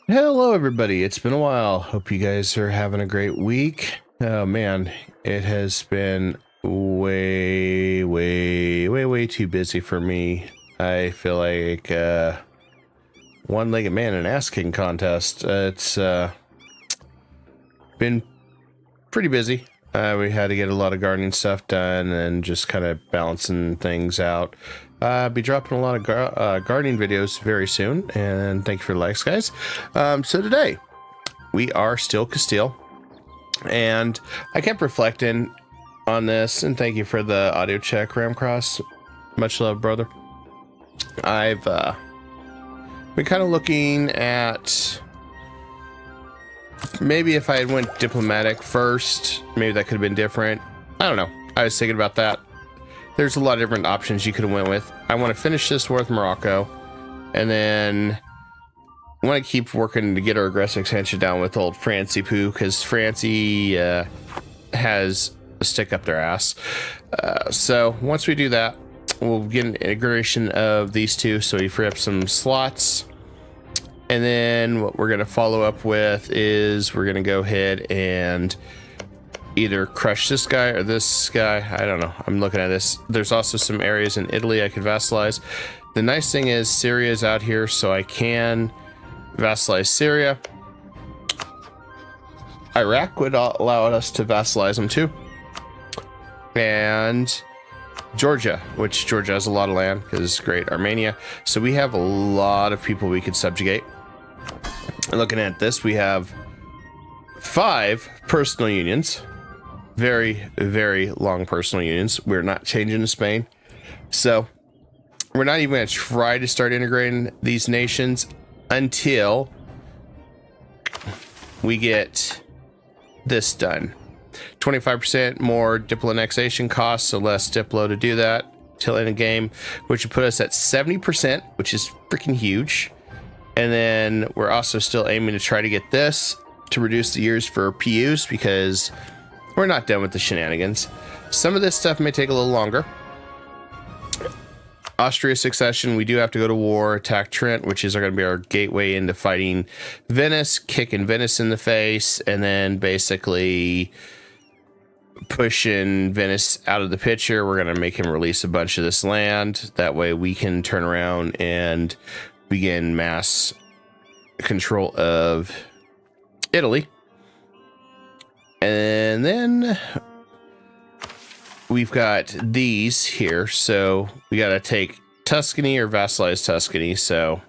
Hello, everybody. It's been a while. Hope you guys are having a great week. Oh, man. It has been way too busy for me. I feel like one-legged man in an ass-kicking contest. It's been pretty busy. We had to get a lot of gardening stuff done and just kind of balancing things out. I'll be dropping a lot of gardening videos very soon, and thank you for the likes, guys. So today, we are still Castile, and I kept reflecting on this, and thank you for the audio check, Ramcross. Much love, brother. I've been kind of looking at maybe if I had went diplomatic first, maybe that could have been different. I don't know. I was thinking about that. There's a lot of different options you could have went with. I want to finish this war with Morocco, and then I want to keep working to get our aggressive expansion down with old Francie Poo, because Francie has a stick up their ass. So once we do that, we'll get an integration of these two, so we free up some slots. And then what we're going to follow up with is we're going to go ahead and either crush this guy or this guy. I don't know. I'm looking at this. There's also some areas in Italy I could vassalize. The nice thing is Syria is out here, so I can vassalize Syria. Iraq would allow us to vassalize them too. And Georgia, which Georgia has a lot of land because it's great. Armenia. So we have a lot of people we could subjugate. Looking at this, we have 5 personal unions. Very long personal unions. We're not changing to Spain. So we're not even going to try to start integrating these nations until we get this done. 25% more Diplo annexation costs, so less Diplo to do that till end of game, which would put us at 70%, which is freaking huge. And then we're also still aiming to try to get this to reduce the years for PUs, because we're not done with the shenanigans. Some of this stuff may take a little longer. Austria succession, we do have to go to war, attack Trent, which is going to be our gateway into fighting Venice, kicking Venice in the face, and then basically pushing Venice out of the picture. We're going to make him release a bunch of this land. That way we can turn around and begin mass control of Italy. And then we've got these here. So we got to take Tuscany or vassalize Tuscany. So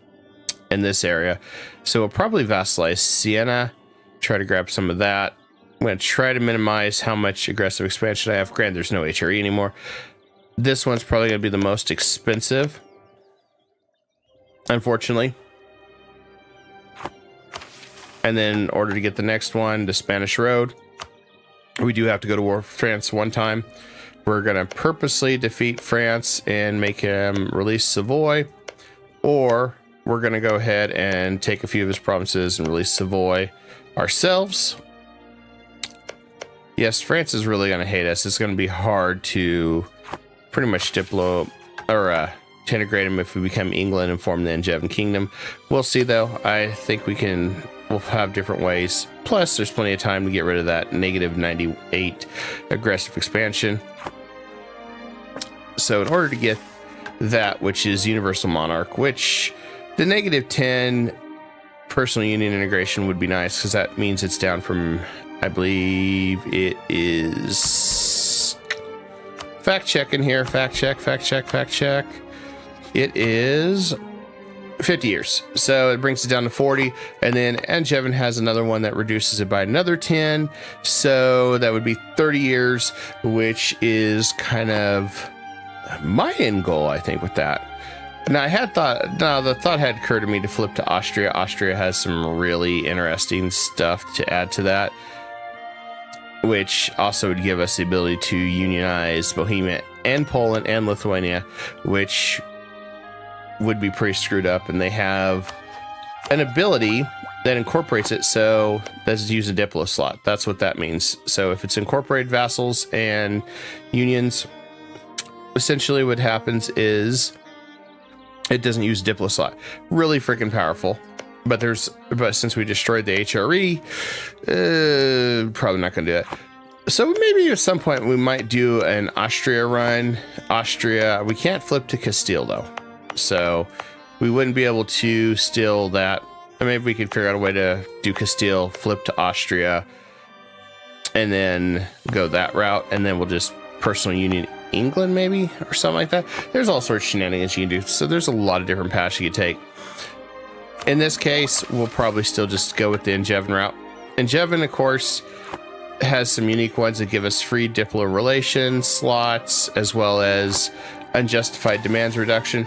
in this area, so we'll probably vassalize Siena, try to grab some of that. I'm going to try to minimize how much aggressive expansion I have. Granted, there's no HRE anymore. This one's probably going to be the most expensive, unfortunately. And then in order to get the next one, the Spanish Road, we do have to go to war with France one time. We're going to purposely defeat France and make him release Savoy, or we're going to go ahead and take a few of his provinces and release Savoy ourselves. Yes, France is really going to hate us. It's going to be hard to pretty much Diplo or to integrate him if we become England and form the Angevin Kingdom. We'll see, though. I think we'll have different ways. Plus, there's plenty of time to get rid of that negative 98 aggressive expansion. So in order to get that, which is Universal Monarch, which the negative 10 personal union integration would be nice, because that means it's down from, I believe it is, fact check in here, fact check. It is 50 years. So it brings it down to 40. And then Angevin has another one that reduces it by another 10. So that would be 30 years, which is kind of my end goal, I think, with that. Now, the thought had occurred to me to flip to Austria. Austria has some really interesting stuff to add to that, which also would give us the ability to unionize Bohemia and Poland and Lithuania, which would be pretty screwed up. And they have an ability that incorporates it, so that's use a Diplo slot. That's what that means. So if it's incorporated vassals and unions, essentially what happens is It doesn't use diplo slot. Really freaking powerful. But since we destroyed the HRE, probably not going to do it. So maybe at some point we might do an Austria run. Austria, we can't flip to Castile though. So we wouldn't be able to steal that. Or maybe we could figure out a way to do Castile, flip to Austria, and then go that route. And then we'll just personal union England maybe, or something like that. There's all sorts of shenanigans you can do. So there's a lot of different paths you could take. In this case, we'll probably still just go with the Angevin route. Angevin, of course, has some unique ones that give us free diplo relations slots, as well as unjustified demands reduction.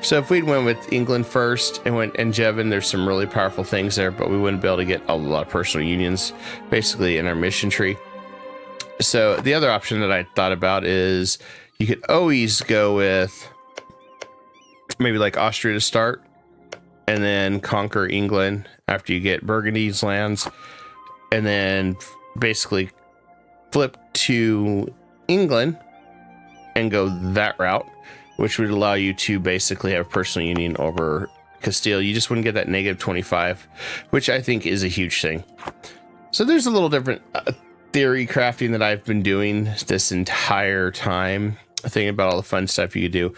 So if we'd went with England first and went Angevin, there's some really powerful things there, but we wouldn't be able to get a lot of personal unions basically in our mission tree. So the other option that I thought about is you could always go with maybe like Austria to start, and then conquer England after you get Burgundy's lands, and then basically flip to England and go that route, which would allow you to basically have personal union over Castile. You just wouldn't get that -25, which I think is a huge thing. So there's a little different theory crafting that I've been doing this entire time, thinking about all the fun stuff you could do.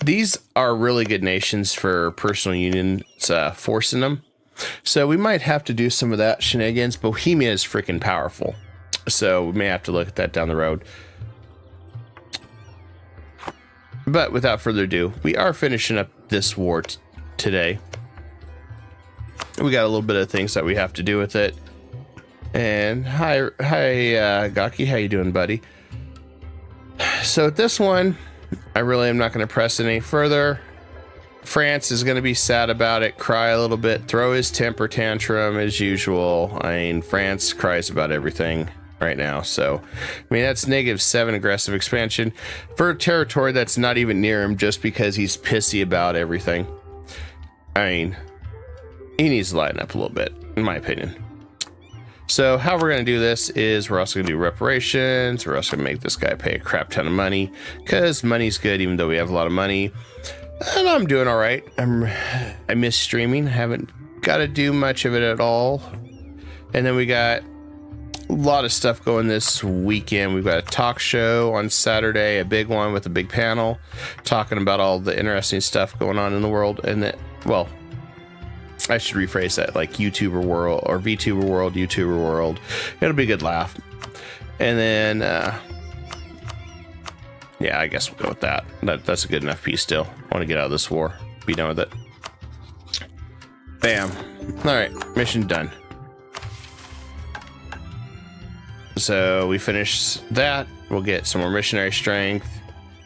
These are really good nations for personal unions, forcing them. So we might have to do some of that shenanigans. Bohemia is freaking powerful, so we may have to look at that down the road. But without further ado, we are finishing up this war today. We got a little bit of things that we have to do with it. And hi, Gaki, how you doing, buddy? So at this one, I really am not going to press it any further. France is going to be sad about it, cry a little bit, throw his temper tantrum as usual. I mean, France cries about everything right now. So, I mean, that's -7 aggressive expansion for a territory that's not even near him, just because he's pissy about everything. I mean, he needs to lighten up a little bit, in my opinion. So how we're going to do this is we're also going to do reparations. We're also going to make this guy pay a crap ton of money, because money's good even though we have a lot of money. And I'm doing all right. I miss streaming. I haven't got to do much of it at all. And then we got a lot of stuff going this weekend. We've got a talk show on Saturday, a big one with a big panel talking about all the interesting stuff going on in the world. And that, well, I should rephrase that, like YouTuber world or VTuber world, YouTuber world. It'll be a good laugh. And then, yeah, I guess we'll go with that. That's a good enough piece still. I want to get out of this war. Be done with it. Bam. All right, mission done. So we finish that. We'll get some more missionary strength,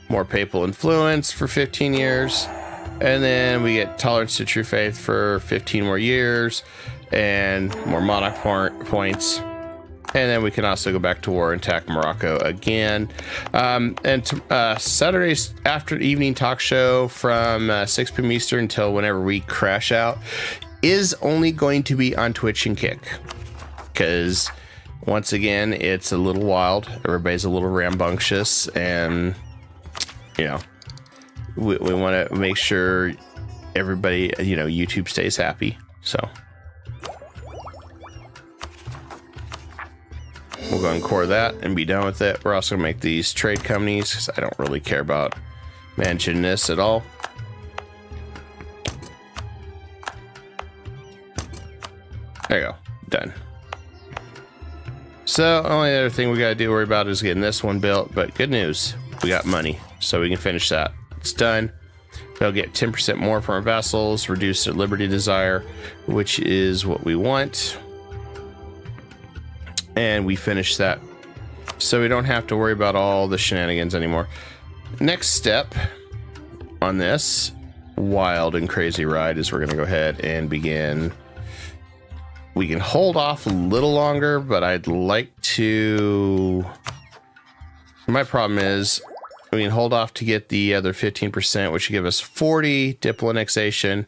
more papal influence for 15 years. And then we get tolerance to true faith for 15 more years and more monarch points. And then we can also go back to war and attack Morocco again. Saturday's after evening talk show from 6 p.m. Eastern until whenever we crash out is only going to be on Twitch and Kick. Because once again, it's a little wild. Everybody's a little rambunctious, and, you know, we want to make sure everybody, you know, YouTube stays happy. So we'll go and core that and be done with it. We're also gonna make these trade companies, because I don't really care about managing this at all. There you go, done. So only other thing we gotta worry about is getting this one built, but good news, we got money, so we can finish that. It's done. They'll get 10% more from our vessels, reduce their liberty desire, which is what we want. And we finish that, so we don't have to worry about all the shenanigans anymore. Next step on this wild and crazy ride is we're going to go ahead and begin. We can hold off a little longer, but I'd like to. My problem is we can hold off to get the other 15%, which would give us 40 diplo annexation.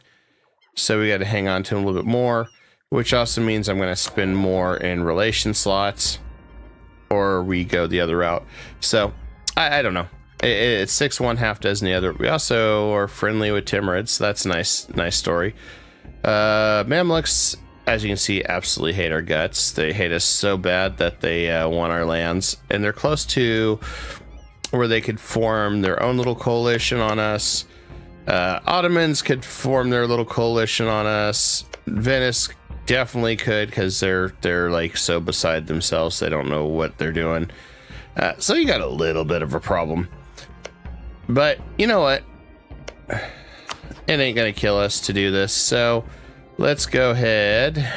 So we got to hang on to them a little bit more, which also means I'm going to spend more in relation slots, or we go the other route. So I don't know. It's 6-1, half dozen the other. We also are friendly with Timurids. That's a nice story. Mamluks, as you can see, absolutely hate our guts. They hate us so bad that they want our lands, and they're close to where they could form their own little coalition on us. Ottomans could form their little coalition on us. Venice definitely could, because they're like so beside themselves, they don't know what they're doing. So you got a little bit of a problem, but you know what, it ain't gonna kill us to do this. So let's go ahead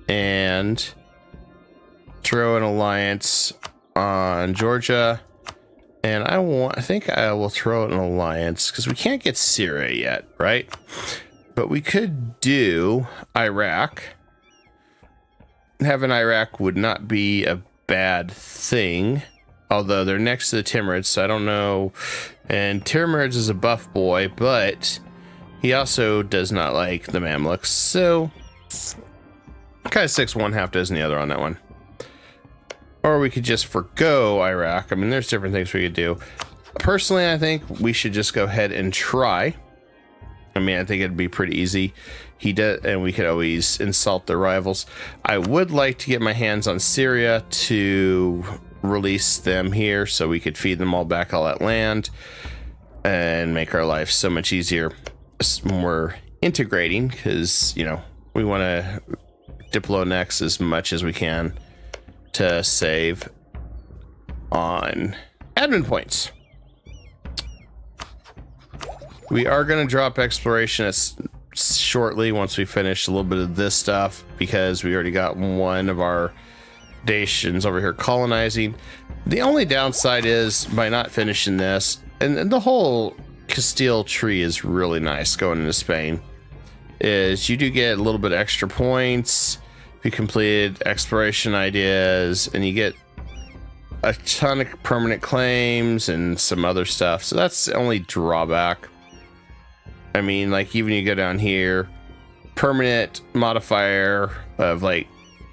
and throw an alliance on Georgia, and I think I will throw an alliance because we can't get Syria yet, right? But we could do Iraq. Having Iraq would not be a bad thing, although they're next to the Timurids, so I don't know. And Timurids is a buff boy, but he also does not like the Mamluks, so kind of 6-1, half dozen the other on that one. Or we could just forgo Iraq. I mean, there's different things we could do. Personally, I think we should just go ahead and try. I mean, I think it'd be pretty easy. He does, and we could always insult their rivals. I would like to get my hands on Syria to release them here so we could feed them all back all that land and make our life so much easier when we're integrating, because, you know, we want to Diplo next as much as we can to save on admin points. We are going to drop exploration shortly once we finish a little bit of this stuff, because we already got one of our nations over here colonizing. The only downside is by not finishing this, and the whole Castile tree is really nice going into Spain, is you do get a little bit extra points if you completed exploration ideas, and you get a ton of permanent claims and some other stuff. So that's the only drawback. I mean, like, even you go down here, permanent modifier of like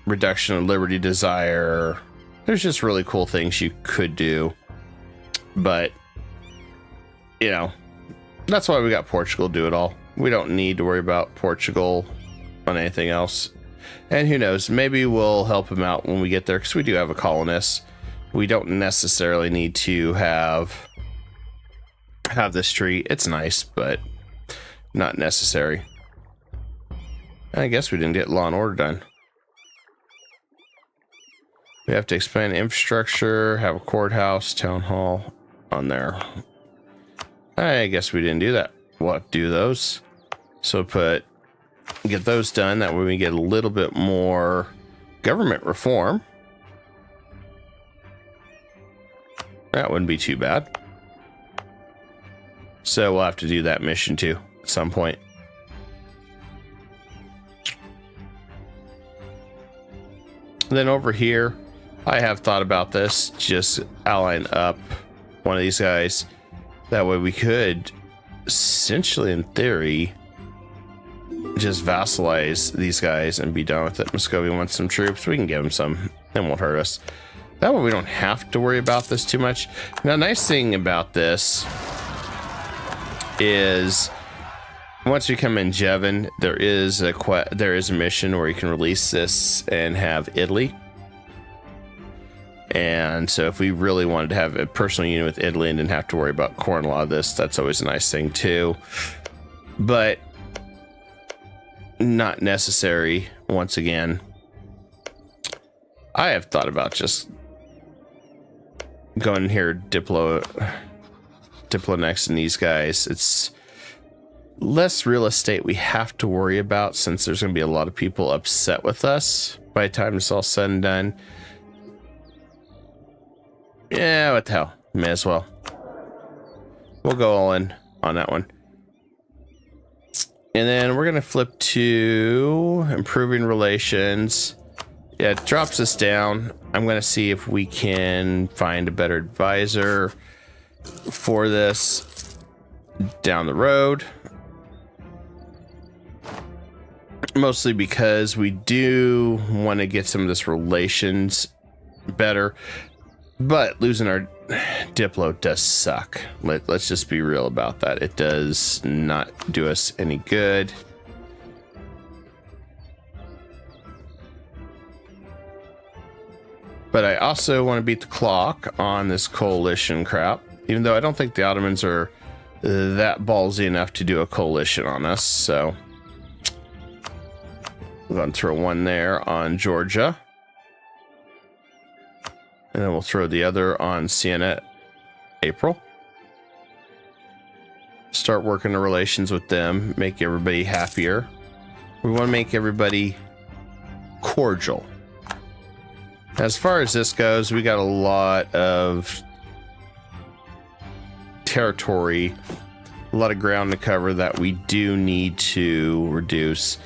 reduction of liberty desire. There's just really cool things you could do, but you know, that's why we got Portugal do it all. We don't need to worry about Portugal on anything else. And who knows, maybe we'll help him out when we get there, because we do have a colonist. We don't necessarily need to have this tree. It's nice, but not necessary. I guess we didn't get law and order done. We have to expand infrastructure, have a courthouse, town hall on there. I guess we didn't do that. We'll do those. So get those done. That way we get a little bit more government reform. That wouldn't be too bad. So we'll have to do that mission too at some point. Then over here, I have thought about this, just allying up one of these guys. That way we could essentially, in theory, just vassalize these guys and be done with it. Muscovy wants some troops. We can give them some. It won't hurt us. That way we don't have to worry about this too much. Now, the nice thing about this is once we come in Jevon, there is a mission where you can release this and have Italy. And so if we really wanted to have a personal union with Italy and didn't have to worry about corn law, that's always a nice thing too. But not necessary. Once again, I have thought about just going here Diplo next and these guys. It's less real estate we have to worry about, since there's going to be a lot of people upset with us by the time it's all said and done. Yeah, what the hell? May as well. We'll go all in on that one. And then we're going to flip to improving relations. Yeah, it drops us down. I'm going to see if we can find a better advisor for this down the road. Mostly because we do want to get some of this relations better. But losing our Diplo does suck. Let's just be real about that. It does not do us any good. But I also want to beat the clock on this coalition crap, even though I don't think the Ottomans are that ballsy enough to do a coalition on us. So we're going to throw one there on Georgia. And then we'll throw the other on Siena, April. Start working the relations with them, make everybody happier. We want to make everybody cordial. As far as this goes, we got a lot of territory, a lot of ground to cover that we do need to reduce.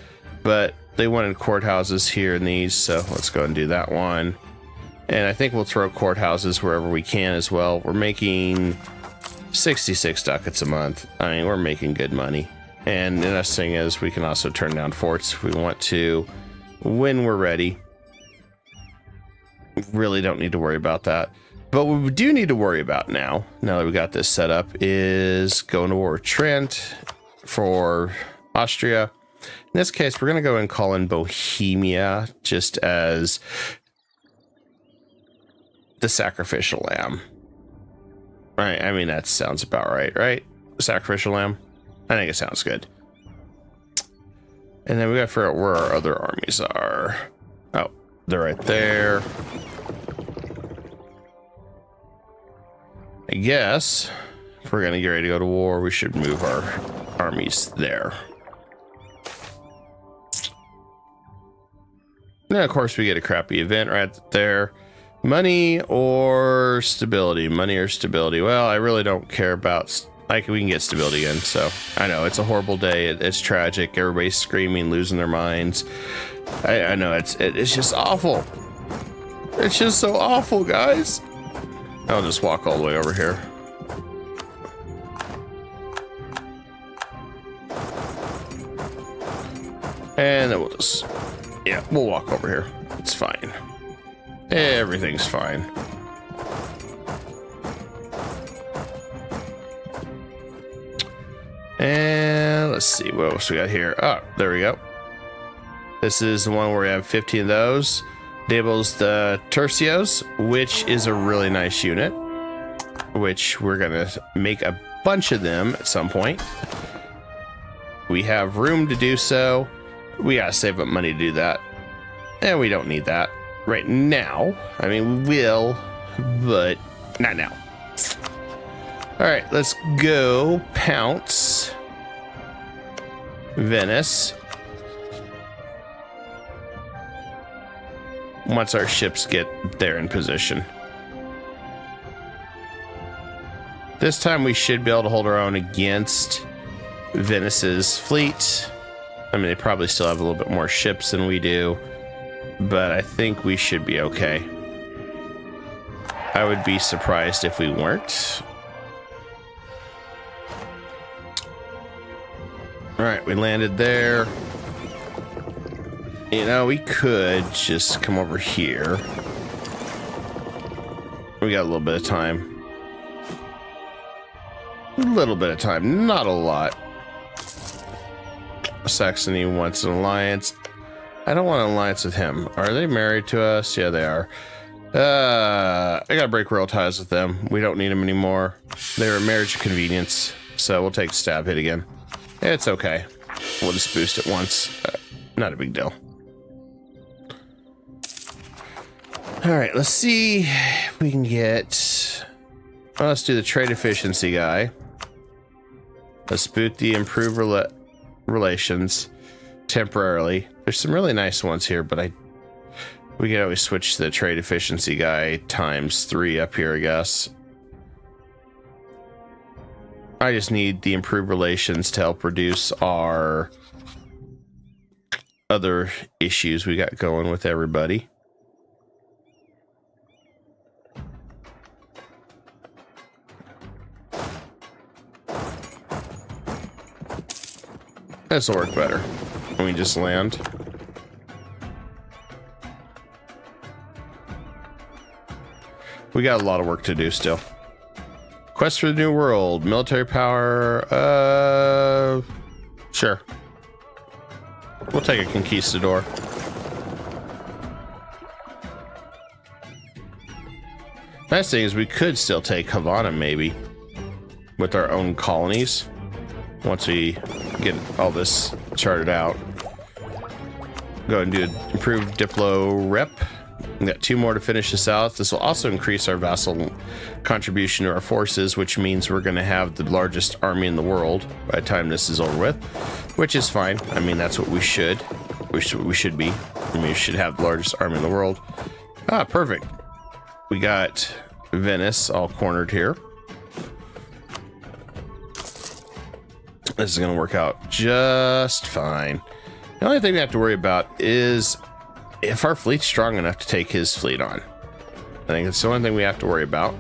But they wanted courthouses here in these, so let's go and do that one. And I think we'll throw courthouses wherever we can as well. We're making 66 ducats a month. I mean, we're making good money. And the nice thing is we can also turn down forts if we want to when we're ready. Really don't need to worry about that. But what we do need to worry about now that we got this set up, is going to war with Trent for Austria. In this case, we're going to go and call in Bohemia just as the sacrificial lamb. Right? I mean, that sounds about right, right? Sacrificial lamb? I think it sounds good. And then we got to figure out where our other armies are. Oh, they're right there. I guess if we're going to get ready to go to war, we should move our armies there. And then, of course, we get a crappy event right there. Money or stability? Money or stability? Well, I really don't care about... we can get stability in, so... I know, it's a horrible day. It's tragic. Everybody's screaming, losing their minds. I know, it's just awful. It's just so awful, guys. I'll just walk all the way over here. And then we'll just... yeah, we'll walk over here. It's fine. Everything's fine. And let's see what else we got here. Oh, there we go. This is the one where we have 15 of those. Enables the tercios, which is a really nice unit, which we're gonna make a bunch of them at some point. We have room to do so. We gotta save up money to do that, and we don't need that right now. I mean, we will, but not now. All right, let's go pounce Venice. Once our ships get there in position. This time we should be able to hold our own against Venice's fleet. I mean, they probably still have a little bit more ships than we do, but I think we should be okay. I would be surprised if we weren't. All right, we landed there. You know, we could just come over here. We got a little bit of time. A little bit of time, not a lot. Saxony wants an alliance. I don't want an alliance with him. Are they married to us? Yeah, they are. I gotta break royal ties with them. We don't need them anymore. They're a marriage of convenience, so we'll take the stab hit again. It's okay. We'll just boost it once. Not a big deal. All right, let's see if we can get... well, let's do the trade efficiency guy. Let's boot the improved relations temporarily. There's some really nice ones here, but we can always switch to the trade efficiency guy ×3 up here, I guess. I just need the improved relations to help reduce our other issues we got going with everybody. This will work better when we just land. We got a lot of work to do still. Quest for the New World. Military power. Sure. We'll take a conquistador. Nice thing is we could still take Havana maybe with our own colonies once we get all this charted out. Go ahead and do an improved Diplo rep. We got 2 more to finish this out. This will also increase our vassal contribution to our forces, which means we're going to have the largest army in the world by the time this is over with, which is fine. I mean, that's what we should. We should be. I mean, we should have the largest army in the world. Ah, perfect. We got Venice all cornered here. This is going to work out just fine. The only thing we have to worry about is if our fleet's strong enough to take his fleet on. I think it's the only thing we have to worry about.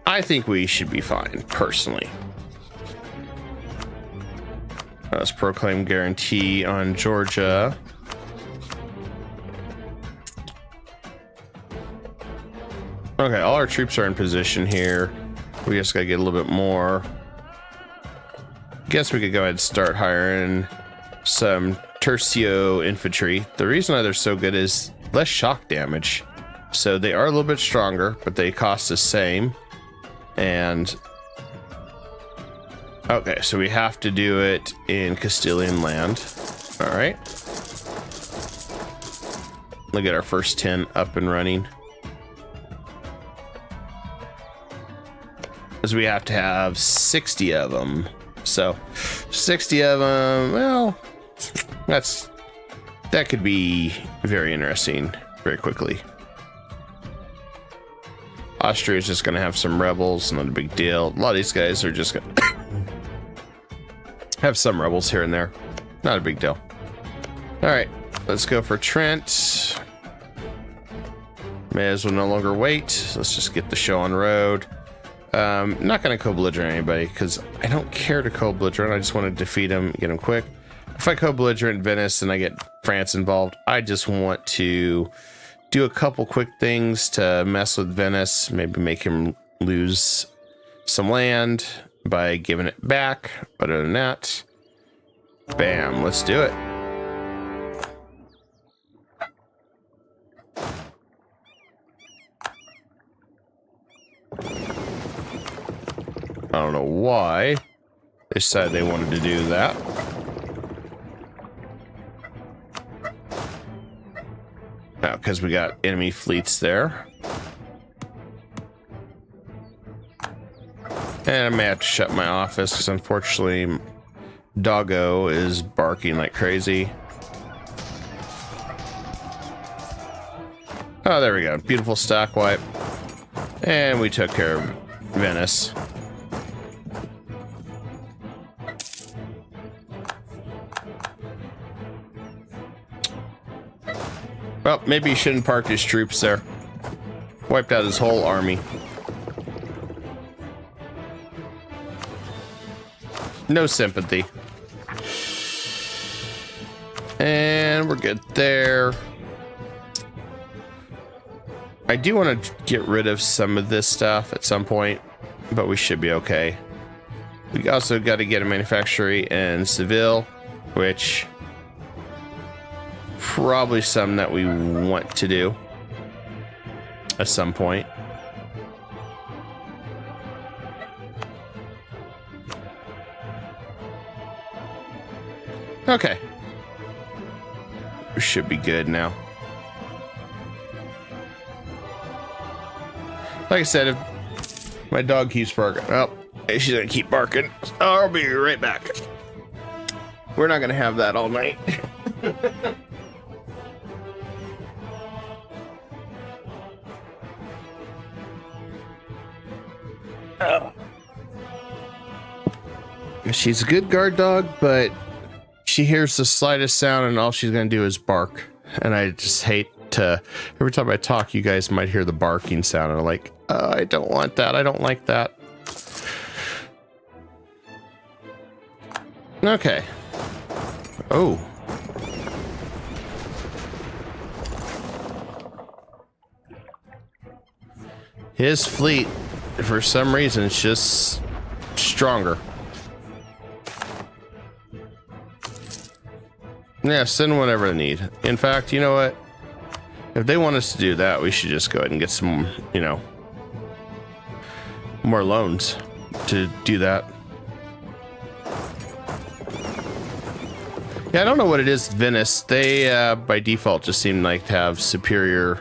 I think we should be fine, personally. Let's proclaim guarantee on Georgia. Okay, all our troops are in position here. We just gotta get a little bit more. Guess we could go ahead and start hiring some Tercio infantry. The reason why they're so good is less shock damage. So they are a little bit stronger, but they cost the same. And okay, so we have to do it in Castilian land. All right. Look at our first 10 up and running. Because we have to have 60 of them. So 60 of them, well, that could be very interesting very quickly. Austria is just going to have some rebels, not a big deal. A lot of these guys are just going to have some rebels here and there. Not a big deal. All right, let's go for Trent. May as well no longer wait. Let's just get the show on the road. Not going to co-belligerent anybody because I don't care to co-belligerent. I just want to defeat him, get him quick. If I co-belligerent Venice and I get France involved, I just want to do a couple quick things to mess with Venice, maybe make him lose some land by giving it back. Other than that, bam, let's do it. I don't know why they decided they wanted to do that. Now, because we got enemy fleets there. And I may have to shut my office because unfortunately Doggo is barking like crazy. Oh, there we go. Beautiful stack wipe. And we took care of Venice. Well, maybe he shouldn't park his troops there. Wiped out his whole army. No sympathy. And we're good there. I do want to get rid of some of this stuff at some point, but we should be okay. We also got to get a manufactory in Seville, which probably some that we want to do at some point. Okay. We should be good now. Like I said, if my dog keeps barking, oh, she's gonna keep barking. I'll be right back. We're not gonna have that all night. Oh. She's a good guard dog, but she hears the slightest sound and all she's gonna do is bark. And I just hate to, every time I talk, you guys might hear the barking sound and I'm like, oh, I don't want that. I don't like that. Okay. Oh. His fleet, for some reason, is just stronger. Yeah, send whatever they need. In fact, you know what? If they want us to do that, we should just go ahead and get some, you know, more loans to do that. Yeah, I don't know what it is, Venice. They, by default, just seem like to have superior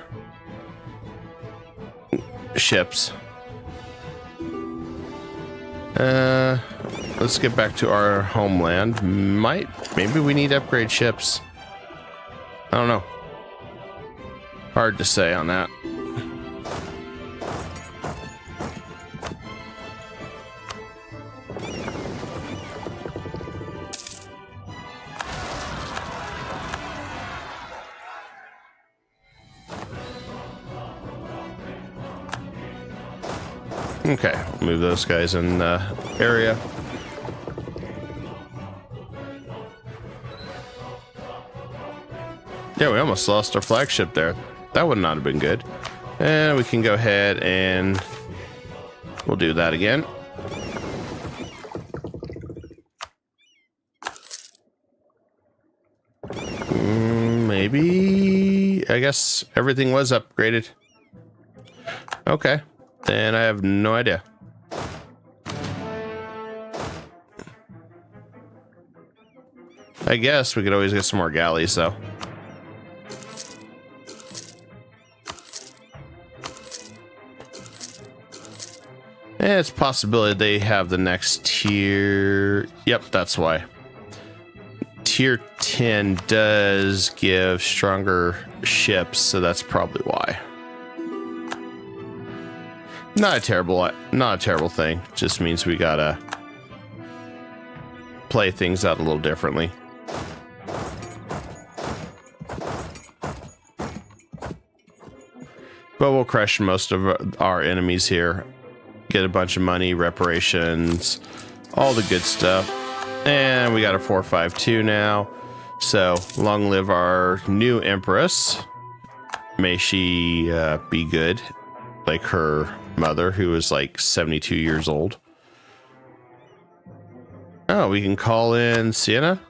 ships. Let's get back to our homeland. Maybe we need to upgrade ships. I don't know. Hard to say on that. Okay, move those guys in the area. Yeah, we almost lost our flagship there. That would not have been good. And we can go ahead and we'll do that again. Maybe, I guess everything was upgraded. Okay, then I have no idea. I guess we could always get some more galleys though. And it's a possibility they have the next tier. Yep, that's why. Tier 10 does give stronger ships, so that's probably why. Not a terrible thing. Just means we gotta play things out a little differently. But we'll crush most of our enemies here. Get a bunch of money, reparations, all the good stuff. And we got a 452 now. So long live our new Empress. May she be good, like her mother, who is like 72 years old. Oh, we can call in Sienna.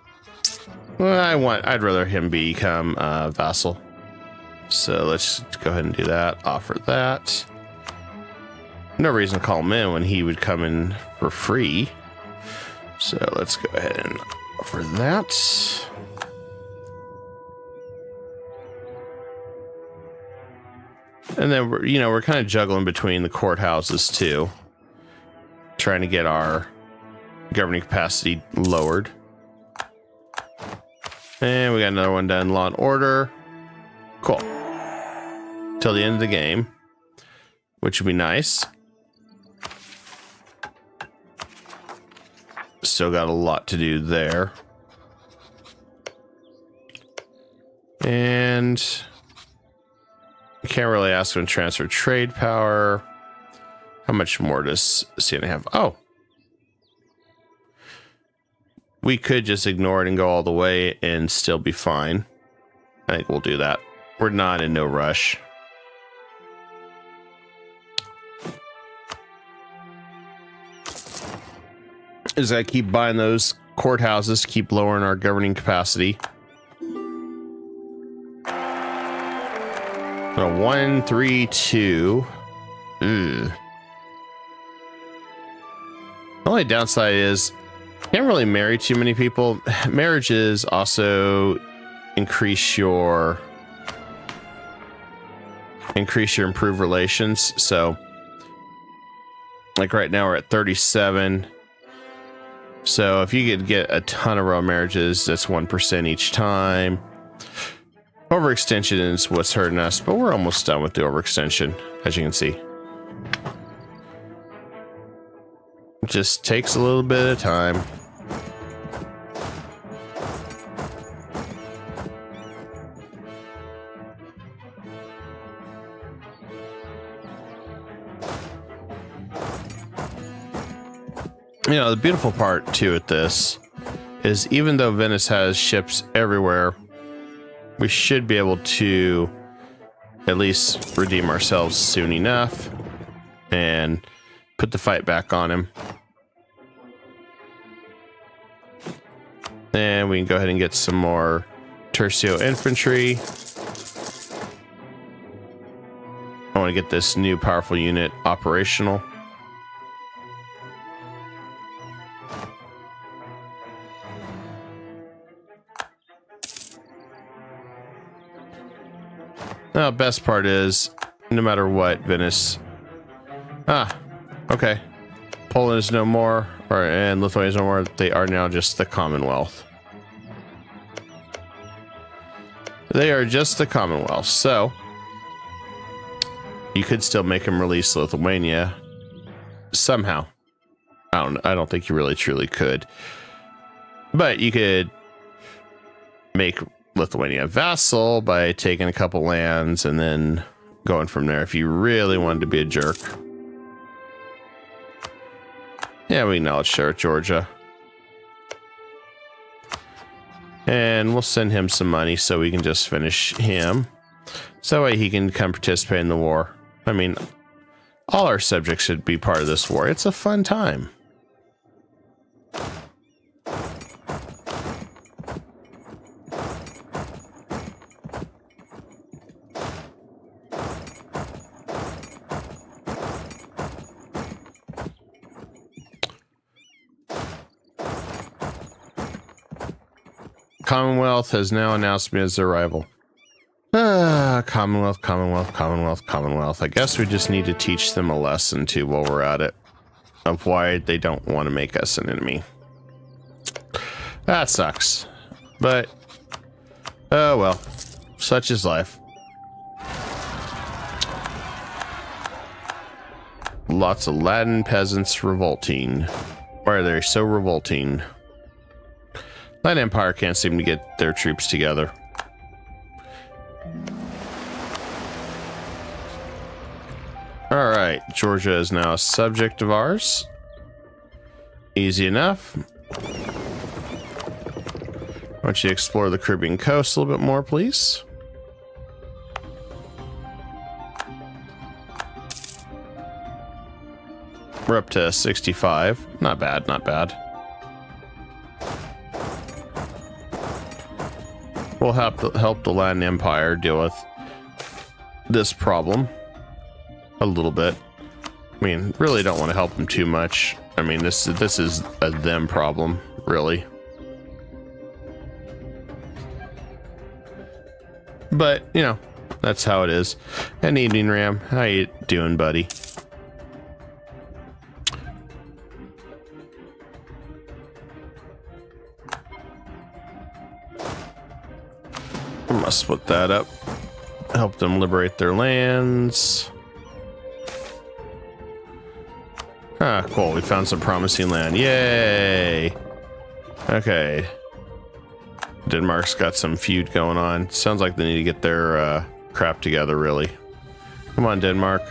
Well, I'd rather him become a vassal. So let's go ahead and do that. Offer that. No reason to call him in when he would come in for free. So let's go ahead and offer that. And then we're kind of juggling between the courthouses too, trying to get our governing capacity lowered. And we got another one done, law and order. Cool. Till the end of the game, which would be nice. Still got a lot to do there. And you can't really ask them to transfer trade power. How much more does Sienna have? Oh. We could just ignore it and go all the way and still be fine. I think we'll do that. We're not in no rush. Is I keep buying those courthouses, keep lowering our governing capacity. 1, 3, 2. The only downside is can't really marry too many people. Marriages also increase your improved relations. So like right now we're at 37. So if you could get a ton of royal marriages, that's 1% each time. Overextension is what's hurting us, but we're almost done with the overextension, as you can see. It just takes a little bit of time. You know, the beautiful part too with this is even though Venice has ships everywhere, we should be able to at least redeem ourselves soon enough. and put the fight back on him. And we can go ahead and get some more Tercio infantry. I want to get this new powerful unit operational. Now, best part is, no matter what, Venice... okay. Poland is no more, and Lithuania is no more. They are now just the Commonwealth. They are just the Commonwealth, so... you could still make them release Lithuania somehow. I don't think you really truly could. But you could make Lithuania a vassal by taking a couple lands and then going from there if you really wanted to be a jerk. Yeah, we acknowledge Sheriff Georgia. And we'll send him some money so we can just finish him. So that way he can come participate in the war. I mean, all our subjects should be part of this war. It's a fun time. Commonwealth has now announced me as their rival. Commonwealth. I guess we just need to teach them a lesson too while we're at it. Of why they don't want to make us an enemy. That sucks. But, oh well. Such is life. Lots of Latin peasants revolting. Why are they so revolting? Latin Empire can't seem to get their troops together. Alright, Georgia is now a subject of ours. Easy enough. Why don't you explore the Caribbean coast a little bit more, please? We're up to 65. Not bad, not bad. We'll help the Latin Empire deal with this problem a little bit. I mean, really don't want to help them too much. I mean, this is a them problem, really. But, you know, that's how it is. And Evening Ram, how you doing, buddy? Must split that up. Help them liberate their lands. Ah, cool. We found some promising land. Yay! Okay. Denmark's got some feud going on. Sounds like they need to get their crap together, really. Come on, Denmark.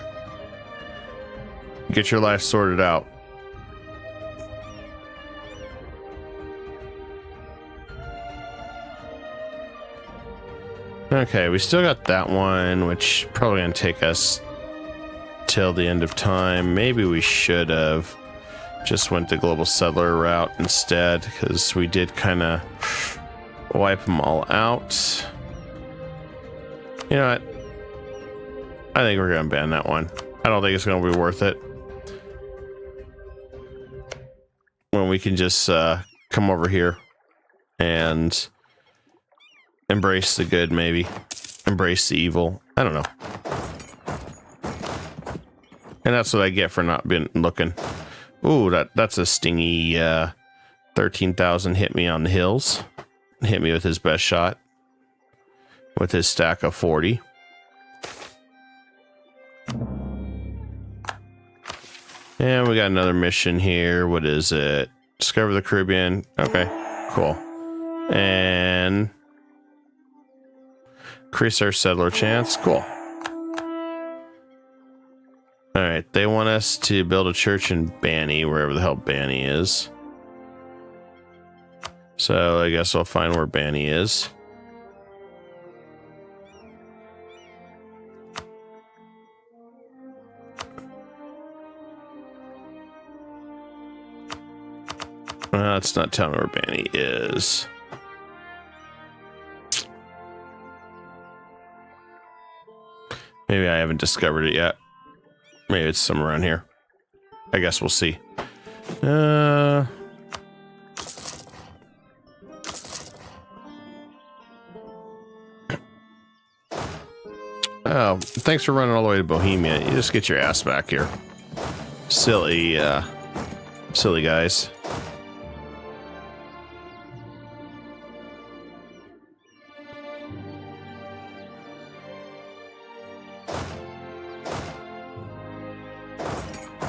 Get your life sorted out. Okay, we still got that one, which probably gonna take us till the end of time. Maybe we should have just went the global settler route instead, because we did kind of wipe them all out. You know what? I think we're gonna ban that one. I don't think it's gonna be worth it. When we can just come over here and embrace the good, maybe. Embrace the evil. I don't know. And that's what I get for not been looking. Ooh, that's a stingy 13,000 hit me on the hills. Hit me with his best shot. With his stack of 40. And we got another mission here. What is it? Discover the Caribbean. Okay, cool. And increase our settler chance. Cool. Alright, they want us to build a church in Bani, wherever the hell Bani is. So I guess I'll find where Bani is. It's not telling me where Banny is. Maybe I haven't discovered it yet. Maybe it's somewhere around here. I guess we'll see. Oh, thanks for running all the way to Bohemia. You just get your ass back here. Silly guys.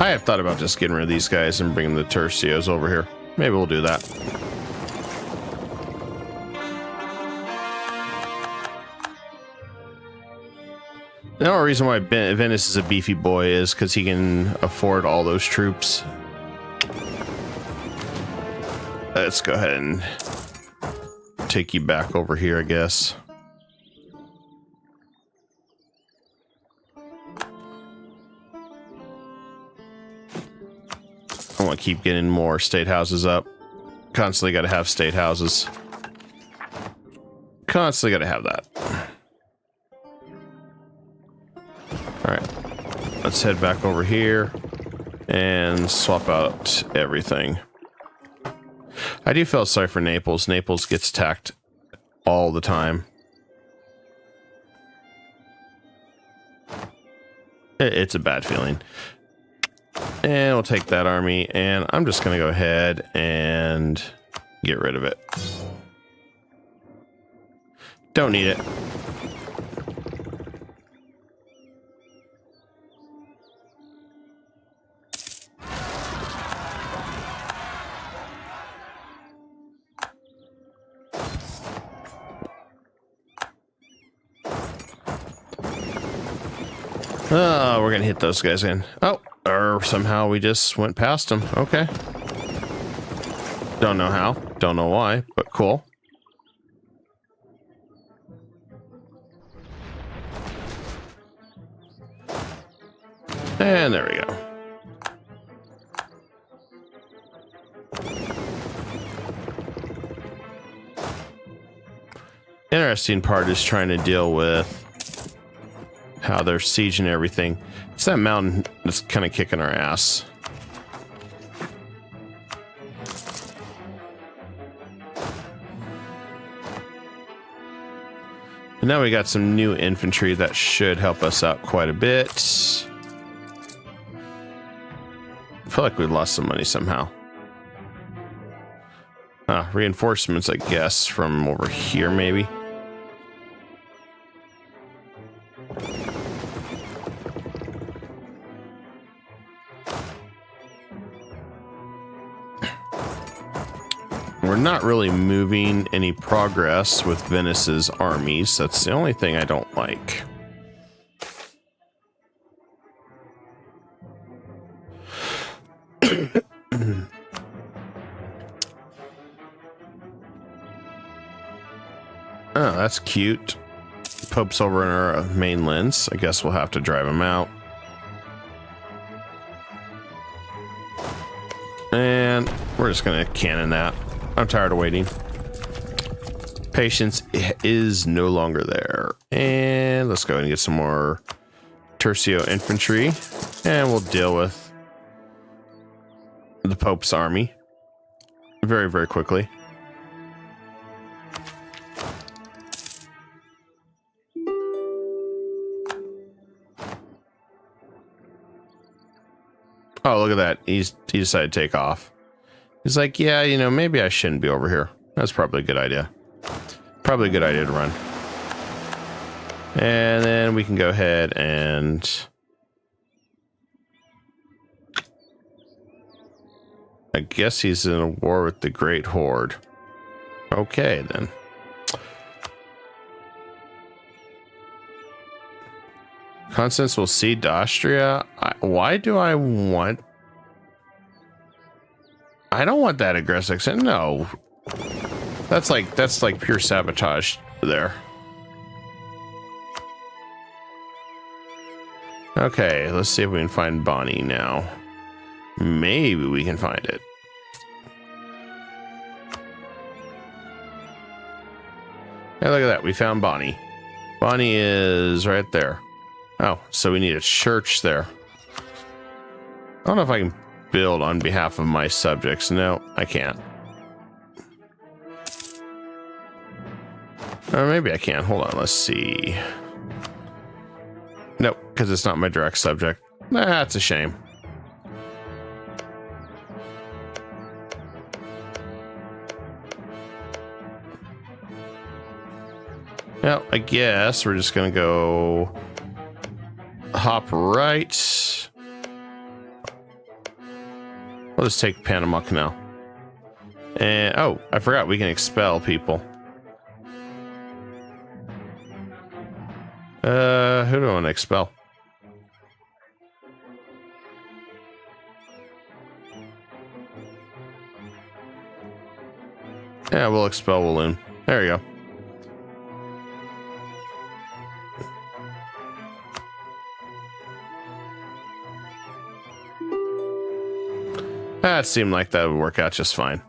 I have thought about just getting rid of these guys and bringing the tercios over here. Maybe we'll do that. The only reason why Venice is a beefy boy is because he can afford all those troops. Let's go ahead and take you back over here, I guess. I want to keep getting more state houses up. Constantly got to have state houses. Constantly got to have that. Alright, let's head back over here and swap out everything. I do feel sorry for Naples. Naples gets attacked all the time. It's a bad feeling. And we'll take that army, and I'm just going to go ahead and get rid of it. Don't need it. Oh, we're gonna hit those guys in. Oh, or somehow we just went past them. Okay. Don't know how. Don't know why, but cool. And there we go. Interesting part is trying to deal with how they're sieging everything. It's that mountain that's kind of kicking our ass. And now we got some new infantry that should help us out quite a bit. I feel like we lost some money somehow. Reinforcements, I guess, from over here, maybe. We're not really moving any progress with Venice's armies. That's the only thing I don't like. Oh, that's cute. Pope's over in our mainlands. I guess we'll have to drive him out. And we're just gonna cannon that. I'm tired of waiting. Patience is no longer there. And let's go ahead and get some more tercio infantry. And we'll deal with the Pope's army very, very quickly. Oh, look at that. He decided to take off. He's like, yeah, you know, maybe I shouldn't be over here. That's probably a good idea. Probably a good idea to run. And then we can go ahead and... I guess he's in a war with the Great Horde. Okay, then. Constance will cede to Austria. Why do I want... I don't want that aggressive accent. No. That's like pure sabotage there. Okay, let's see if we can find Bonnie now. Maybe we can find it. Hey, look at that. We found Bonnie. Bonnie is right there. Oh, so we need a church there. I don't know if I can build on behalf of my subjects. No, I can't. Or maybe I can. Hold on. Let's see. Nope, because it's not my direct subject. That's a shame. Well, I guess we're just going to go hop right. We'll just take Panama Canal. And, oh, I forgot we can expel people. Who do I want to expel? Yeah, we'll expel Walloon. There you go. That seemed like that would work out just fine.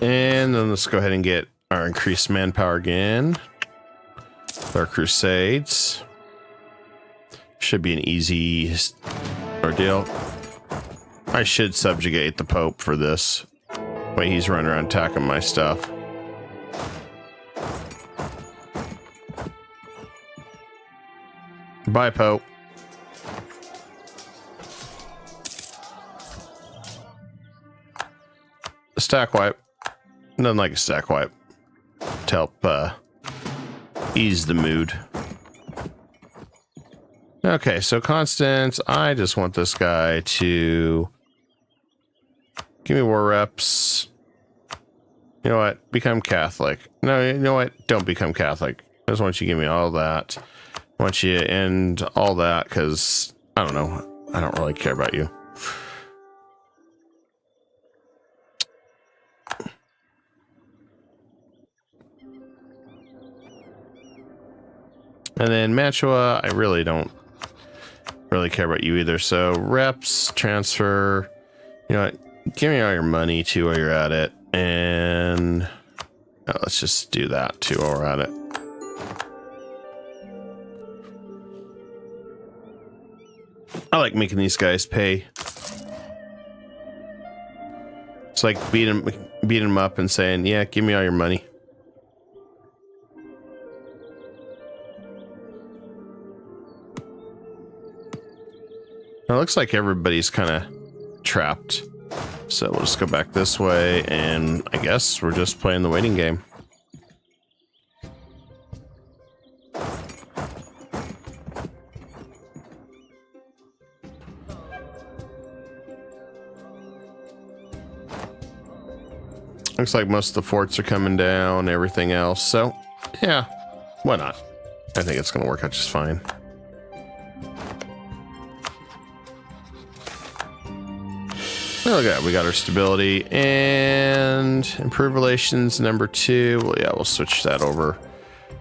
And then let's go ahead and get our increased manpower again. Our crusades. Should be an easy ordeal. I should subjugate the Pope for this. Wait, he's running around attacking my stuff. Bye, Pope. A stack wipe. Nothing like a stack wipe to help ease the mood. Okay, so Constance, I just want this guy to give me war reps. You know what? Become Catholic. No, you know what? Don't become Catholic. I just want you to give me all that. I want you to end all that because, I don't know. I don't really care about you. And then Mantua, I really don't really care about you either. So reps, transfer, you know what? Give me all your money too while you're at it. And let's just do that too while we're at it. I like making these guys pay. It's like beating them up and saying, yeah, give me all your money. It looks like everybody's kind of trapped. So we'll just go back this way, and I guess we're just playing the waiting game. Looks like most of the forts are coming down, everything else. So, yeah, why not? I think it's going to work out just fine. Look at that, we got our stability and improve relations number 2. Well, yeah, we'll switch that over.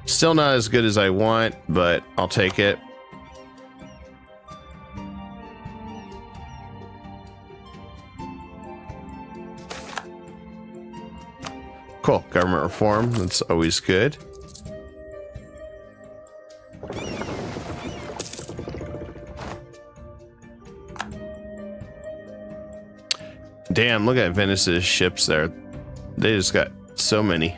Still not as good as I want, but I'll take it. Cool, government reform, that's always good. Damn, look at Venice's ships there. They just got so many.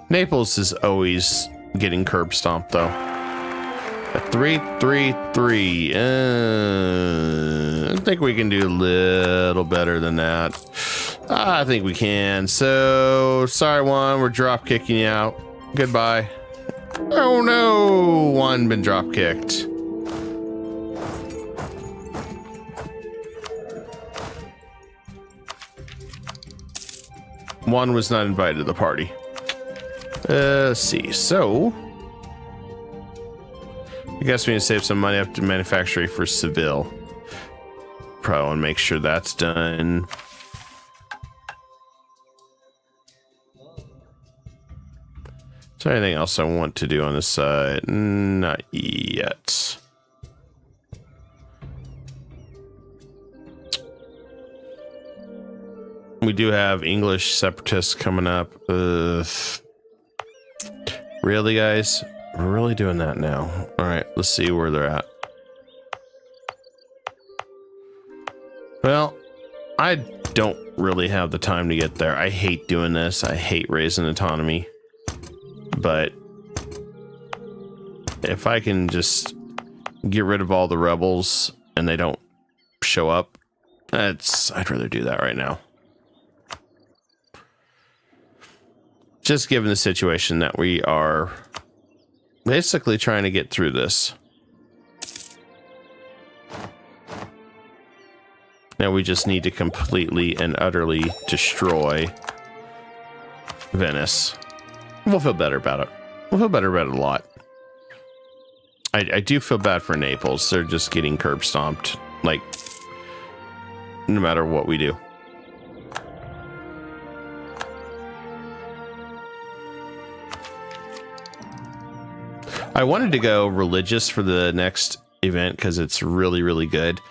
Naples is always getting curb stomped, though. A 3-3-3. I think we can do a little better than that. I think we can. So, sorry, Juan, we're drop kicking you out. Goodbye. Oh no, Juan been drop kicked. Juan was not invited to the party. Let's see. So, I guess we need to save some money up to manufacturing for Seville. Probably want to make sure that's done. Is there anything else I want to do on this side? Not yet. We do have English separatists coming up. Really, guys? We're really doing that now. All right, let's see where they're at. Well, I don't really have the time to get there. I hate doing this. I hate raising autonomy. But if I can just get rid of all the rebels and they don't show up, I'd rather do that right now. Just given the situation that we are basically trying to get through this. Now we just need to completely and utterly destroy Venice. We'll feel better about it. We'll feel better about it a lot. I do feel bad for Naples. They're just getting curb stomped, like, no matter what we do. I wanted to go religious for the next event because it's really, really good.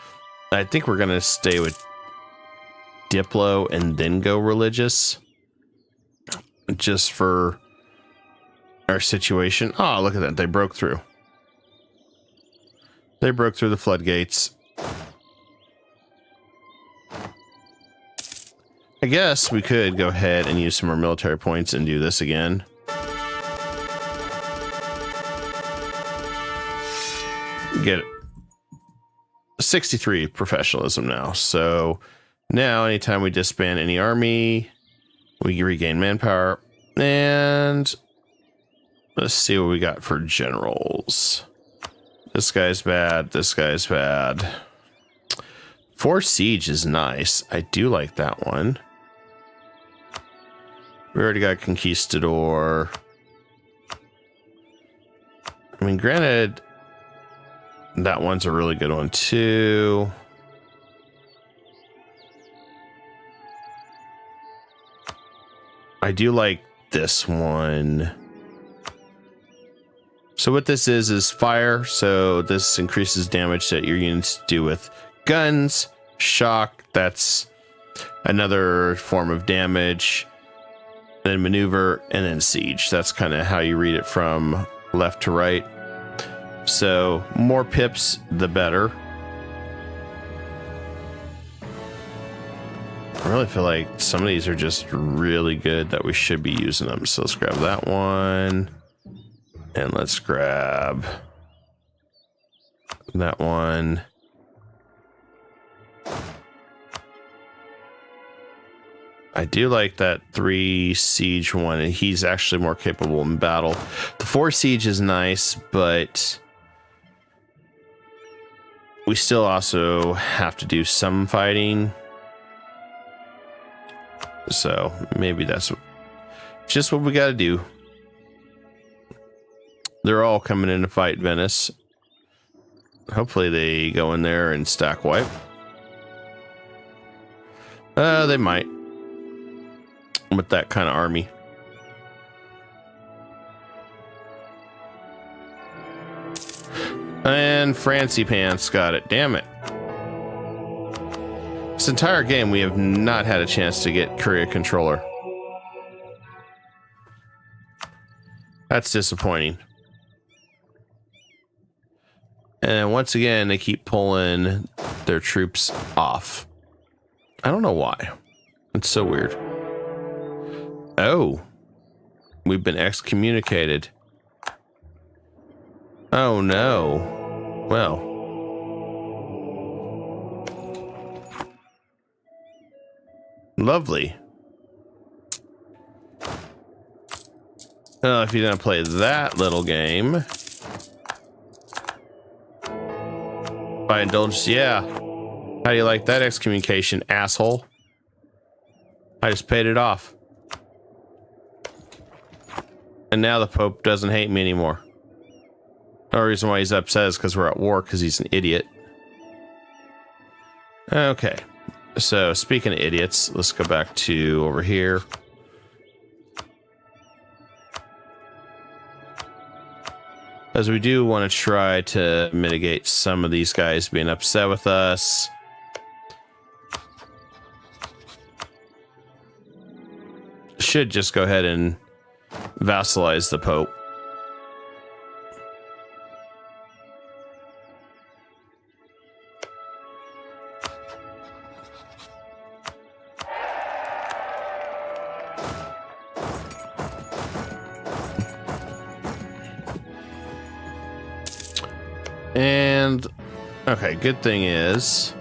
I think we're going to stay with Diplo and then go religious. Just for our situation. Oh, look at that. They broke through. They broke through the floodgates. I guess we could go ahead and use some more military points and do this again. Get 63 professionalism now. So now anytime we disband any army, we regain manpower. And let's see what we got for generals. This guy's bad. This guy's bad. 4 siege is nice. I do like that one. We already got conquistador. I mean, granted, that one's a really good one too. I do like this one. So what this is fire. So this increases damage that your units do with guns. Shock, that's another form of damage. Then maneuver, and then siege. That's kind of how you read it from left to right. So more pips, the better. I really feel like some of these are just really good that we should be using them. So let's grab that one. And let's grab that one. I do like that 3 siege one. And he's actually more capable in battle. The 4 siege is nice, but we still also have to do some fighting. So maybe that's just what we got to do. They're all coming in to fight Venice. Hopefully they go in there and stack wipe. They might. With that kind of army. And Francie Pants got it. Damn it. This entire game we have not had a chance to get Korea controller. That's disappointing. And once again, they keep pulling their troops off. I don't know why. It's so weird. Oh. We've been excommunicated. Oh no. Well. Lovely. If you're gonna play that little game. By indulgence, yeah. How do you like that excommunication, asshole? I just paid it off. And now the Pope doesn't hate me anymore. The reason why he's upset is because we're at war, because he's an idiot. Okay. So, speaking of idiots, let's go back to over here. As we do want to try to mitigate some of these guys being upset with us. Should just go ahead and vassalize the Pope. And, okay, good thing is,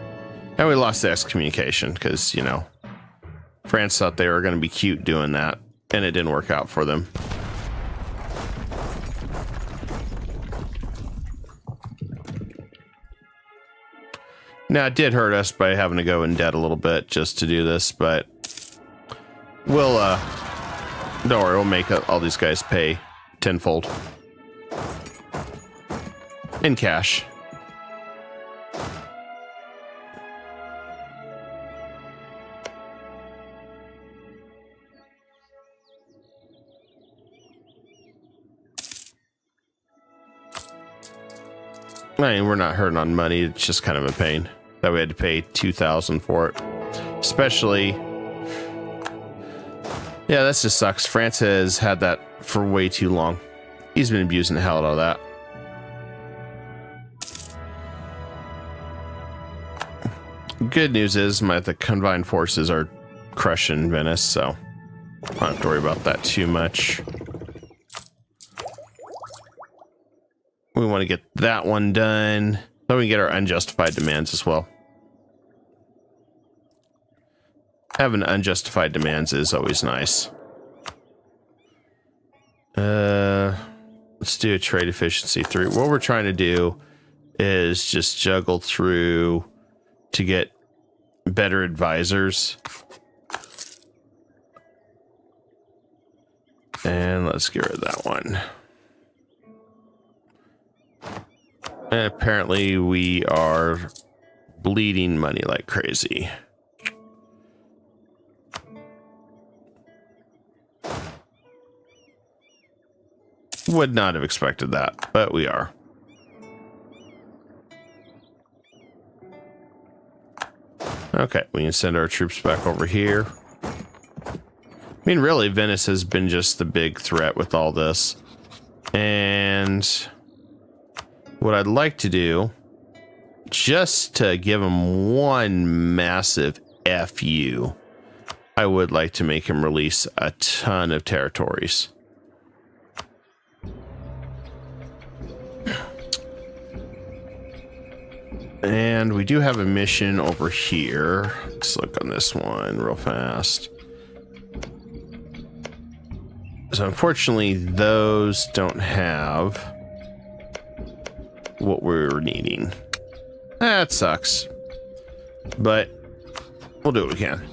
and we lost the excommunication because, you know, France thought they were going to be cute doing that, and it didn't work out for them. Now, it did hurt us by having to go in debt a little bit just to do this, but we'll, don't worry, we'll make all these guys pay tenfold. In cash. I mean, we're not hurting on money. It's just kind of a pain that we had to pay 2,000 for it. Especially, yeah, that just sucks. France has had that for way too long. He's been abusing the hell out of that. Good news is the combined forces are crushing Venice, so I don't have to worry about that too much. We want to get that one done. Then we can get our unjustified demands as well. Having unjustified demands is always nice. Let's do a trade efficiency 3. What we're trying to do is just juggle through to get better advisors. And let's get rid of that one. And apparently we are bleeding money like crazy. Would not have expected that, but we are. Okay, we can send our troops back over here. I mean, really, Venice has been just the big threat with all this. And what I'd like to do, just to give him one massive FU, I would like to make him release a ton of territories. And we do have a mission over here. Let's look on this one real fast. So unfortunately, those don't have what we're needing. That sucks. But we'll do what we can.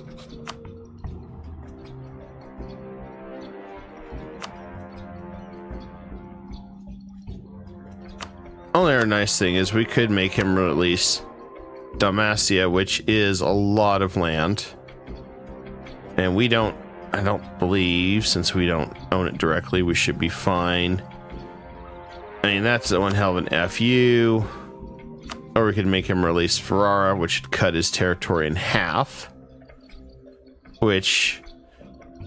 Only our nice thing is we could make him release Dalmatia, which is a lot of land. And we don't, I don't believe, since we don't own it directly, we should be fine. I mean, that's one hell of an FU. Or we could make him release Ferrara, which would cut his territory in half. Which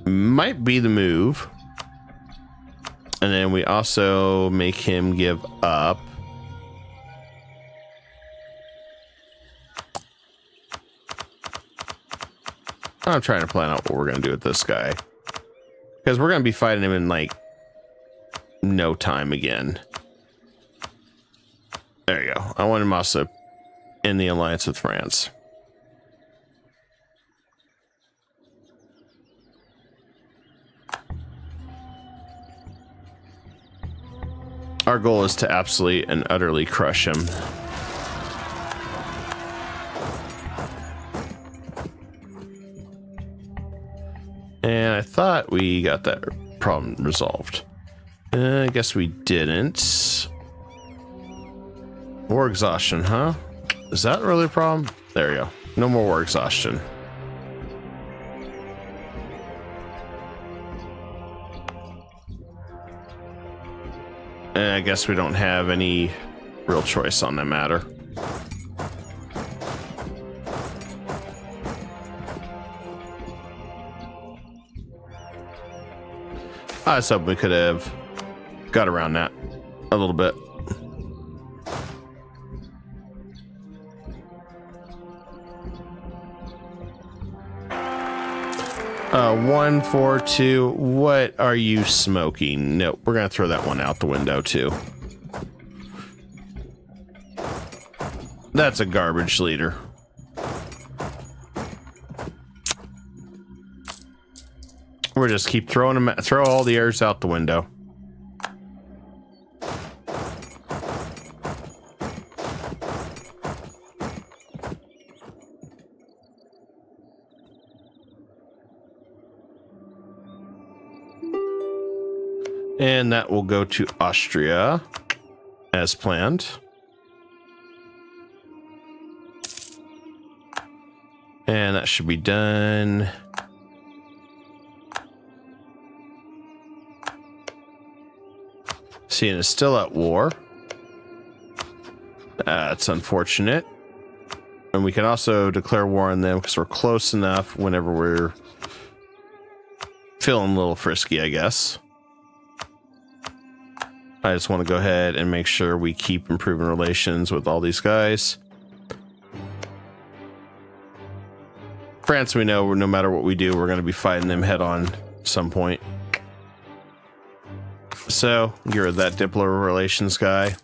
might be the move. And then we also make him give up I'm trying to plan out what we're going to do with this guy. Because we're going to be fighting him in, like, no time again. There you go. I want him also in the alliance with France. Our goal is to absolutely and utterly crush him. And I thought we got that problem resolved. I guess we didn't. War exhaustion, huh? Is that really a problem? There you go. No more war exhaustion. And I guess we don't have any real choice on that matter. I was hoping we could have got around that a little bit. One, 4, 2. What are you smoking? Nope, we're gonna throw that one out the window too. That's a garbage leader. We're just keep throwing them. Throw all the heirs out the window. And that will go to Austria as planned. And that should be done. Seeing is still at war. That's unfortunate. And we can also declare war on them because we're close enough whenever we're feeling a little frisky, I guess. I just want to go ahead and make sure we keep improving relations with all these guys. France, we know no matter what we do, we're going to be fighting them head on at some point. So, you're that Diplo relations guy.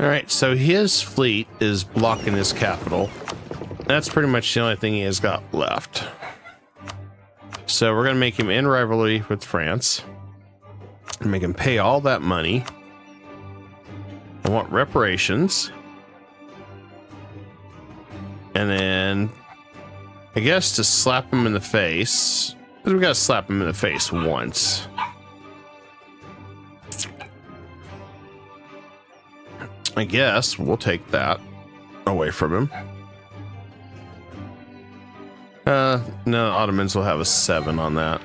Alright, so his fleet is blocking his capital. That's pretty much the only thing he has got left. So, we're going to make him in rivalry with France. And make him pay all that money. I want reparations. And then, I guess to slap him in the face. We gotta slap him in the face once. I guess we'll take that away from him. No, Ottomans will have a 7 on that.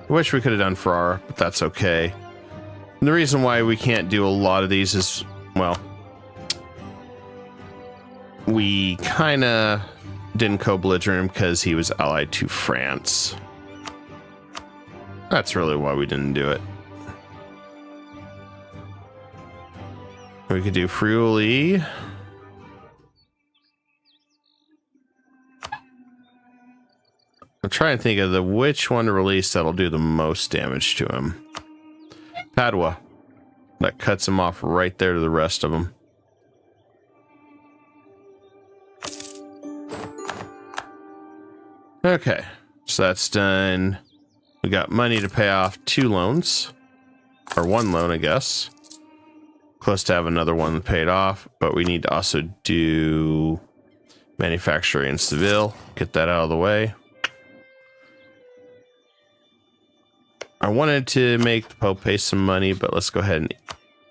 I wish we could have done Ferrara, but that's okay. And the reason why we can't do a lot of these is, well, we kind of didn't co-belligerent him because he was allied to France. That's really why we didn't do it. We could do Friuli. I'm trying to think of which one to release that'll do the most damage to him. Padua. That cuts him off right there to the rest of them. Okay, so that's done. We got money to pay off 2 loans. Or 1 loan, I guess. Close to have another one paid off, but we need to also do manufacturing and Seville. Get that out of the way. I wanted to make the Pope pay some money, but let's go ahead and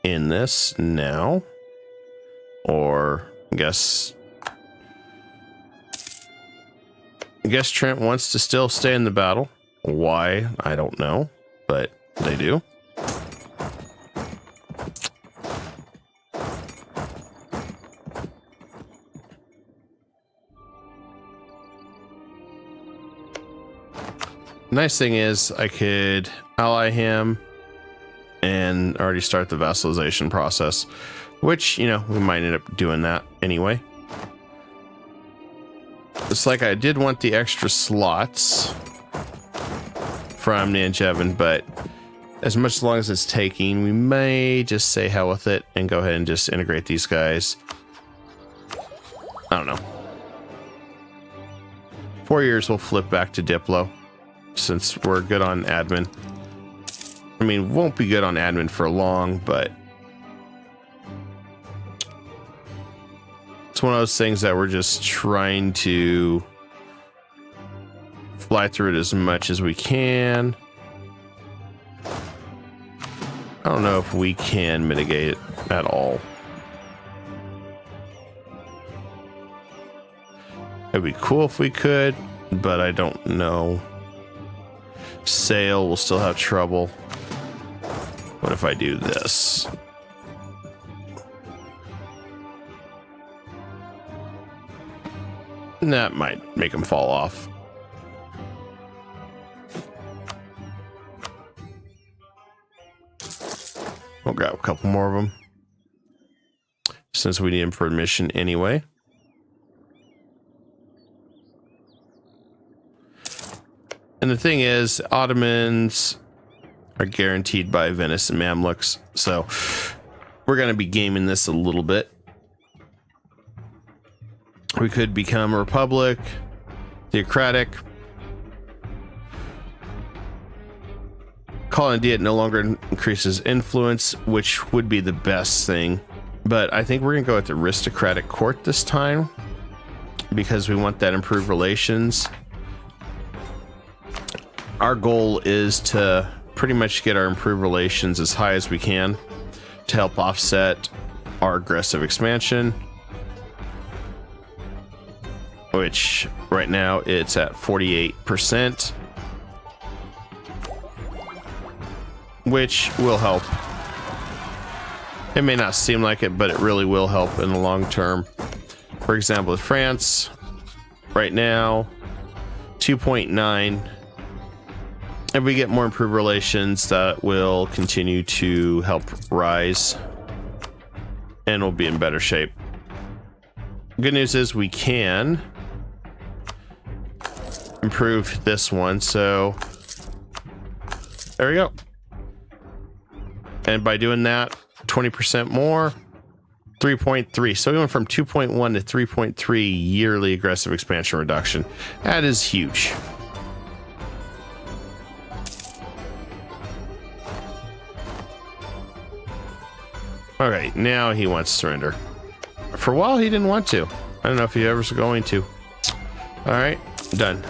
end this now. Or, I guess Trent wants to still stay in the battle. Why? I don't know, but they do. Nice thing is I could ally him and already start the vassalization process, which, you know, we might end up doing that anyway. It's like I did want the extra slots from Nanjevin, but as long as it's taking, we may just say hell with it and go ahead and just integrate these guys. I don't know. 4 years we'll flip back to Diplo since we're good on admin. I mean, won't be good on admin for long, but it's one of those things that we're just trying to fly through it as much as we can. I don't know if we can mitigate it at all. It'd be cool if we could, but I don't know. Sail will still have trouble. What if I do this? That might make them fall off. We'll grab a couple more of them, since we need them for admission anyway. And the thing is, Ottomans are guaranteed by Venice and Mamluks, so we're going to be gaming this a little bit. We could become a republic, theocratic. Calling a diet no longer increases influence, which would be the best thing. But I think we're going to go with aristocratic court this time, because we want that improved relations. Our goal is to pretty much get our improved relations as high as we can to help offset our aggressive expansion, which right now it's at 48%, which will help. It may not seem like it, but it really will help in the long term. For example, with France, right now, 2.9. If we get more improved relations, that will continue to help rise and we'll be in better shape. Good news is we can improve this one, so there we go. And by doing that, 20% more, 3.3. So we went from 2.1 to 3.3 yearly aggressive expansion reduction. That is huge. All right, now he wants to surrender. For a while, he didn't want to. I don't know if he ever was going to. All right, done.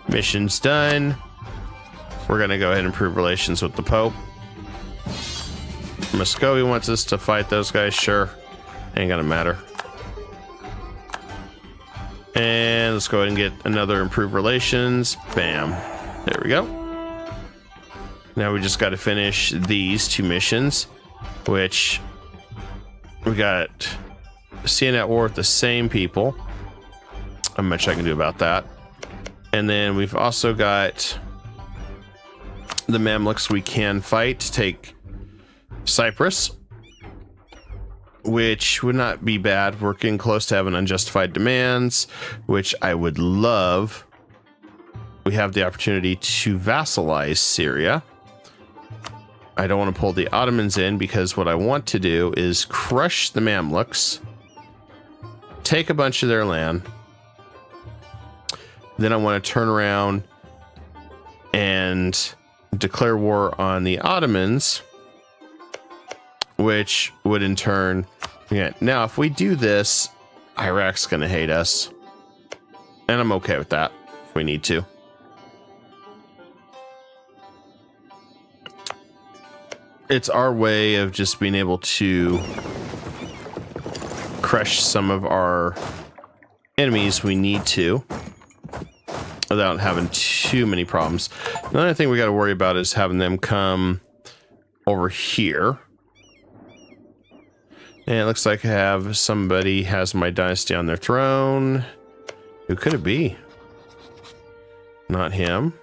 Mission's done. We're going to go ahead and improve relations with the Pope. Muscovy wants us to fight those guys. Sure. Ain't going to matter. And let's go ahead and get another improved relations. Bam. There we go. Now we just got to finish these two missions, which we got seeing at war with the same people. Not much I can do about that. And then we've also got the Mamluks we can fight to take Cyprus, which would not be bad. We're getting close to having unjustified demands, which I would love. We have the opportunity to vassalize Syria. I don't want to pull the Ottomans in, because what I want to do is crush the Mamluks, take a bunch of their land. Then I want to turn around and declare war on the Ottomans, which would in turn, yeah. Now, if we do this, Iraq's going to hate us, and I'm okay with that if we need to. It's our way of just being able to crush some of our enemies we need to without having too many problems. The other thing we got to worry about is having them come over here. And it looks like I have somebody has my dynasty on their throne. Who could it be? Not him.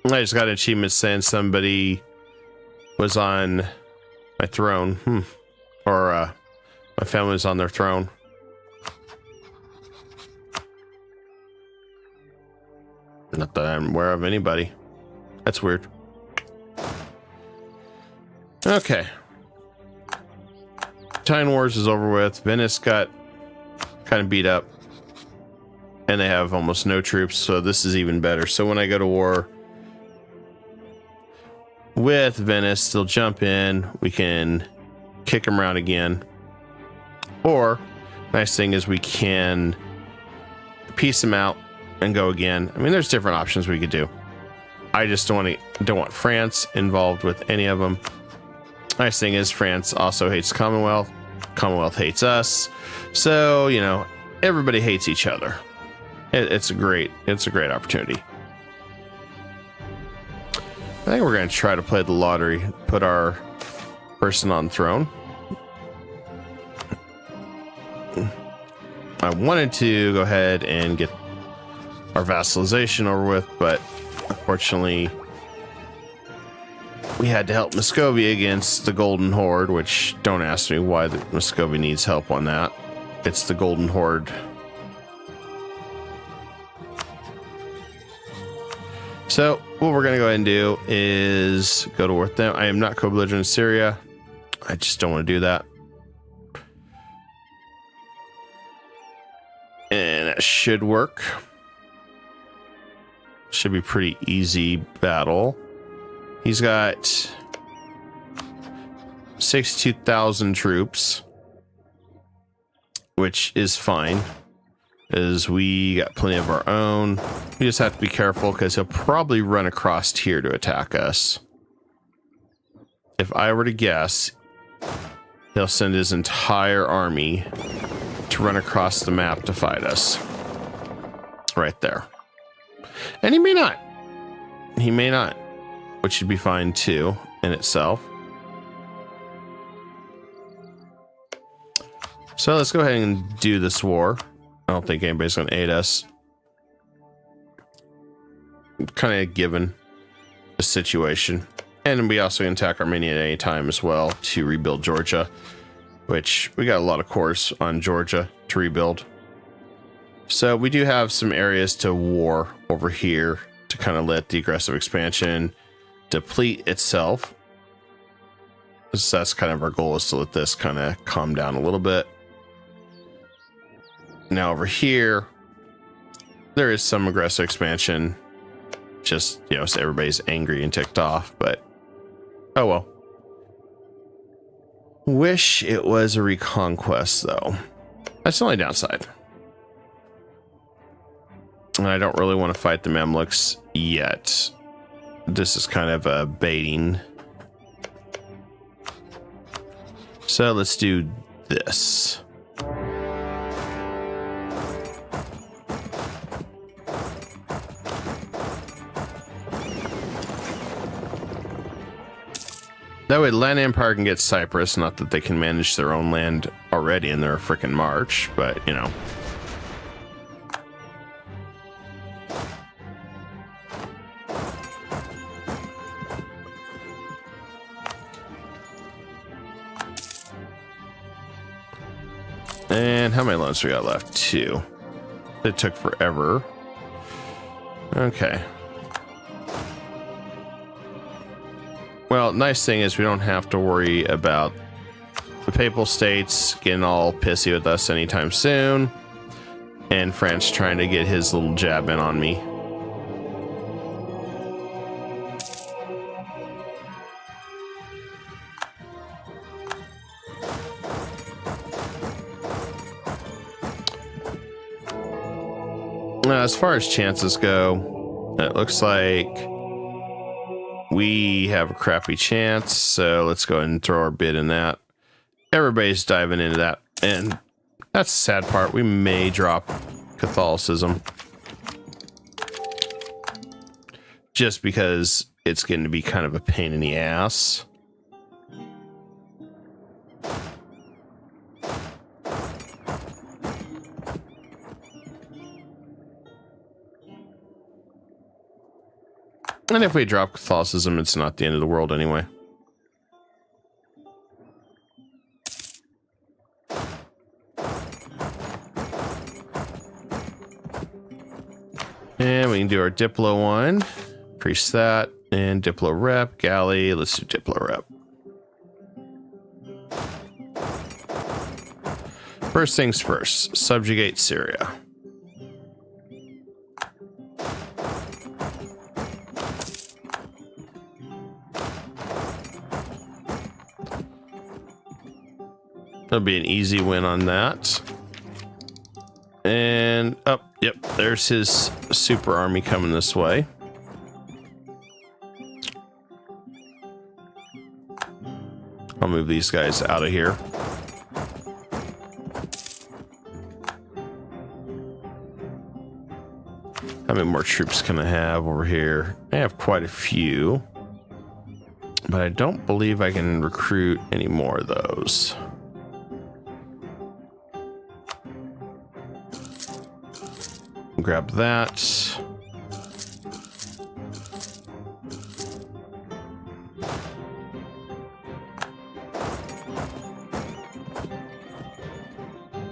I just got an achievement saying somebody was on my throne. Or my family was on their throne. Not that I'm aware of anybody. That's weird. Okay. Time Wars is over with. Venice got kind of beat up. And they have almost no troops, so this is even better. So when I go to war with Venice, they'll jump in. We can kick them around again. Or, nice thing is we can piece them out and go again. I mean, there's different options we could do. I just don't want France involved with any of them. Nice thing is France also hates Commonwealth. Commonwealth hates us. So, you know, everybody hates each other. It's a great opportunity. I think we're going to try to play the lottery, put our person on throne. I wanted to go ahead and get our vassalization over with, but unfortunately we had to help Muscovy against the Golden Horde, which don't ask me why the Muscovy needs help on that. It's the Golden Horde. So what we're going to go ahead and do is go to war with them. I am not co-belligerent in Syria. I just don't want to do that. And that should work. Should be pretty easy battle. He's got 62,000 troops, which is fine, as we got plenty of our own. We just have to be careful because he'll probably run across here to attack us. If I were to guess, he'll send his entire army to run across the map to fight us. Right there. And he may not. He may not, which should be fine too in itself. So let's go ahead and do this war. I don't think anybody's going to aid us. Kind of given the situation. And we also can attack Armenia at any time as well to rebuild Georgia, which we got a lot of cores on Georgia to rebuild. So we do have some areas to war over here to kind of let the aggressive expansion deplete itself. So that's kind of our goal, is to let this kind of calm down a little bit. Now over here, there is some aggressive expansion. Just, you know, so everybody's angry and ticked off, but oh well. Wish it was a reconquest though. That's the only downside. And I don't really want to fight the Mamluks yet. This is kind of a baiting. So let's do this. That way Land Empire can get Cyprus. Not that they can manage their own land already in their frickin' march, but you know. And how many loans we got left? 2. It took forever. Okay. Well, nice thing is we don't have to worry about the Papal States getting all pissy with us anytime soon. And France trying to get his little jab in on me. As far as chances go, it looks like we have a crappy chance, so let's go ahead and throw our bid in that. Everybody's diving into that, and that's the sad part. We may drop Catholicism just because it's going to be kind of a pain in the ass. And if we drop Catholicism, it's not the end of the world anyway. And we can do our Diplo one. Increase that. And Diplo rep. Galley. Let's do Diplo rep. First things first. Subjugate Syria. That'll be an easy win on that. And up. Yep, there's his super army coming this way. I'll move these guys out of here. How many more troops can I have over here? I have quite a few, but I don't believe I can recruit any more of those. Grab that.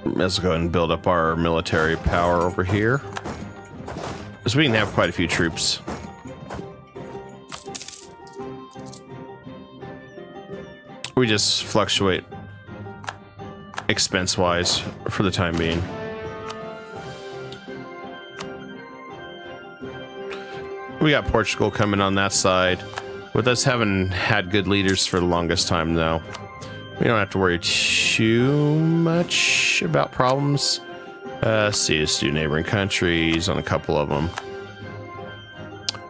Let's go ahead and build up our military power over here, so we can have quite a few troops. We just fluctuate expense-wise for the time being. We got Portugal coming on that side. With us having had good leaders for the longest time, though, we don't have to worry too much about problems. See, let's do neighboring countries on a couple of them.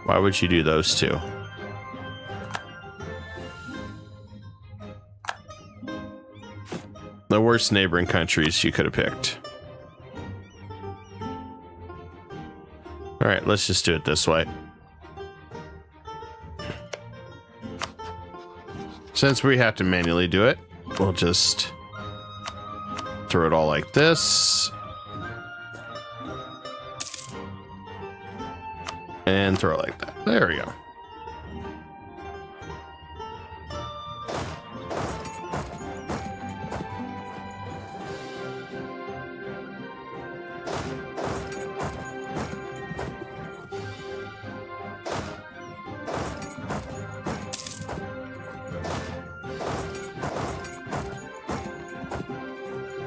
Why would you do those two? The worst neighboring countries you could have picked. All right, let's just do it this way. Since we have to manually do it, we'll just throw it all like this. And throw it like that. There we go.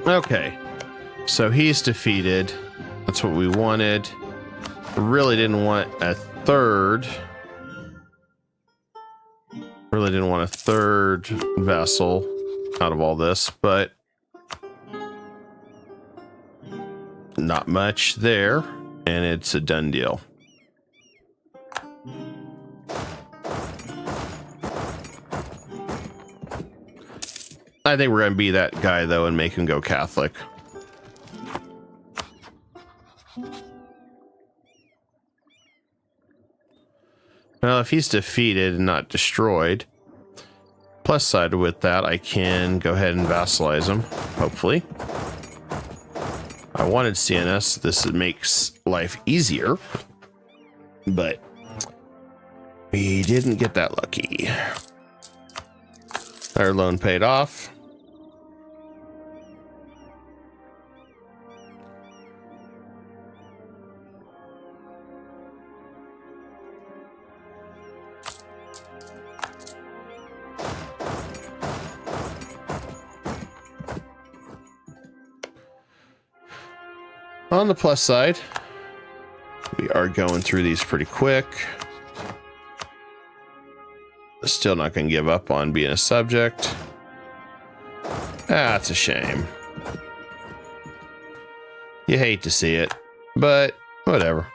Okay, so he's defeated. That's what we wanted. Really didn't want a third. Really didn't want a third vassal out of all this, but not much there, and it's a done deal. I think we're going to be that guy, though, and make him go Catholic. Well, if he's defeated and not destroyed, plus side with that, I can go ahead and vassalize him, hopefully. I wanted CNS. This makes life easier, but we didn't get that lucky. Our loan paid off. On the plus side, we are going through these pretty quick. Still not going to give up on being a subject. That's a shame. You hate to see it, but whatever.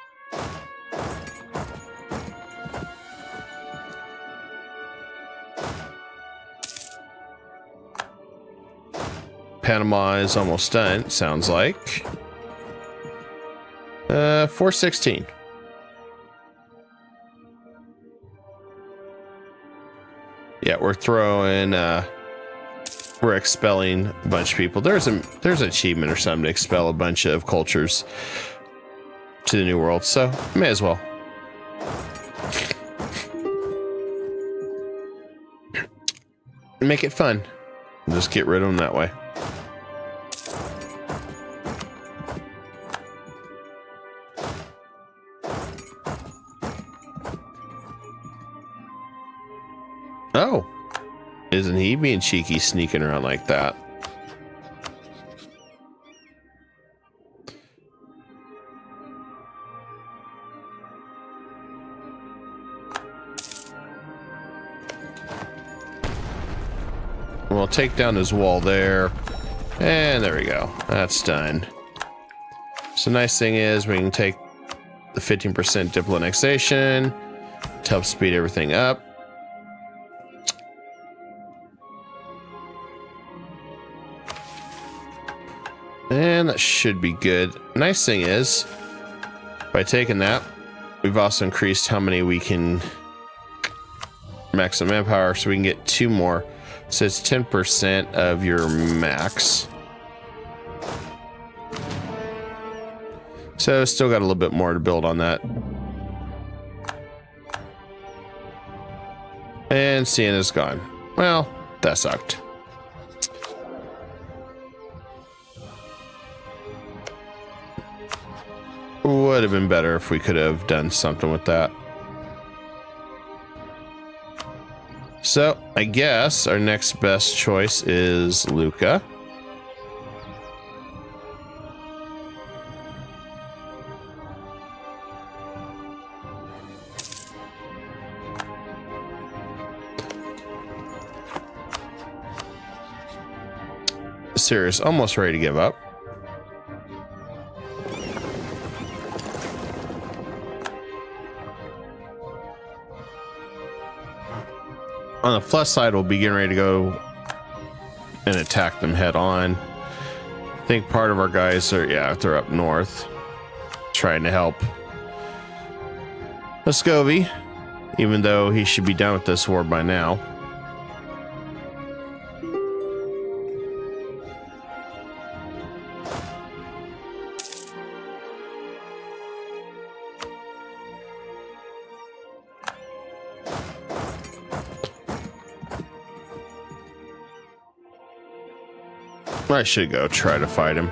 Panama is almost done, it sounds like. 416. Yeah, we're throwing, we're expelling a bunch of people. There's an achievement or something to expel a bunch of cultures to the New World, so may as well. Make it fun. Just get rid of them that way. Oh, isn't he being cheeky, sneaking around like that? We'll take down his wall there, and there we go. That's done. So nice thing is we can take the 15% diplo annexation to help speed everything up. And that should be good. Nice thing is, by taking that, we've also increased how many we can maximum manpower, so we can get 2 more. So it's 10% of your max. So still got a little bit more to build on that. And Sienna's gone. Well, that sucked. Would have been better if we could have done something with that. So I guess our next best choice is Luca. Syria's almost ready to give up. On the plus side, we'll be getting ready to go and attack them head on. I think part of our guys are, yeah, they're up north trying to help Muscovy, even though he should be done with this war by now. I should go try to fight him.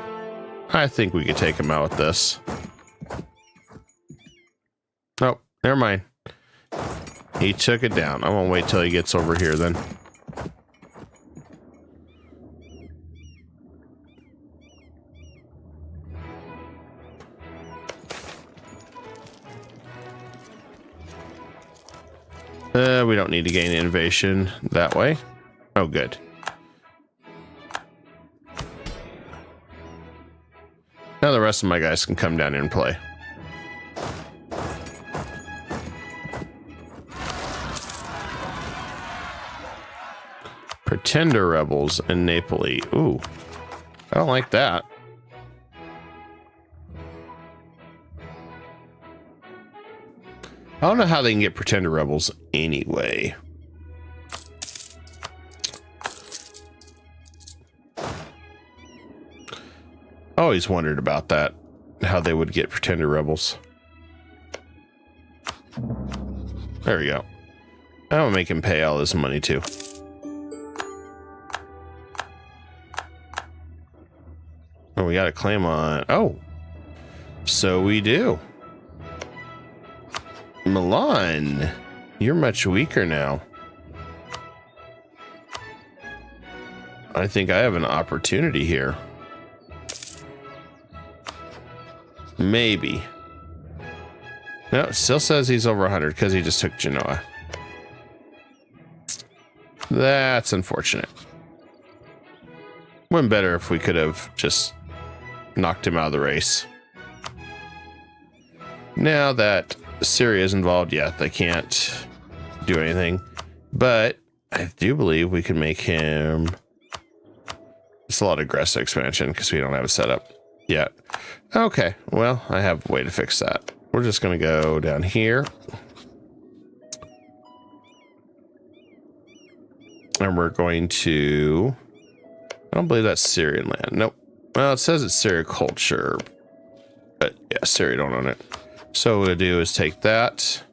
I think we could take him out with this. Oh, never mind. He took it down. I won't wait till he gets over here then. We don't need to gain innovation that way. Oh, good. Now the rest of my guys can come down here and play. Pretender rebels in Napoli. Ooh, I don't like that. I don't know how they can get pretender rebels anyway. Always wondered about that, how they would get pretender rebels. There we go. I'll make him pay all this money too. Oh, we got a claim on. Oh, so we do. Milan, you're much weaker now. I think I have an opportunity here. Maybe. No, it still says he's over 100 because he just took Genoa. That's unfortunate. Wouldn't better if we could have just knocked him out of the race. Now that Syria is involved, yeah, they can't do anything. But I do believe we can make him... It's a lot of aggressive expansion because we don't have it set up yet. Okay, well, I have a way to fix that. We're just going to go down here. And we're going to... I don't believe that's Syrian land. Nope. Well, it says it's Syria culture. But yeah, Syria don't own it. So what we'll do is take that.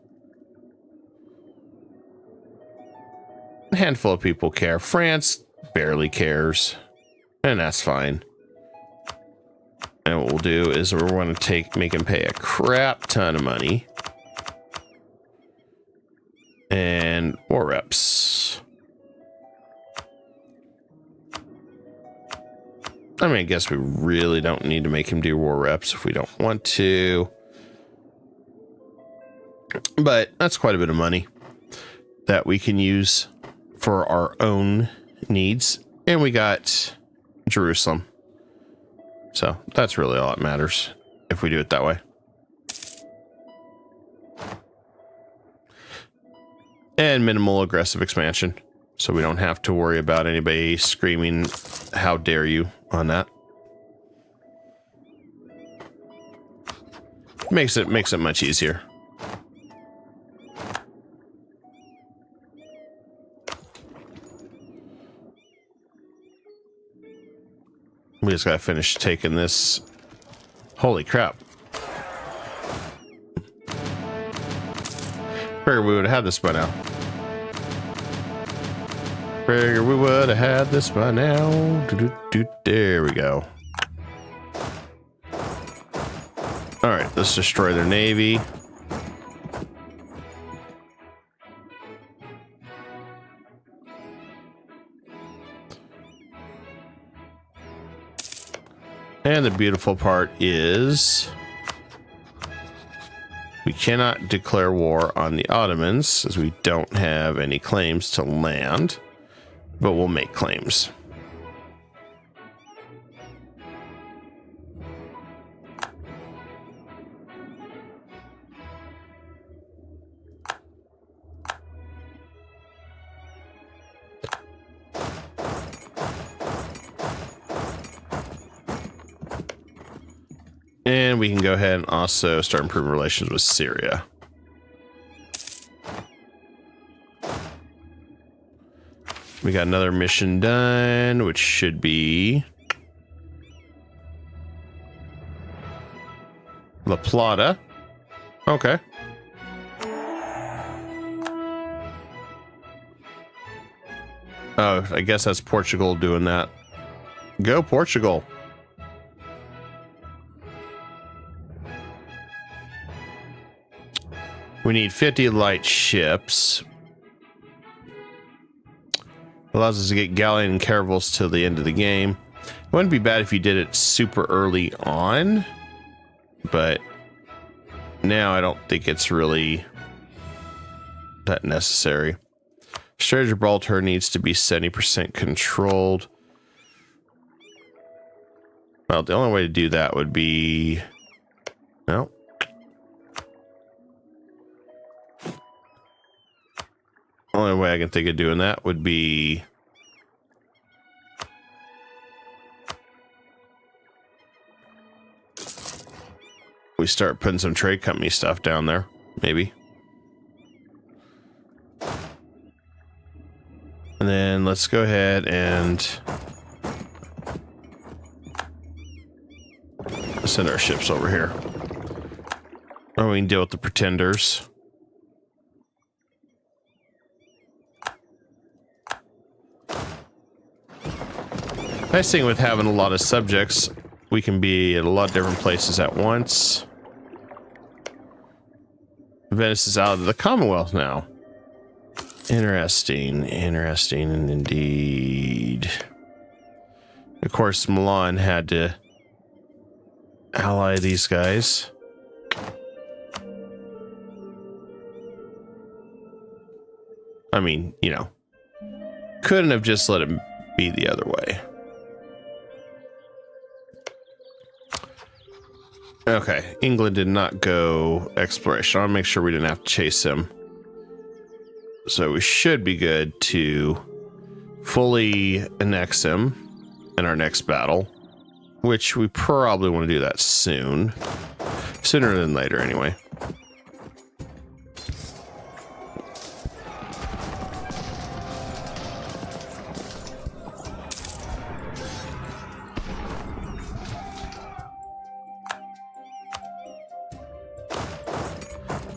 A handful of people care. France barely cares. And that's fine. And what we'll do is we're going to make him pay a crap ton of money. And war reps. I mean, I guess we really don't need to make him do war reps if we don't want to. But that's quite a bit of money that we can use for our own needs. And we got Jerusalem. So that's really all that matters. if we do it that way. And minimal aggressive expansion, so we don't have to worry about anybody screaming, "How dare you," on that. Makes it much easier. We just gotta finish taking this. Holy crap. Figured we would have had this by now. Figured we would have had this by now. There we go. Alright, let's destroy their navy. And the beautiful part is we cannot declare war on the Ottomans as we don't have any claims to land, but we'll make claims. And we can go ahead and also start improving relations with Syria. We got another mission done, which should be La Plata. Okay. Oh, I guess that's Portugal doing that. Go Portugal. We need 50 light ships. Allows us to get galleon and caravels till the end of the game. It wouldn't be bad if you did it super early on, but now I don't think it's really that necessary. Strait of Gibraltar needs to be 70% controlled. Well, the only way to do that would be... No. Only way I can think of doing that would be we start putting some trade company stuff down there, maybe. And then let's go ahead and send our ships over here. Or we can deal with the pretenders. Nice thing with having a lot of subjects, we can be at a lot of different places at once. Venice is out of the Commonwealth now. Interesting, interesting indeed. Of course, Milan had to ally these guys. I mean, you know, couldn't have just let him be the other way. Okay, England did not go exploration. I'll make sure we didn't have to chase him. So we should be good to fully annex him in our next battle, which we probably want to do that soon. Sooner than later, anyway.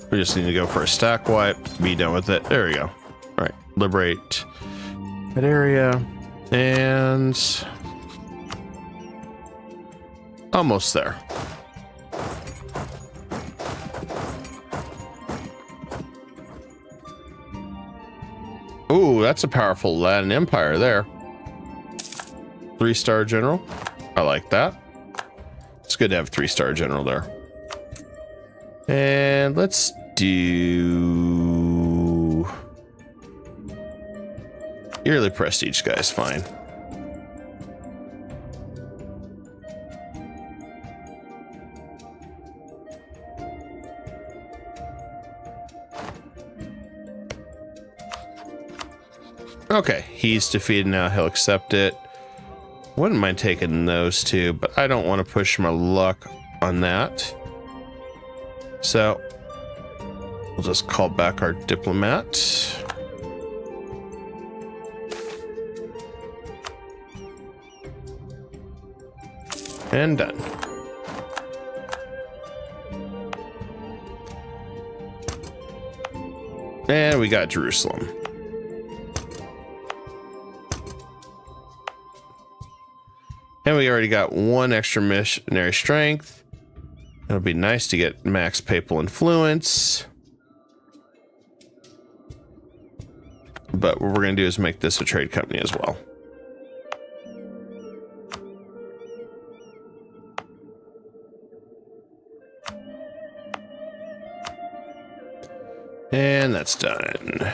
We just need to go for a stack wipe, be done with it. There we go. All right, liberate that area, and almost there. Ooh, that's a powerful Latin Empire there. 3-star general. I like that. It's good to have 3-star general there. And let's do yearly prestige, guys. Fine. Okay, he's defeated now. He'll accept it. Wouldn't mind taking those two, but I don't want to push my luck on that. So we'll just call back our diplomat. And done. And we got Jerusalem. And we already got one extra missionary strength. It'll be nice to get max papal influence. But what we're going to do is make this a trade company as well. And that's done.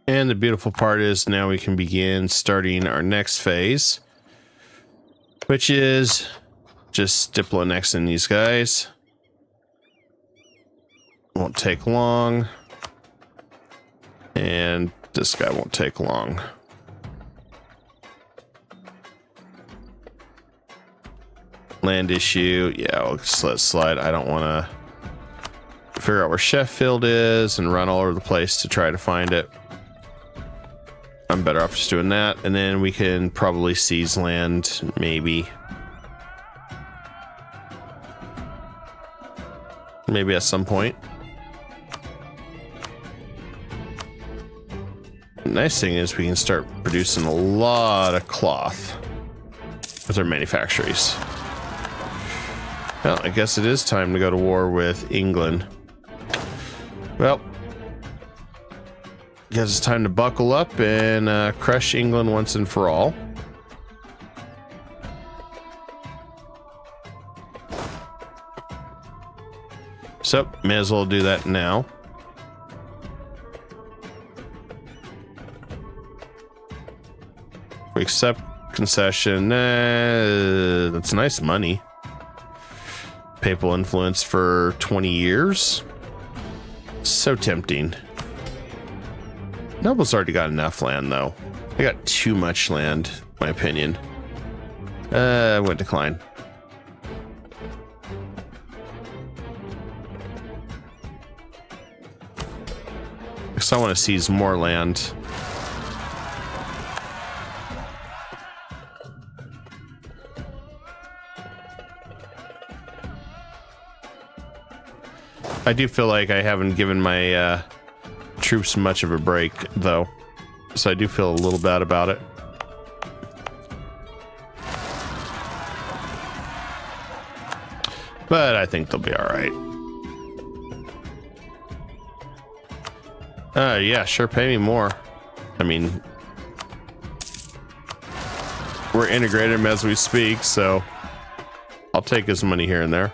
And the beautiful part is now we can begin starting our next phase, which is just diplonexing these guys. Won't take long. And this guy won't take long. Land issue. Yeah, I'll just let it slide. I don't want to figure out where Sheffield is and run all over the place to try to find it. I'm better off just doing that. And then we can probably seize land, maybe. Maybe at some point. The nice thing is we can start producing a lot of cloth with our manufactories. Well, I guess it is time to go to war with England. Well, I guess it's time to buckle up and crush England once and for all. So, may as well do that now. We accept concession. That's nice money. Papal influence for 20 years. So tempting. Nobles already got enough land, though. They got too much land, in my opinion. I went decline. Because I want to seize more land. I do feel like I haven't given my troops much of a break, though. So I do feel a little bad about it. But I think they'll be all right. Yeah, sure, pay me more. I mean, we're integrating them as we speak, so I'll take his money here and there.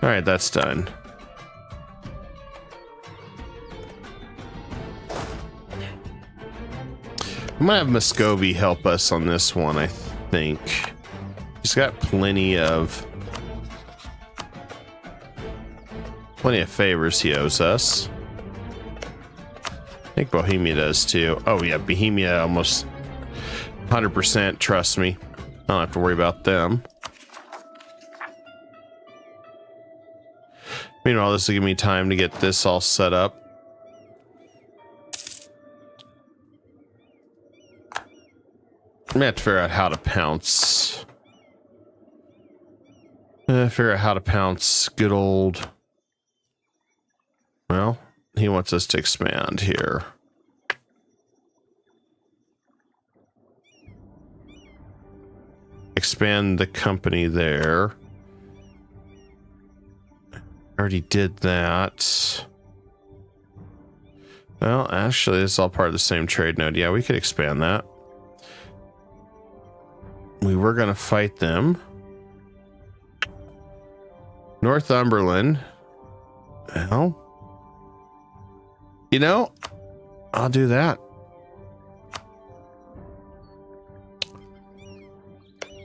All right, that's done. I might have Muscovy help us on this one, I think. He's got plenty of favors he owes us. I think Bohemia does too. Oh yeah, Bohemia almost 100%, trust me. I don't have to worry about them. Meanwhile, this will give me time to get this all set up. I'm gonna have to figure out how to pounce. Figure out how to pounce good old. Well, he wants us to expand here. Expand the company there. Already did that. Well, actually, it's all part of the same trade node. Yeah, we could expand that. We were going to fight them. Northumberland. Well, you know, I'll do that.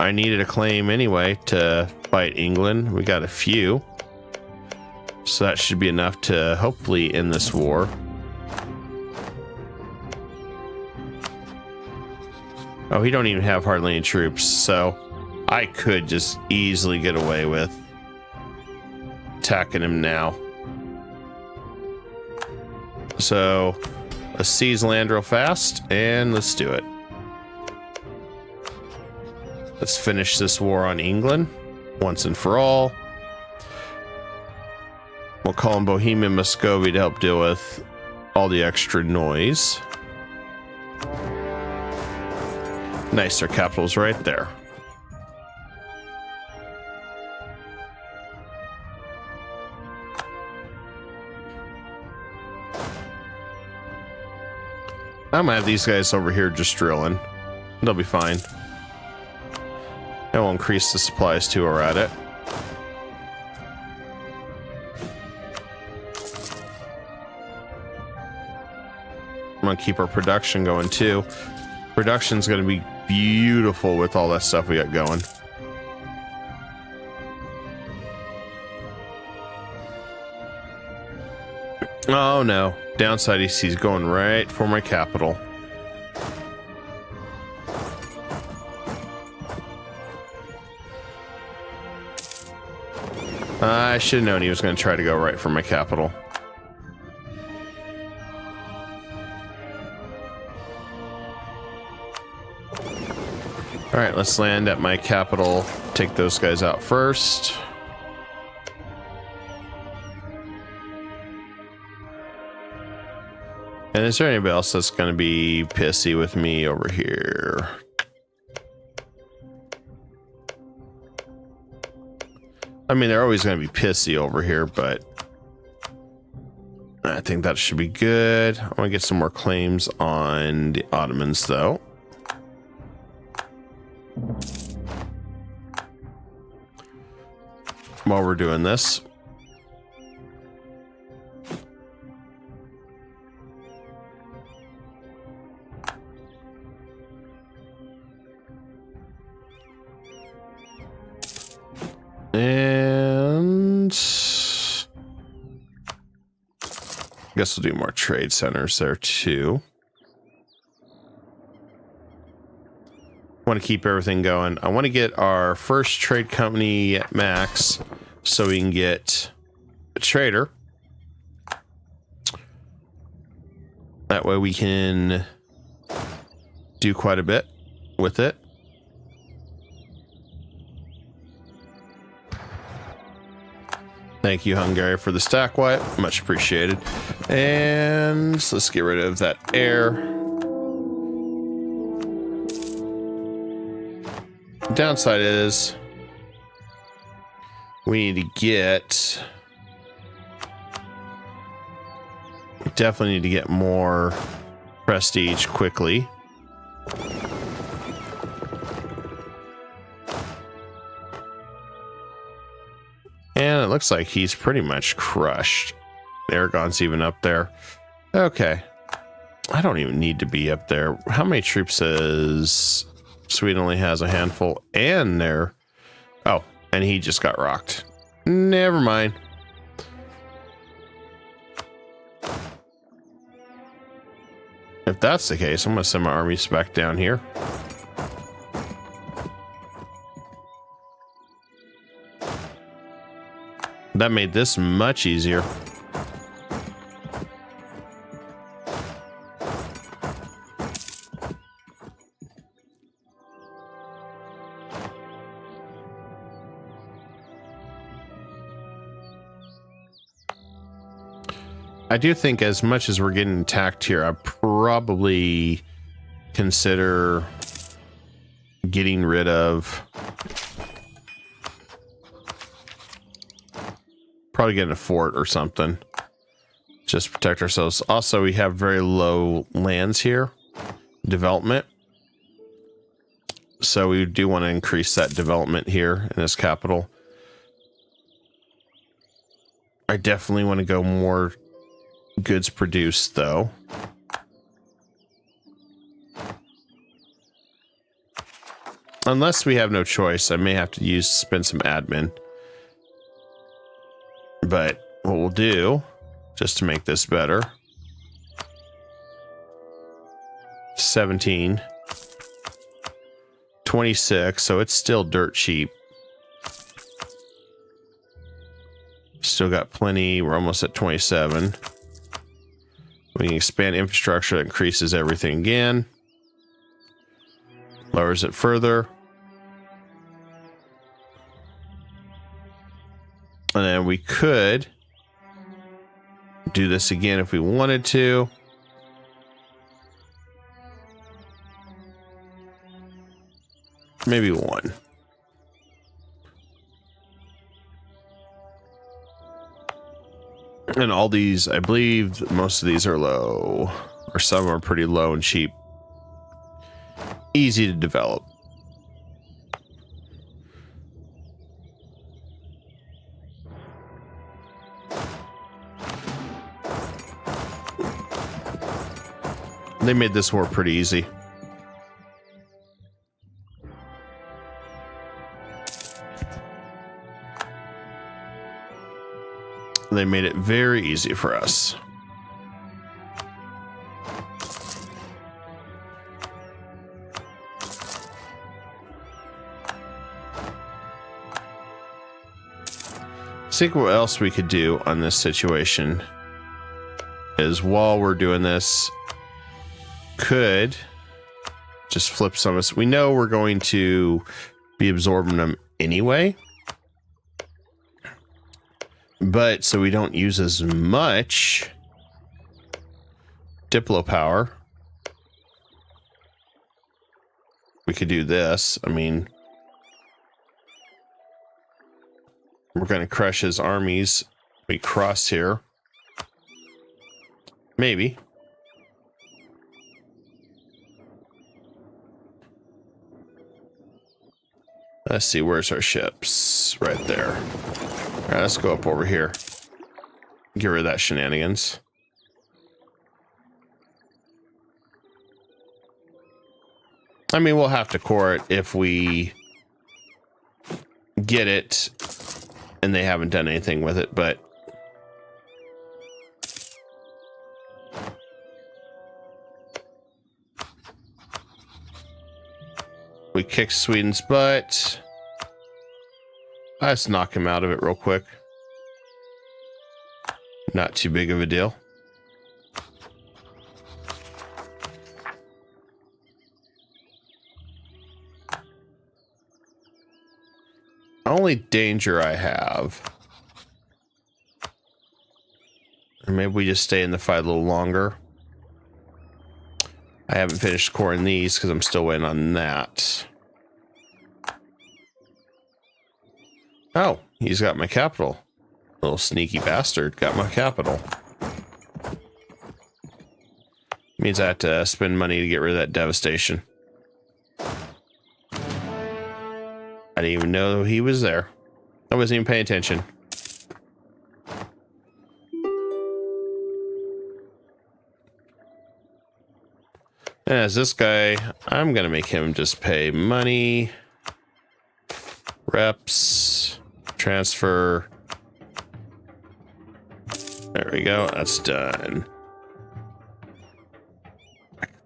I needed a claim anyway to fight England. We got a few. So that should be enough to hopefully end this war. Oh, he don't even have hardly any troops, so I could just easily get away with attacking him now. So let's seize land real fast and let's do it. Let's finish this war on England once and for all. We'll call him Bohemian Muscovy to help deal with all the extra noise. Nice, our capital's right there. I'm gonna have these guys over here just drilling. They'll be fine. And we'll increase the supplies too, we're at it. I'm gonna keep our production going too. Production's gonna be beautiful with all that stuff we got going. Oh no, downside he's going right for my capital. I should have known he was going to try to go right for my capital. All right, let's land at my capital. Take those guys out first. And is there anybody else that's going to be pissy with me over here? I mean, they're always going to be pissy over here, but I think that should be good. I want to get some more claims on the Ottomans, though. While we're doing this. And I guess we'll do more trade centers there too. I want to keep everything going. I want to get our first trade company at max so we can get a trader. That way we can do quite a bit with it. Thank you, Hungary, for the stack wipe. Much appreciated. And let's get rid of that air. Downside is we need to get... We definitely need to get more prestige quickly. And it looks like he's pretty much crushed. Aragon's even up there. Okay. I don't even need to be up there. How many troops is... Sweden only has a handful, and they're... Oh, and he just got rocked. Never mind. If that's the case, I'm going to send my armies back down here. That made this much easier. I do think as much as we're getting attacked here, I'd probably consider getting rid of... Probably getting a fort or something. Just protect ourselves. Also, we have very low lands here. Development. So we do want to increase that development here in this capital. I definitely want to go more goods produced, though. Unless we have no choice, I may have to spend some admin. But what we'll do, just to make this better, 17, 26, so it's still dirt cheap. Still got plenty. We're almost at 27. We can expand infrastructure that increases everything again. Lowers it further. And then we could do this again if we wanted to. Maybe one. And all these, I believe most of these are low, or some are pretty low and cheap. Easy to develop. They made this war pretty easy. They made it very easy for us. Think what else we could do on this situation is while we're doing this, could just flip some of us. We know we're going to be absorbing them anyway. But so we don't use as much Diplo power. We could do this. I mean, we're going to crush his armies. We cross here. Maybe. Let's see, where's our ships? Right there. All right, let's go up over here. Get rid of that shenanigans. I mean, we'll have to core it if we get it and they haven't done anything with it, but we kicked Sweden's butt. Let's knock him out of it real quick. Not too big of a deal. Only danger I have, or maybe we just stay in the fight a little longer. I haven't finished coring these because I'm still waiting on that. Oh, he's got my capital. Little sneaky bastard got my capital. Means I have to spend money to get rid of that devastation. I didn't even know he was there. I wasn't even paying attention. And as this guy, I'm going to make him just pay money. Reps. Transfer. There we go. That's done.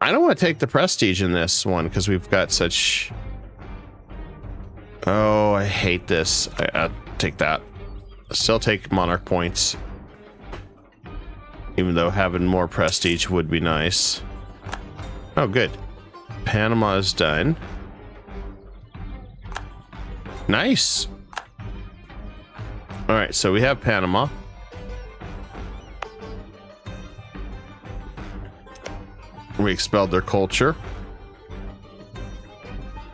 I don't want to take the prestige in this one because we've got such... Oh, I hate this. I'll take that. Still take monarch points. Even though having more prestige would be nice. Oh, good. Panama is done. Nice. All right, so we have Panama. We expelled their culture.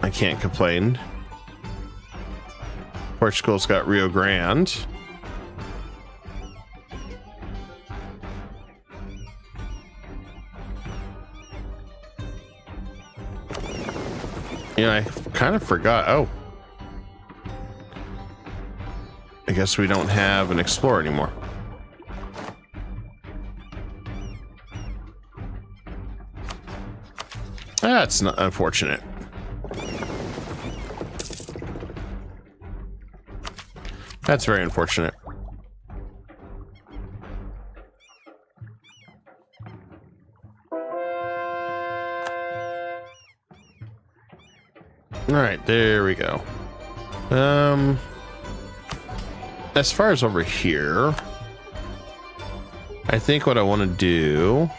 I can't complain. Portugal's got Rio Grande. Yeah, I kind of forgot. Oh. I guess we don't have an explorer anymore. That's not unfortunate. That's very unfortunate. All right, there we go. As far as over here, I think what I want to do,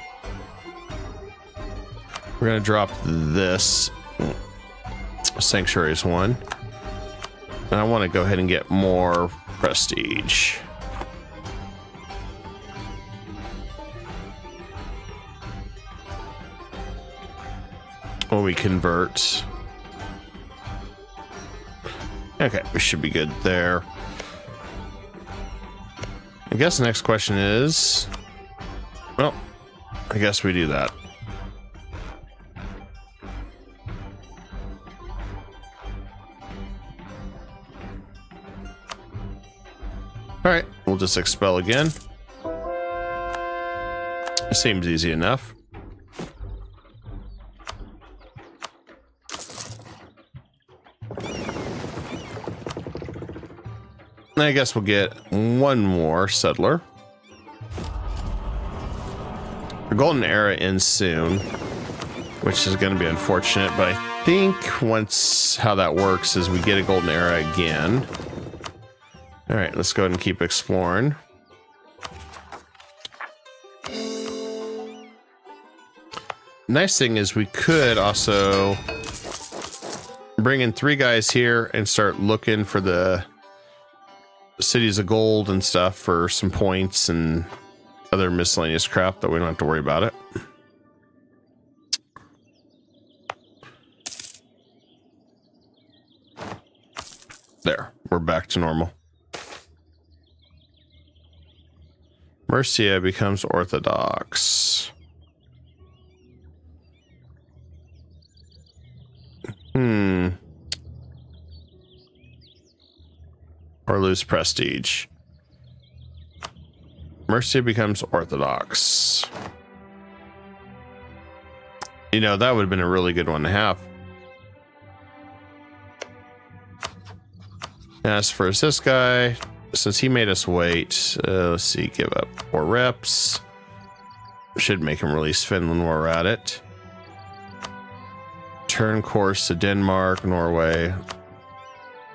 we're going to drop this Sanctuaries one. And I want to go ahead and get more prestige. When we convert. Okay, we should be good there. I guess the next question is, well, I guess we do that. All right, we'll just expel again. It seems easy enough. I guess we'll get one more settler. The golden era ends soon, which is going to be unfortunate, but I think once how that works is we get a golden era again. All right, let's go ahead and keep exploring. Nice thing is we could also bring in 3 guys here and start looking for the cities of gold and stuff for some points and other miscellaneous crap that we don't have to worry about it. There, we're back to normal. Mercia becomes Orthodox. Or lose prestige. Mercia becomes Orthodox. You know, that would have been a really good one to have. As for this guy, since he made us wait, let's see, give up 4 reps. Should make him release Finland while we're at it. Turn course to Denmark, Norway.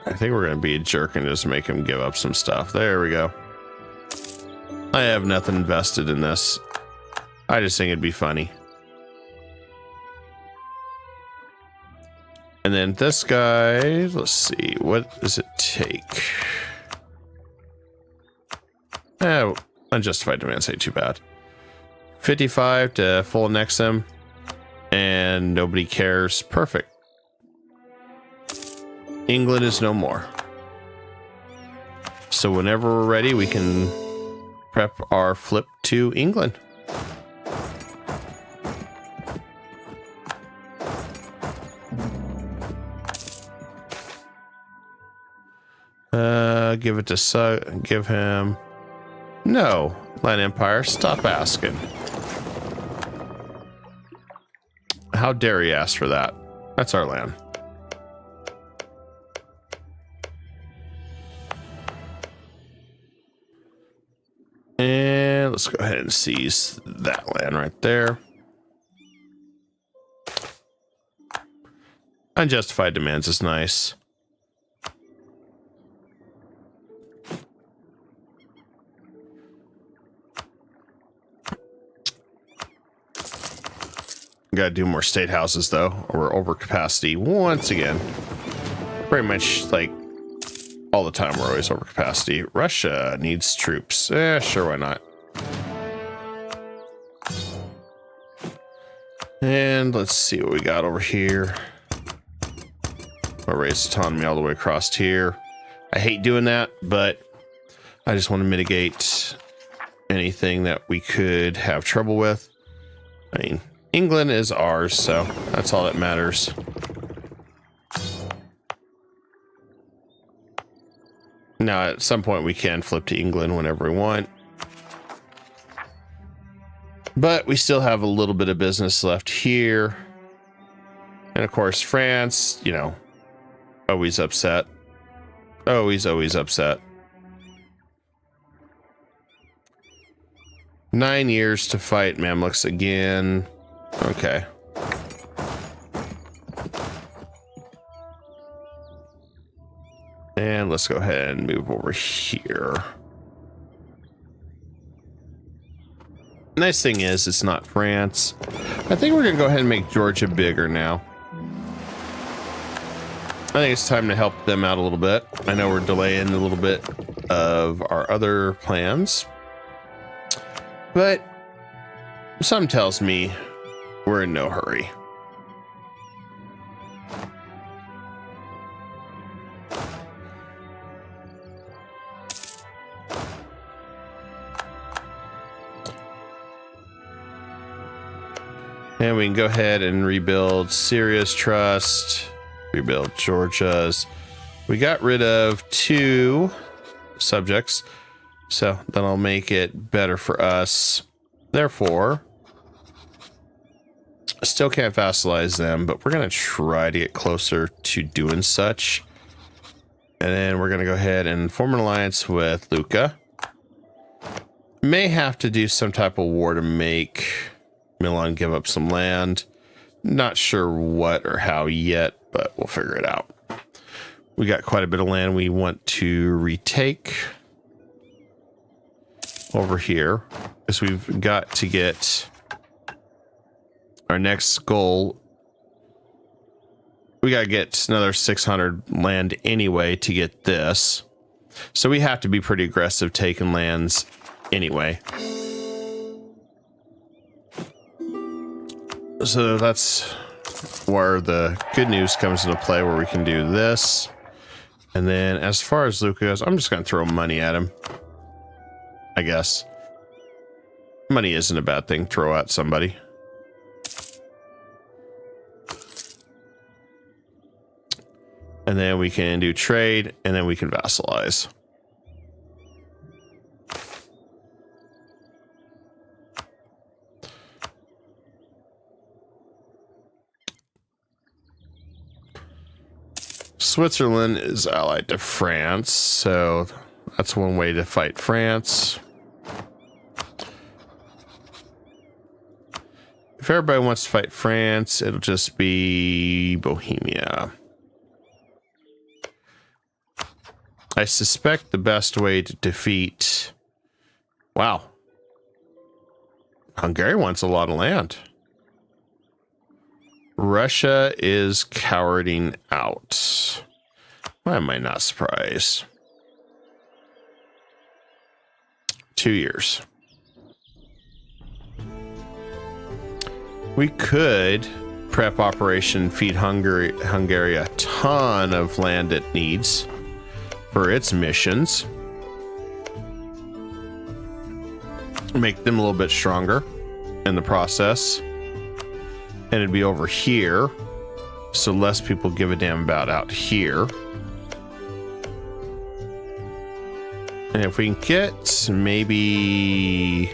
I think we're going to be a jerk and just make him give up some stuff. There we go. I have nothing invested in this. I just think it'd be funny. And then this guy, let's see, what does it take? Unjustified demands ain't too bad. 55 to full annex him. And nobody cares. Perfect. England is no more. So whenever we're ready, we can prep our flip to England. Give it to give him. No, Land Empire, stop asking. How dare he ask for that? That's our land. And let's go ahead and seize that land right there. Unjustified demands is nice. Gotta do more state houses though, or we're over capacity once again. Pretty much like all the time we're always over capacity. Russia needs troops. Sure, why not? And let's see what we got over here. I'll raise autonomy all the way across here. I hate doing that, but I just want to mitigate anything that we could have trouble with. I mean, England is ours, so that's all that matters. Now, at some point, we can flip to England whenever we want. But we still have a little bit of business left here. And of course, France, you know, always upset. Always upset. 9 years to fight Mamluks again. Okay. And let's go ahead and move over here. Nice thing is, it's not France. I think we're going to go ahead and make Georgia bigger now. I think it's time to help them out a little bit. I know we're delaying a little bit of our other plans, but something tells me we're in no hurry. And we can go ahead and rebuild Syria's trust, rebuild Georgia's. We got rid of 2 subjects, so that'll make it better for us. Therefore, I still can't vassalize them, but we're going to try to get closer to doing such. And then we're going to go ahead and form an alliance with Lucca. May have to do some type of war to make Milan give up some land. Not sure what or how yet, but we'll figure it out. We got quite a bit of land we want to retake over here, because we've got to get our next goal. We got to get another 600 land anyway to get this. So we have to be pretty aggressive taking lands anyway. So that's where the good news comes into play, where we can do this. And then as far as Luca goes, I'm just going to throw money at him, I guess. Money isn't a bad thing. Throw at somebody. And then we can do trade, and then we can vassalize. Switzerland is allied to France, so that's one way to fight France. If everybody wants to fight France, it'll just be Bohemia. I suspect the best way to defeat... Wow. Hungary wants a lot of land. Russia is cowarding out. Why am I not surprised? 2 years. We could prep Operation Feed Hungary a ton of land it needs for its missions. Make them a little bit stronger in the process. And it'd be over here, so less people give a damn about out here. And if we can get maybe...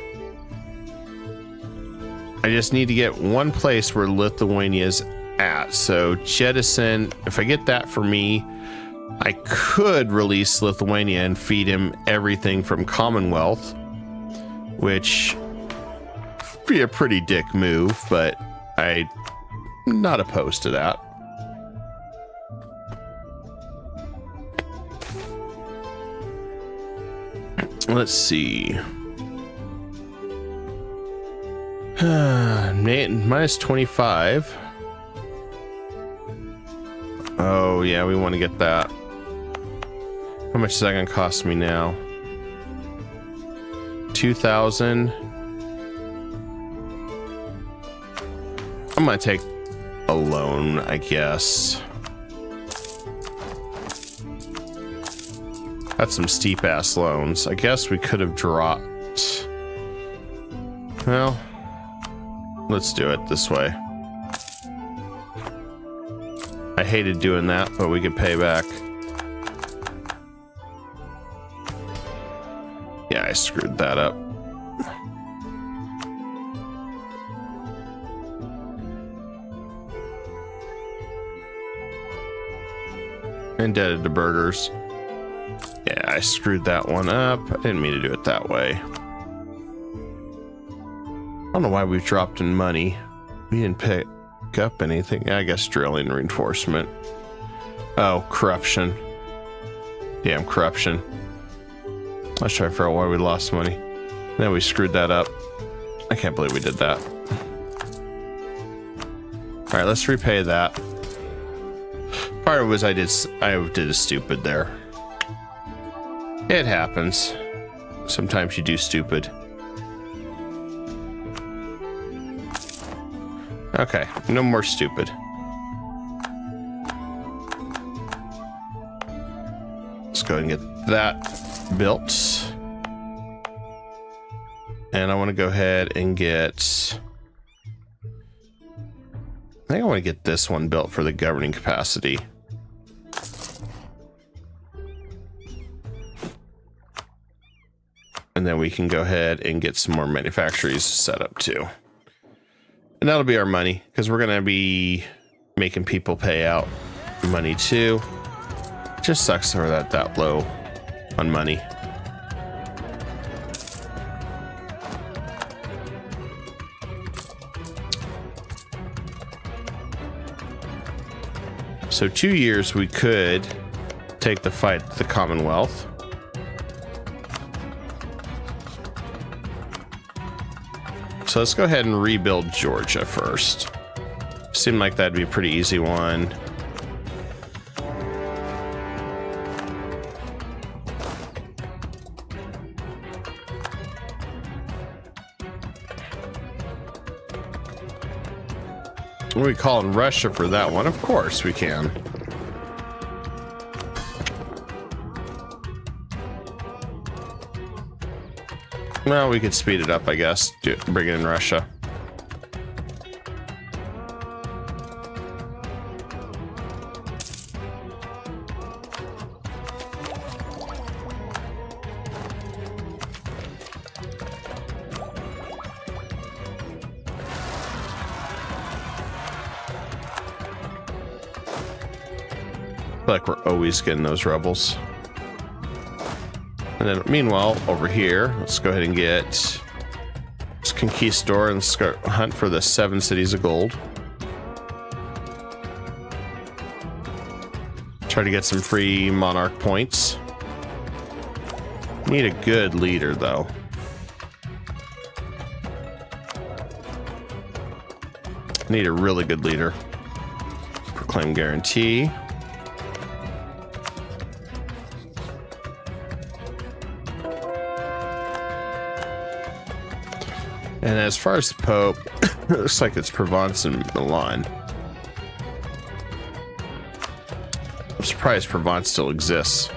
I just need to get one place where Lithuania's at. So jettison, if I get that for me, I could release Lithuania and feed him everything from Commonwealth, which would be a pretty dick move, but I'm not opposed to that. Let's see. Minus 25. Oh, yeah, we want to get that. How much is that going to cost me now? 2,000. I'm going to take a loan, I guess. That's some steep ass loans. I guess we could have dropped. Well, let's do it this way. I hated doing that, but we could pay back. Yeah, I screwed that up. Indebted to burgers. Yeah, I screwed that one up. I didn't mean to do it that way. don't know why we've dropped in money. We didn't pick up anything. I guess drilling reinforcement. Oh, corruption. Damn corruption. Let's try to figure out why we lost money. Then we screwed that up. I can't believe we did that. All right, let's repay that. Part of it was I did a stupid there. It happens. Sometimes you do stupid. Okay, no more stupid. Let's go ahead and get that built. And I want to go ahead and get... I think I want to get this one built for the governing capacity. And then we can go ahead and get some more manufactories set up too. And that'll be our money, because we're going to be making people pay out money too. Just sucks for that low on money. So 2 years we could take the fight to the Commonwealth. So let's go ahead and rebuild Georgia first. Seemed like that'd be a pretty easy one. What are we calling Russia for that one? Of course we can. Well, we could speed it up, I guess. Bring in Russia. Like we're always getting those rebels. And then meanwhile, over here, let's go ahead and get this Conquistador and let's go hunt for the 7 cities of gold. Try to get some free monarch points. Need a good leader though. Need a really good leader. Proclaim guarantee. And as far as the Pope, it looks like it's Provence and Milan. I'm surprised Provence still exists.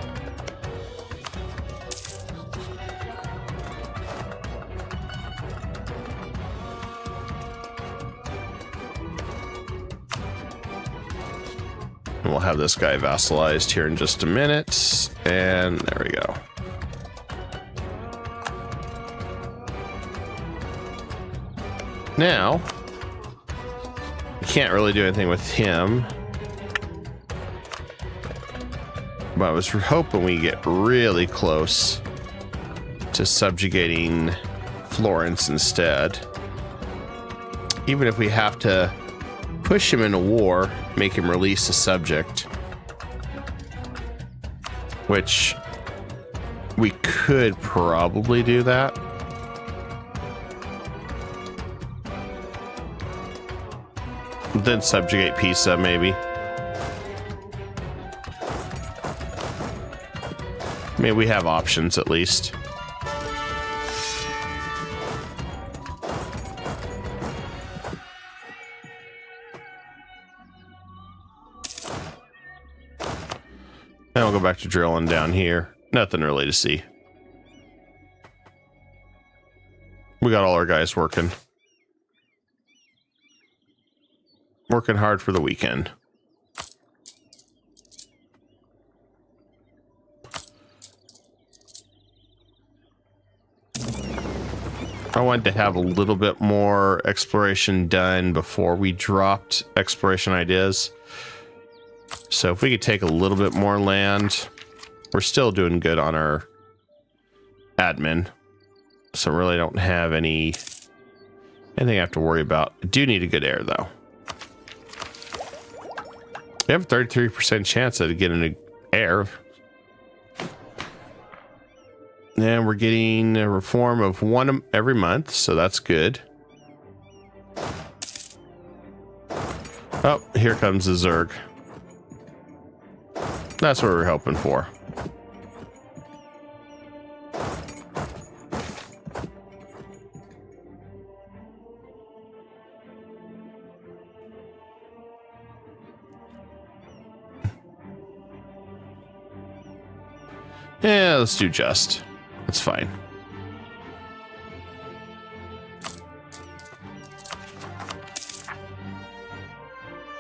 And we'll have this guy vassalized here in just a minute. And there we go. Now, we can't really do anything with him. But I was hoping we get really close to subjugating Florence instead. Even if we have to push him into war, make him release a subject. Which we could probably do that. Then subjugate Pisa, maybe. Maybe we have options at least. And we'll go back to drilling down here. Nothing really to see. We got all our guys working. Working hard for the weekend. I wanted to have a little bit more exploration done before we dropped exploration ideas. So if we could take a little bit more land, we're still doing good on our admin. So really don't have any Anything I have to worry about. I do need a good air, though. We have a 33% chance of getting an air. And we're getting a reform of 1 every month, so that's good. Oh, here comes the Zerg. That's what we're hoping for. Yeah, let's do just. That's fine.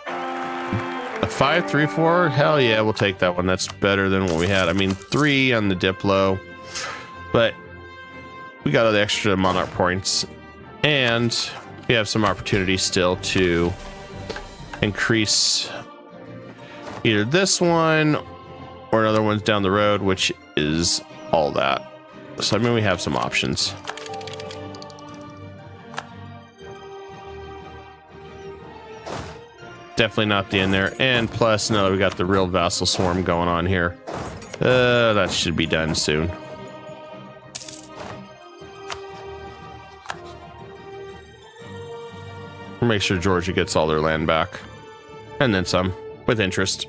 A 5-3-4? Hell yeah, we'll take that one. That's better than what we had. I mean, 3 on the Diplo, but we got all the extra Monarch points, and we have some opportunity still to increase either this one or another one's down the road, which is all that. So I mean, we have some options. Definitely not the end there. And plus, now that we got the real vassal swarm going on here, that should be done soon. We'll make sure Georgia gets all their land back, and then some, with interest.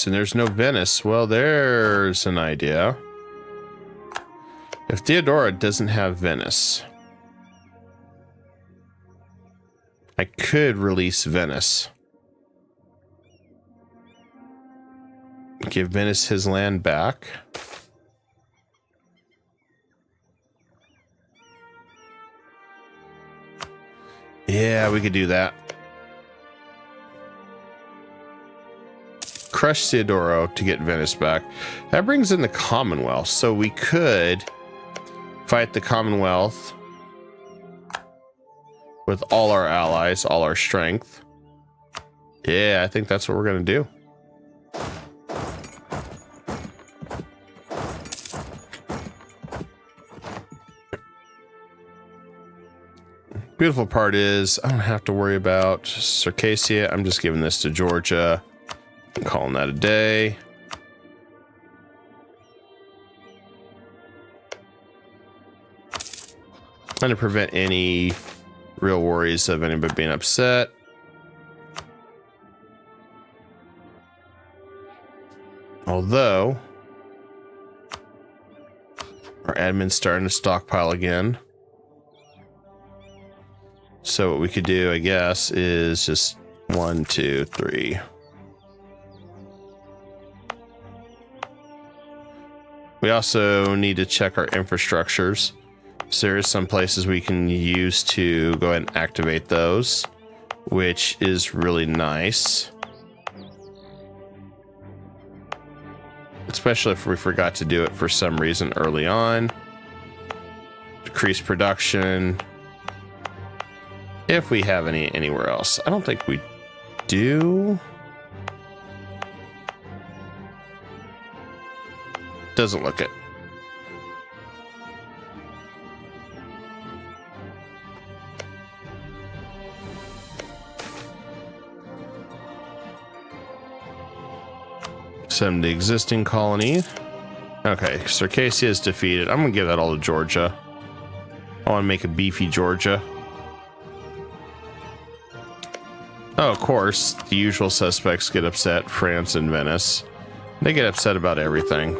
There's no Venice. Well, there's an idea. If Theodora doesn't have Venice, I could release Venice. Give Venice his land back. Yeah, we could do that. Crush Theodoro to get Venice back. That brings in the Commonwealth, so we could fight the Commonwealth with all our allies, all our strength. Yeah, I think that's what we're gonna do. Beautiful part is I don't have to worry about Circassia. I'm just giving this to Georgia. I'm calling that a day. And to prevent any real worries of anybody being upset. Although our admin's starting to stockpile again. So what we could do, I guess, is just 1, 2, 3. We also need to check our infrastructures. So there is some places we can use to go ahead and activate those, which is really nice. Especially if we forgot to do it for some reason early on. Decrease production. If we have any anywhere else. I don't think we do. Doesn't look it. Send the existing colony. Okay, Circassia is defeated. I'm gonna give that all to Georgia. I want to make a beefy Georgia. Oh, of course, the usual suspects get upset. France and Venice. They get upset about everything.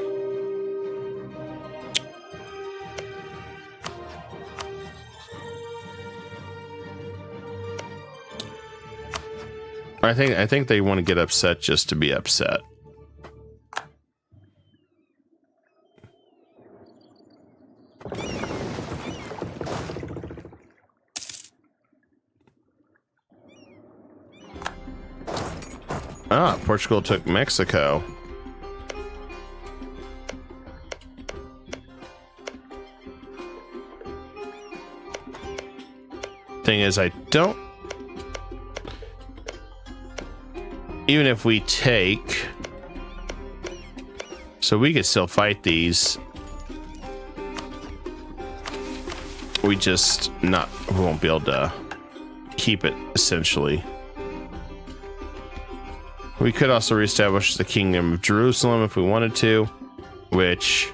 I think they want to get upset just to be upset. Ah, Portugal took Mexico. Thing is, I don't... Even if we take So we could still fight these. We won't be able to keep it, essentially. We could also reestablish the Kingdom of Jerusalem if we wanted to, which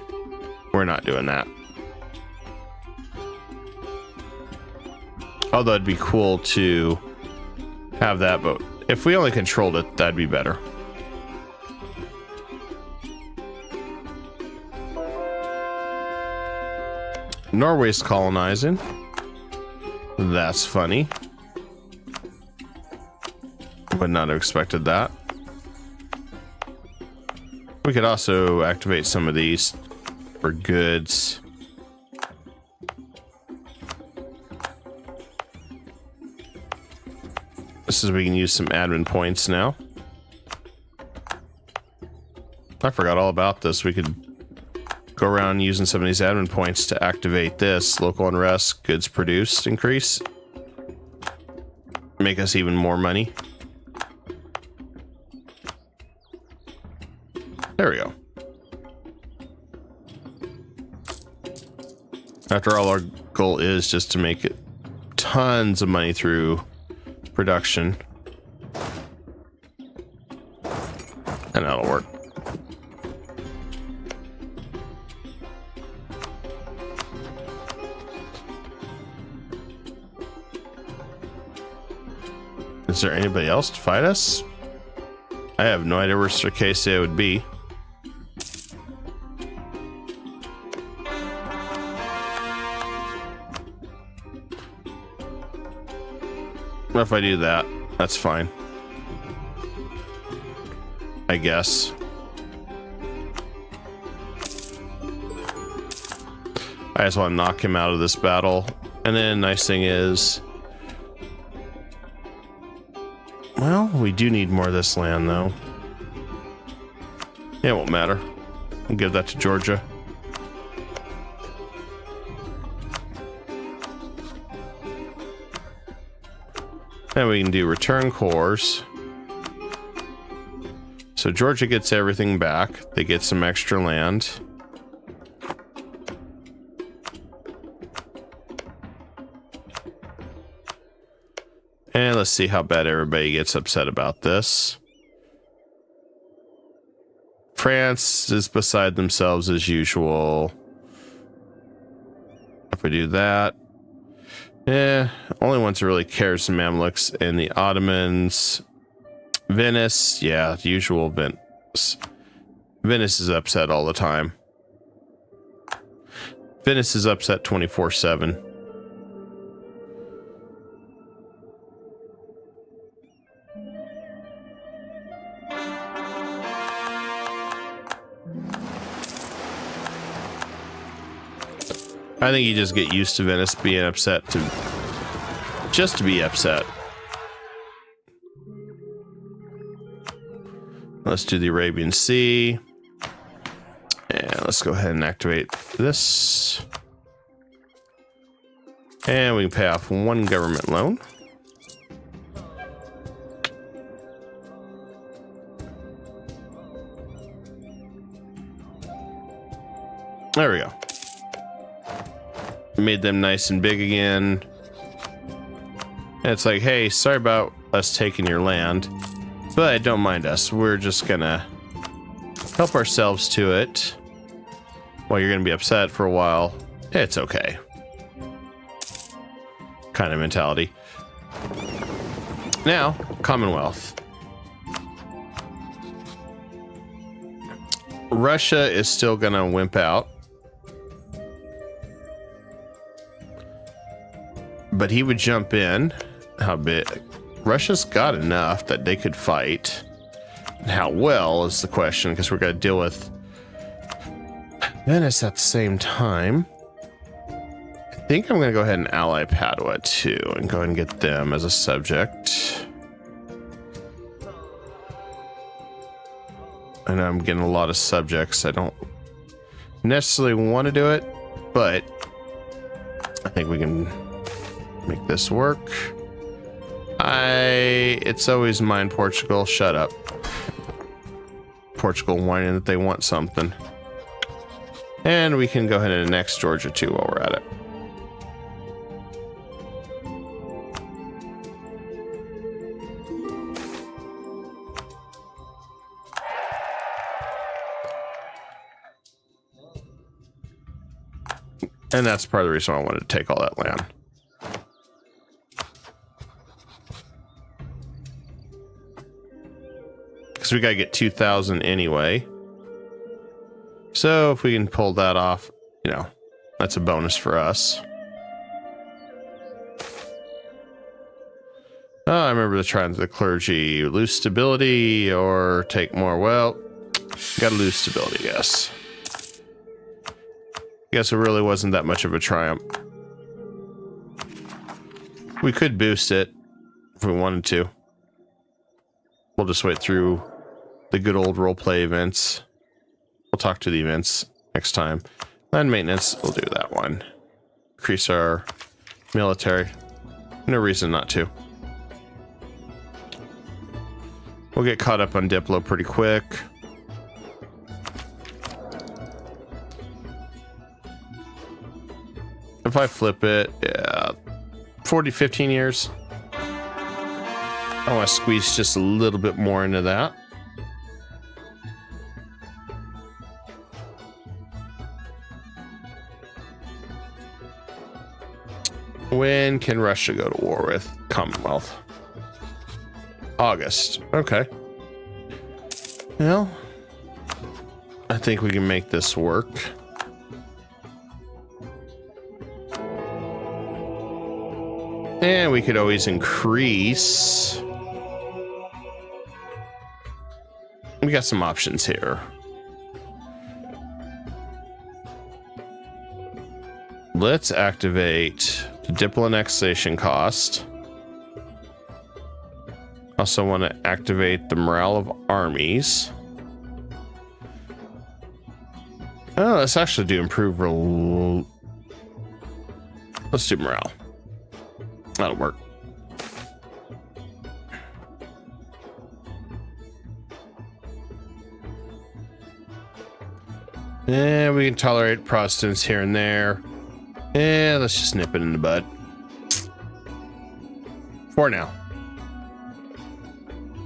we're not doing that. Although it'd be cool to have that, but if we only controlled it, that'd be better. Norway's colonizing. That's funny. Would not have expected that. We could also activate some of these for goods. This is we can use some admin points now. I forgot all about this. We could go around using some of these admin points to activate this local unrest, goods produced increase. Make us even more money. There we go. After all, our goal is just to make it tons of money through production. And that'll work. Is there anybody else to fight us? I have no idea where Circassia would be. If I do that, that's fine. I guess. I just want to knock him out of this battle. And then nice thing is, well, we do need more of this land though. Yeah, it won't matter. I'll give that to Georgia. And we can do return cores. So Georgia gets everything back. They get some extra land. And let's see how bad everybody gets upset about this. France is beside themselves as usual. If we do that. Only ones that really cares the Mamluks and the Ottomans. Venice, yeah, the usual Venice. Venice is upset all the time. Venice is upset 24/7. I think you just get used to Venice being upset just to be upset. Let's do the Arabian Sea. And let's go ahead and activate this. And we can pay off one government loan. There we go. Made them nice and big again. And it's like, hey, sorry about us taking your land, but don't mind us. We're just gonna help ourselves to it. While you're gonna be upset for a while, it's okay. Kind of mentality. Now, Commonwealth. Russia is still gonna wimp out. But he would jump in. How big? Russia's got enough that they could fight. And how well is the question, because we're going to deal with Venice at the same time. I think I'm going to go ahead and ally Padua too, and go ahead and get them as a subject. And I'm getting a lot of subjects. I don't necessarily want to do it, but I think we can make this work. It's always mine, Portugal. Shut up. Portugal whining that they want something. And we can go ahead and annex Georgia too while we're at it. And that's part of the reason I wanted to take all that land. Because we got to get 2,000 anyway. So if we can pull that off, you know, that's a bonus for us. Oh, I remember the trying to the clergy. Lose stability or take more. Well, got to lose stability, yes. Guess it really wasn't that much of a triumph. We could boost it if we wanted to. We'll just wait through the good old roleplay events. We'll talk to the events next time. Land maintenance, we'll do that one. Increase our military. No reason not to. We'll get caught up on Diplo pretty quick. If I flip it, yeah, 15 years. I want to squeeze just a little bit more into that. When can Russia go to war with Commonwealth? August. Okay. Well, I think we can make this work. And we could always increase. We got some options here. Let's activate the Diplo annexation cost. Also want to activate the morale of armies. Oh, let's actually do improve. Let's do morale. That'll work. And we can tolerate Protestants here and there. Yeah, let's just nip it in the bud. For now.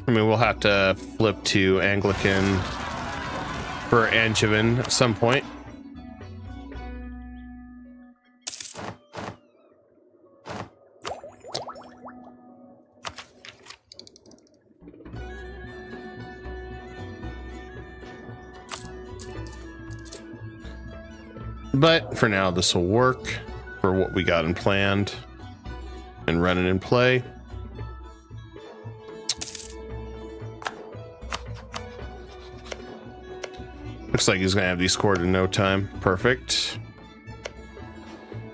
I mean, we'll have to flip to Anglican for Angevin at some point. But for now, this will work for what we got and planned and running in play. Looks like he's going to have these scored in no time. Perfect.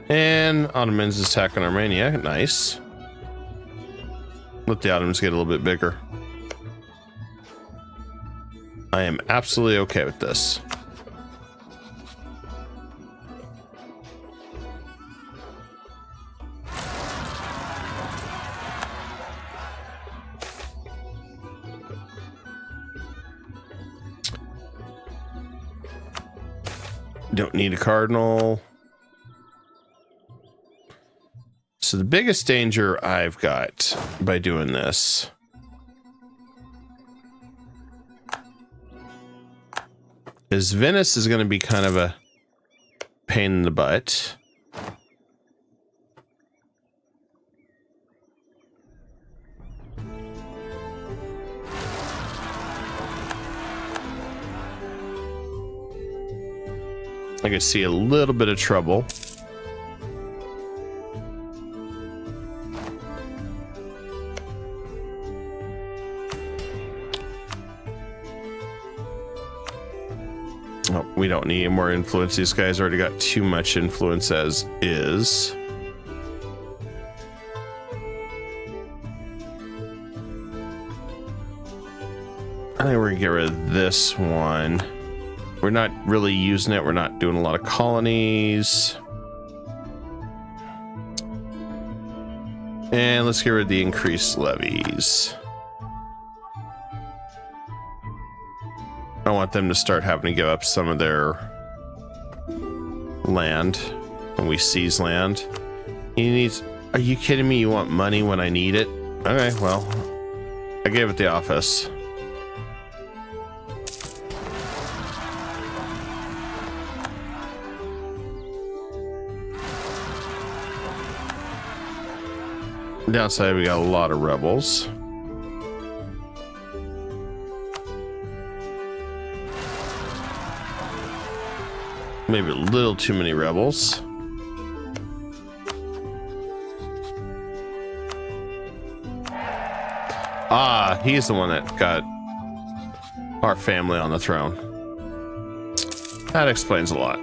And Ottomans attack on Armenia. Nice. Let the Ottomans get a little bit bigger. I am absolutely okay with this. Don't need a cardinal. So the biggest danger I've got by doing this is Venice is going to be kind of a pain in the butt. I can see a little bit of trouble. Oh, we don't need more influence. These guys already got too much influence as is. I think we're gonna get rid of this one. We're not really using it. We're not doing a lot of colonies. And let's get rid of the increased levies. I want them to start having to give up some of their land when we seize land. He needs... Are you kidding me? You want money when I need it? Okay, well, I gave it the office. Downside, we got a lot of rebels. Maybe a little too many rebels. Ah, he's the one that got our family on the throne. That explains a lot.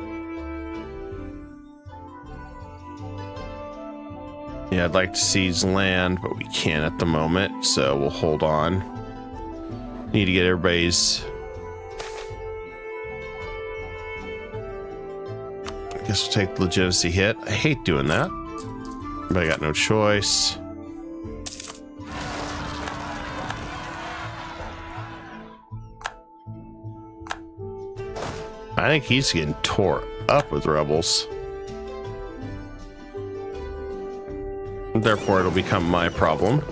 Yeah, I'd like to seize land, but we can't at the moment, so we'll hold on. Need to get everybody's... I guess we'll take the legitimacy hit. I hate doing that, but I got no choice. I think he's getting tore up with rebels. Therefore, it'll become my problem.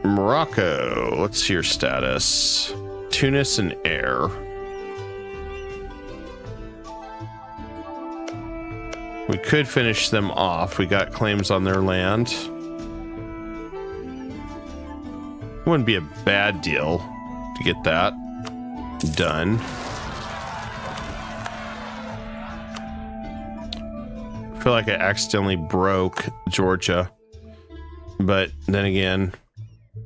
Morocco, what's your status? Tunis and air. We could finish them off. We got claims on their land. Wouldn't be a bad deal to get that done. I feel like I accidentally broke Georgia, but then again,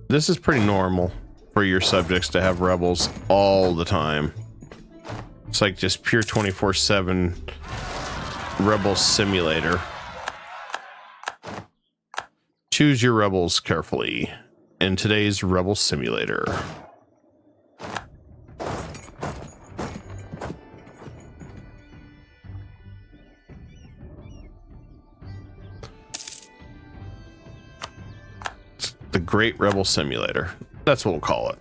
this is pretty normal for your subjects to have rebels all the time. It's like just pure 24/7 rebel simulator. Choose your rebels carefully in today's rebel simulator. The Great Rebel Simulator. That's what we'll call it.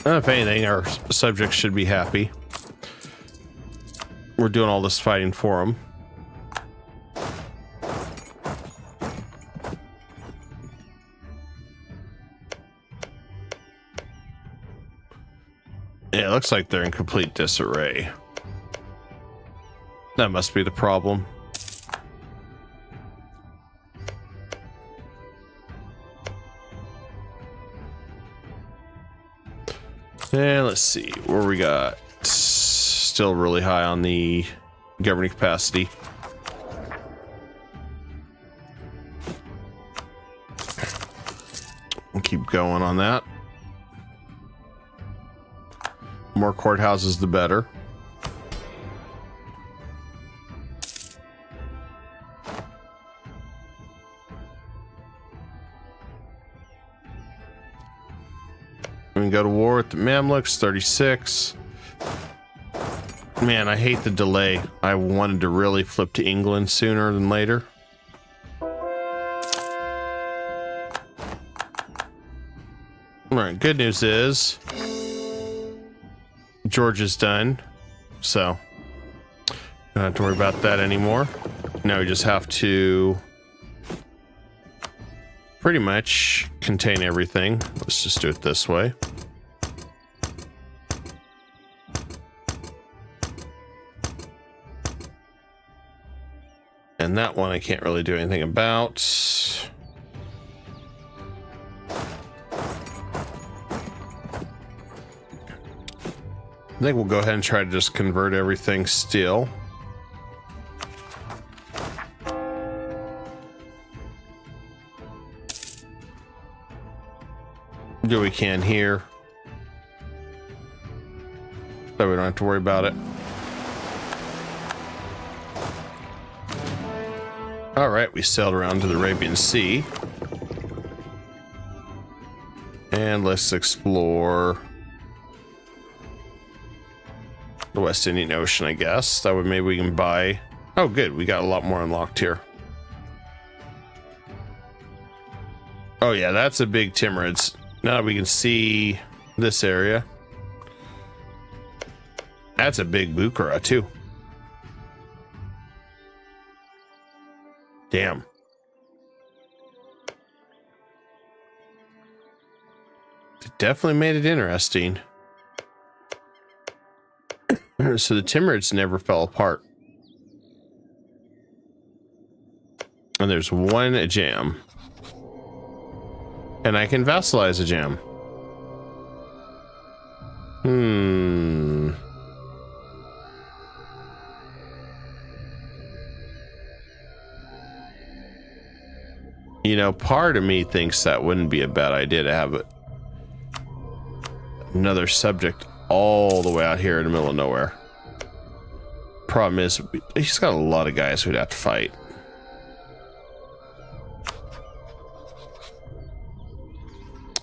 If anything, our subjects should be happy. We're doing all this fighting for them. Yeah, it looks like they're in complete disarray. That must be the problem. And let's see where we got. Still really high on the governing capacity. We'll keep going on that. More courthouses, the better. We can go to war with the Mamluks, 36. Man, I hate the delay. I wanted to really flip to England sooner than later. All right, good news is Georgia's done, so don't have to worry about that anymore. Now we just have to pretty much contain everything. Let's just do it this way. And that one I can't really do anything about. I think we'll go ahead and try to just convert everything still. Do what we can here, so we don't have to worry about it. All right, we sailed around to the Arabian Sea. And let's explore the West Indian Ocean, I guess. That way maybe we can buy... Oh, good. We got a lot more unlocked here. Oh, yeah, that's a big Timurids. Now that we can see this area. That's a big Bukhara, too. Damn. It definitely made it interesting. So the Timurids never fell apart. And there's one jam. And I can vassalize a jam. You know, part of me thinks that wouldn't be a bad idea to have another subject all the way out here in the middle of nowhere. Problem is, he's got a lot of guys we'd have to fight.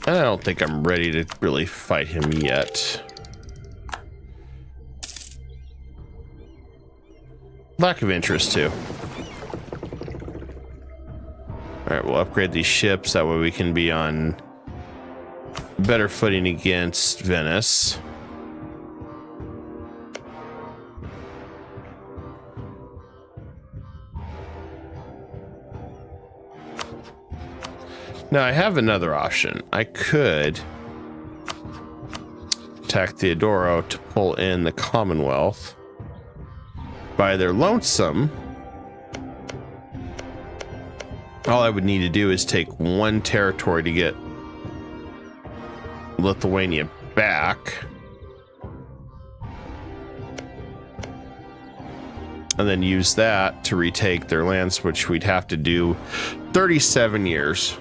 I don't think I'm ready to really fight him yet. Lack of interest, too. Alright, we'll upgrade these ships. That way we can be on better footing against Venice. Now, I have another option. I could attack Theodoro to pull in the Commonwealth by their lonesome. All I would need to do is take one territory to get Lithuania back. And then use that to retake their lands, which we'd have to do 37 years.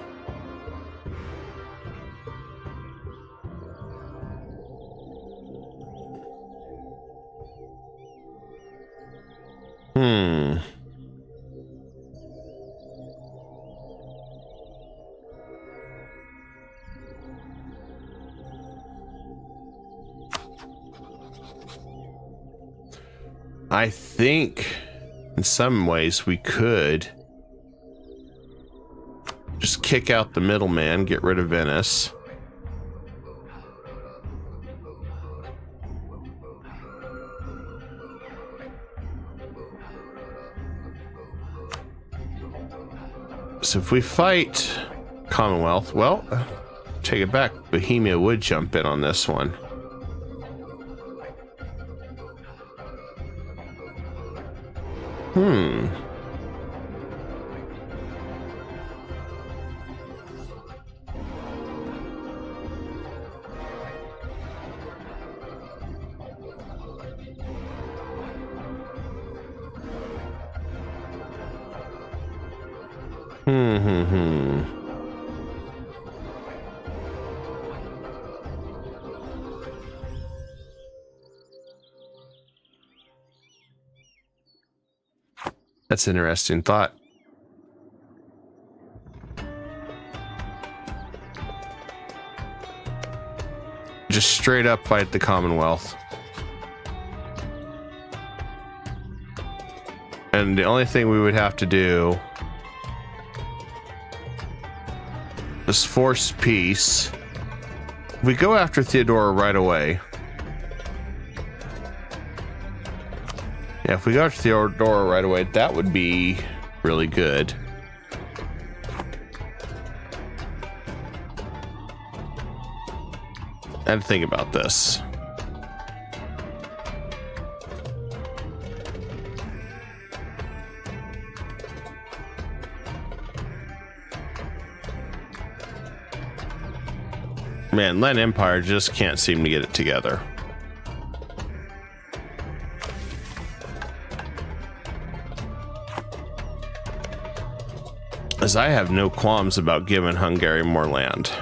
I think in some ways we could just kick out the middleman, get rid of Venice. So if we fight Commonwealth, well, take it back. Bohemia would jump in on this one. That's an interesting thought. Just straight up fight the Commonwealth. And the only thing we would have to do is force peace. If we go after Theodora right away. Yeah, if we go after Theodora right away, that would be really good. I had to think about this. Man, Len Empire just can't seem to get it together. As I have no qualms about giving Hungary more land.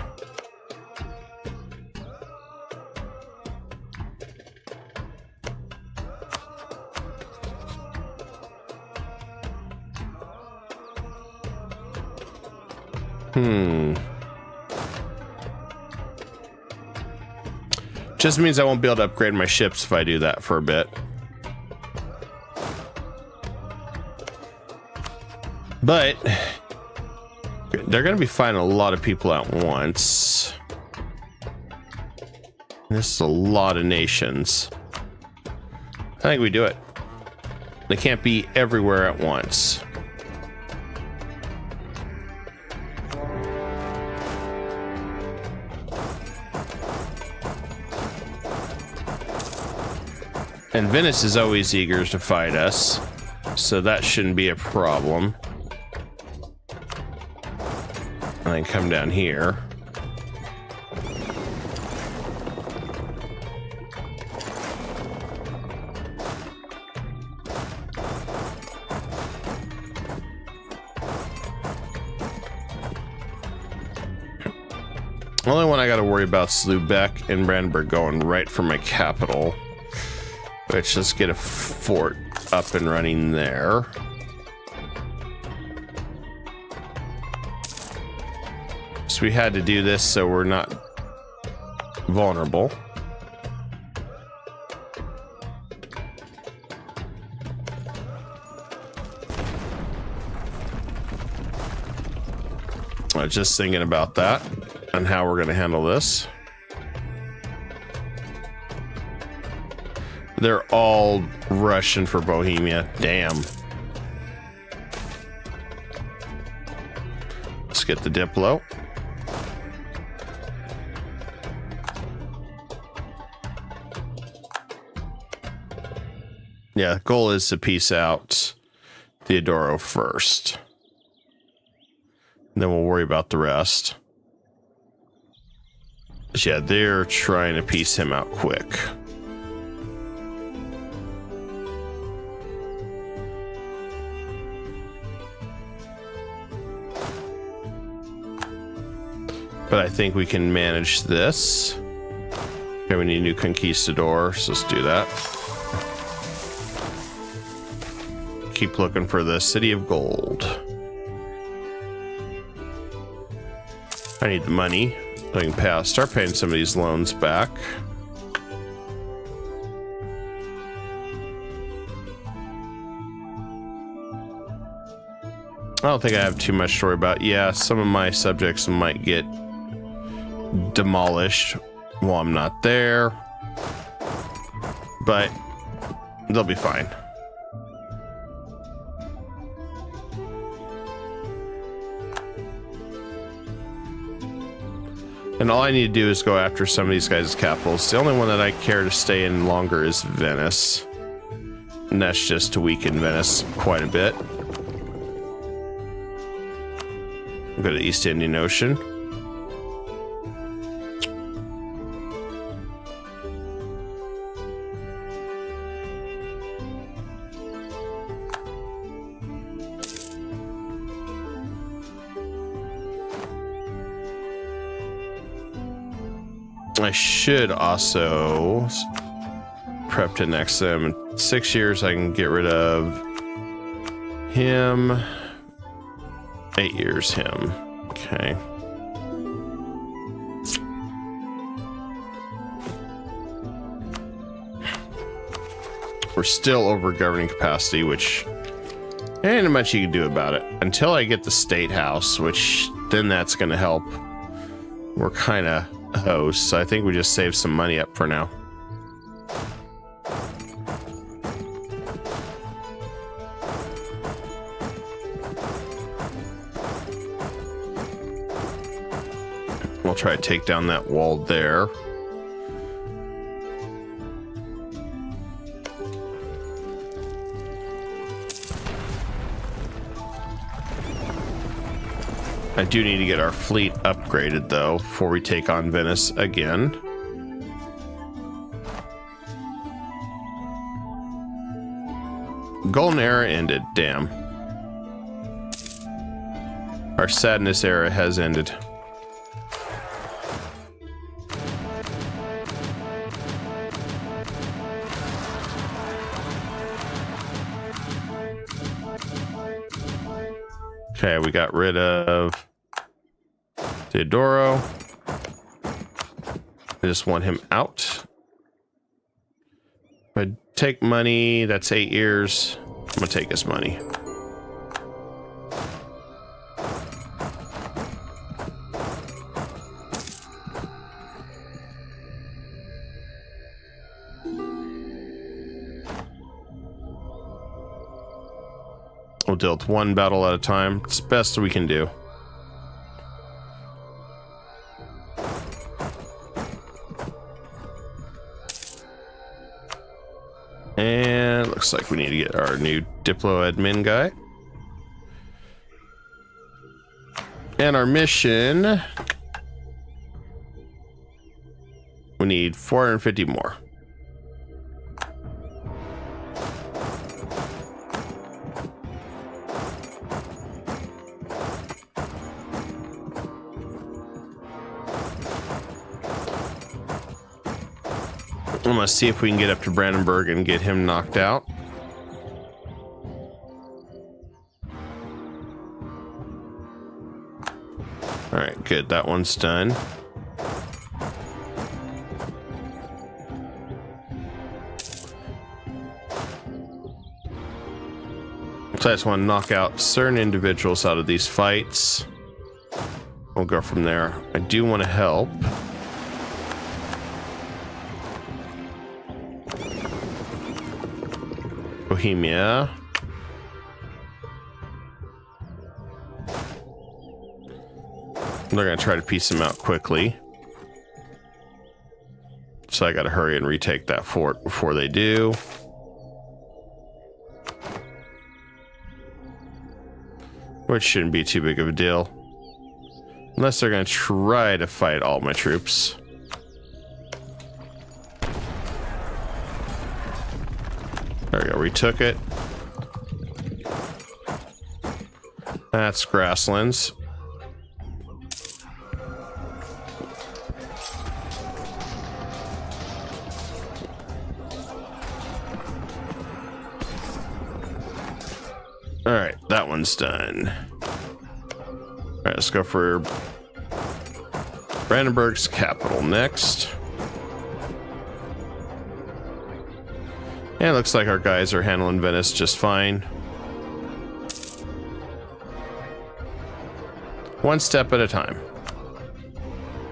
Just means I won't be able to upgrade my ships if I do that for a bit. But they're going to be fighting a lot of people at once. This is a lot of nations. I think we do it. They can't be everywhere at once. And Venice is always eager to fight us, so that shouldn't be a problem. And then come down here. The only one I got to worry about is Lubeck and Brandenburg going right for my capital. Which, let's get a fort up and running there. So we had to do this so we're not vulnerable. I was just thinking about that and how we're going to handle this. They're all rushing for Bohemia. Damn. Let's get the Diplo. Yeah, the goal is to peace out Theodoro first. Then we'll worry about the rest. But yeah, they're trying to piece him out quick. But I think we can manage this. Okay, we need a new conquistador, so let's do that. Keep looking for the City of Gold. I need the money so I can start paying some of these loans back. I don't think I have too much to worry about. Yeah, some of my subjects might get demolished while I'm not there, but they'll be fine. And all I need to do is go after some of these guys' capitals. The only one that I care to stay in longer is Venice, and that's just to weaken Venice quite a bit. Go to the East Indian Ocean. I should also prep to next them. In 6 years, I can get rid of him. 8 years, him. Okay. We're still over governing capacity, which ain't much you can do about it until I get the state house, which then that's going to help. We're kind of hosts, so I think we just save some money up for now. We'll try to take down that wall there. I do need to get our fleet upgraded, though, before we take on Venice again. Golden era ended. Damn. Our sadness era has ended. Okay, we got rid of Theodoro. I just want him out. I take money, that's 8 years. I'm gonna take his money. We'll deal with one battle at a time. It's the best we can do. And looks like we need to get our new Diplo admin guy. And our mission, we need 450 more. I'm gonna see if we can get up to Brandenburg and get him knocked out. All right, good. That one's done. So I just want to knock out certain individuals out of these fights. We'll go from there. I do want to help. Bohemia. They're going to try to piece them out quickly. So I got to hurry and retake that fort before they do. Which shouldn't be too big of a deal. Unless they're going to try to fight all my troops. There we go, retook it. That's grasslands. All right, that one's done. All right, let's go for Brandenburg's capital next. And it looks like our guys are handling Venice just fine. One step at a time.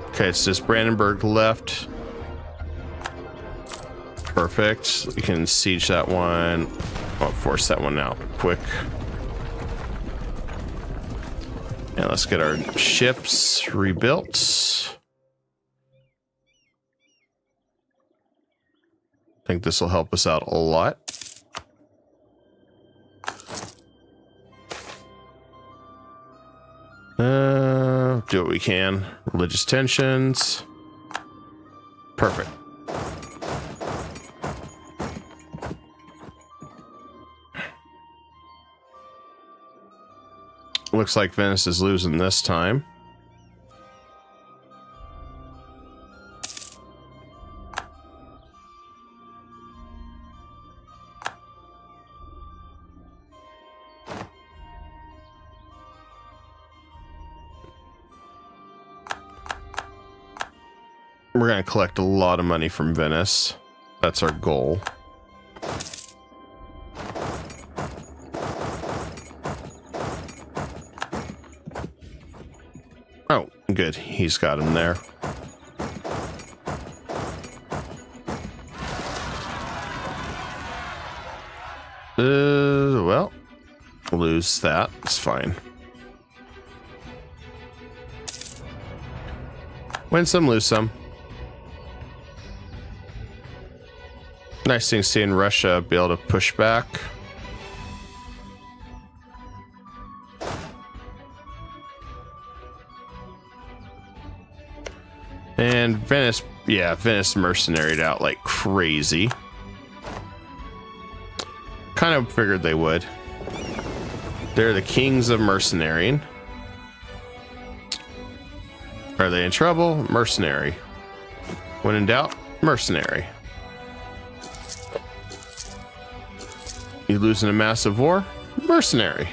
Okay, it's just Brandenburg left. Perfect. We can siege that one. I'll force that one out quick. And let's get our ships rebuilt. I think this will help us out a lot. Do what we can. Religious tensions. Perfect. Looks like Venice is losing this time. We're going to collect a lot of money from Venice. That's our goal. Oh, good. He's got him there. Well, lose that. It's fine. Win some, lose some. Nice thing seeing Russia be able to push back. And Venice, yeah, Venice mercenaried out like crazy. Kind of figured they would. They're the kings of mercenarying. Are they in trouble? Mercenary. When in doubt, mercenary. You losing a massive war? Mercenary.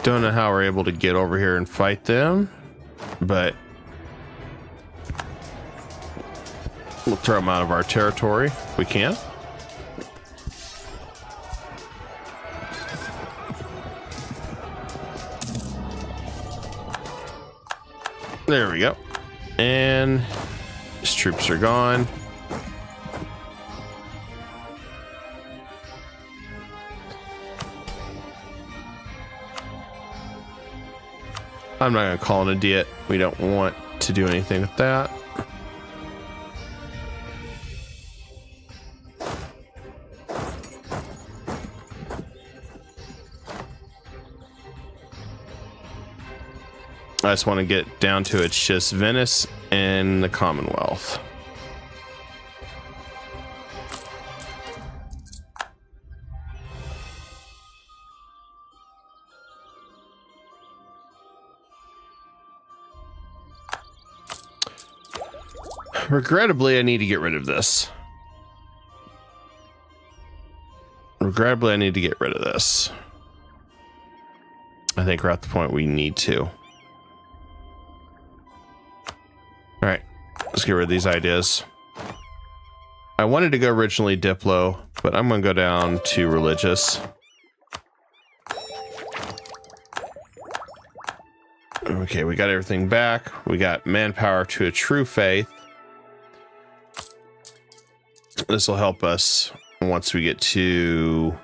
Don't know how we're able to get over here and fight them, but we'll throw them out of our territory if we can. There we go. And his troops are gone. I'm not going to call it a diet. We don't want to do anything with that. I just want to get down to it's just Venice and the Commonwealth. Regrettably, I need to get rid of this. Regrettably, I need to get rid of this. I think we're at the point we need to. All right, let's get rid of these ideas. I wanted to go originally Diplo, but I'm going to go down to religious. Okay, we got everything back. We got manpower to a true faith. This will help us once we get to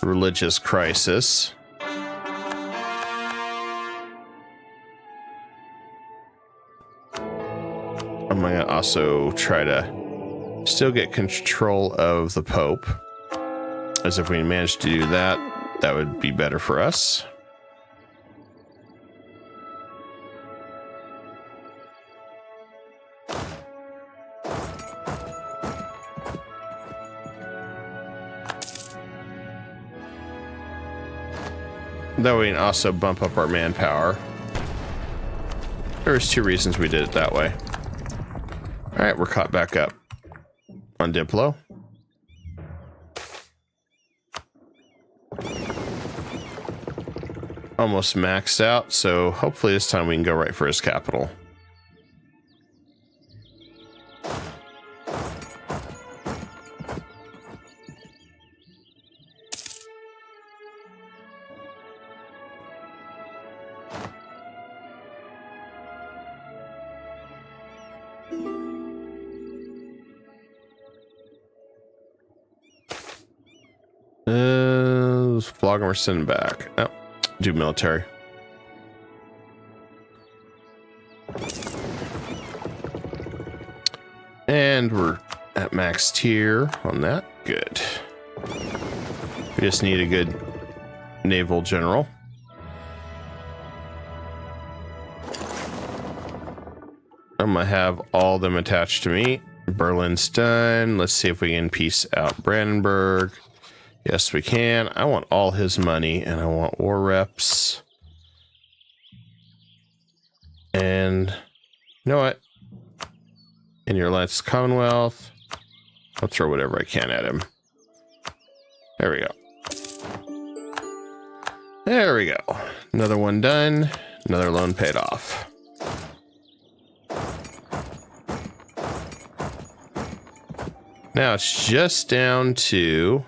religious crisis. I'm going to also try to still get control of the Pope, as if we manage to do that, that would be better for us. That way we can also bump up our manpower. There's two reasons we did it that way. All right, we're caught back up on Diplo. Almost maxed out, so hopefully this time we can go right for his capital. Flog him or send him back. Oh, do military. And we're at max tier on that. Good. We just need a good naval general. I'm gonna have all them attached to me. Berlin's done. Let's see if we can piece out Brandenburg. Yes, we can. I want all his money, and I want war reps. And you know what? In your alliance Commonwealth, I'll throw whatever I can at him. There we go. There we go. Another one done. Another loan paid off. Now it's just down to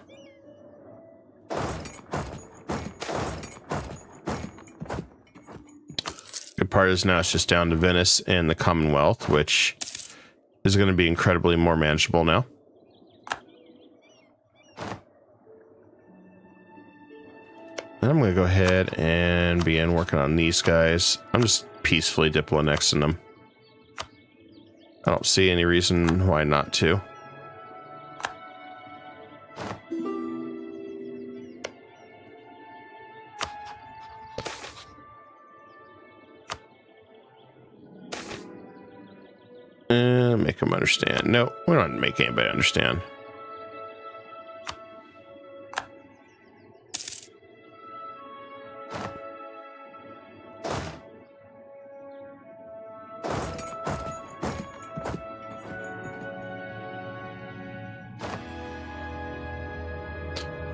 good part is now it's just down to Venice and the Commonwealth, which is going to be incredibly more manageable now. And I'm going to go ahead and begin working on these guys. I'm just peacefully Diplo next to them. I don't see any reason why not to. Make them understand. No, we don't make anybody understand.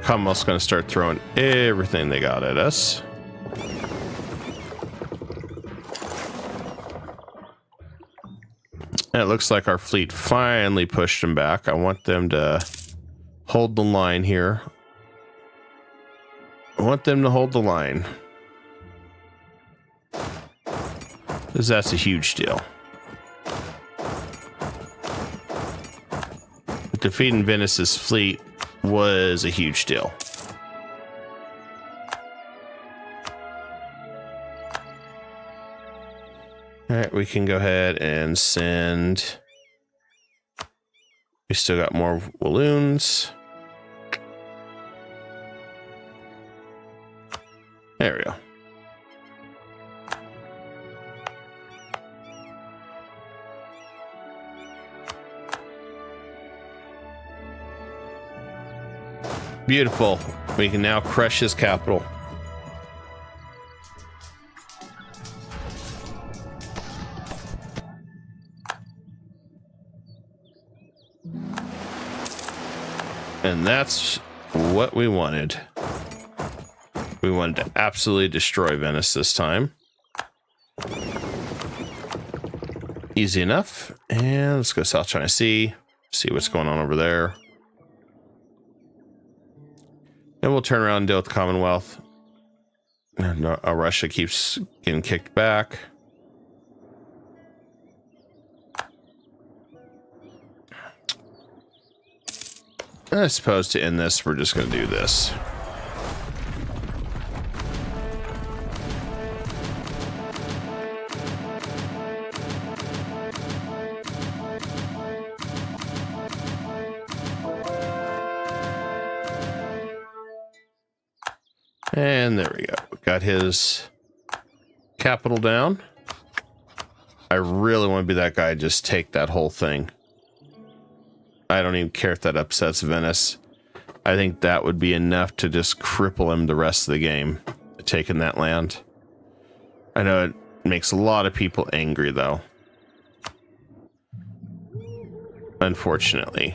Commonwealth's going to start throwing everything they got at us. And it looks like our fleet finally pushed them back. I want them to hold the line here. I want them to hold the line. Because that's a huge deal. Defeating Venice's fleet was a huge deal. All right, we can go ahead and send. We still got more balloons. There we go. Beautiful. We can now crush his capital. And that's what we wanted. We wanted to absolutely destroy Venice this time. Easy enough. And let's go South China Sea. See what's going on over there. And we'll turn around and deal with the Commonwealth. And Russia keeps getting kicked back. I suppose to end this, we're just going to do this. And there we go. Got his capital down. I really want to be that guy. Just take that whole thing. I don't even care if that upsets Venice. I think that would be enough to just cripple him the rest of the game, taking that land. I know it makes a lot of people angry, though. Unfortunately.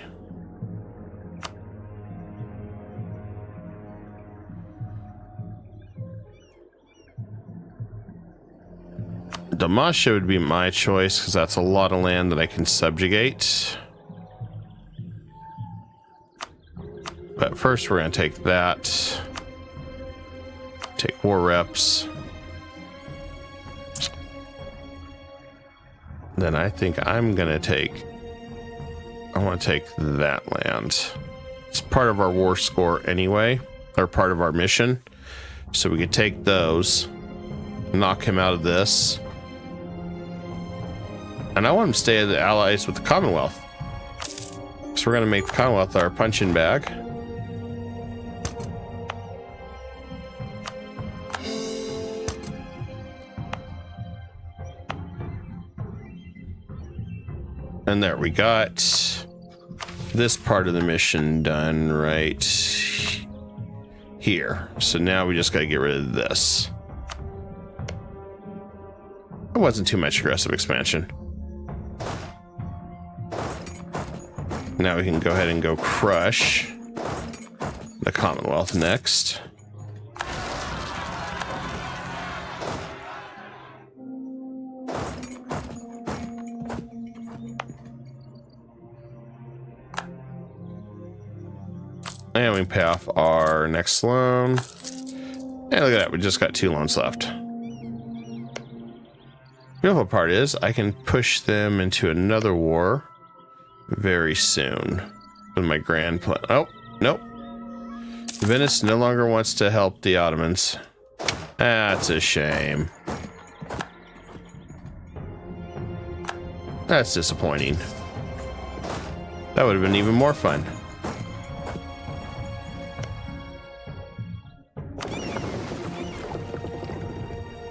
Dalmatia would be my choice because that's a lot of land that I can subjugate. But first we're going to take that. Take war reps. Then I think I'm going to take... I want to take that land. It's part of our war score anyway. Or part of our mission. So we could take those. Knock him out of this. And I want him to stay as allies with the Commonwealth. So we're going to make the Commonwealth our punching bag. And there, we got this part of the mission done right here. So now we just got to get rid of this. It wasn't too much aggressive expansion. Now we can go ahead and go crush the Commonwealth next. And we pay off our next loan. And look at that, we just got 2 loans left. The beautiful part is I can push them into another war very soon with my grand plan. Oh, nope. Venice no longer wants to help the Ottomans. That's a shame. That's disappointing. That would have been even more fun.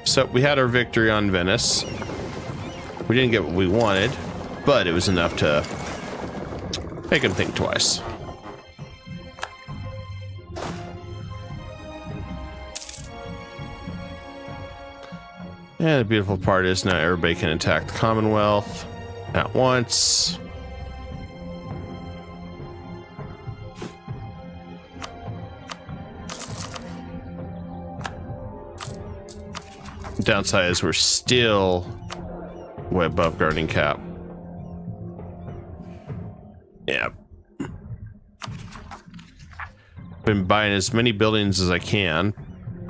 So we had our victory on Venice. We didn't get what we wanted, but it was enough to make him think twice. And the beautiful part is now everybody can attack the Commonwealth at once. Downside is we're still way above guarding cap. Been buying as many buildings as I can,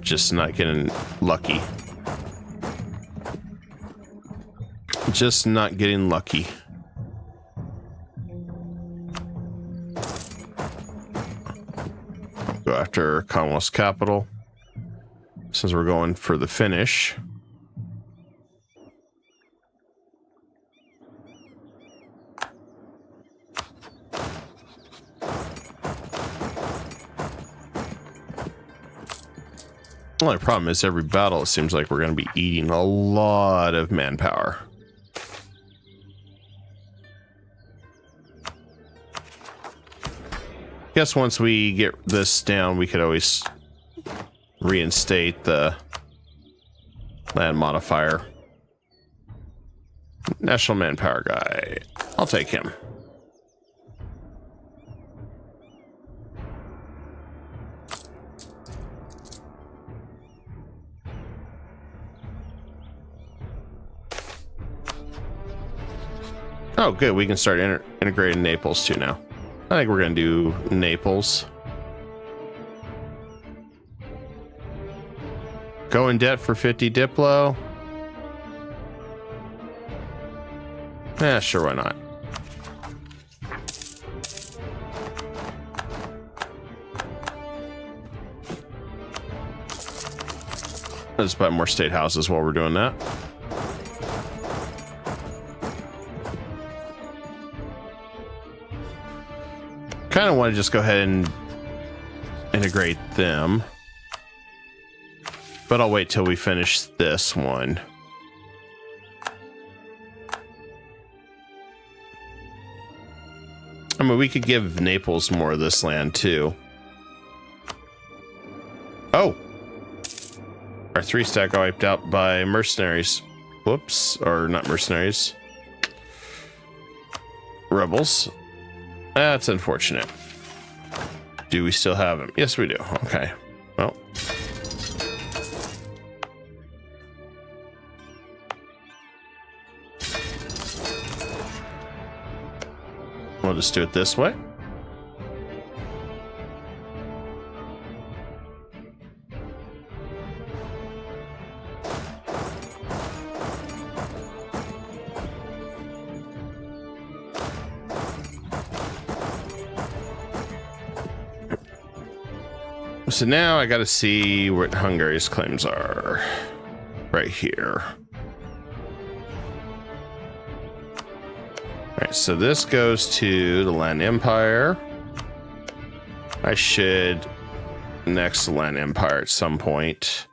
just not getting lucky. Just not getting lucky. Go after Commonwealth's capital, since we're going for the finish. The only problem is every battle, it seems like we're going to be eating a lot of manpower. Guess once we get this down, we could always reinstate the land modifier. National manpower guy. I'll take him. Oh, good. We can start integrating Naples too now. I think we're going to do Naples. Go in debt for 50 Diplo. Yeah, sure, why not? Let's buy more state houses while we're doing that. Kind of want to just go ahead and integrate them, but I'll wait till we finish this one. I mean, we could give Naples more of this land too. Oh, our 3-stack got wiped out by mercenaries. Whoops, or not mercenaries, rebels. That's unfortunate. Do we still have him? Yes, we do. Okay. Well. We'll just do it this way. So now I got to see what Hungary's claims are. Right here. All right, so this goes to the Land Empire. I should next the Land Empire at some point.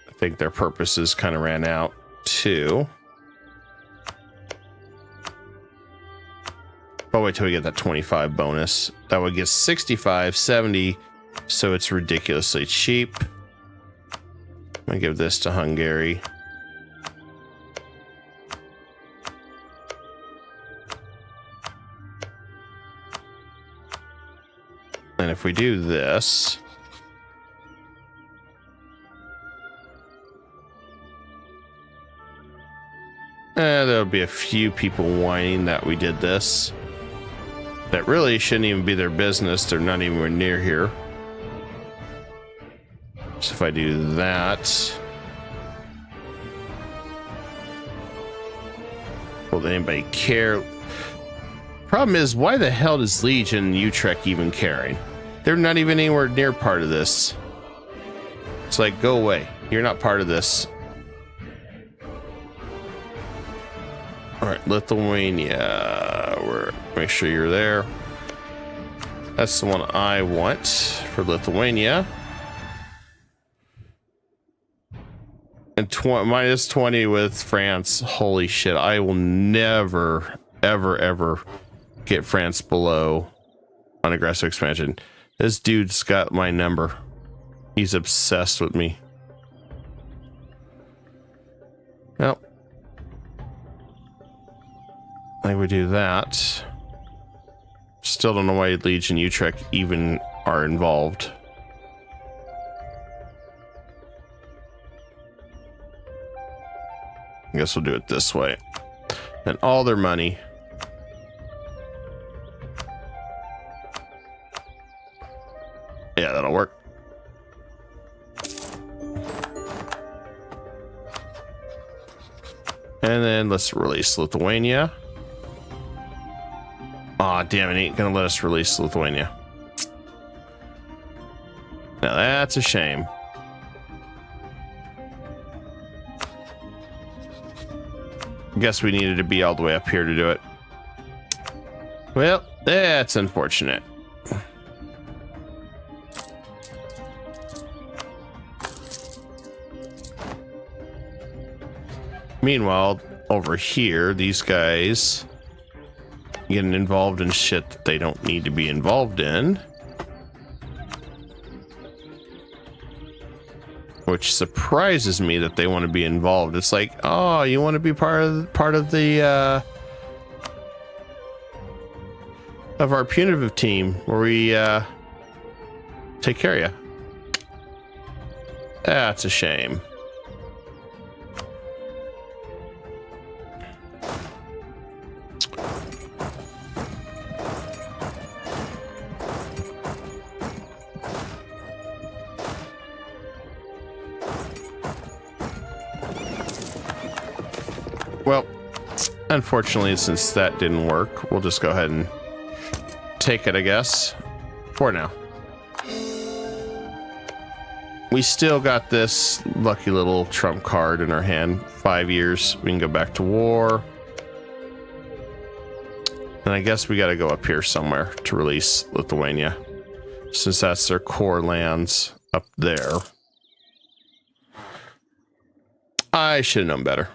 I think their purposes kind of ran out too. But wait till we get that 25 bonus. That would get 65, 70. So it's ridiculously cheap. I'm gonna give this to Hungary. And if we do this, there'll be a few people whining that we did this. That really shouldn't even be their business. They're not even near here. So if I do that, will anybody care? Problem is, why the hell does Legion and Utrecht even caring? They're not even anywhere near part of this. It's like, go away. You're not part of this. All right, Lithuania. Make sure you're there. That's the one I want for Lithuania. And minus 20 with France. Holy shit. I will never, ever, ever get France below on aggressive expansion. This dude's got my number. He's obsessed with me. Well, I think we do that. Still don't know why Legion and Utrecht even are involved. I guess we'll do it this way. And all their money. Yeah, that'll work. And then let's release Lithuania. Aw, damn it, ain't gonna let us release Lithuania. Now that's a shame. Guess we needed to be all the way up here to do it. Well, that's unfortunate. Meanwhile, over here, these guys getting involved in shit that they don't need to be involved in. Which surprises me that they want to be involved. It's like, oh, you want to be part of the of our punitive team where we take care of you. That's a shame. Well, unfortunately, since that didn't work, we'll just go ahead and take it, I guess, for now. We still got this lucky little trump card in our hand. 5 years, we can go back to war. And I guess we got to go up here somewhere to release Lithuania, since that's their core lands up there. I should have known better.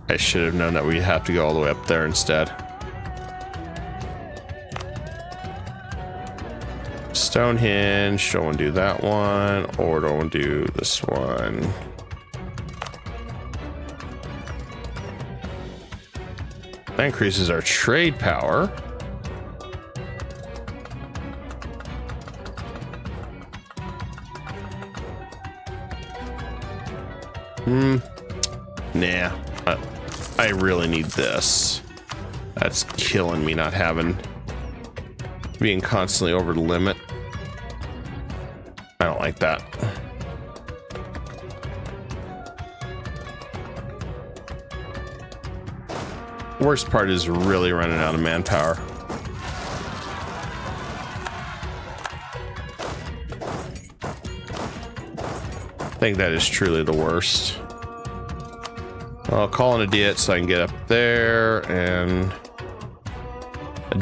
I should have known that we'd have to go all the way up there instead. Stonehenge, don't want to do that one, or don't want to do this one. That increases our trade power. Nah, I really need this. That's killing me not having, being constantly over the limit. I don't like that. Worst part is really running out of manpower. I think that is truly the worst. I'll call an idiot so I can get up there. And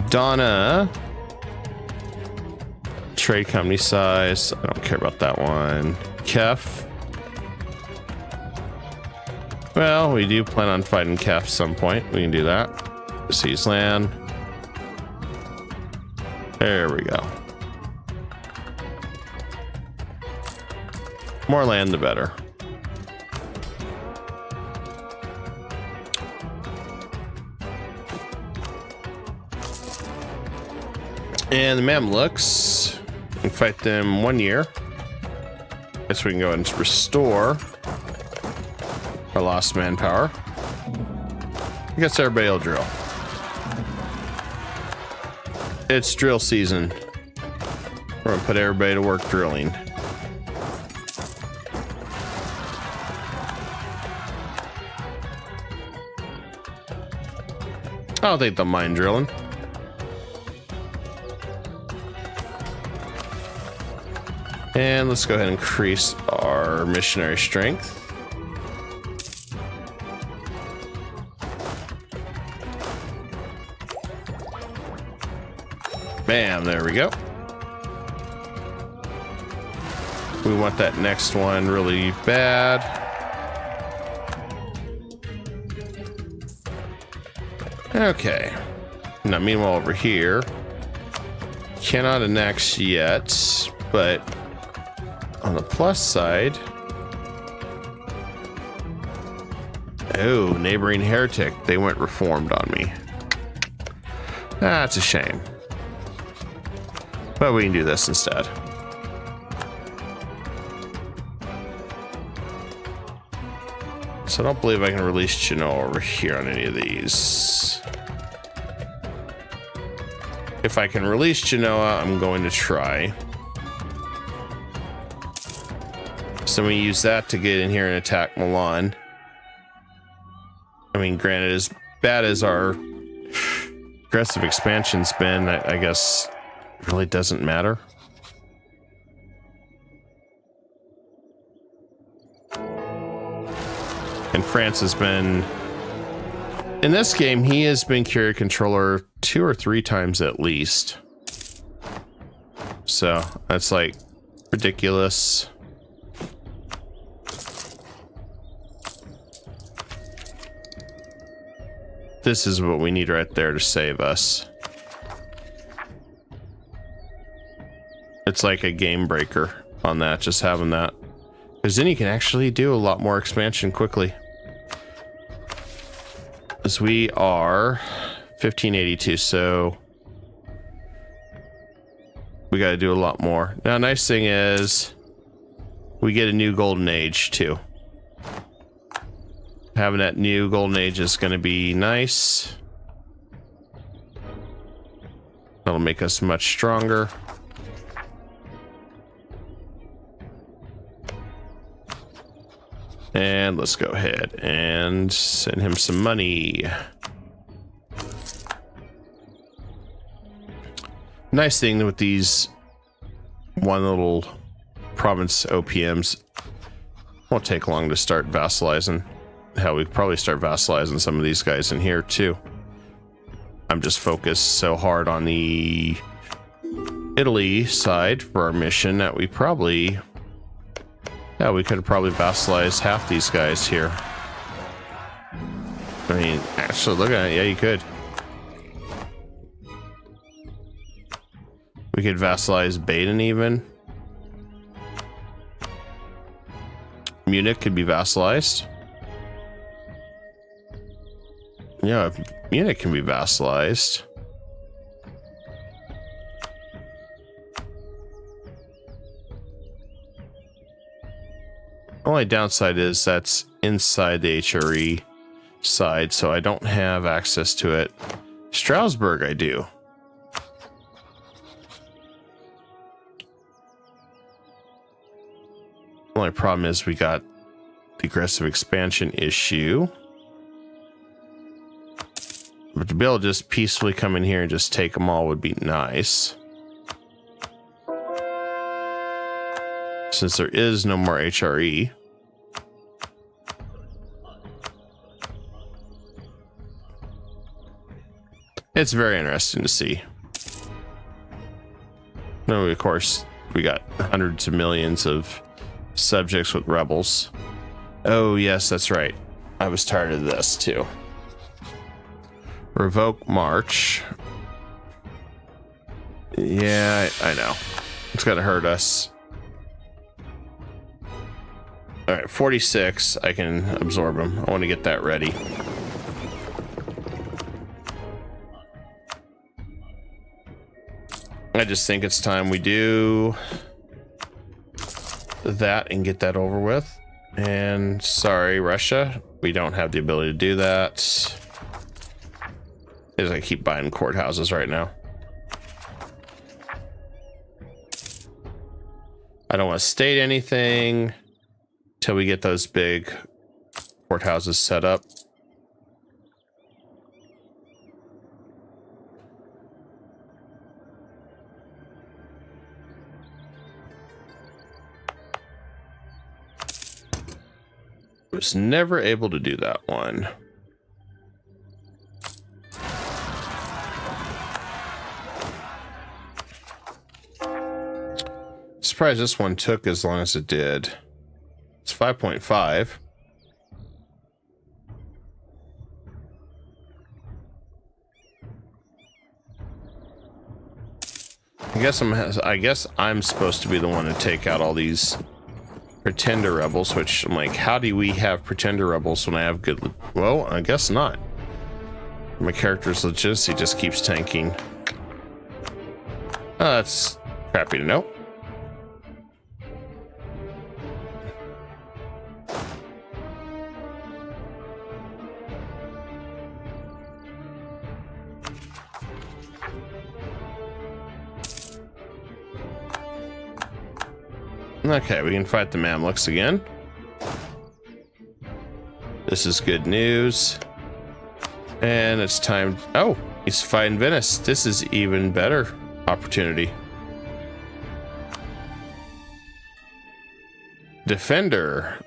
Donna, trade company size, I don't care about that one. Kef, well, we do plan on fighting Kef at some point. We can do that. Seize land. There we go. More land the better. And the Mamluks, we can fight them 1 year. Guess we can go ahead and restore our lost manpower. I guess everybody will drill. It's drill season. We're gonna put everybody to work drilling. I don't think they'll mind drilling. And let's go ahead and increase our missionary strength. Bam, there we go. We want that next one really bad. Okay. Now, meanwhile, over here, cannot annex yet, but on the plus side, oh, neighboring heretic, they went reformed on me. That's a shame. But we can do this instead. So I don't believe I can release Genoa over here on any of these. If I can release Genoa, I'm going to try. So we use that to get in here and attack Milan. I mean, granted, as bad as our aggressive expansion's been, I guess it really doesn't matter. And France has been... In this game, he has been carrier controller 2 or 3 times at least. So, that's like ridiculous. This is what we need right there to save us. It's like a game breaker on that, just having that. Because then you can actually do a lot more expansion quickly. As we are 1582, so we got to do a lot more. Now, nice thing is we get a new golden age too. Having that new golden age is going to be nice. That'll make us much stronger. And let's go ahead and send him some money. Nice thing with these one little province OPMs, won't take long to start vassalizing. Hell, we could probably start vassalizing some of these guys in here too. I'm just focused so hard on the Italy side for our mission that we probably... Yeah, we could have probably vassalized half these guys here. I mean, actually, look at it. Yeah, you could. We could vassalize Baden even. Munich could be vassalized. Yeah, Munich can be vassalized. Only downside is that's inside the HRE side, so I don't have access to it. Strasbourg, I do. Only problem is we got the aggressive expansion issue. But to be able to just peacefully come in here and just take them all would be nice. Since there is no more HRE. It's very interesting to see. No, of course, we got hundreds of millions of subjects with rebels. Oh, yes, that's right. I was tired of this, too. Revoke March. Yeah, I know. It's gonna hurt us. All right, 46. I can absorb them. I want to get that ready. I just think it's time we do that and get that over with. And sorry, Russia, we don't have the ability to do that. As I keep buying courthouses right now. I don't want to state anything till we get those big courthouses set up. Was never able to do that one. Surprised this one took as long as it did. It's 5.5. I guess I'm supposed to be the one to take out all these pretender rebels, which I'm like, how do we have pretender rebels when I have good... Well, I guess not. My character's legitimacy just keeps tanking. Oh, that's crappy to know. Okay, we can fight the Mamluks again. This is good news. And it's time. Oh, he's fighting Venice. This is even better opportunity. Defender.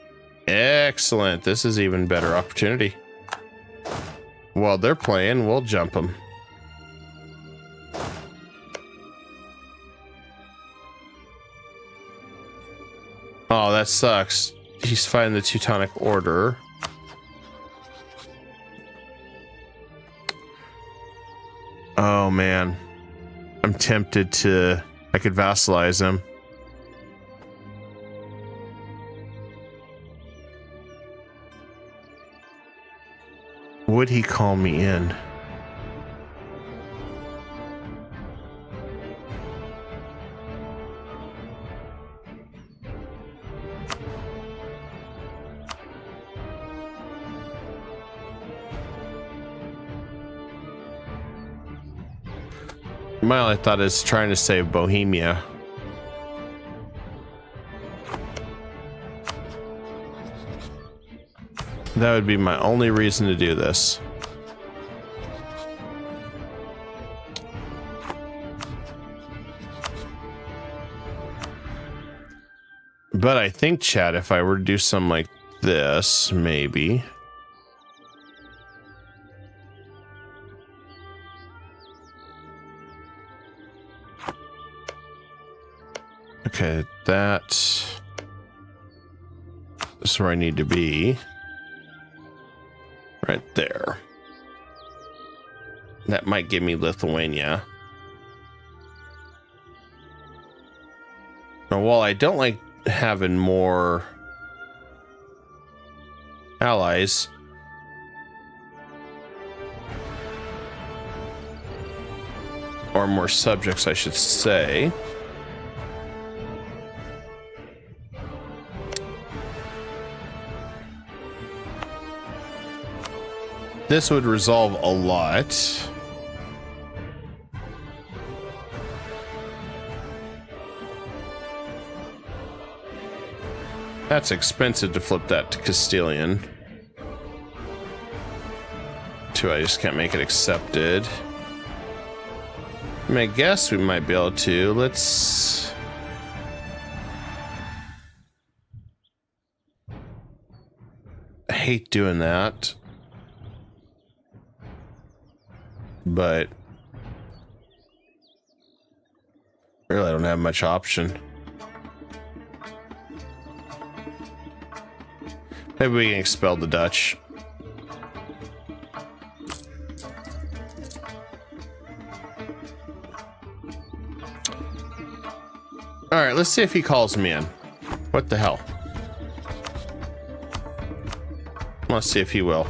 Excellent. This is even better opportunity. While they're playing, we'll jump them. Oh, that sucks. He's fighting the Teutonic Order. Oh, man. I'm tempted to... I could vassalize him. Would he call me in? My only thought is trying to save Bohemia. That would be my only reason to do this. But I think, chat, if I were to do something like this, maybe. Okay, that's where I need to be. Right there. That might give me Lithuania. Now, while I don't like having more allies, or more subjects, I should say, this would resolve a lot. That's expensive to flip that to Castilian. Two, I just can't make it accepted. I mean, I guess we might be able to. Let's... I hate doing that. But really, I don't have much option. Maybe we can expel the Dutch. All right, let's see if he calls me in. What the hell? Let's see if he will.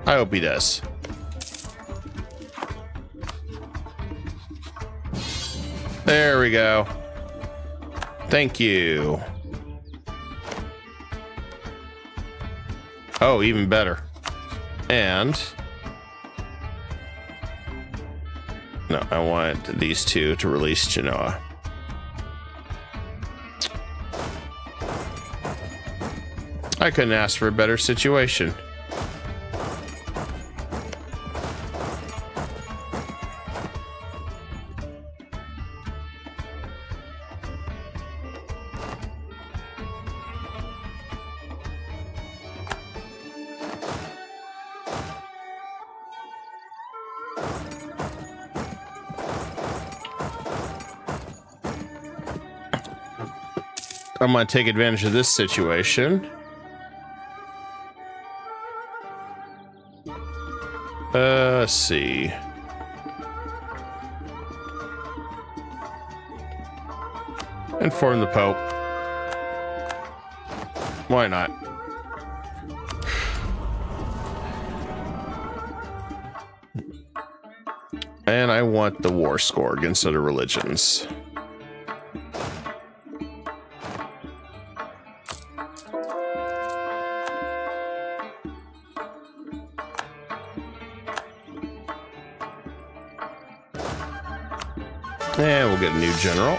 I hope he does. There we go. Thank you. Oh, even better. And... no, I want these two to release Genoa. I couldn't ask for a better situation. I'm going to take advantage of this situation. Let's see. Inform the Pope. Why not? And I want the war score against other religions. And we'll get a new general.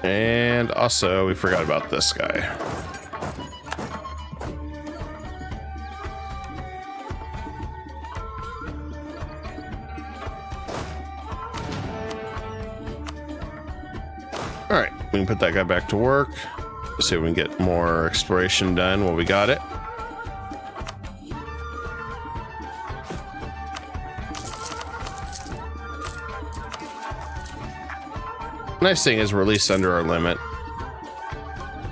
And also, we forgot about this guy. All right, we can put that guy back to work. See if we can get more exploration done while we got it. Nice thing is we're at least under our limit,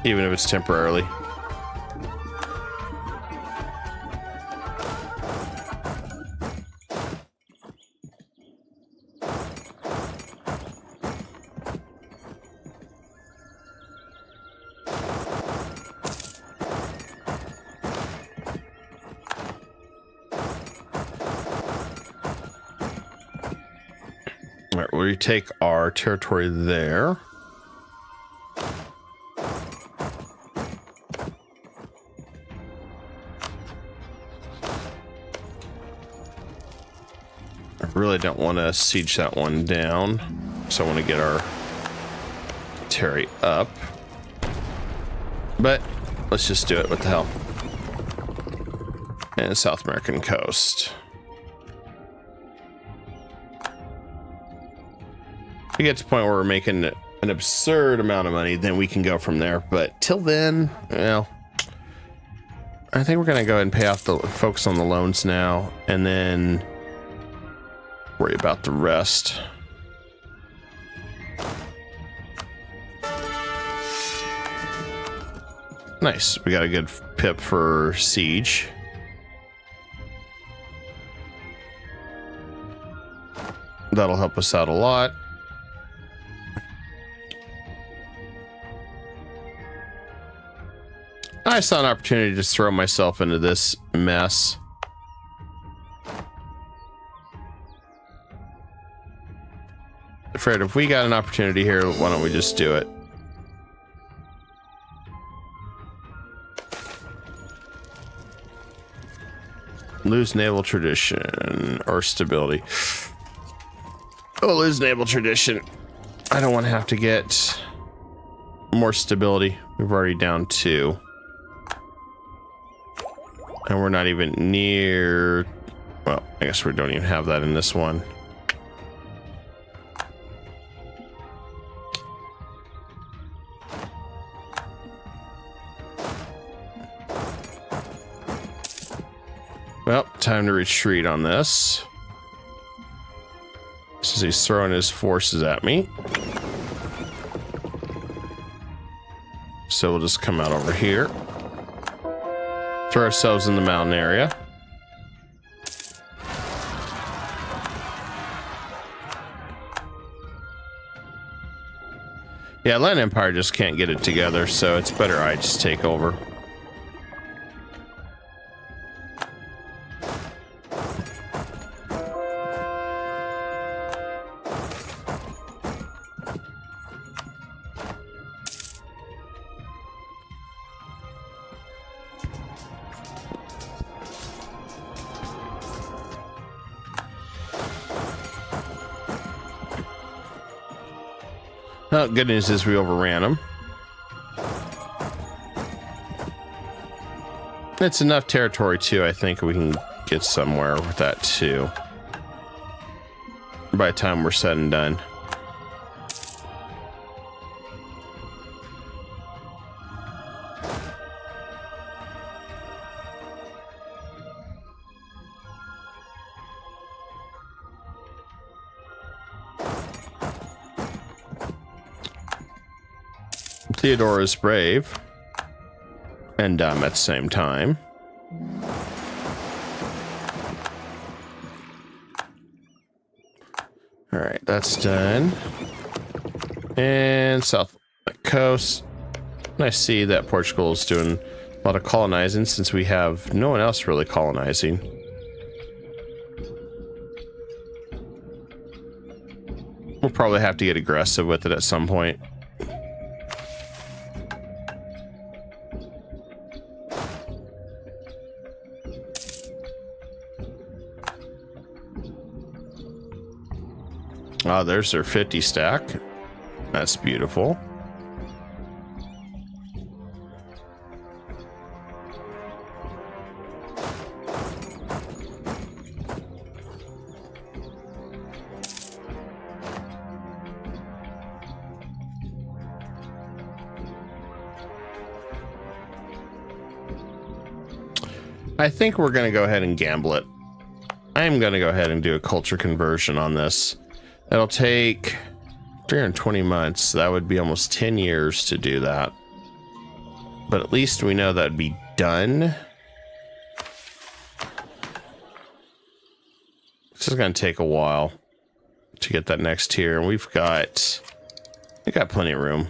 even if it's temporarily. All right, we take our territory there. I really don't want to siege that one down, so I want to get our Terry up. But let's just do it. What the hell? And South American coast. If we get to the point where we're making an absurd amount of money, then we can go from there. But till then, well, I think we're going to go ahead and pay off the focus on the loans now, and then worry about the rest. Nice. We got a good pip for siege. That'll help us out a lot. I saw an opportunity to just throw myself into this mess. Fred, if we got an opportunity here, why don't we just do it? Lose naval tradition or stability. Oh, lose naval tradition. I don't want to have to get more stability. We've already down 2. And we're not even near... Well, I guess we don't even have that in this one. Well, time to retreat on this. Since he's throwing his forces at me. So we'll just come out over here. Throw ourselves in the mountain area. Yeah, Land Empire just can't get it together, so it's better I just take over. Well, good news is we overran them. It's enough territory too. I think we can get somewhere with that too. By the time we're said and done. Theodore is brave and dumb at the same time. All right, that's done. And south coast. I see that Portugal is doing a lot of colonizing since we have no one else really colonizing. We'll probably have to get aggressive with it at some point. Oh, there's their 50 stack. That's beautiful. I think we're going to go ahead and gamble it. I am going to go ahead and do a culture conversion on this. It'll take 320 months. That would be almost 10 years to do that. But at least we know that'd be done. This is going to take a while to get that next tier, and we got plenty of room.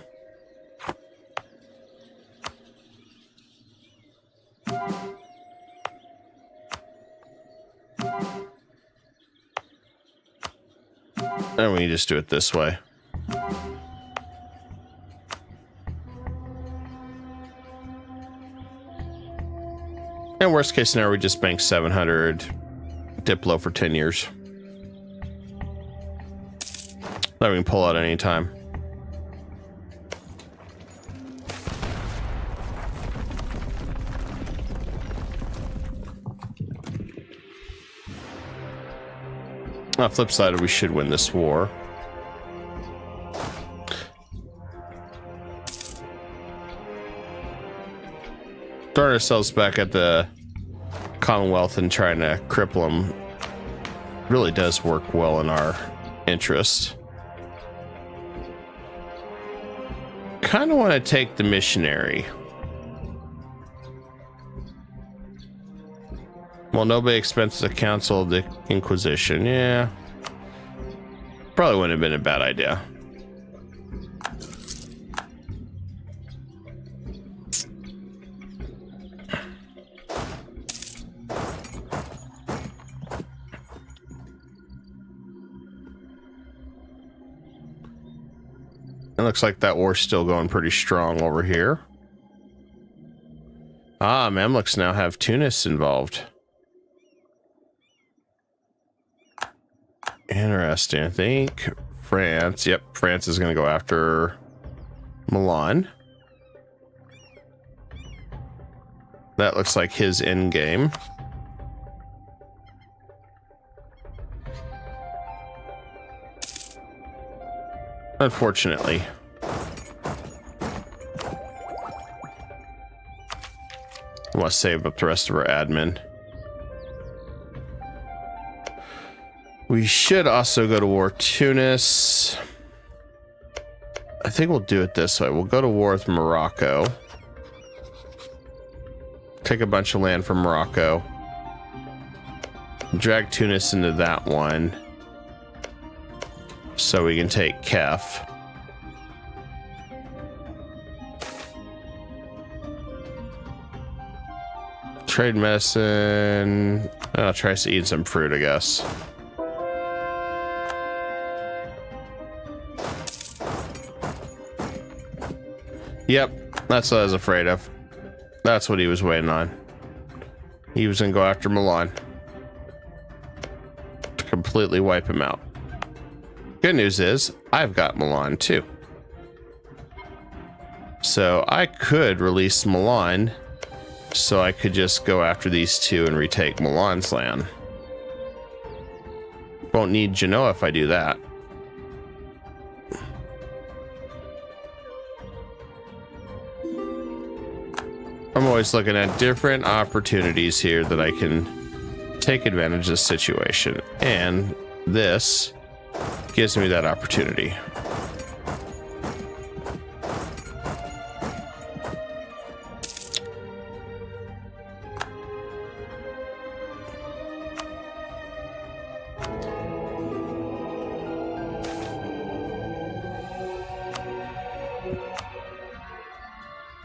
And we can just do it this way. And worst case scenario, we just bank 700 Diplo for 10 years. That we can pull out any time. On the flip side, we should win this war. Throwing ourselves back at the Commonwealth and trying to cripple them really does work well in our interest. Kind of want to take the missionary. Well, nobody expenses the Council of the Inquisition. Yeah. Probably wouldn't have been a bad idea. It looks like that war's still going pretty strong over here. Ah, Mamluks now have Tunis involved. Interesting. I think France. Yep, France is going to go after Milan. That looks like his end game. Unfortunately. I want to save up the rest of our admin. We should also go to war with Tunis. I think we'll do it this way. We'll go to war with Morocco. Take a bunch of land from Morocco. Drag Tunis into that one. So we can take Kef. Trade medicine. I'll try to eat some fruit, I guess. Yep, that's what I was afraid of. That's what he was waiting on. He was gonna go after Milan to completely wipe him out. Good news is, I've got Milan too. So I could release Milan, so I could just go after these two and retake Milan's land. Won't need Genoa if I do that. I'm always looking at different opportunities here that I can take advantage of the situation, and this gives me that opportunity.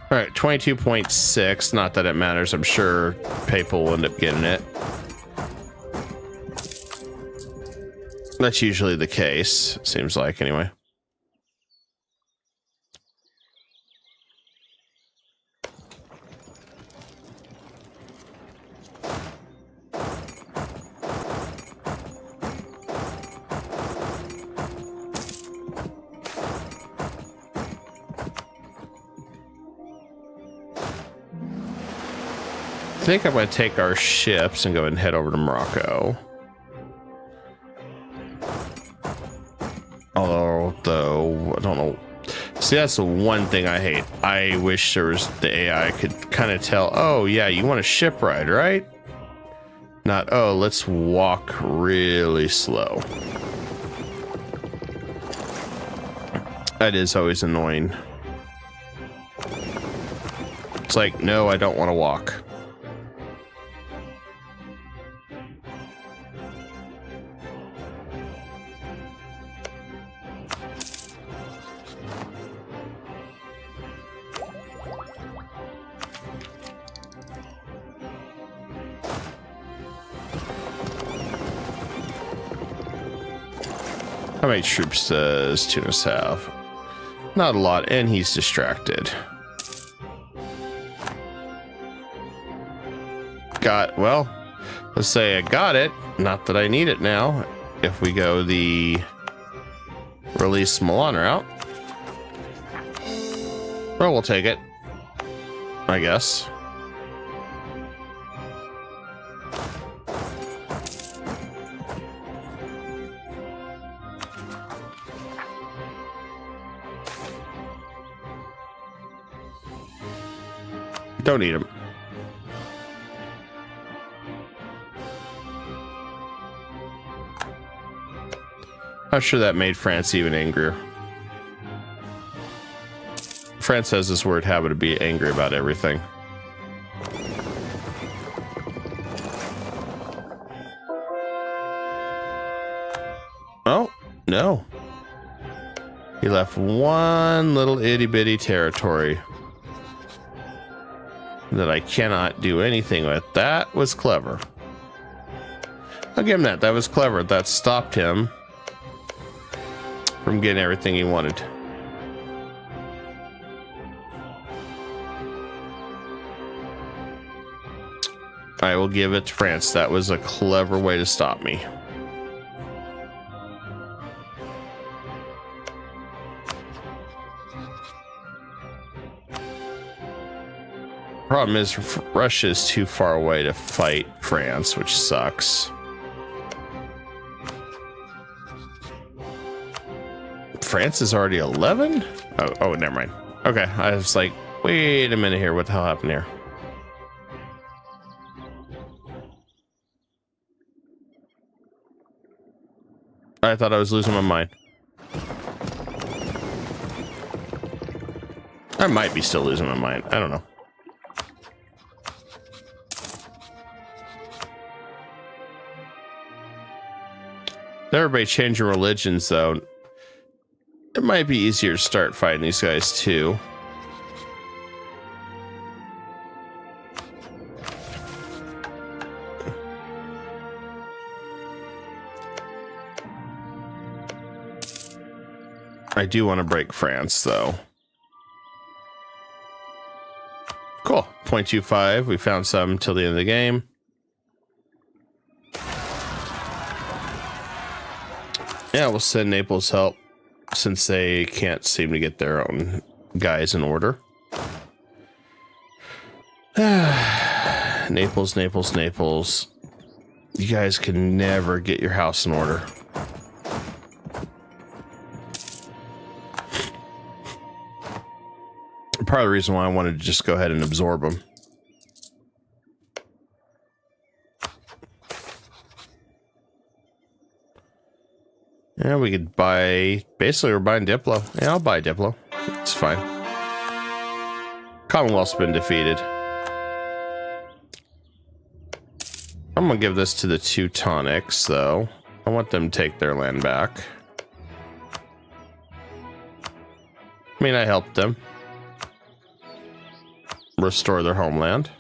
All right, 22.6. Not that it matters. I'm sure Papal will end up getting it. That's usually the case, seems like, anyway. I think I'm going to take our ships and go ahead and head over to Morocco. Although, I don't know. See, that's the one thing I hate. I wish there was the AI could kind of tell, oh, yeah, you want a ship ride, right? Not, oh, let's walk really slow. That is always annoying. It's like, no, I don't want to walk. How many troops does Tunis have? Not a lot, and he's distracted. Well, let's say I got it. Not that I need it now. If we go the release Milan route. Well, we'll take it, I guess. Don't eat them. Not sure that made France even angrier. France has this weird habit of being angry about everything. Oh, no. He left one little itty-bitty territory that I cannot do anything with. That was clever. I'll give him that. That was clever. That stopped him from getting everything he wanted. I will give it to France. That was a clever way to stop me. Problem is, Russia is too far away to fight France, which sucks. France is already 11? Oh, never mind. Okay, I was like, wait a minute here. What the hell happened here? I thought I was losing my mind. I might be still losing my mind. I don't know. Everybody changing religions, though. It might be easier to start fighting these guys, too. I do want to break France, though. Cool. 0.25. We found some till the end of the game. Yeah, we'll send Naples help since they can't seem to get their own guys in order. Naples, Naples, Naples. You guys can never get your house in order. Part of the reason why I wanted to just go ahead and absorb them. Yeah, we could buy... Basically, we're buying Diplo. Yeah, I'll buy Diplo. It's fine. Commonwealth's been defeated. I'm gonna give this to the Teutonics, though. I want them to take their land back. I mean, I helped them restore their homeland.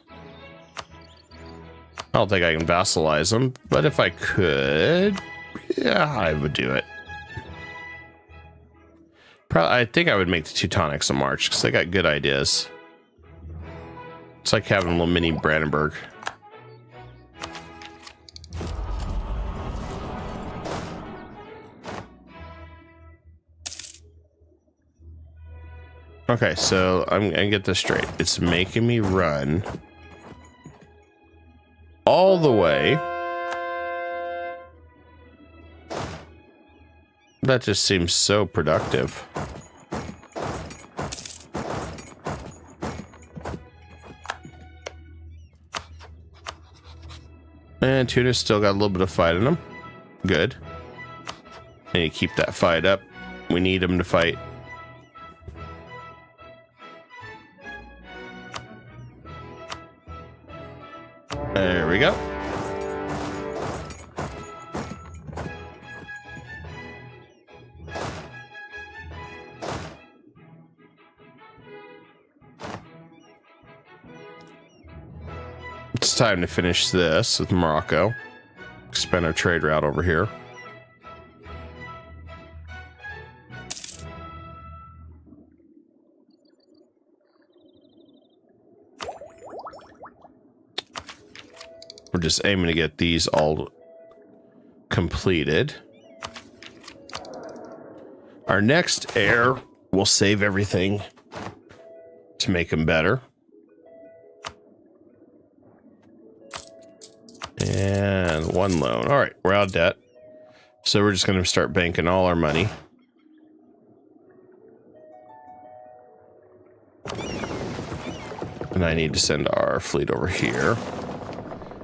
I don't think I can vassalize them, but if I could... Yeah, I would do it. Probably, I think I would make the Teutonics a march because they got good ideas. It's like having a little mini Brandenburg. Okay, so I'm gonna get this straight. It's making me run all the way. That just seems so productive. And Tuna's still got a little bit of fight in him. Good. And you keep that fight up. We need him to fight. There we go. It's time to finish this with Morocco. Expand our trade route over here. We're just aiming to get these all completed. Our next heir will save everything to make them better. And one loan. All right, we're out of debt. So we're just going to start banking all our money. And I need to send our fleet over here.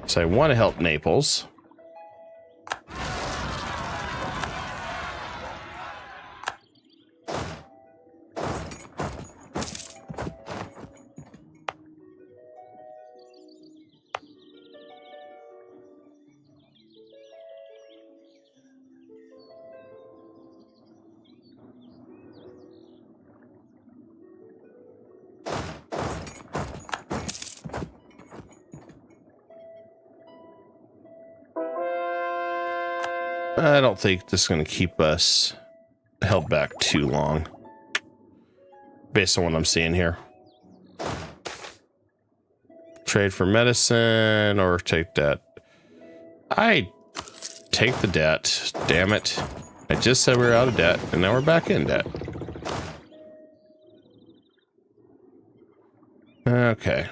So I want to help Naples. I don't think this is going to keep us held back too long, based on what I'm seeing here. Trade for medicine or take debt. I take the debt. Damn it. I just said we were out of debt, and now we're back in debt. Okay.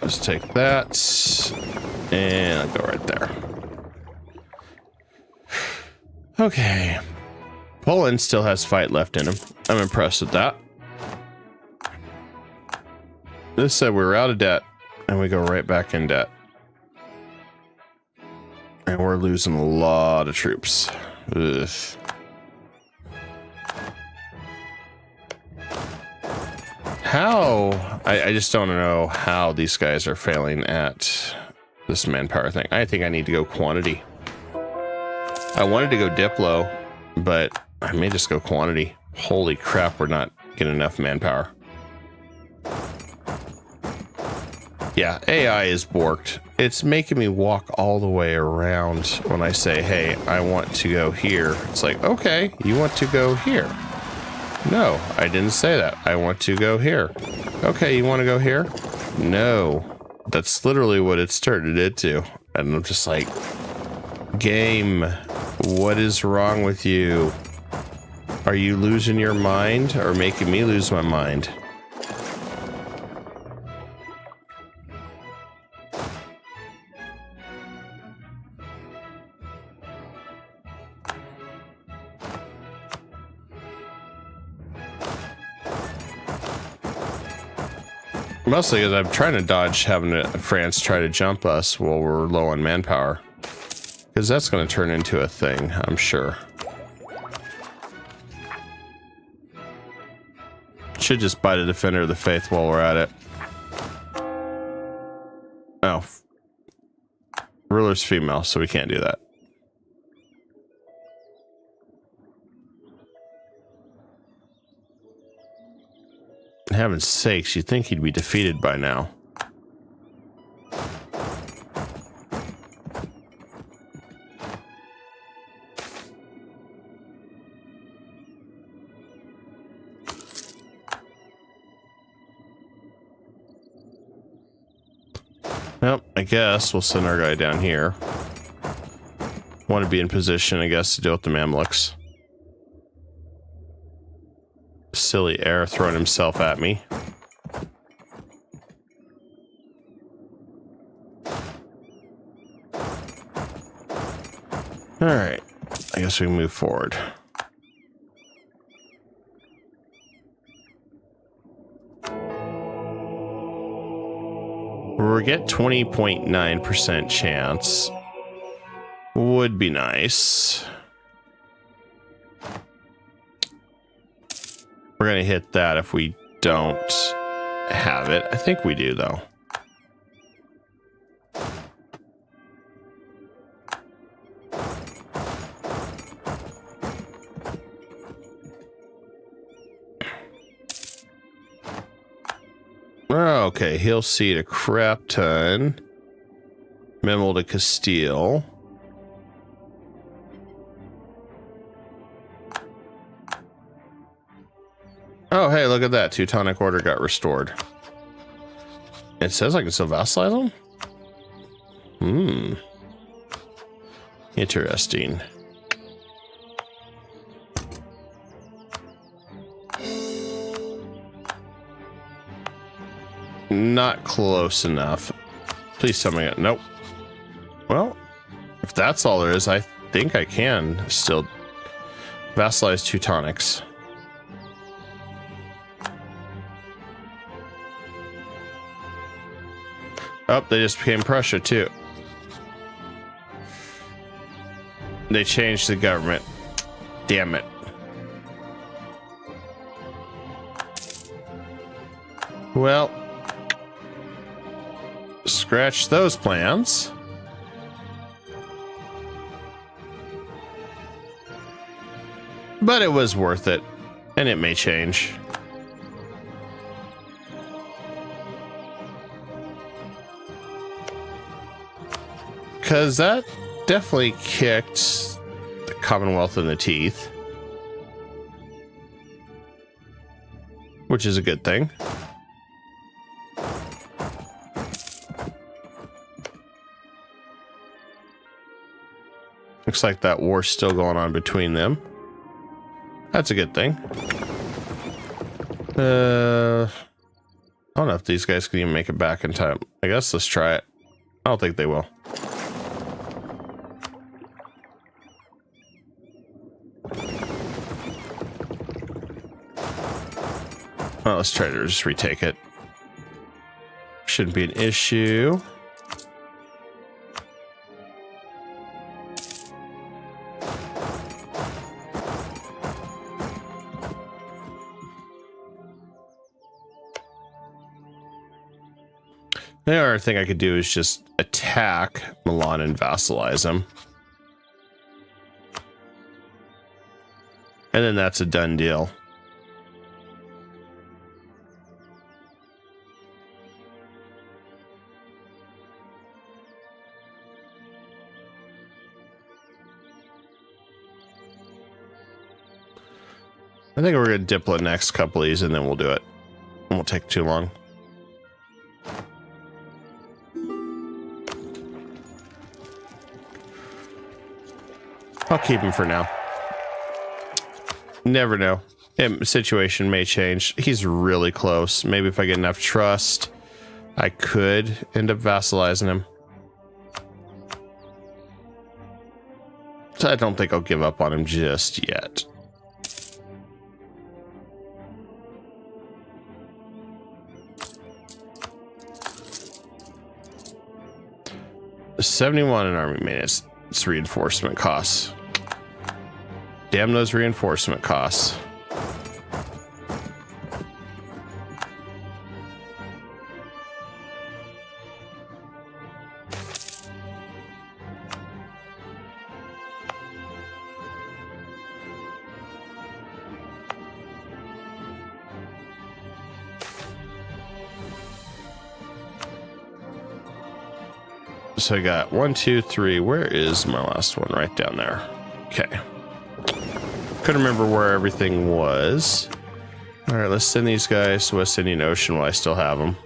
Let's take that, and I'll go right there. Okay. Poland still has fight left in him. I'm impressed with that. This said we were out of debt, and we go right back in debt. And we're losing a lot of troops. Ugh. How? I just don't know how these guys are failing at this manpower thing. I think I need to go quantity. I wanted to go Diplo, but I may just go quantity. Holy crap, we're not getting enough manpower. Yeah, AI is borked. It's making me walk all the way around when I say, hey, I want to go here. It's like, okay, you want to go here. No, I didn't say that. I want to go here. Okay, you want to go here? No. That's literally what it started it to. And I'm just like, game, what is wrong with you? Are you losing your mind or making me lose my mind? Mostly because I'm trying to dodge having France try to jump us while we're low on manpower. Because that's going to turn into a thing, I'm sure. Should just buy the Defender of the Faith while we're at it. Oh. Ruler's female, so we can't do that. Heaven's sakes, you'd think he'd be defeated by now. Well, I guess we'll send our guy down here. Want to be in position, I guess, to deal with the Mamluks. Silly heir throwing himself at me. Alright, I guess we can move forward. We get 20.9% chance. Would be nice. We're going to hit that if we don't have it. I think we do, though. Okay, he'll cede a crap ton. Memo to Castile. Oh, hey, look at that. Teutonic Order got restored. It says I can still vassalize them? Interesting. Not close enough. Please tell me. Nope. Well, if that's all there is, I think I can still vassalize Teutonics. Oh, they just became Prussia too. They changed the government. Damn it. Well, scratch those plans. But it was worth it, and it may change. Because that definitely kicked the Commonwealth in the teeth. Which is a good thing. Looks like that war's still going on between them. That's a good thing. I don't know if these guys can even make it back in time. I guess let's try it. I don't think they will. Well, let's try to just retake it. Shouldn't be an issue. The other thing I could do is just attack Milan and vassalize him. And then that's a done deal. I think we're going to diplo next couple of these and then we'll do it. It won't take too long. I'll keep him for now. Never know. Situation may change. He's really close. Maybe if I get enough trust, I could end up vassalizing him. So I don't think I'll give up on him just yet. $71 in army maintenance. It's reinforcement costs. Damn those reinforcement costs. So I got 1, 2, 3. Where is my last one? Right down there. Okay. Couldn't remember where everything was. All right, let's send these guys to West Indian Ocean while I still have them.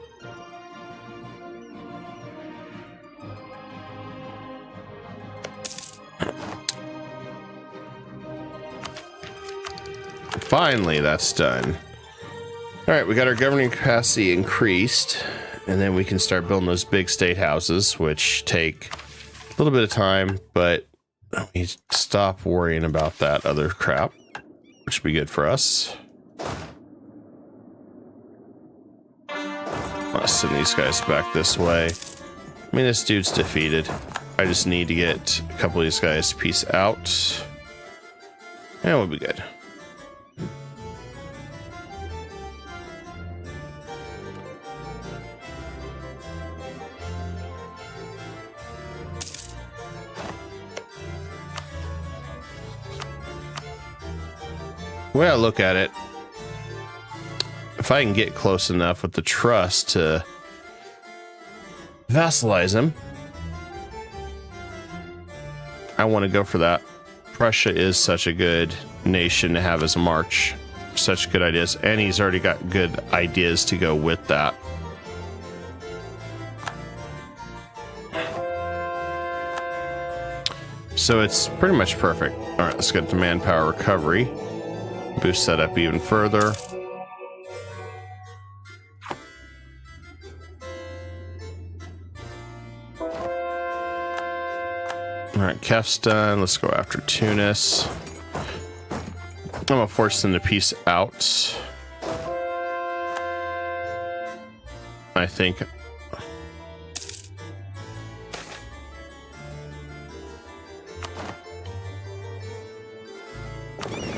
Finally, that's done. All right, we got our governing capacity increased, and then we can start building those big state houses, which take a little bit of time, but we stop worrying about that other crap, which would be good for us. Let's send these guys back this way. I mean, this dude's defeated. I just need to get a couple of these guys to peace out. And we'll be good. The way I look at it, if I can get close enough with the trust to vassalize him, I want to go for that. Prussia is such a good nation to have as a march. Such good ideas. And he's already got good ideas to go with that. So it's pretty much perfect. All right, let's get to manpower recovery. Boost that up even further. All right, Kef's done. Let's go after Tunis. I'm gonna force them to peace out. I think.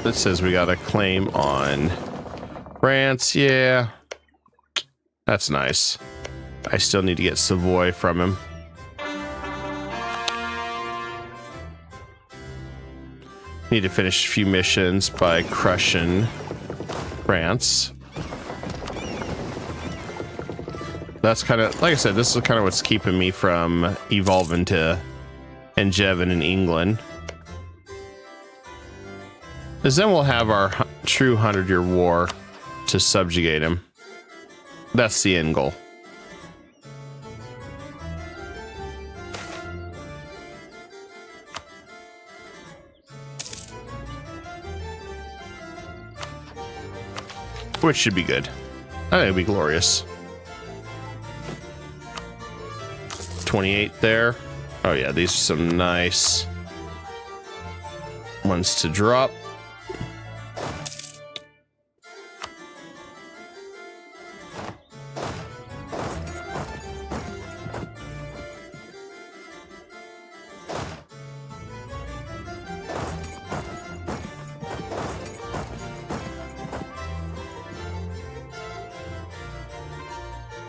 It says we got a claim on France. Yeah, that's nice. I still need to get Savoy from him. Need to finish a few missions by crushing France. That's kind of, like I said, this is kind of what's keeping me from evolving to Angevin in England. Because then we'll have our true 100-year war to subjugate him. That's the end goal. Which should be good. I think it'll be glorious. 28 there. Oh yeah, these are some nice ones to drop.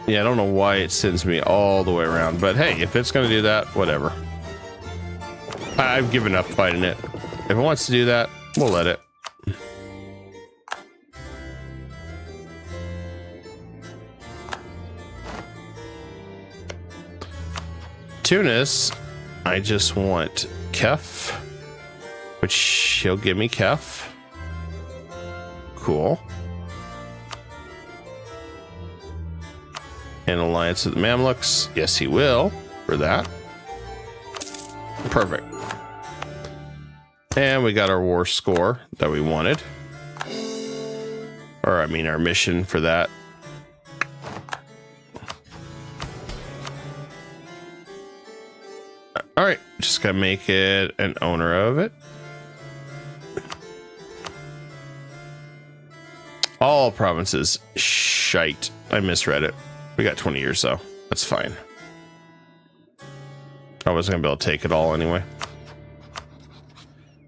Yeah, I don't know why it sends me all the way around, but hey, if it's going to do that, whatever. I've given up fighting it. If it wants to do that, we'll let it. Tunis, I just want Kef, which he'll give me Kef. Cool. An alliance with the Mamluks. Yes, he will for that. Perfect. And we got our war score that we wanted. Or I mean our mission for that. All right, just gotta make it an owner of it. All provinces. Shite. I misread it. We got 20 years though. That's fine. I wasn't gonna be able to take it all anyway.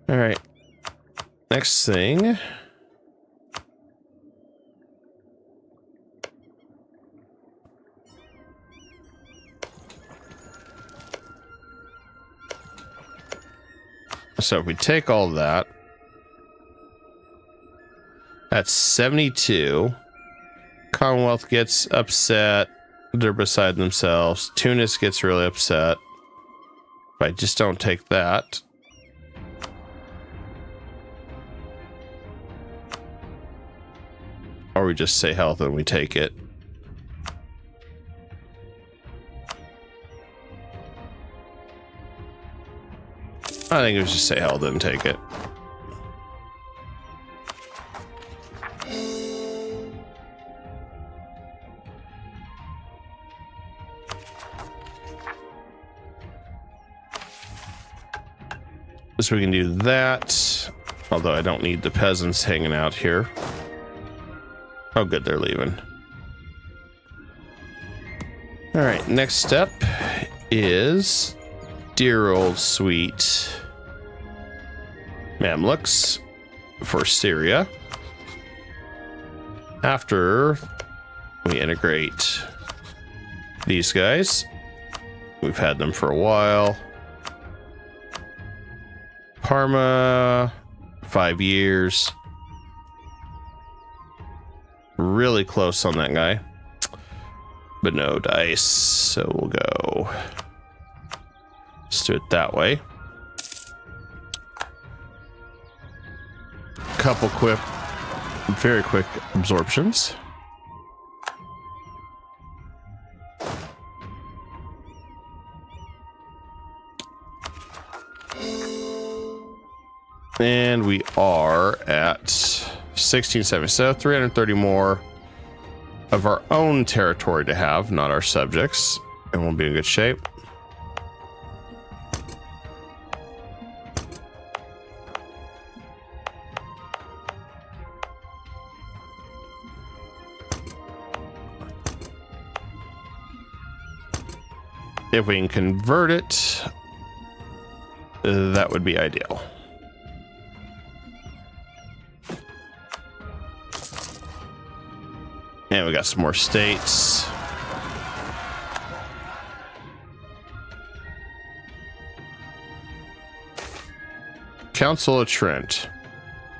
All right. Next thing. So if we take all that, that's 72. Commonwealth gets upset. They're beside themselves. Tunis gets really upset. If I just don't take that. Or we just say health and we take it. I think it was just say health and take it. So we can do that, although I don't need the peasants hanging out here. Oh good, they're leaving. All right, next step is dear old sweet Mamluks for Syria. After we integrate these guys, we've had them for a while. Parma, 5 years. Really close on that guy, but no dice, so we'll go. Let's do it that way. Couple very quick absorptions. And we are at 1670, so 330 more of our own territory to have, not our subjects, and we'll be in good shape. If we can convert it, that would be ideal. And we got some more states. Council of Trent.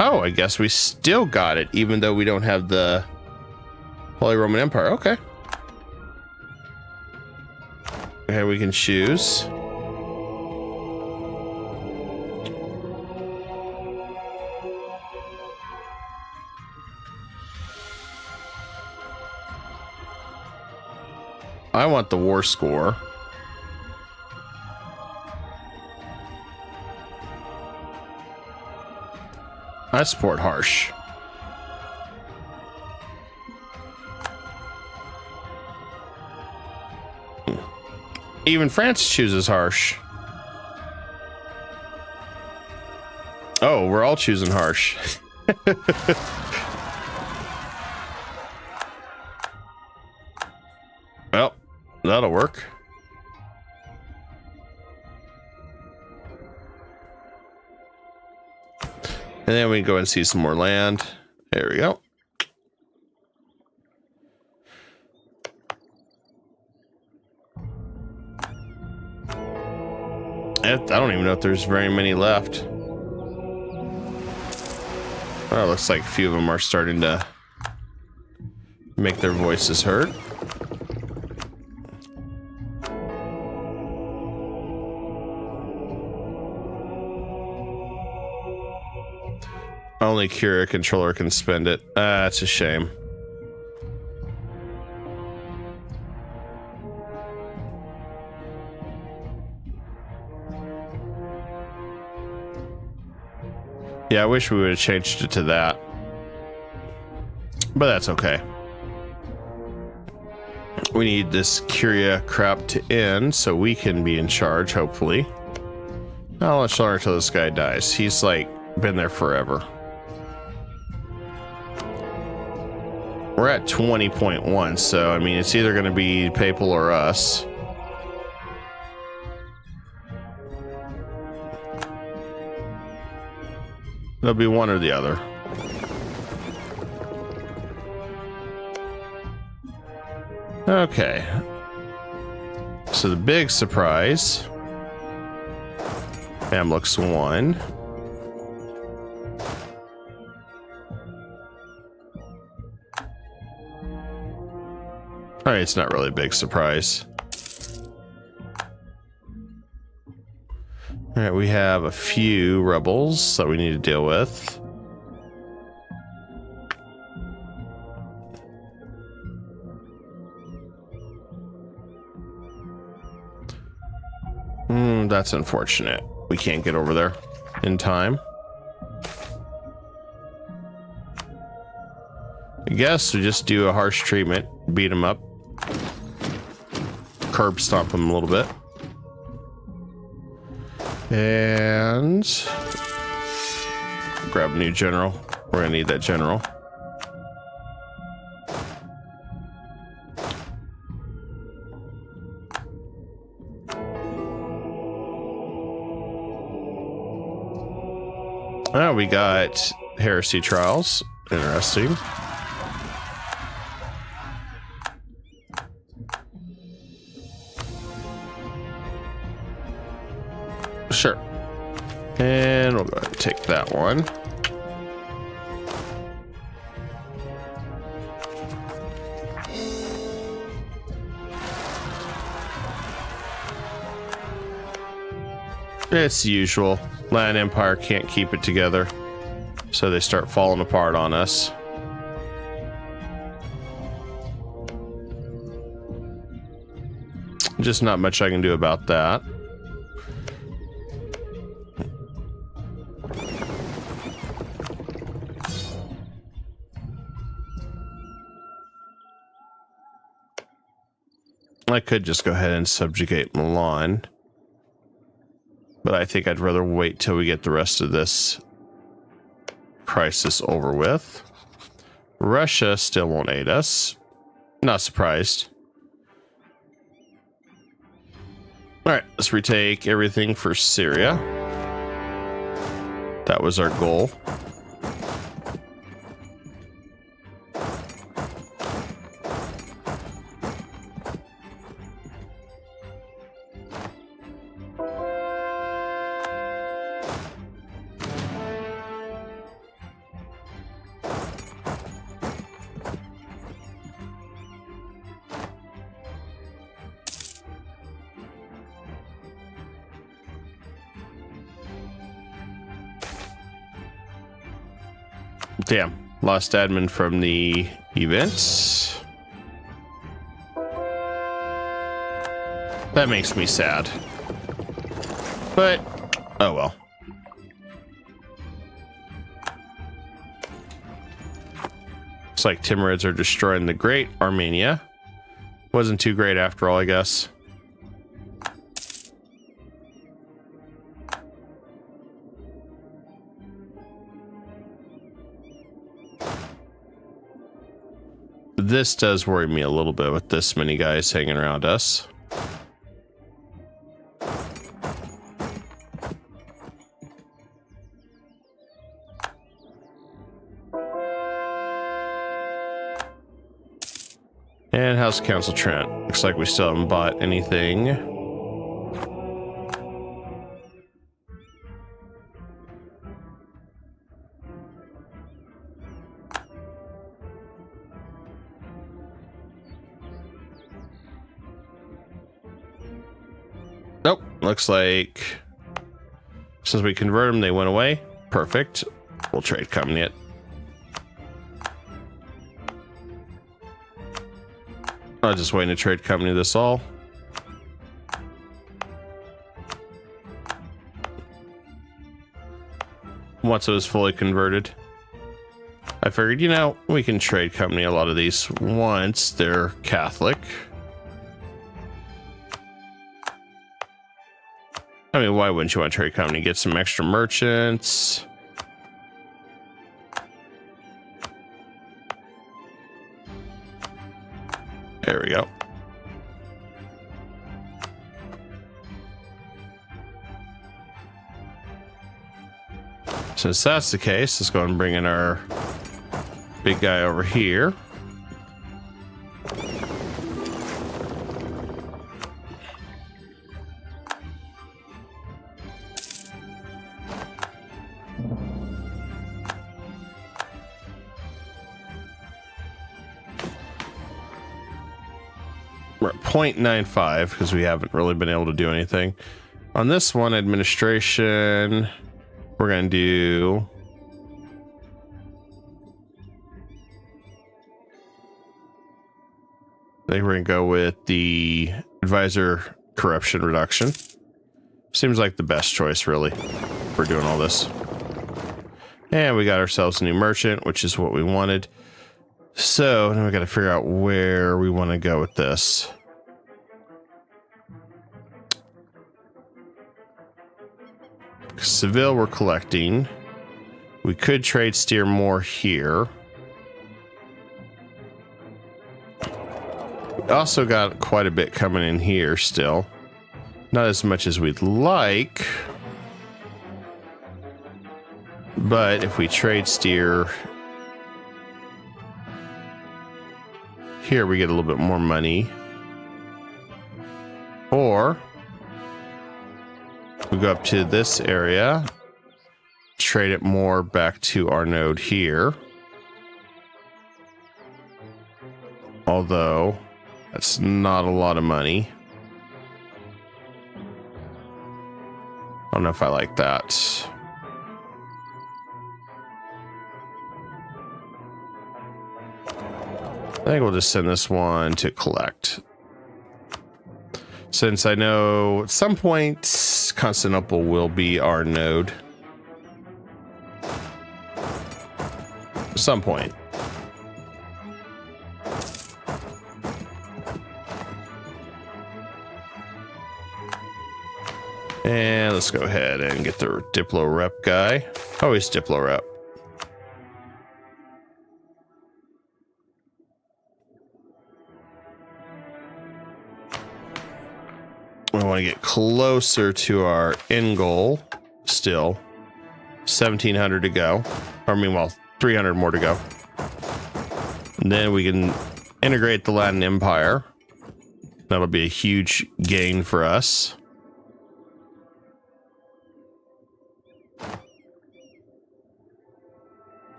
Oh, I guess we still got it, even though we don't have the Holy Roman Empire. Okay. Okay, we can choose. I want the war score. I support harsh. Even France chooses harsh. Oh, we're all choosing harsh. Well, that'll work. And then we can go and see some more land. There we go. I don't even know if there's very many left. Well, it looks like a few of them are starting to make their voices heard. Only Curia controller can spend it. That's a shame. Yeah, I wish we would have changed it to that. But that's okay. We need this Curia crap to end so we can be in charge, hopefully. Not much longer until this guy dies. He's like been there forever. We're at 20.1, so I mean, it's either going to be Papal or us. It'll be one or the other. Okay. So the big surprise. Mamluks 1. Alright, it's not really a big surprise. Alright, we have a few rebels that we need to deal with. That's unfortunate. We can't get over there in time. I guess we just do a harsh treatment, beat them up, curb stomp them a little bit. And grab a new general. We're gonna need that general. Oh, we got heresy trials. Interesting. Sure. And we'll go ahead and take that one. It's the usual. Latin Empire can't keep it together, so they start falling apart on us. Just not much I can do about that. I could just go ahead and subjugate Milan, but I think I'd rather wait till we get the rest of this crisis over with. Russia still won't aid us. Not surprised. All right, let's retake everything for Syria. That was our goal. Damn, lost admin from the events. That makes me sad. But, oh well. Looks like Timurids are destroying the Great Armenia. Wasn't too great after all, I guess. This does worry me a little bit with this many guys hanging around us. And House Council Trent. Looks like we still haven't bought anything. Nope. Looks like since we converted them, they went away. Perfect. We'll trade company it. I'll just wait to trade company this all. Once it was fully converted, I figured, you know, we can trade company a lot of these once they're Catholic. I mean, why wouldn't you want to trade company? Get some extra merchants. There we go. Since that's the case, let's go and bring in our big guy over here. We're at 0.95 because we haven't really been able to do anything. On this one, administration, we're going to do... I think we're going to go with the advisor corruption reduction. Seems like the best choice, really, for doing all this. And we got ourselves a new merchant, which is what we wanted. So now we got to figure out where we want to go with this. Seville, we're collecting. We could trade steer more here. We also got quite a bit coming in here still. Not as much as we'd like. But if we trade steer here, we get a little bit more money. Or we go up to this area, trade it more back to our node here. Although that's not a lot of money. I don't know if I like that. I think we'll just send this one to collect. Since I know at some point Constantinople will be our node. At some point. And let's go ahead and get the Diplo rep guy. Always Diplo rep. We want to get closer to our end goal still. 1,700 to go. Or meanwhile, 300 more to go. And then we can integrate the Latin Empire. That'll be a huge gain for us.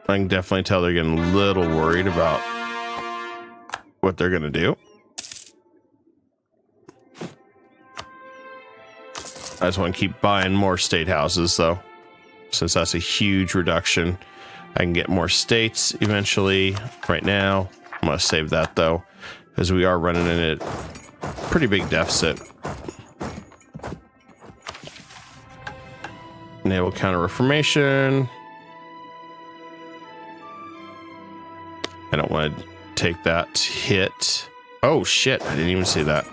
I can definitely tell they're getting a little worried about what they're going to do. I just want to keep buying more state houses, though, since that's a huge reduction. I can get more states eventually. Right now, I'm going to save that, though, because we are running in a pretty big deficit. Enable Counter-Reformation. I don't want to take that hit. Oh, shit. I didn't even see that.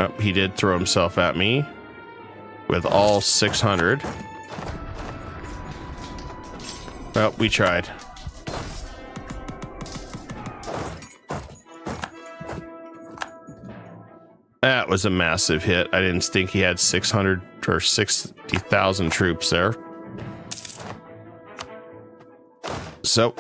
Oh, he did throw himself at me with all 600. Well, we tried. That was a massive hit. I didn't think he had 600 or 60,000 troops there. So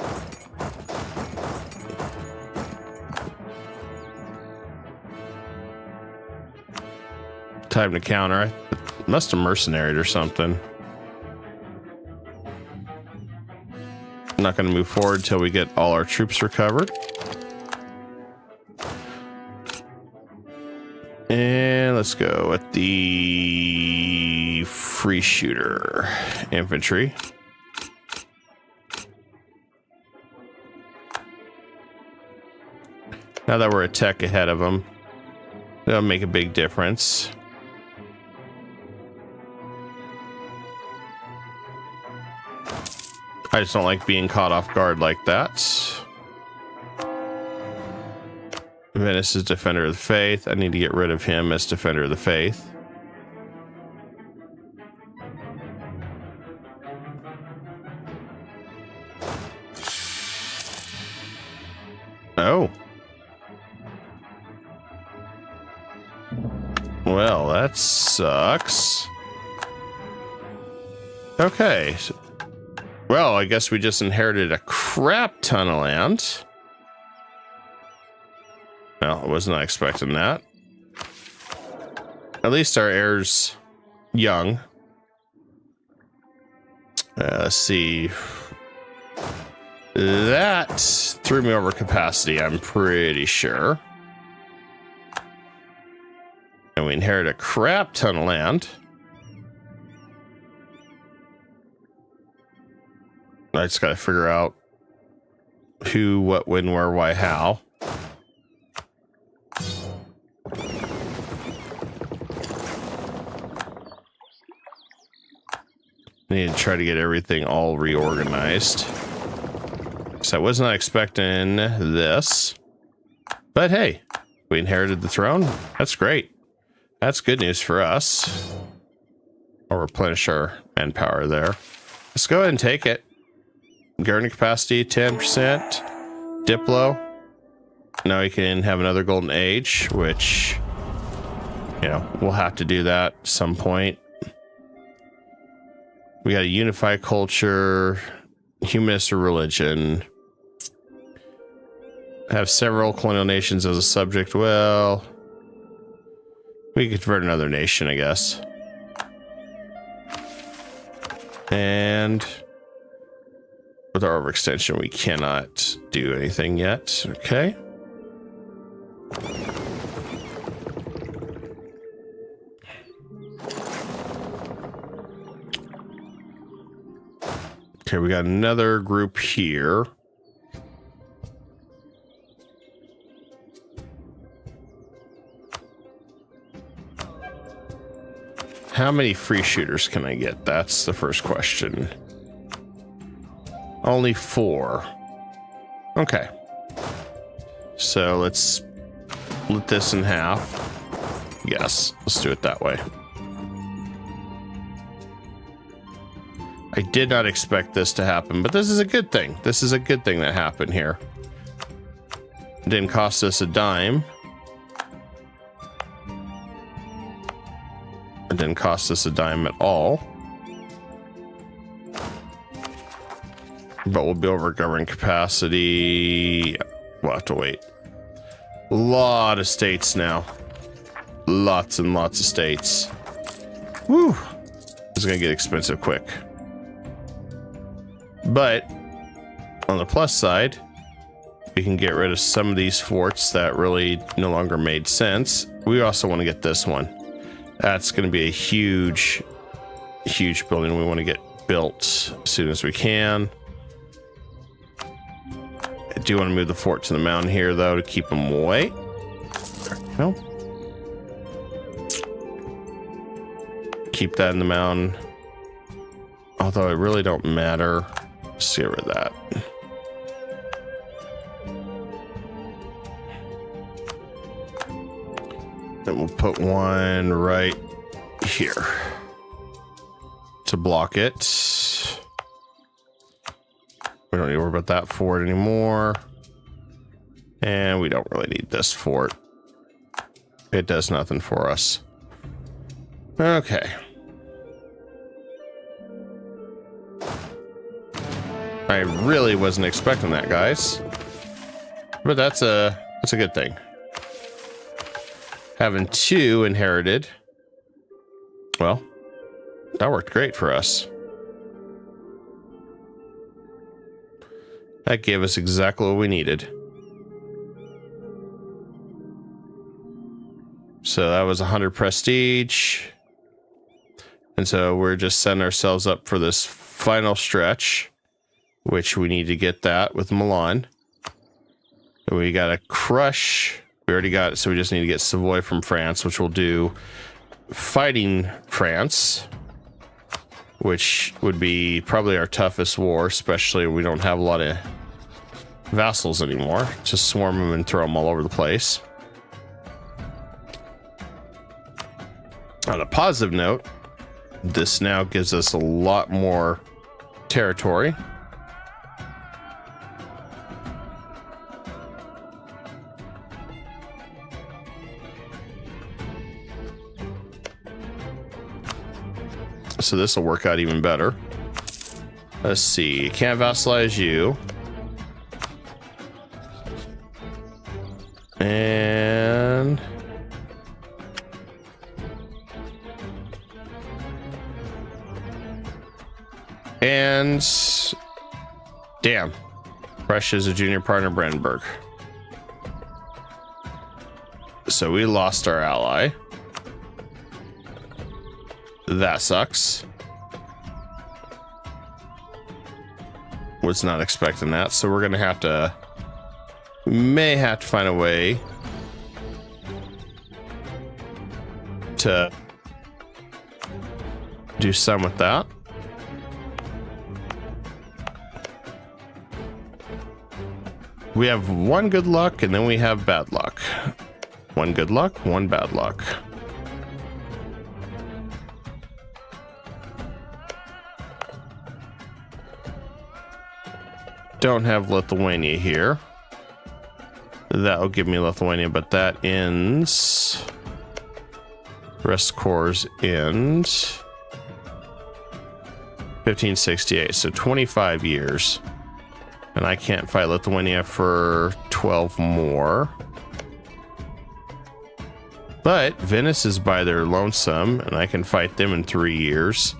time to counter. I must have mercenaried or something. I'm not going to move forward until we get all our troops recovered. And let's go with the free shooter infantry. Now that we're a tech ahead of them, that'll make a big difference. I just don't like being caught off guard like that. Venice is Defender of the Faith. I need to get rid of him as Defender of the Faith. Oh. Well, that sucks. Okay. Well, I guess we just inherited a crap ton of land. Well, I was not expecting that. At least our heir's young. Let's see. That threw me over capacity, I'm pretty sure. And we inherit a crap ton of land. I just gotta figure out who, what, when, where, why, how. I need to try to get everything all reorganized. So I was not expecting this. But hey, we inherited the throne. That's great. That's good news for us. I'll replenish our manpower there. Let's go ahead and take it. Guarding capacity 10%. Diplo. Now we can have another golden age, which you know, we'll have to do that at some point. We got to unify culture, humanist or religion. Have several colonial nations as a subject. Well, we could convert another nation, I guess. And with our overextension, we cannot do anything yet. Okay. Okay, we got another group here. How many free shooters can I get? That's the first question. Only 4. Okay. So let's split this in half. Yes, let's do it that way. I did not expect this to happen, but this is a good thing. This is a good thing that happened here. It didn't cost us a dime. It didn't cost us a dime at all. But we'll be over government capacity. We'll have to wait. A lot of states now. Lots and lots of states. Woo! It's gonna get expensive quick. But on the plus side, we can get rid of some of these forts that really no longer made sense. We also want to get this one. That's going to be a huge, huge building we want to get built as soon as we can. I do want to move the fort to the mountain here, though, to keep them away. There we go. Keep that in the mountain. Although it really don't matter. Let's get rid of that. Then we'll put one right here to block it. We don't need to worry about that fort anymore. And we don't really need this fort. It does nothing for us. Okay. I really wasn't expecting that, guys. But that's a good thing. Having 2 inherited. Well, that worked great for us. That gave us exactly what we needed. So that was 100 prestige. And so we're just setting ourselves up for this final stretch, which we need to get that with Milan. We got to crush. We already got it, so we just need to get Savoy from France, which we'll do fighting France, which would be probably our toughest war, especially we don't have a lot of vassals anymore. Just swarm them and throw them all over the place. On a positive note, this now gives us a lot more territory. So this will work out even better. Let's see. Can't vassalize you. And damn. Russia's a junior partner, Brandenburg. So we lost our ally. That sucks. Was not expecting that, so we're gonna have to, may have to find a way to do some with that. We have 1 good luck and then we have bad luck. 1 good luck, 1 bad luck. Don't have Lithuania here. That'll give me Lithuania, but that ends Rest cores end 1568, so 25 years. And I can't fight Lithuania for 12 more. But Venice is by their lonesome, and I can fight them in 3 years.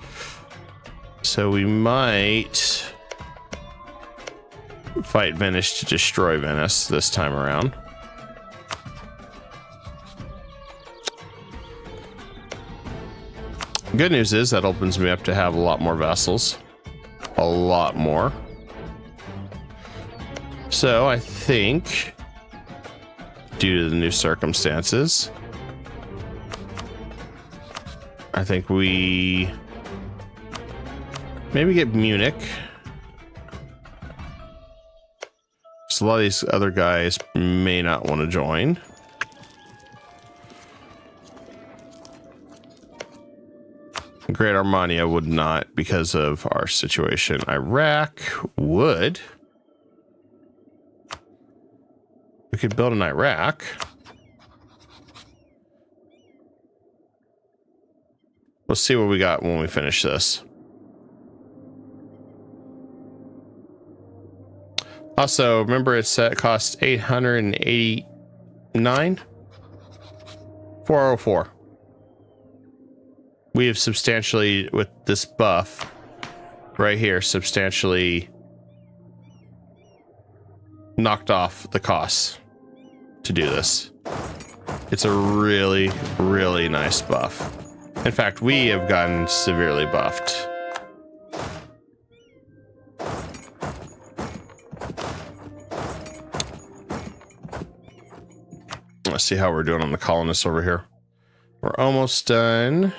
So we might fight Venice to destroy Venice this time around. Good news is that opens me up to have a lot more vassals. A lot more. So I think, due to the new circumstances, I think we maybe get Munich. So a lot of these other guys may not want to join. Great Armenia would not because of our situation. Iraq would. We could build an Iraq. We'll see what we got when we finish this. Also, remember it costs 889? 404. We have substantially, with this buff right here, substantially knocked off the costs to do this. It's a really, really nice buff. In fact, we have gotten severely buffed. Let's see how we're doing on the colonists over here. We're almost done.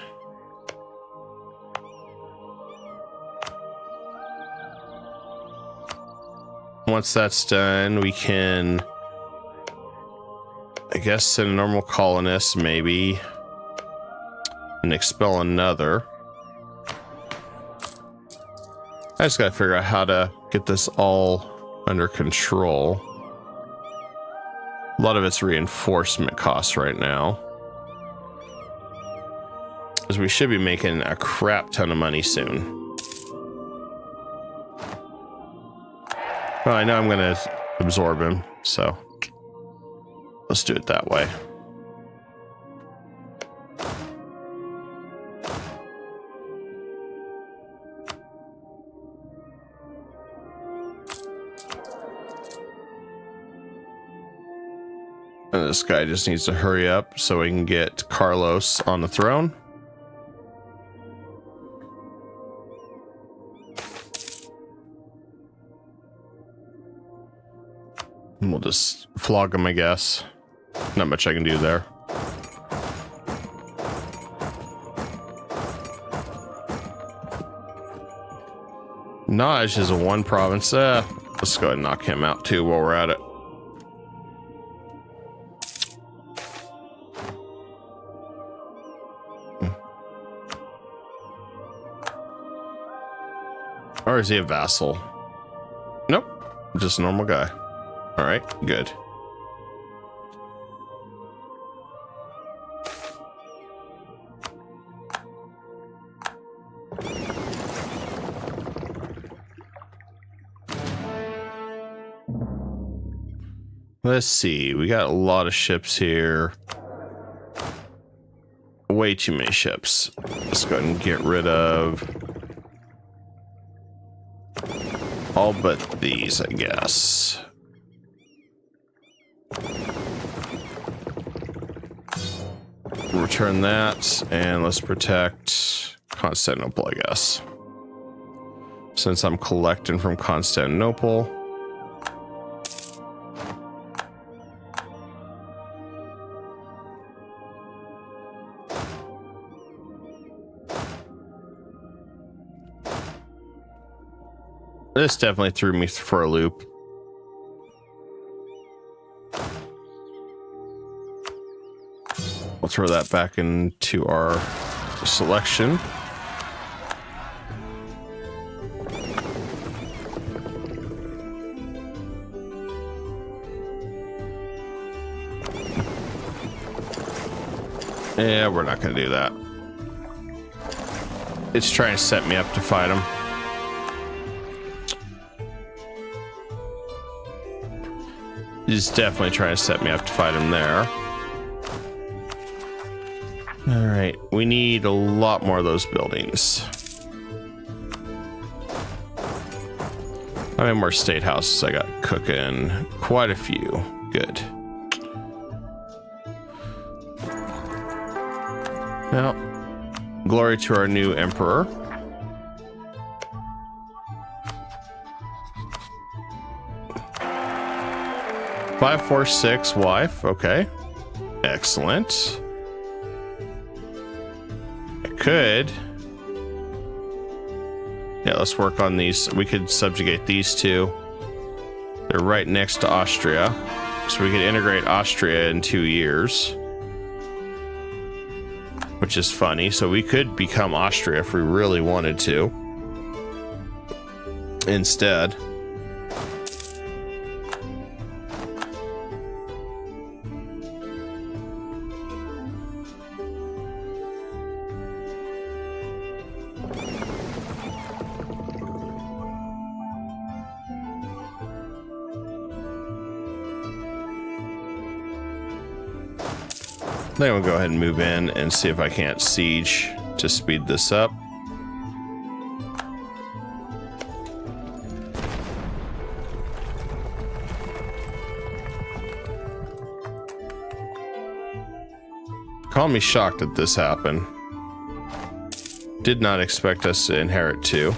Once that's done, we can, I guess, send a normal colonist, maybe, and expel another. I just gotta figure out how to get this all under control. A lot of it's reinforcement costs right now, as we should be making a crap ton of money soon. Well, I know I'm gonna absorb him, so let's do it that way. And this guy just needs to hurry up so we can get Carlos on the throne. And we'll just flog him, I guess. Not much I can do there. Naj is a one province. Let's go ahead and knock him out too while we're at it. Or is he a vassal? Nope, just a normal guy. All right, good. Let's see, we got a lot of ships here. Way too many ships. Let's go ahead and get rid of all but these, I guess. Return that, and let's protect Constantinople, I guess. Since I'm collecting from Constantinople. This definitely threw me for a loop. We'll throw that back into our selection. Yeah, we're not going to do that. It's trying to set me up to fight him. He's definitely trying to set me up to fight him there. All right, we need a lot more of those buildings. How many more state houses I got cooking? Quite a few. Good. Well, glory to our new emperor. Five, 4, 6 wife. Okay. Excellent. I could. Yeah, let's work on these. We could subjugate these two. They're right next to Austria. So we could integrate Austria in 2 years. Which is funny. So we could become Austria if we really wanted to. Instead. Then we'll go ahead and move in and see if I can't siege to speed this up. Call me shocked that this happened. Did not expect us to inherit 2.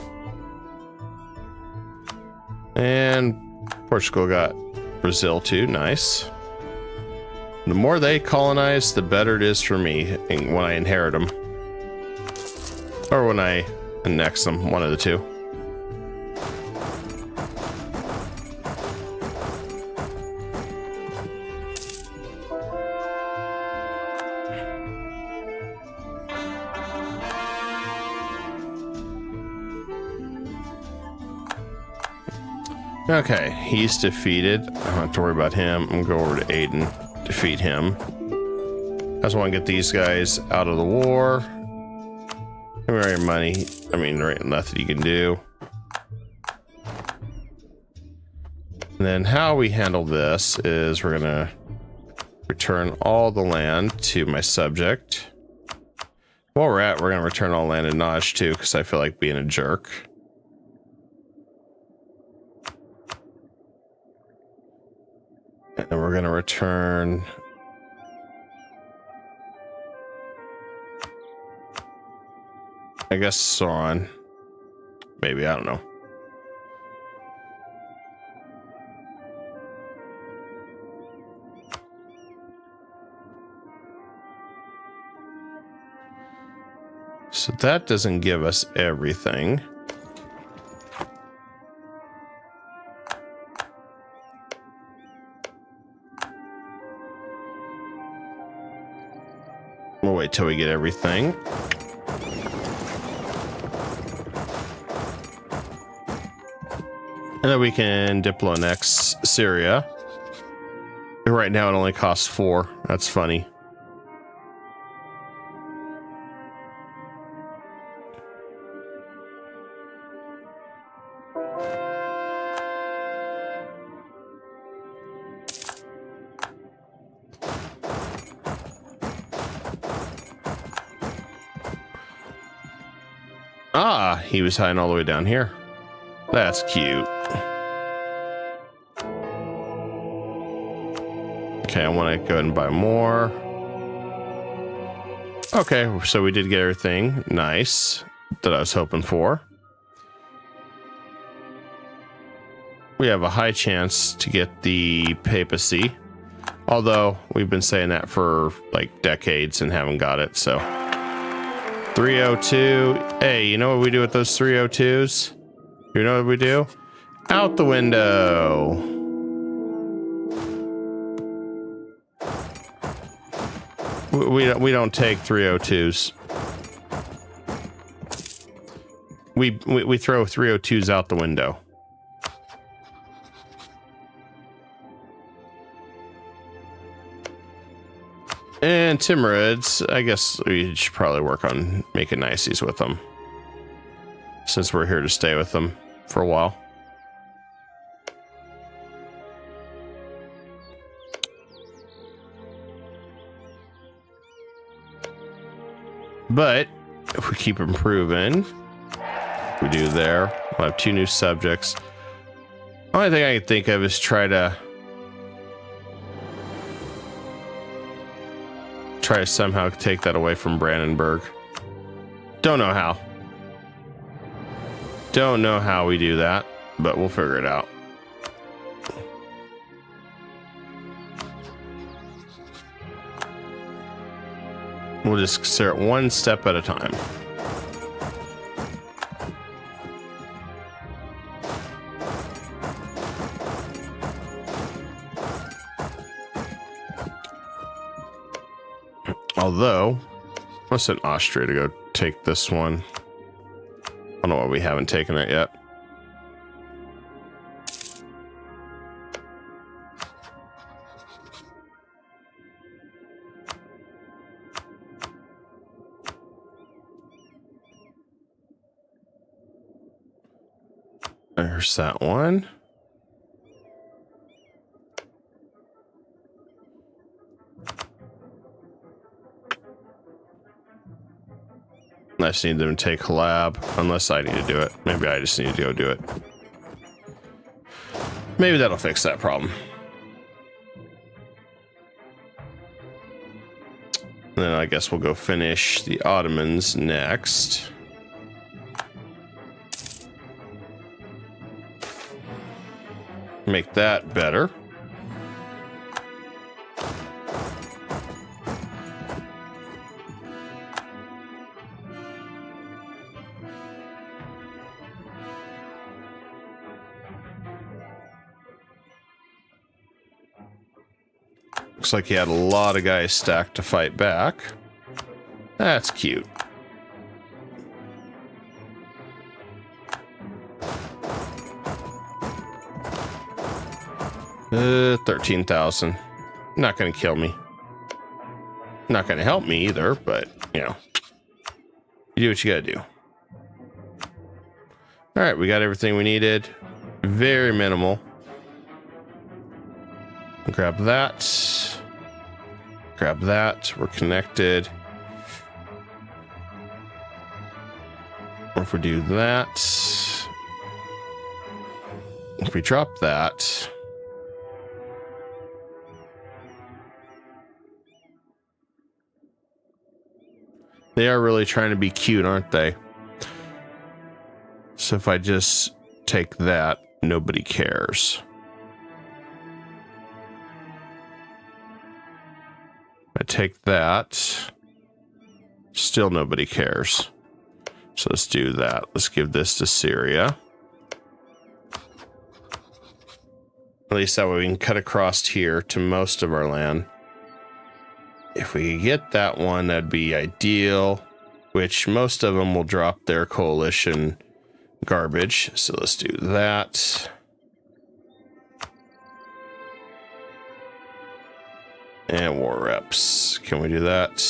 And Portugal got Brazil too. Nice. The more they colonize, the better it is for me when I inherit them. Or when I annex them, one of the two. Okay, he's defeated. I don't have to worry about him. I'm gonna go over to Aden. Defeat him. I just want to get these guys out of the war. Give me all your money. I mean, there ain't nothing you can do. And then how we handle this is we're gonna return all the land to my subject. While we're at, we're gonna return all land in Naj too, because I feel like being a jerk. And we're going to return. I guess Sauron. Maybe, I don't know. So that doesn't give us everything. We'll wait till we get everything. And then we can Diplo-annex Syria. Right now it only costs 4. That's funny. Ah, he was hiding all the way down here. That's cute. Okay, I want to go ahead and buy more. Okay, so we did get everything nice that I was hoping for. We have a high chance to get the papacy. Although, we've been saying that for like decades and haven't got it, so... 302. Hey, you know what we do with those 302s? You know what we do? Out the window. We don't take 302s. We throw 302s out the window. And Timurids, I guess we should probably work on making niceties with them, since we're here to stay with them for a while. But if we keep improving, we do there. We'll have 2 new subjects. Only thing I can think of is try to somehow take that away from Brandenburg. Don't know how. Don't know how we do that, but we'll figure it out. We'll just start one step at a time. Although, I sent Austria to go take this one. I don't know why we haven't taken it yet. There's that one. I just need them to take collab, unless I need to do it. Maybe I just need to go do it. Maybe that'll fix that problem. And then I guess we'll go finish the Ottomans next. Make that better. Looks like he had a lot of guys stacked to fight back. That's cute. 13,000. Not gonna kill me. Not gonna help me either, but you know, you do what you gotta do. All right, we got everything we needed. Very minimal. Grab that. Grab that. We're connected. If we do that, if we drop that, they are really trying to be cute, aren't they? So if I just take that, nobody cares. I take that, still nobody cares. So let's do that. Let's give this to Syria. At least that way we can cut across here to most of our land. If we could get that one, that'd be ideal, which most of them will drop their coalition garbage. So let's do that. And war reps. Can we do that?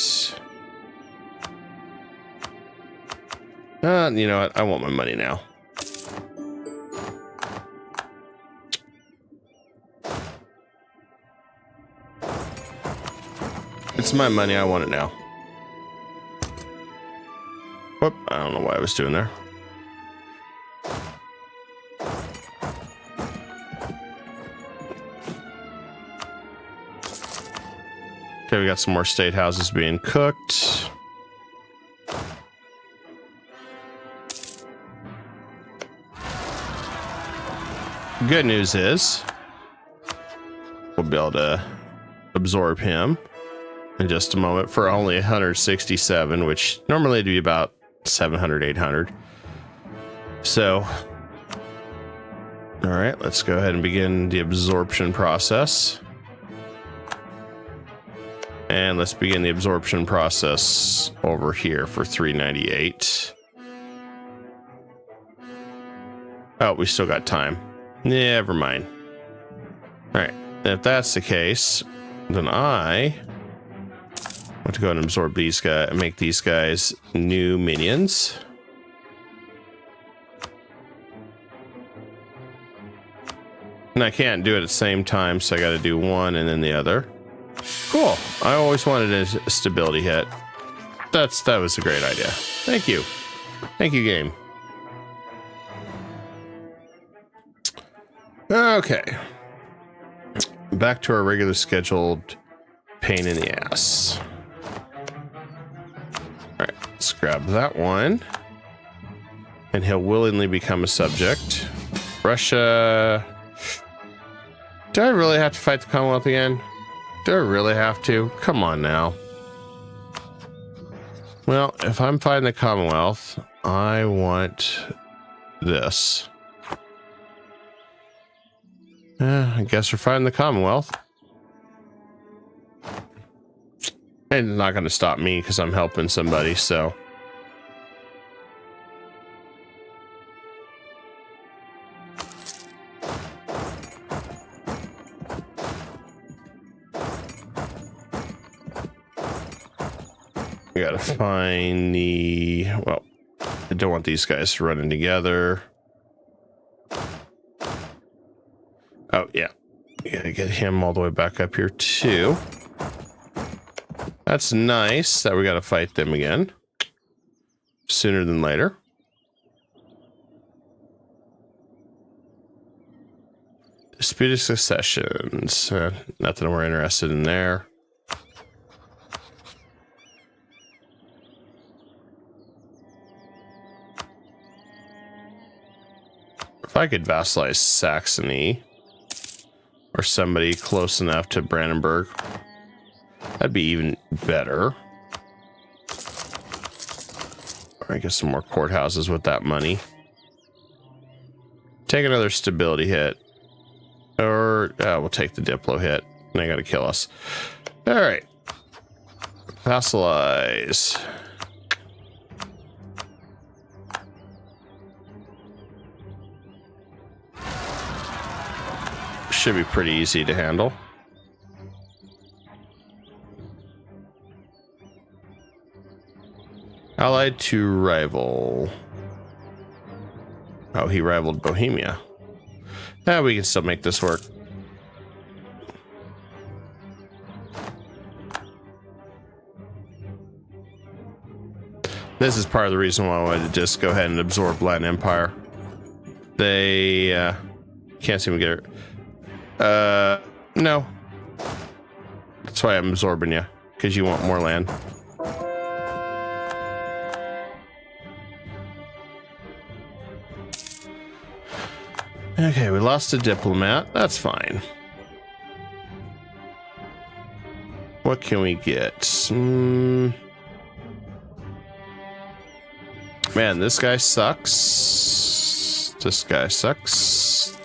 You know what? I want my money now. It's my money. I want it now. Whoop. I don't know what I was doing there. Okay, we got some more state houses being cooked. Good news is we'll be able to absorb him in just a moment for only 167, which normally would be about 700, 800. So, all right, let's go ahead and begin the absorption process. And let's begin the absorption process over here for 398. Oh, we still got time. Never mind. All right, if that's the case, then I want to go ahead and absorb these guys and make these guys new minions. And I can't do it at the same time, so I got to do one and then the other. Cool. I always wanted a stability hit. That was a great idea. Thank you. Thank you, game. Okay. Back to our regular scheduled pain in the ass. All right, let's grab that one. And he'll willingly become a subject. Russia. Do I really have to fight the Commonwealth again? Do I really have to? Come on now. Well, if I'm fighting the Commonwealth, I want this. I guess we're fighting the Commonwealth. And it's not going to stop me because I'm helping somebody, so. We gotta find the, well, I don't want these guys running together. Oh, yeah. We gotta get him all the way back up here, too. That's nice that we gotta fight them again. Sooner than later. Disputed successions. Nothing we're interested in there. If I could vassalize Saxony or somebody close enough to Brandenburg, that'd be even better. Or I get some more courthouses with that money. Take another stability hit. Or we'll take the Diplo hit. And they gotta kill us. Alright. Vassalize. Should be pretty easy to handle. Allied to rival. Oh, he rivaled Bohemia. Yeah, we can still make this work. This is part of the reason why I wanted to just go ahead and absorb Latin Empire. They can't seem to get it. No. That's why I'm absorbing you, because you want more land. Okay, we lost a diplomat. That's fine. What can we get? Man, this guy sucks. This guy sucks.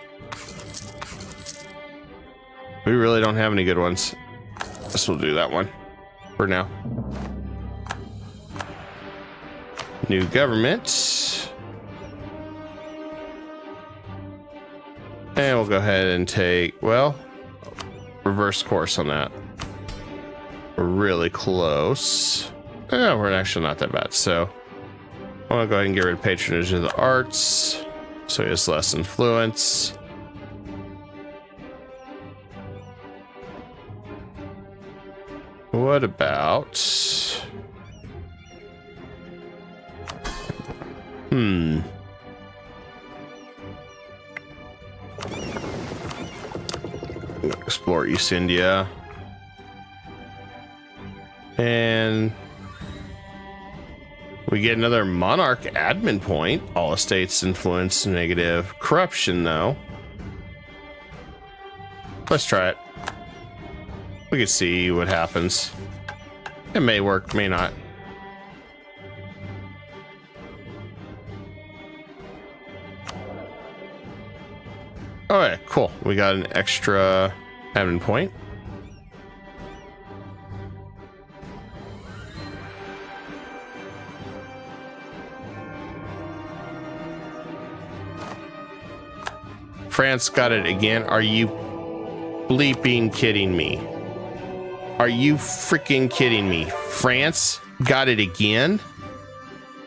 We really don't have any good ones. Guess we'll do that one for now. New government. And we'll go ahead and take, well, reverse course on that. We're really close. Yeah, we're actually not that bad. So I want to go ahead and get rid of patronage of the arts. So he has less influence. What about... Explore East India. And we get another monarch admin point. All estates influence negative. Corruption, though. Let's try it. We can see what happens. It may work, may not. All right, cool. We got an extra admin point. France got it again. Are you bleeping kidding me? Are you freaking kidding me? France got it again?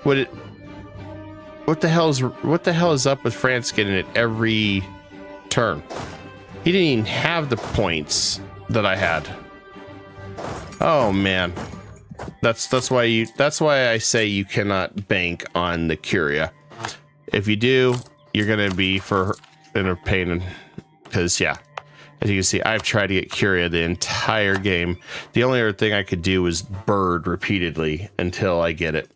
What the hell is up with France getting it every turn? He didn't even have the points that I had. Oh man. That's why I say you cannot bank on the Curia. If you do, you're gonna be in a pain, because yeah, as you can see, I've tried to get Curia the entire game. The only other thing I could do was bird repeatedly until I get it.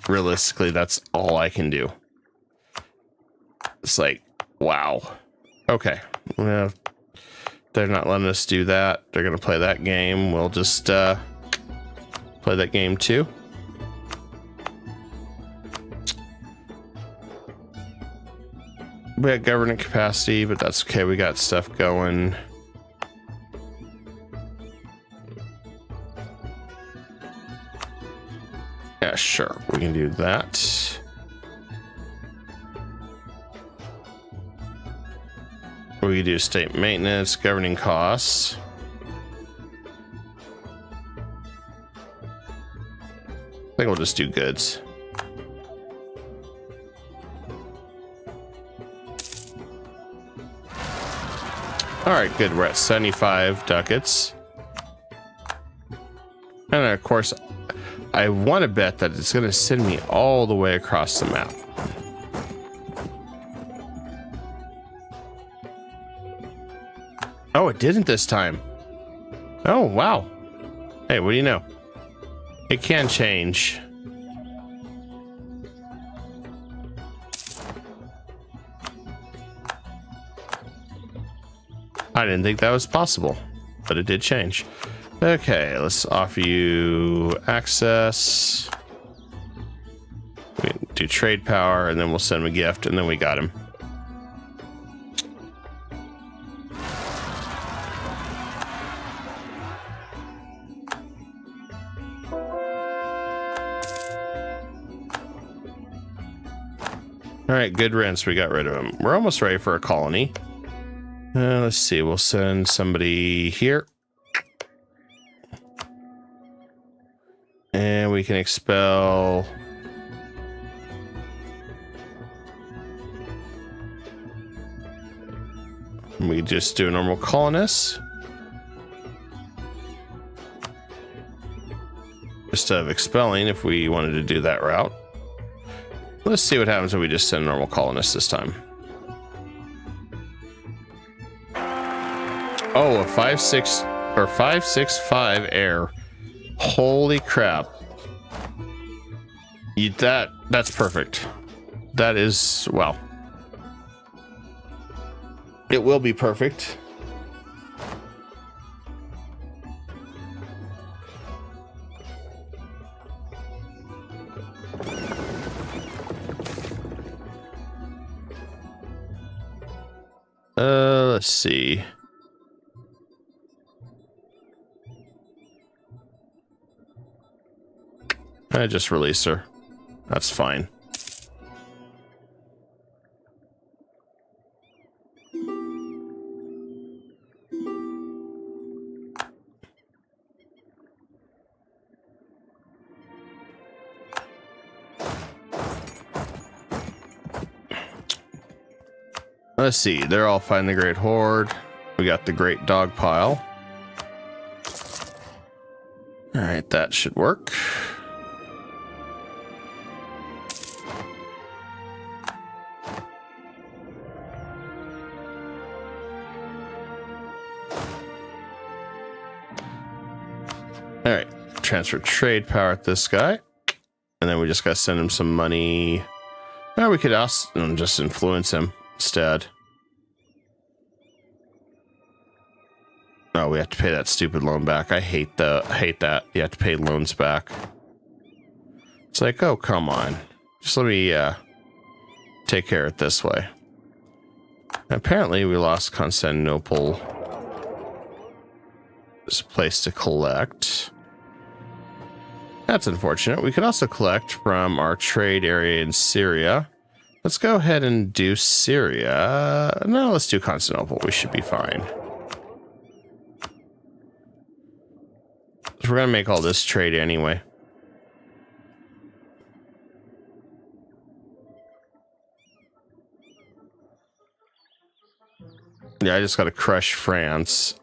Realistically, that's all I can do. It's like, wow. Okay, well, they're not letting us do that. They're gonna play that game. We'll just play that game too. We got government capacity, but that's okay. We got stuff going. Yeah, sure. We can do that. We can do state maintenance, governing costs. I think we'll just do goods. All right, good. We're at 75 ducats. And of course, I want to bet that it's going to send me all the way across the map. Oh, it didn't this time. Oh, wow. Hey, what do you know? It can change. I didn't think that was possible, but it did change. Okay, let's offer you access. We do trade power, and then we'll send him a gift, and then we got him. All right, good riddance. We got rid of him. We're almost ready for a colony. Let's see. We'll send somebody here. And we can expel. We just do a normal colonist. Instead of expelling, if we wanted to do that route. Let's see what happens if we just send normal colonists this time. Oh, a 5.6 or 5.65 air. Holy crap. That's perfect. That is, well. It will be perfect. Let's see. I just release her. That's fine. Let's see. They're all fighting the Great Horde. We got the Great Dog Pile. All right, that should work. All right, transfer trade power at this guy. And then we just got to send him some money. Or we could also just influence him instead. Oh, we have to pay that stupid loan back. I hate that. You have to pay loans back. It's like, oh, come on. Just let me take care of it this way. Apparently, we lost Constantinople. There's a place to collect. That's unfortunate. We could also collect from our trade area in Syria. Let's go ahead and do Syria. No, let's do Constantinople. We should be fine. So we're gonna make all this trade anyway. Yeah, I just gotta crush France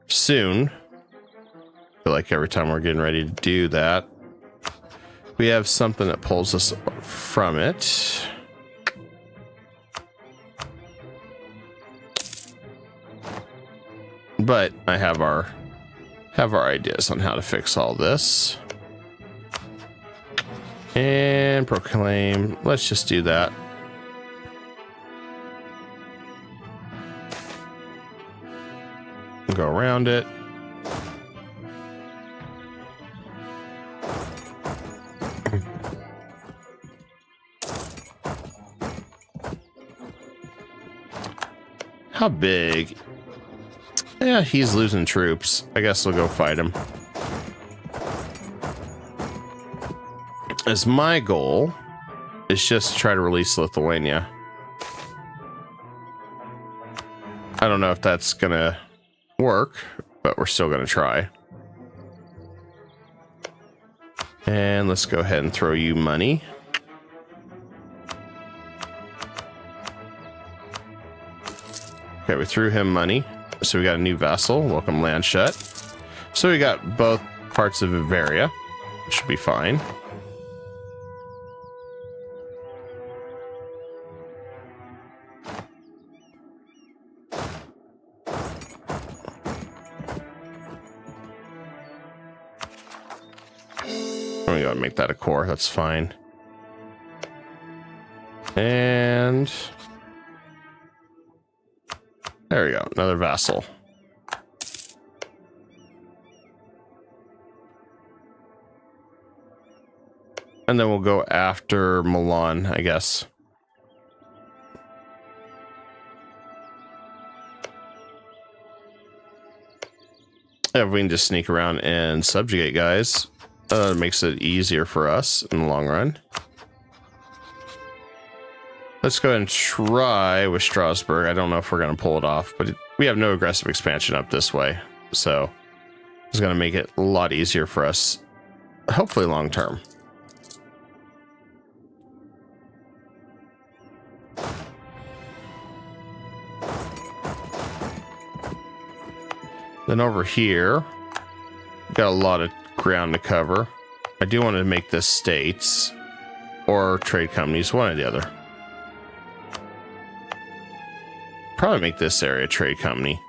soon. I feel like every time we're getting ready to do that, we have something that pulls us from it. But I have our ideas on how to fix all this. And proclaim. Let's just do that. Go around it. How big? Yeah, he's losing troops. I guess we'll go fight him. As my goal is just to try to release Lithuania. I don't know if that's gonna work, but we're still gonna try. And let's go ahead and throw you money. Okay, we threw him money. So we got a new vassal. Welcome, Landshut. So we got both parts of Bavaria. Should be fine. We gotta make that a core. That's fine. And there we go. Another vassal. And then we'll go after Milan, I guess. If we can just sneak around and subjugate guys, it makes it easier for us in the long run. Let's go ahead and try with Strasbourg. I don't know if we're going to pull it off, but we have no aggressive expansion up this way. So it's going to make it a lot easier for us, hopefully long term. Then over here, got a lot of ground to cover. I do want to make this states or trade companies, one or the other. Probably make this area a trade company.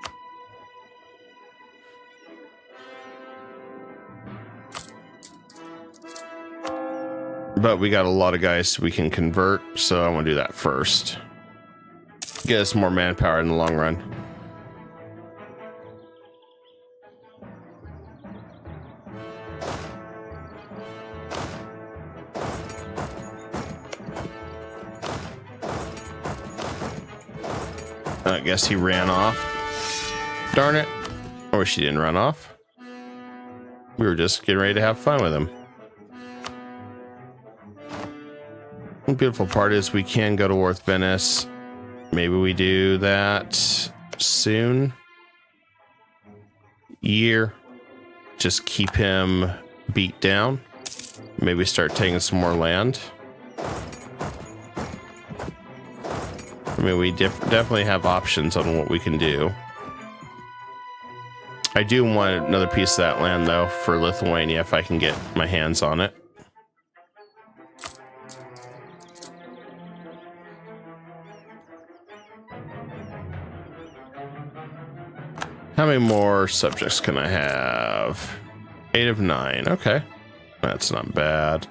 But we got a lot of guys we can convert, so I want to do that first. Get us more manpower in the long run. I guess he ran off. Darn it. I wish he didn't run off. We were just getting ready to have fun with him. The beautiful part is we can go to war with Venice. Maybe we do that soon. Year. Just keep him beat down. Maybe start taking some more land. I mean, we definitely have options on what we can do. I do want another piece of that land, though, for Lithuania, if I can get my hands on it. How many more subjects can I have? 8 of 9. Okay. That's not bad.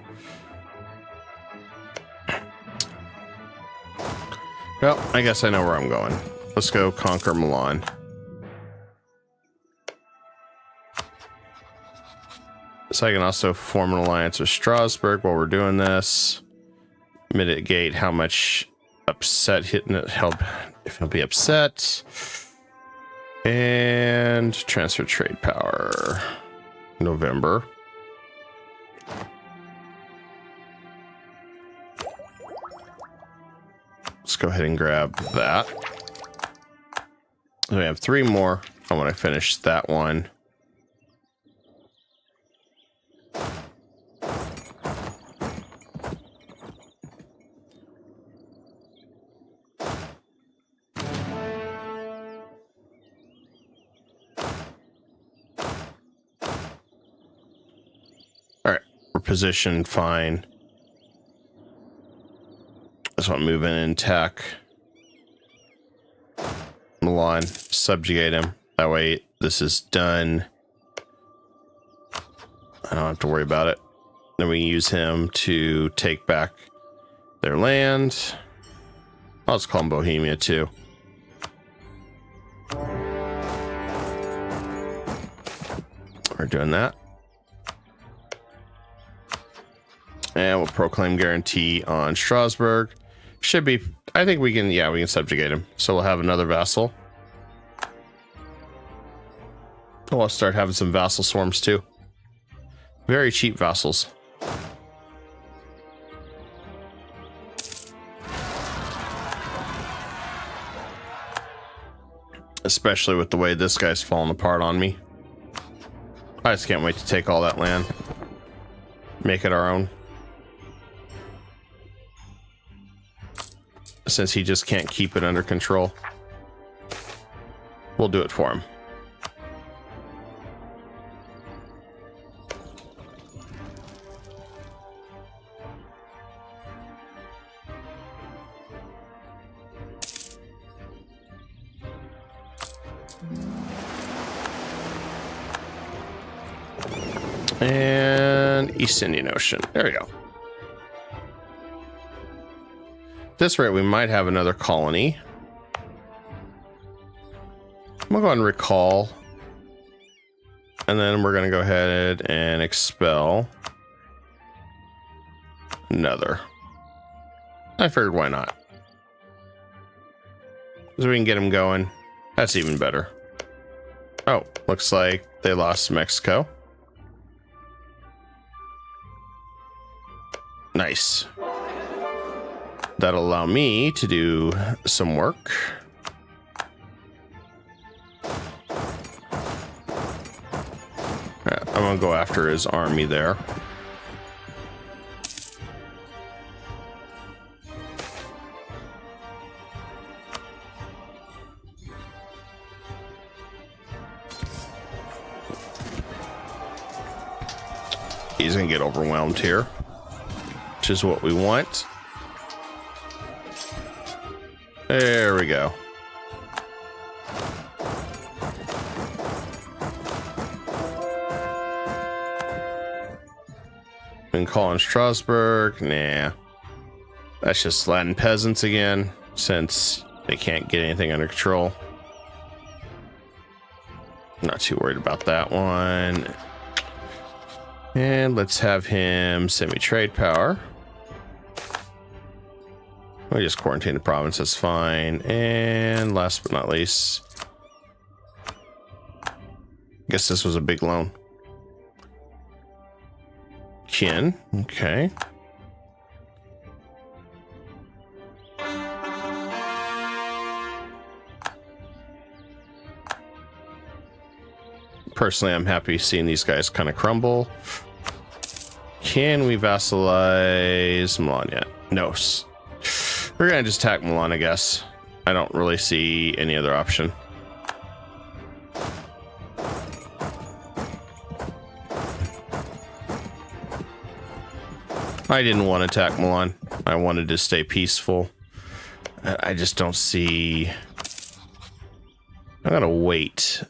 Well, I guess I know where I'm going. Let's go conquer Milan. So I can also form an alliance with Strasbourg while we're doing this. Mitigate how much upset hitting it help if he'll be upset. And transfer trade power. November. Let's go ahead and grab that. We have 3 more. I want to finish that one. positioned fine. That's what moving in tech. Milan, subjugate him. That way this is done. I don't have to worry about it. Then we use him to take back their land. I'll just call him Bohemia too. We're doing that. And we'll proclaim guarantee on Strasbourg. Should be, I think we can, yeah, we can subjugate him. So we'll have another vassal. We'll start having some vassal swarms too. Very cheap vassals. Especially with the way this guy's falling apart on me. I just can't wait to take all that land. Make it our own. Since he just can't keep it under control, we'll do it for him. And East Indian Ocean. There we go. At this rate, we might have another colony. I'm going to go ahead and recall. And then we're going to go ahead and expel another. I figured why not. So we can get them going. That's even better. Oh, looks like they lost Mexico. Nice. That'll allow me to do some work. Right, I'm gonna go after his army there. He's gonna get overwhelmed here, which is what we want. There we go. Been calling Strasbourg. Nah. That's just Latin peasants again, since they can't get anything under control. Not too worried about that one. And let's have him send me trade power. We just quarantine the province, that's fine. And last but not least, guess this was a big loan. Kin, okay. Personally, I'm happy seeing these guys kind of crumble. Can we vassalize Milan yet? No. We're gonna just attack Milan, I guess. I don't really see any other option. I didn't want to attack Milan. I wanted to stay peaceful. I just don't see... I'm gonna wait,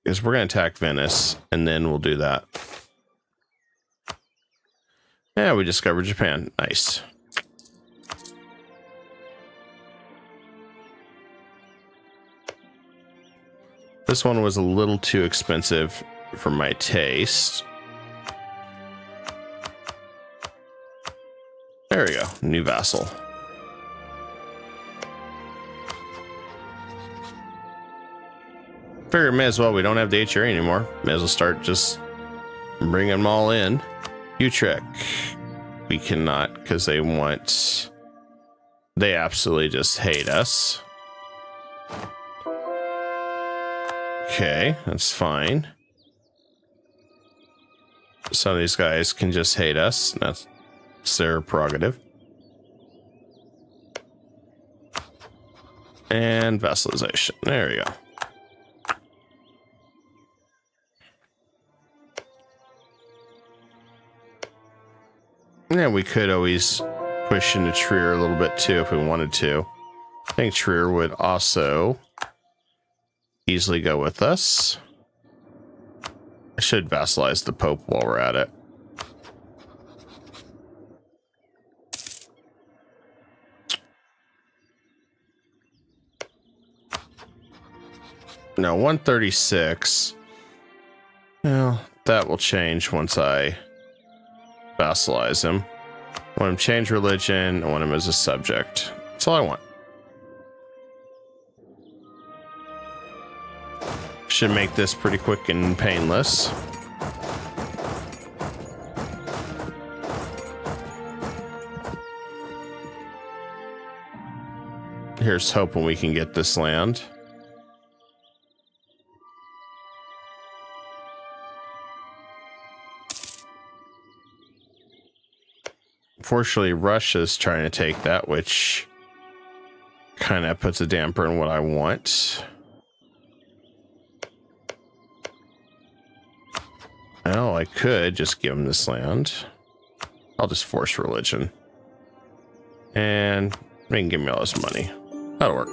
because we're gonna attack Venice, and then we'll do that. Yeah, we discovered Japan. Nice. This one was a little too expensive for my taste. There we go. New vassal. Figure may as well. We don't have the HRA anymore. May as well start just bringing them all in. Utrecht. We cannot because they want... They absolutely just hate us. Okay, that's fine. Some of these guys can just hate us. That's their prerogative. And vassalization. There we go. Yeah, we could always push into Trier a little bit too if we wanted to. I think Trier would also easily go with us. I should vassalize the Pope while we're at it. No, 136. Well, that will change once I vassalize him. I want him to change religion. I want him as a subject. That's all I want. Should make this pretty quick and painless. Here's hoping we can get this land. Unfortunately, Russia's trying to take that, which kind of puts a damper in what I want. Well, I could just give him this land. I'll just force religion. And they can give me all this money. That'll work.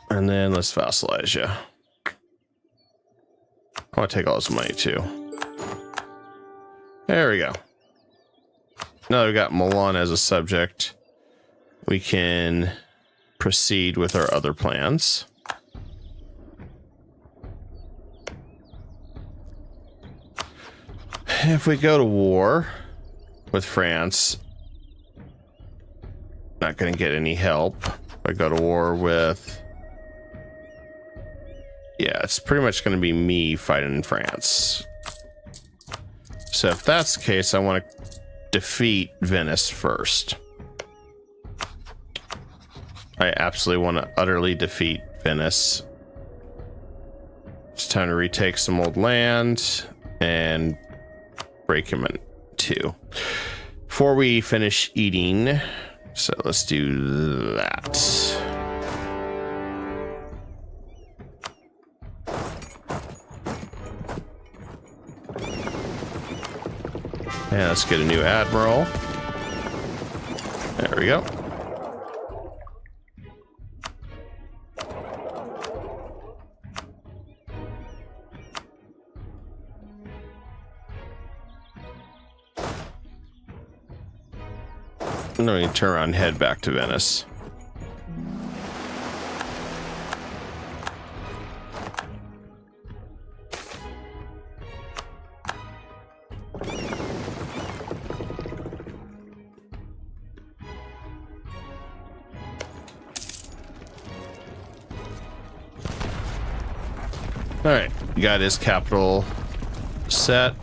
And then let's vassalize you. I want to take all this money too. There we go. Now that we've got Milan as a subject, we can proceed with our other plans. If we go to war with France, not going to get any help. If I go to war with... Yeah, it's pretty much going to be me fighting in France. So if that's the case, I want to defeat Venice first. I absolutely want to utterly defeat Venice. It's time to retake some old land and break him in two. Before we finish eating, so let's do that. And let's get a new admiral. There we go. And then we can turn around and head back to Venice. All right, got his capital set.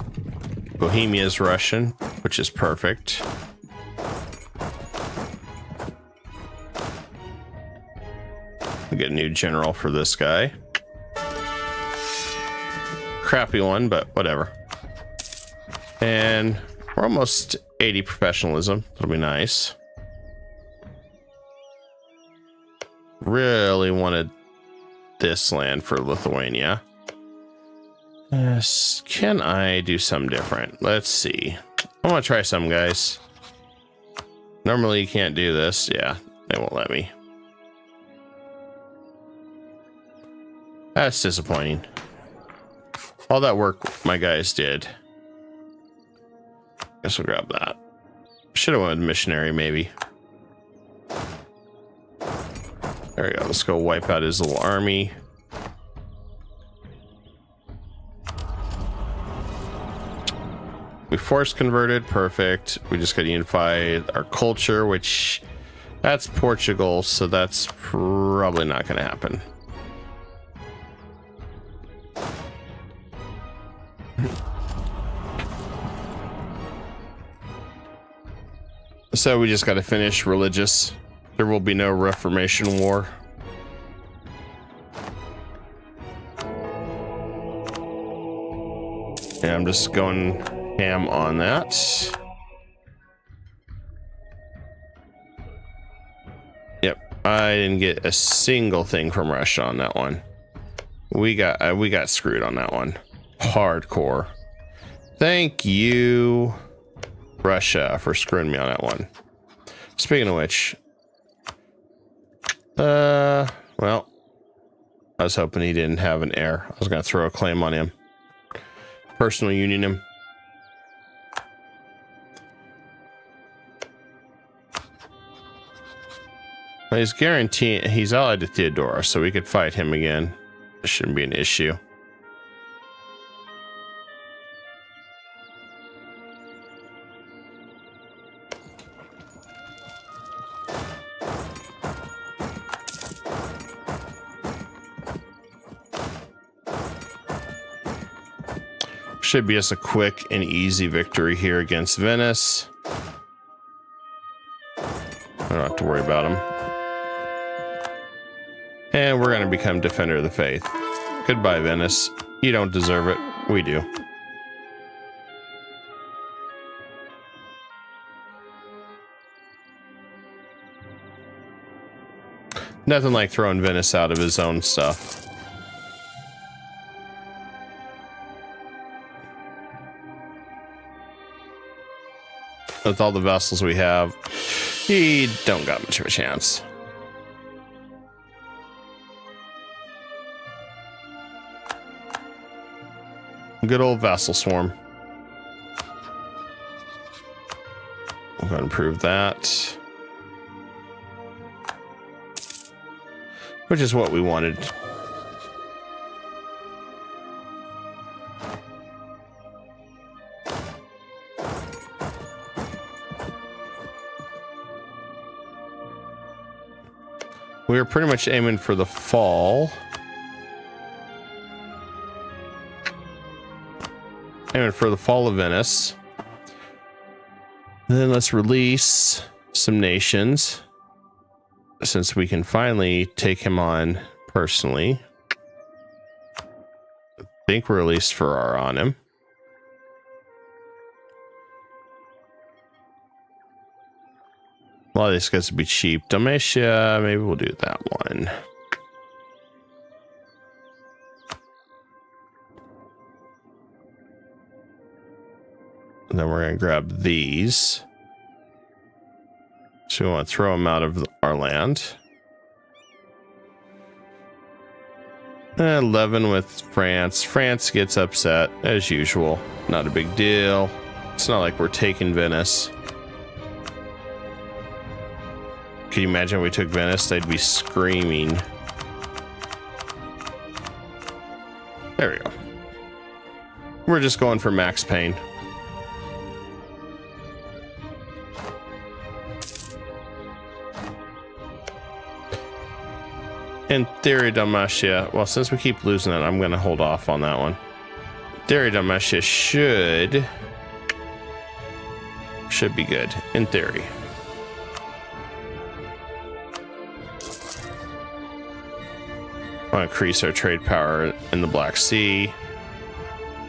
Bohemia is Russian, which is perfect. We'll get a new general for this guy. Crappy one, but whatever. And we're almost 80 professionalism. That'll be nice. Really wanted this land for Lithuania. Yes, can I do something different? Let's see. I want to try some, guys. Normally you can't do this. Yeah, they won't let me. That's disappointing. All that work my guys did. Guess we'll grab that. Should have went with missionary, maybe. There we go. Let's go wipe out his little army. We force converted. Perfect. We just got to unify our culture, which that's Portugal, so that's probably not going to happen. So we just got to finish religious. There will be no Reformation War. And I'm just going ham on that. Yep, I didn't get a single thing from Russia on that one. We got screwed on that one. Hardcore. Thank you, Russia, for screwing me on that one. Speaking of which, well, I was hoping he didn't have an heir. I was going to throw a claim on him. Personal union him. Well, he's guaranteed he's allied to Theodora, so we could fight him again. It shouldn't be an issue. Should be just a quick and easy victory here against Venice. I don't have to worry about him. And we're going to become Defender of the Faith. Goodbye, Venice. You don't deserve it. We do. Nothing like throwing Venice out of his own stuff. With all the vessels we have, he don't got much of a chance. Good old vassal swarm. I'm going to improve that. Which is what we wanted. We were pretty much aiming for the fall. Aiming for the fall of Venice. And then let's release some nations, since we can finally take him on personally. I think we're released Ferrara on him. A lot of these guys would be cheap. Dalmatia, maybe we'll do that one. And then we're going to grab these. So we want to throw them out of our land. 11 with France. France gets upset, as usual. Not a big deal. It's not like we're taking Venice. Can you imagine if we took Venice? They'd be screaming. There we go. We're just going for max pain. In theory, Dalmatia, well, since we keep losing it, I'm going to hold off on that one. In theory, Dalmatia should be good, in theory. I want to increase our trade power in the Black Sea.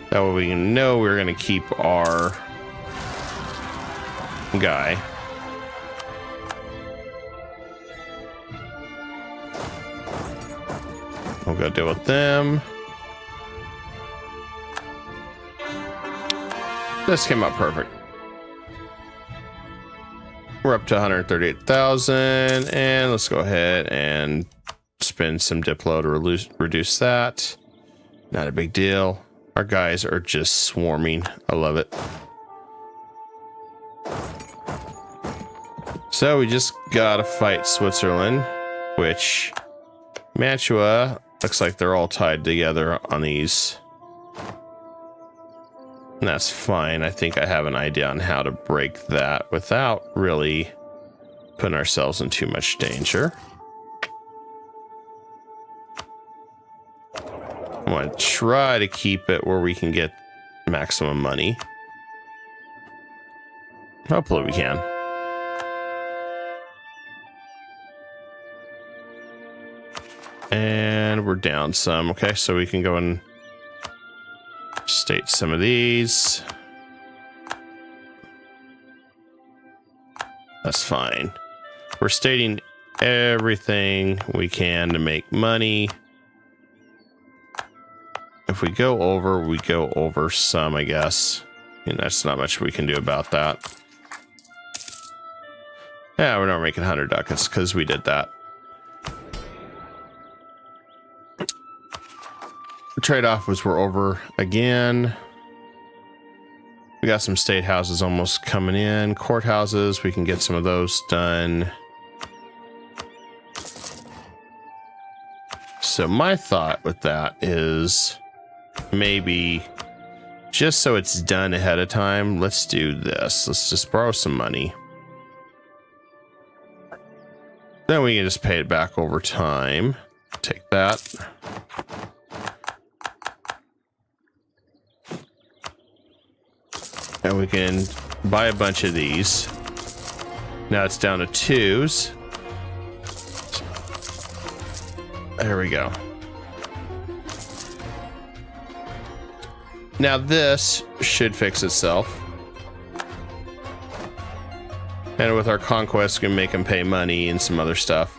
That way we can know we're going to keep our guy. We'll go deal with them. This came out perfect. We're up to 138,000, and let's go ahead and spend some Diplo to reduce that. Not a big deal. Our guys are just swarming. I love it. So we just gotta fight Switzerland, which Mantua looks like they're all tied together on these. And that's fine. I think I have an idea on how to break that without really putting ourselves in too much danger. I want to try to keep it where we can get maximum money. Hopefully we can. And we're down some. Okay, so we can go and state some of these. That's fine. We're stating everything we can to make money. If we go over, we go over some, I guess. And that's not much we can do about that. Yeah, we're not making 100 ducats because we did that. The trade-off was we're over again. We got some state houses almost coming in. Courthouses, we can get some of those done. So my thought with that is maybe just so it's done ahead of time, let's do this. Let's just borrow some money. Then we can just pay it back over time. Take that. And we can buy a bunch of these. Now it's down to 2s. There we go. Now this should fix itself. And with our conquest, we can make them pay money and some other stuff.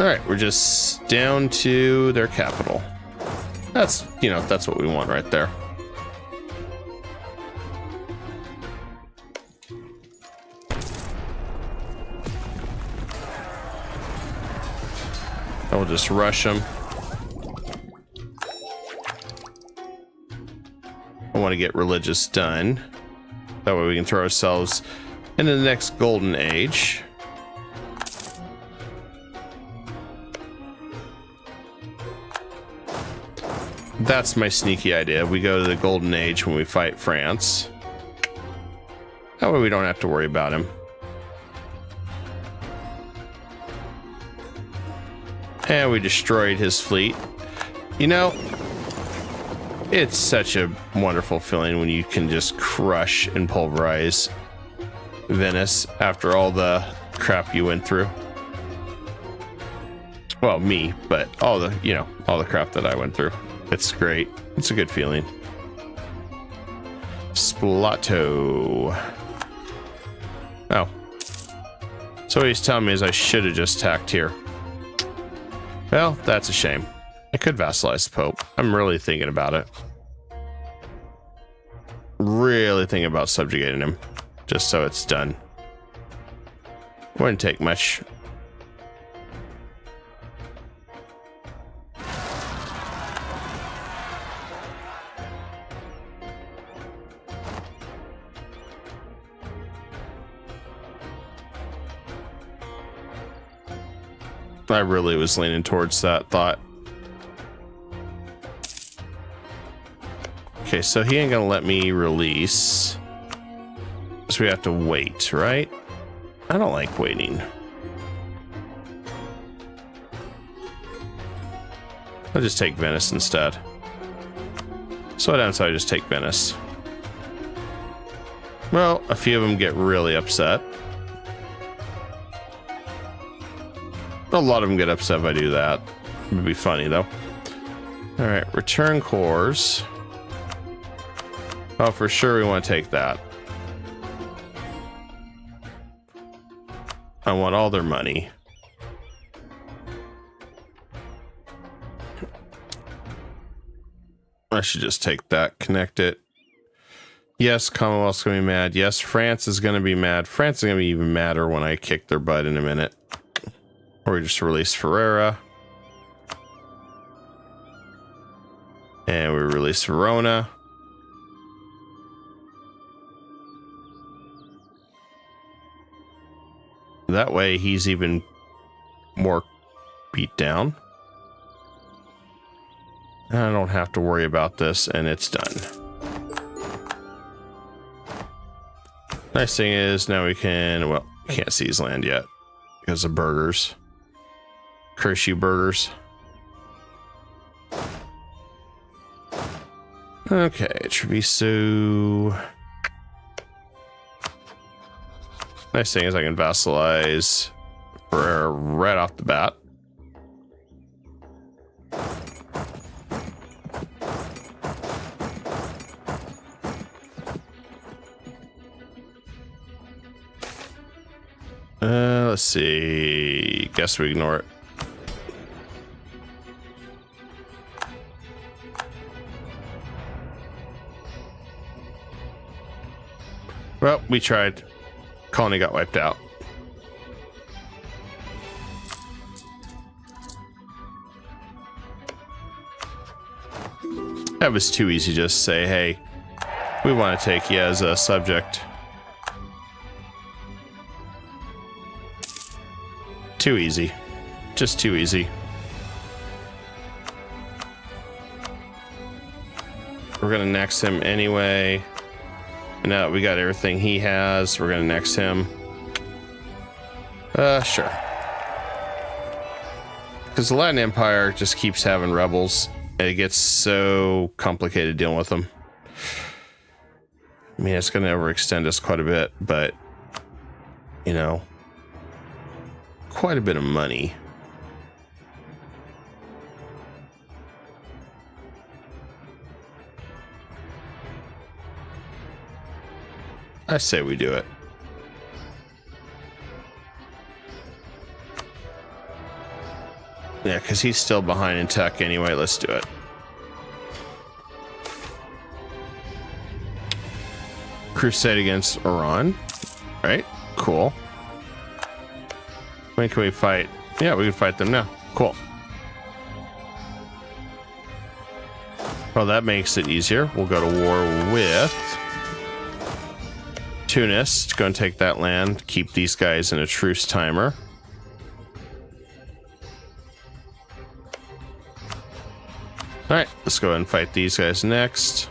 All right, we're just down to their capital. That's, you know, that's what we want right there. And we'll just rush them. I want to get religious done. That way we can throw ourselves into the next golden age. That's my sneaky idea. We go to the golden age when we fight France. That way we don't have to worry about him. And we destroyed his fleet. You know, it's such a wonderful feeling when you can just crush and pulverize Venice after all the crap you went through. Well, me, but all the, you know, all the crap that I went through. It's great. It's a good feeling. Spalato. Oh. So what he's telling me is I should have just tacked here. Well, that's a shame. I could vassalize the Pope. I'm really thinking about it. Really thinking about subjugating him. Just so it's done. Wouldn't take much. I really was leaning towards that thought. Okay, so he ain't gonna let me release. So we have to wait, right? I don't like waiting. I'll just take Venice instead. So what happens if I just take Venice? Well, a few of them get really upset. A lot of them get upset if I do that. It would be funny, though. All right, return cores. Oh, for sure we want to take that. I want all their money. I should just take that, connect it. Yes, Commonwealth's going to be mad. Yes, France is going to be mad. France is going to be even madder when I kick their butt in a minute. Or we just release Ferrara. And we release Verona. That way he's even more beat down. And I don't have to worry about this, and it's done. Nice thing is now we can, well, can't seize land yet because of burgers. Curse you, burgers. Okay, Treviso. Nice thing is I can vassalize Ferrara right off the bat. Let's see. Guess we ignore it. Well, we tried. Colony got wiped out. That was too easy. Just say, hey, we want to take you as a subject. Too easy. Just too easy. We're going to next him anyway. And now that we got everything he has, we're going to next him. Sure. Because the Latin Empire just keeps having rebels. And it gets so complicated dealing with them. I mean, it's going to overextend us quite a bit, but, you know, quite a bit of money. I say we do it. Yeah, because he's still behind in tech anyway. Let's do it. Crusade against Iran. Right? Cool. When can we fight? Yeah, we can fight them now. Cool. Well, that makes it easier. We'll go to war with Tunis. It's going to take that land. Keep these guys in a truce timer. All right, let's go ahead and fight these guys next.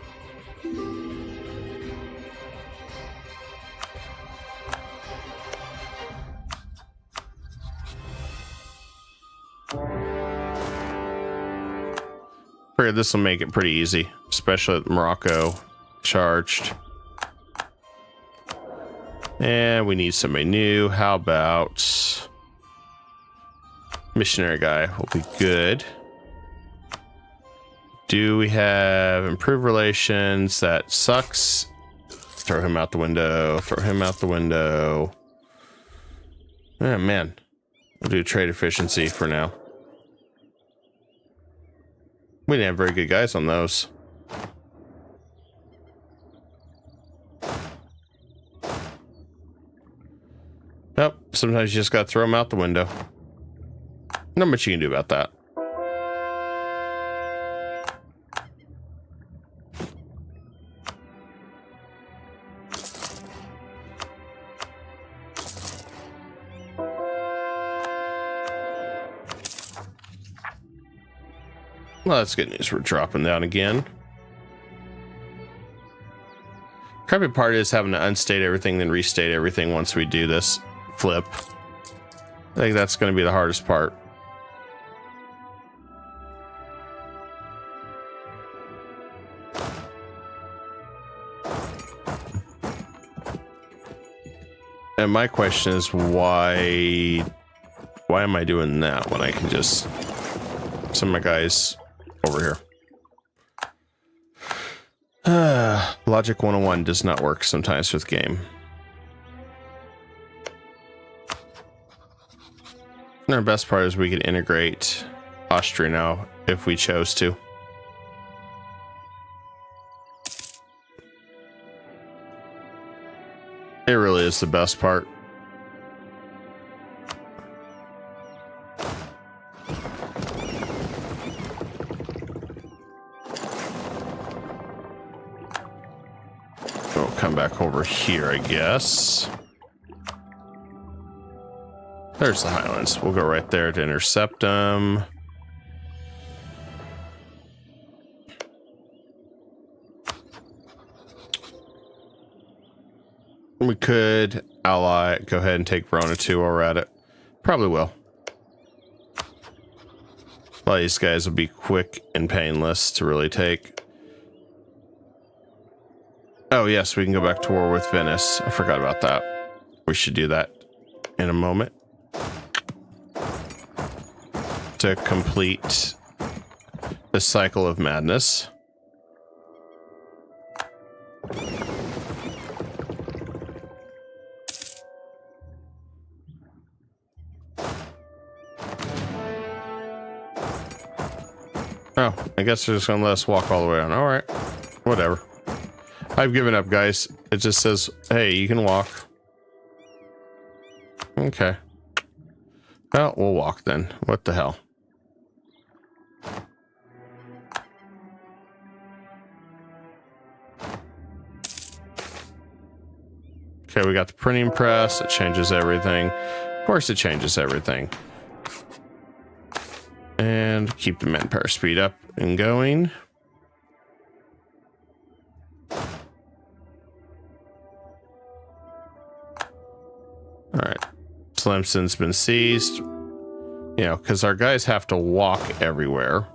Figured this will make it pretty easy, especially with Morocco charged. And we need somebody new. How about missionary guy? Will be good. Do we have improved relations? That sucks. Throw him out the window. Throw him out the window. Oh, man. We'll do trade efficiency for now. We didn't have very good guys on those. Nope. Sometimes you just got to throw them out the window. Not much you can do about that. Well, that's good news. We're dropping down again. Crappy part is having to unstate everything, then restate everything once we do this flip. I think that's going to be the hardest part. And my question is, why am I doing that when I can just send my guys over here? Logic 101 does not work sometimes with game. And our best part is we could integrate Austria now if we chose to. It really is the best part. We'll come back over here, I guess. There's the Highlands. We'll go right there to intercept them. We could ally, go ahead and take Verona too while we're at it. Probably will. A lot of these guys will be quick and painless to really take. Oh yes, we can go back to war with Venice. I forgot about that. We should do that in a moment. To complete the cycle of madness. Oh, I guess they're just gonna let us walk all the way on. All right, whatever. I've given up, guys. It just says, hey, you can walk. Okay. Well, we'll walk then. What the hell? Okay, we got the printing press. It changes everything. Of course it changes everything. And keep the manpower speed up and going. Alright. Slimson's been seized. You know, because our guys have to walk everywhere.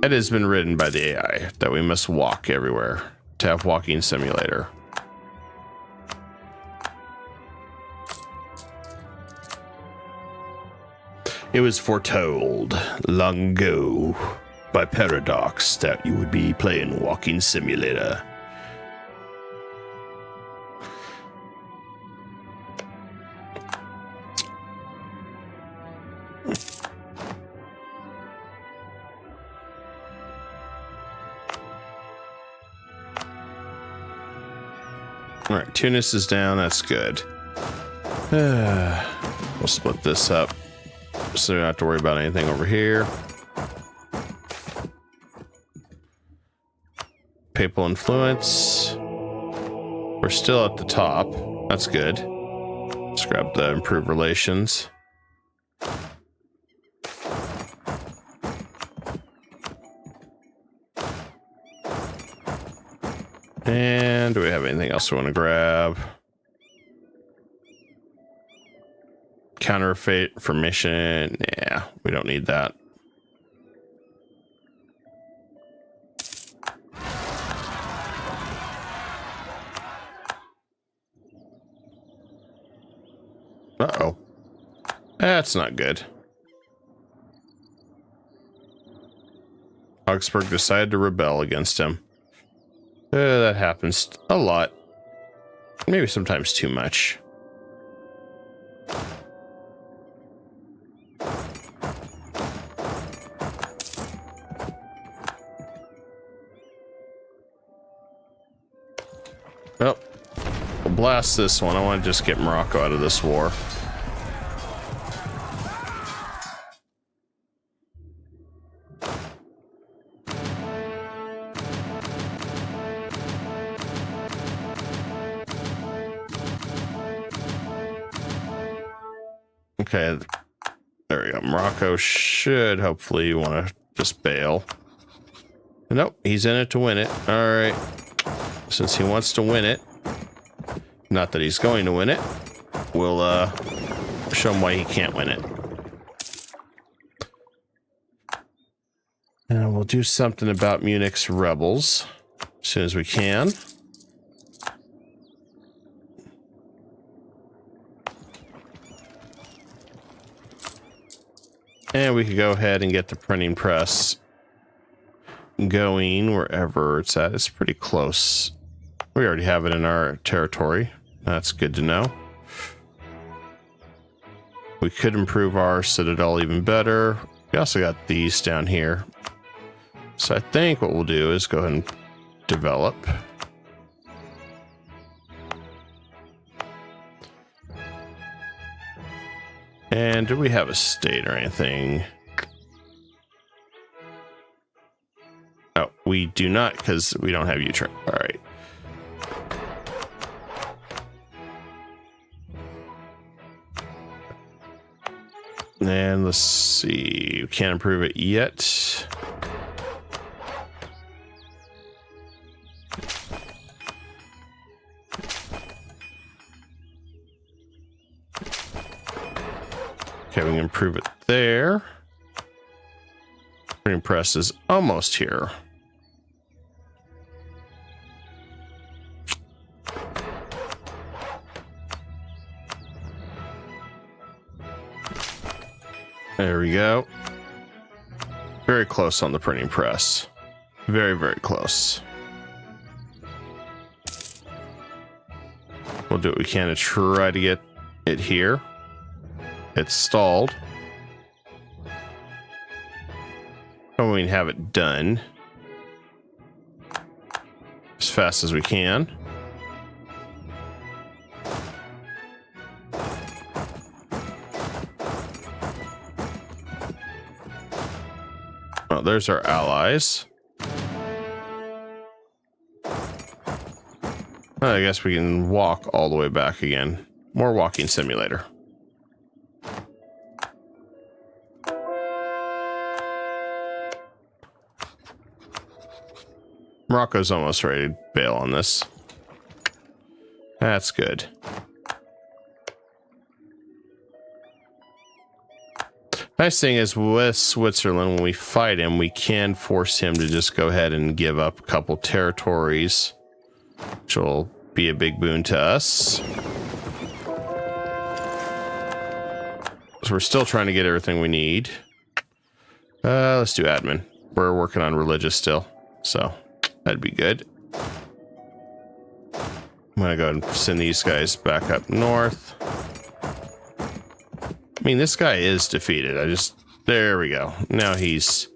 It has been written by the AI that we must walk everywhere to have walking simulator. It was foretold long ago by Paradox that you would be playing walking simulator. All right, Tunis is down. That's good. We'll split this up so we don't have to worry about anything over here. Papal influence. We're still at the top. That's good. Let's grab the improved relations. And do we have anything else we want to grab? Counterfeit information. Yeah, we don't need that. Uh-oh. That's not good. Augsburg decided to rebel against him. That happens a lot. Maybe sometimes too much. Well, we'll blast this one. I want to just get Morocco out of this war. Okay, there we go. Morocco should hopefully want to just bail. Nope, he's in it to win it. All right. Since he wants to win it, not that he's going to win it, we'll show him why he can't win it. And we'll do something about Munich's rebels as soon as we can. And we could go ahead and get the printing press going wherever it's at. It's pretty close. We already have it in our territory. That's good to know. We could improve our citadel even better. We also got these down here. So I think what we'll do is go ahead and develop. And do we have a state or anything? Oh, we do not, because we don't have Utrecht. All right. And let's see. We can't improve it yet. Okay, we can improve it there. Printing press is almost here. There we go. Very close on the printing press. Very, very close. We'll do what we can to try to get it here. It's stalled. Oh, we can have it done. Just fast as we can. Oh, there's our allies. I guess we can walk all the way back again. More walking simulator. Morocco's almost ready to bail on this. That's good. Nice thing is with Switzerland, when we fight him, we can force him to just go ahead and give up a couple territories, which will be a big boon to us. So we're still trying to get everything we need. Let's do admin. We're working on religious still, so that'd be good. I'm gonna go and send these guys back up north. I mean, this guy is defeated. There we go. Now he's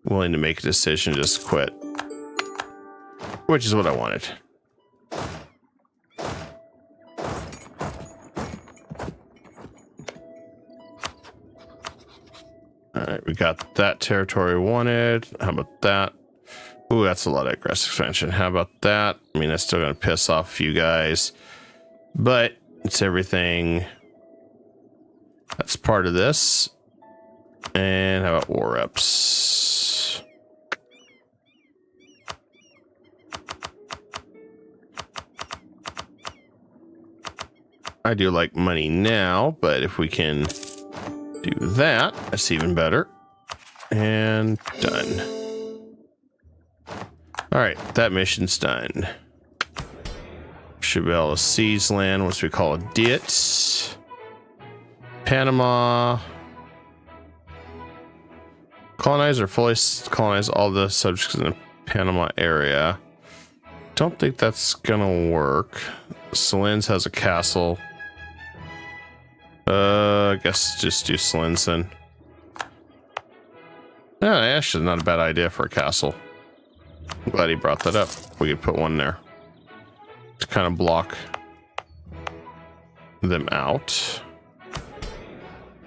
willing to make a decision to just quit, which is what I wanted. All right, we got that territory we wanted. How about that? Ooh, that's a lot of aggressive expansion. How about that? I mean, that's still going to piss off a few guys, but it's everything that's part of this. And how about war reps? I do like money now, but if we can do that, that's even better. And done. All right, that mission's done. Should be able to seize land once we call it dit. Panama. Colonize or fully colonize all the subjects in the Panama area. Don't think that's gonna work. Salins has a castle. I guess just do Salins then. Yeah, actually not a bad idea for a castle. I'm glad he brought that up. We could put one there to kind of block them out.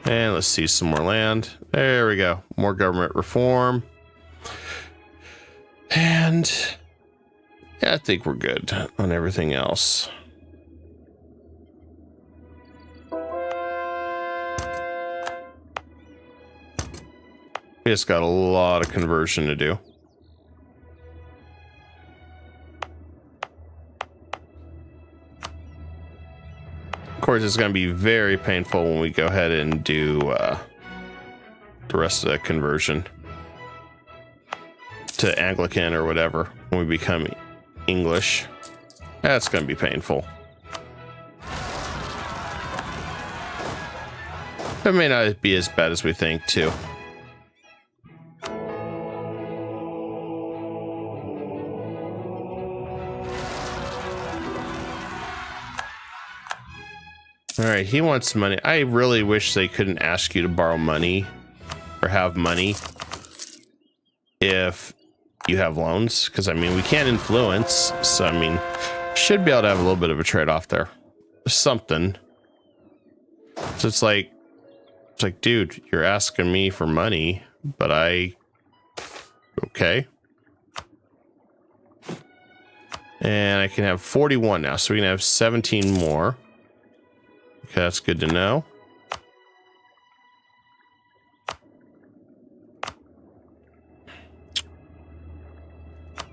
And let's see some more land. There we go. More government reform. And yeah, I think we're good on everything else. We just got a lot of conversion to do. Of course, it's going to be very painful when we go ahead and do the rest of the conversion to Anglican or whatever when we become English. That's going to be painful. It may not be as bad as we think, too. All right, he wants money. I really wish they couldn't ask you to borrow money or have money if you have loans. Because, I mean, we can't influence. So, I mean, should be able to have a little bit of a trade-off there. Something. So it's like, dude, you're asking me for money, but okay. And I can have 41 now, so we can have 17 more. Okay, that's good to know.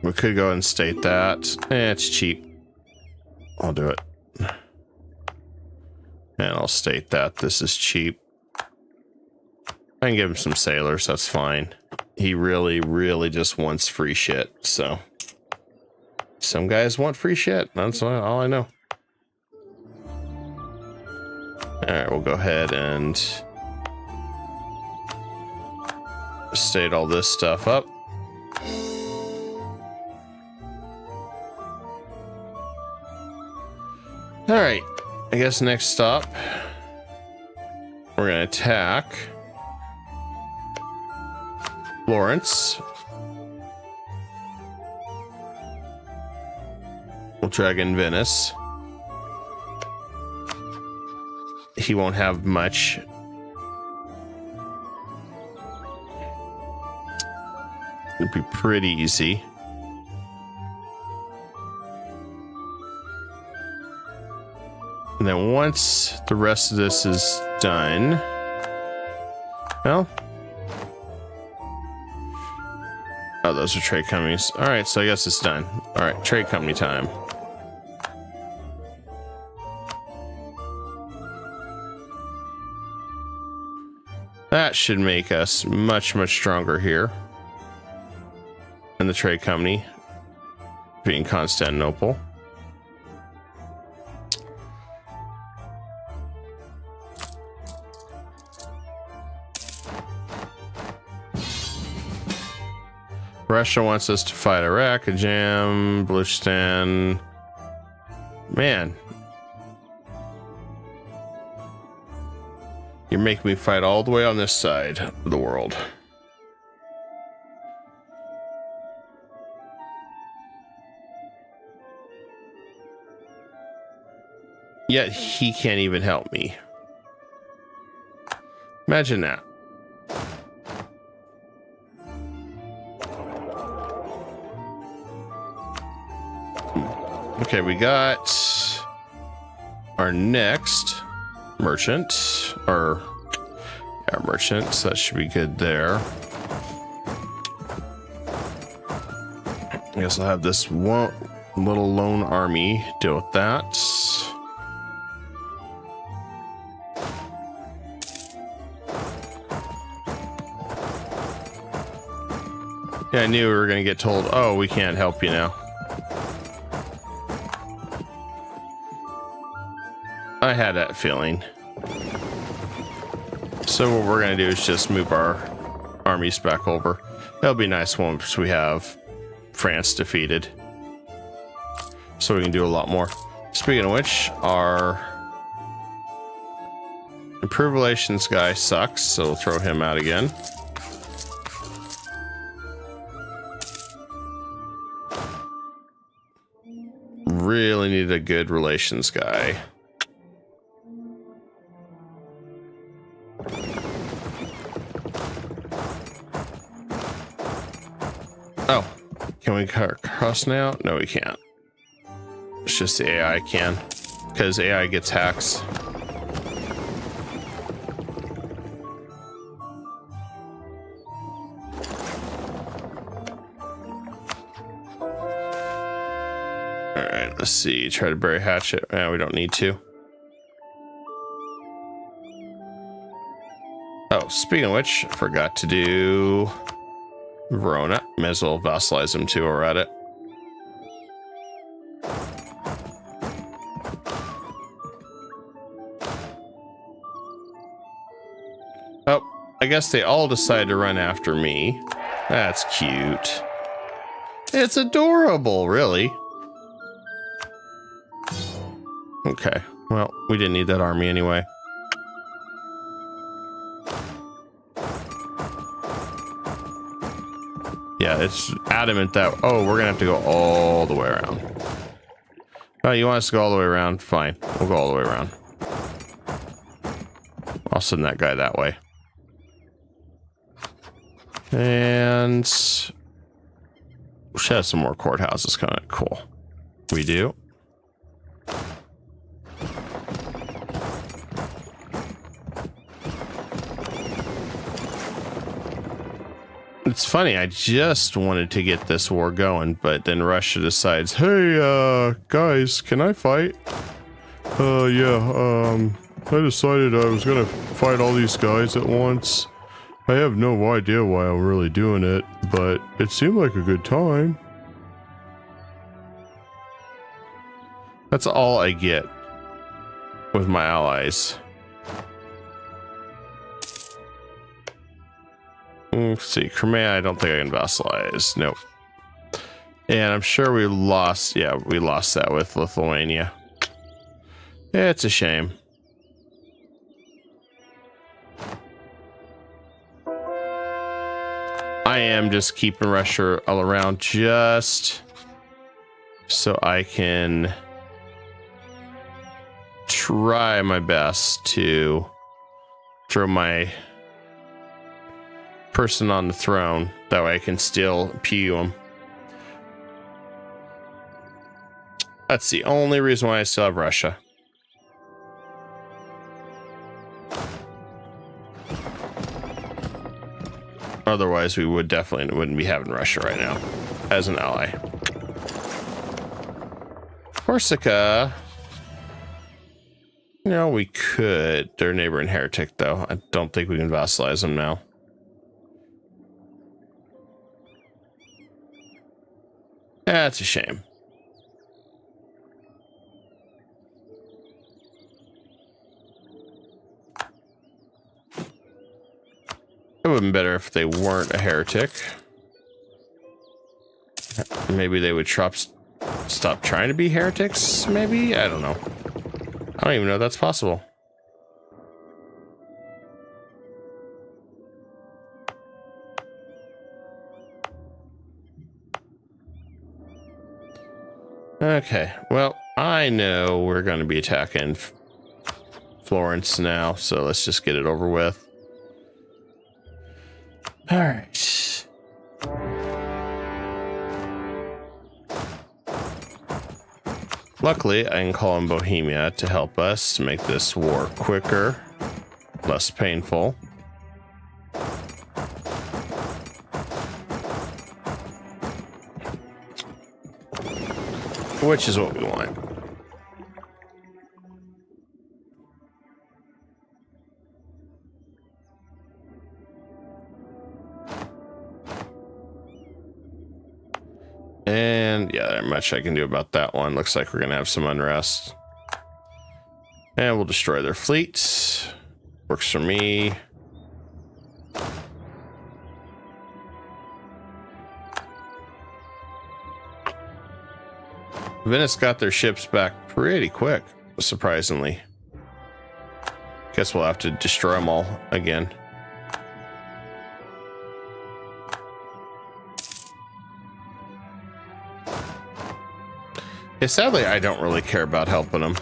We could go and state that. It's cheap. I'll do it. And I'll state that this is cheap. I can give him some sailors, that's fine. He really, really just wants free shit, so. Some guys want free shit, that's all I know. Alright, we'll go ahead and state all this stuff up. Alright, I guess next stop, we're gonna attack Florence. Dragon Venice. He won't have much. It'd be pretty easy. And then once the rest of this is done, well, oh, those are trade companies. All right, so I guess it's done. All right, trade company time. That should make us much, much stronger here. And the trade company being Constantinople. Russia wants us to fight Iraq, Ajam, Baluchistan. Man. You're making me fight all the way on this side of the world. Yet he can't even help me. Imagine that. Okay, we got our next merchant, or our merchants. That should be good there. I guess I'll have this one little lone army deal with that. Yeah, I knew we were going to get told, oh, we can't help you now. I had that feeling. So what we're going to do is just move our armies back over. That'll be nice once we have France defeated. So we can do a lot more. Speaking of which, our improved relations guy sucks, so we'll throw him out again. Really need a good relations guy. Oh, can we cross now? No, we can't. It's just the AI can, because AI gets hacks. Alright, let's see. Try to bury hatchet. Yeah, we don't need to. Oh, speaking of which, I forgot to do Verona. May as well vassalize them too, we're at it. Oh, I guess they all decided to run after me. That's cute. It's adorable, really. Okay, well, we didn't need that army anyway. Yeah, it's adamant that, oh, we're gonna have to go all the way around. Oh, you want us to go all the way around? Fine, we'll go all the way around. I'll send that guy that way. And we should have some more courthouses coming. Cool. We do. It's funny, I just wanted to get this war going, but then Russia decides, hey, guys, can I fight? Yeah, I decided I was gonna fight all these guys at once. I have no idea why I'm really doing it, but it seemed like a good time. That's all I get with my allies. Let's see, Crimea, I don't think I can vassalize. Nope. And I'm sure we lost, yeah, we lost that with Lithuania. Yeah, it's a shame. I am just keeping Russia all around just so I can try my best to throw my person on the throne. That way I can still PU him. That's the only reason why I still have Russia. Otherwise, we would definitely wouldn't be having Russia right now as an ally. Corsica. You know, we could. They're neighboring heretic, though. I don't think we can vassalize them now. That's a shame. It would have been better if they weren't a heretic. Maybe they would stop trying to be heretics, maybe? I don't know. I don't even know if that's possible. Okay, well, I know we're going to be attacking Florence now, so let's just get it over with. All right. Luckily, I can call in Bohemia to help us to make this war quicker, less painful. Which is what we want. And yeah, there ain't much I can do about that one. Looks like we're gonna have some unrest. And we'll destroy their fleets. Works for me. Venice got their ships back pretty quick, surprisingly. Guess we'll have to destroy them all again. Yeah, sadly, I don't really care about helping them.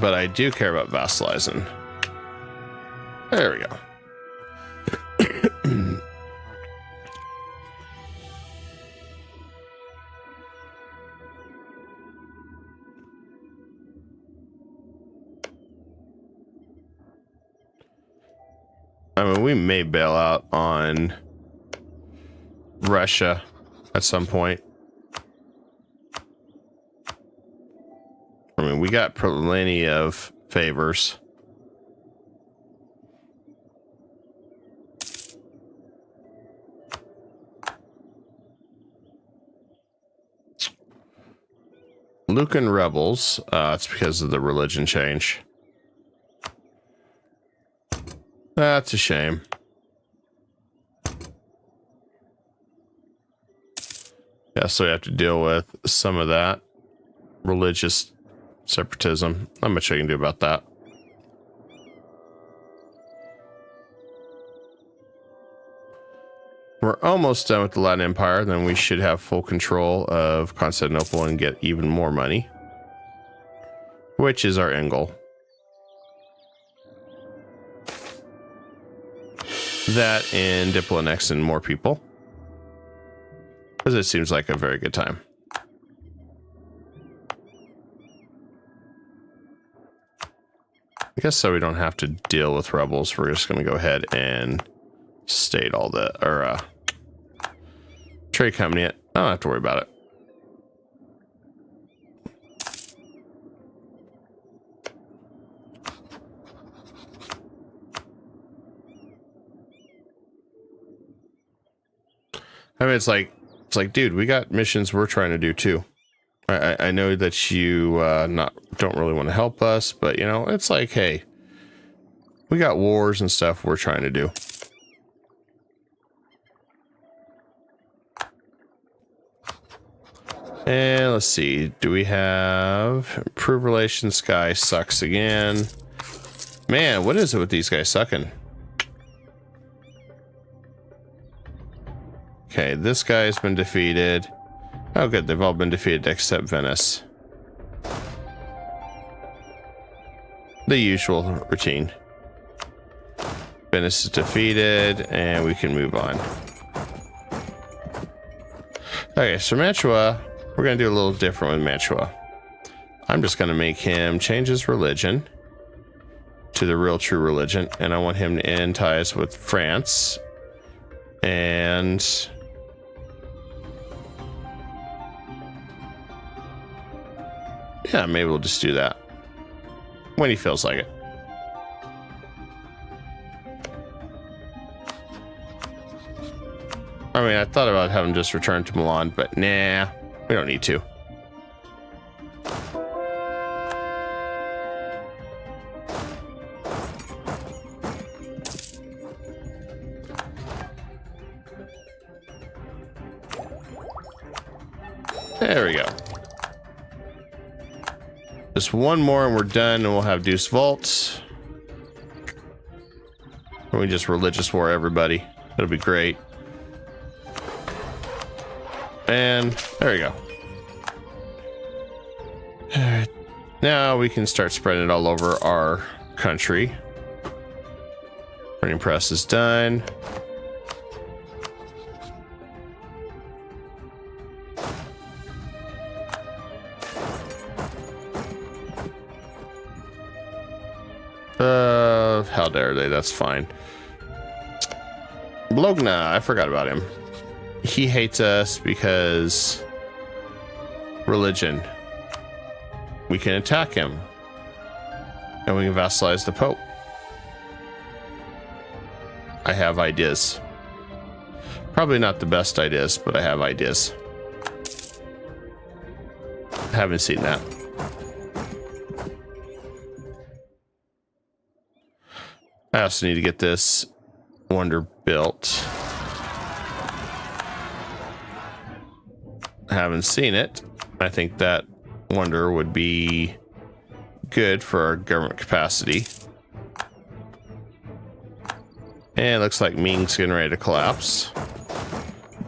But I do care about vassalizing. There we go. I mean, we may bail out on Russia at some point. I mean, we got plenty of favors. Lucan rebels. It's because of the religion change. That's a shame. Yeah, so we have to deal with some of that religious separatism. Not much I can do about that. We're almost done with the Latin Empire. Then we should have full control of Constantinople and get even more money, which is our end goal. That and Diplonex and more people, because it seems like a very good time. I guess so we don't have to deal with rebels. We're just going to go ahead and state all the, or trade company it. I don't have to worry about it. I mean, it's like, dude, we got missions we're trying to do too. I know that you don't really want to help us, but you know, it's like, hey, we got wars and stuff we're trying to do. And let's see, do we have improved relations? Guy sucks again. Man, what is it with these guys sucking? Okay, this guy's been defeated. Oh, good. They've all been defeated except Venice. The usual routine. Venice is defeated, and we can move on. Okay, so Mantua, we're going to do a little different with Mantua. I'm just going to make him change his religion to the real true religion, and I want him to end ties with France. And yeah, maybe we'll just do that when he feels like it. I mean, I thought about having just return to Milan, but nah, we don't need to. There we go. Just one more and we're done, and we'll have Deuce Vault. And we just religious war everybody. That'll be great. And there we go. Alright. Now we can start spreading it all over our country. Printing press is done. How dare they? That's fine. Bologna, I forgot about him. He hates us because religion. We can attack him. And we can vassalize the Pope. I have ideas. Probably not the best ideas, but I have ideas. Haven't seen that. I also need to get this wonder built. Haven't seen it. I think that wonder would be good for our government capacity. And it looks like Ming's getting ready to collapse.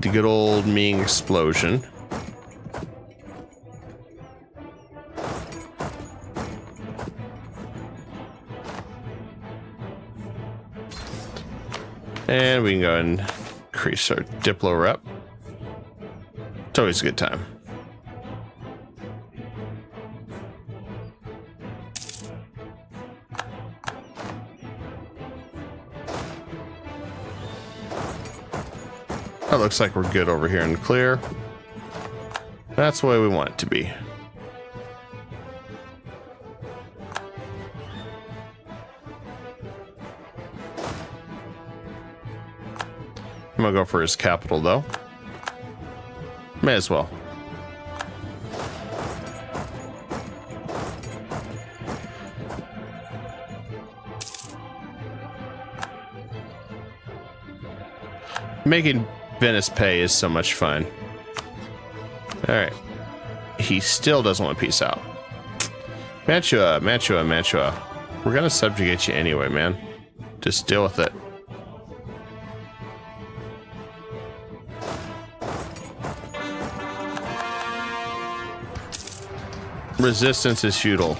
The good old Ming explosion. And we can go and increase our Diplo rep. It's always a good time. That looks like we're good over here in the clear. That's the way we want it to be. I'm gonna go for his capital though. May as well. Making Venice pay is so much fun. Alright. He still doesn't want peace out. Mantua, Mantua, Mantua. We're gonna subjugate you anyway, man. Just deal with it. Resistance is futile.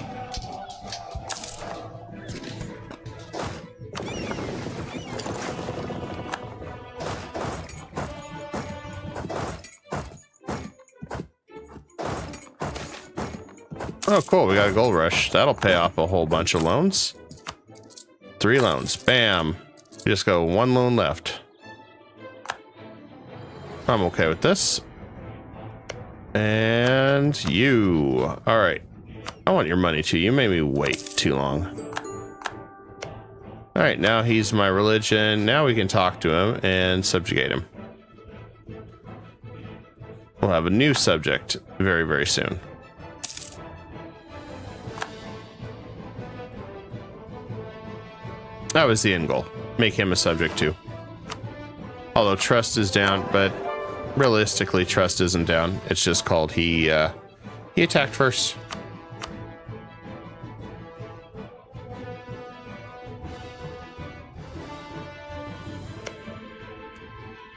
Oh, cool. We got a gold rush. That'll pay off a whole bunch of loans. 3 loans. Bam. You just go 1 loan left. I'm okay with this. And you. All right. I want your money too. You made me wait too long. All right. Now he's my religion. Now we can talk to him and subjugate him. We'll have a new subject very, very soon. That was the end goal. Make him a subject too. Although trust is down, but realistically trust isn't down. It's just called he attacked first.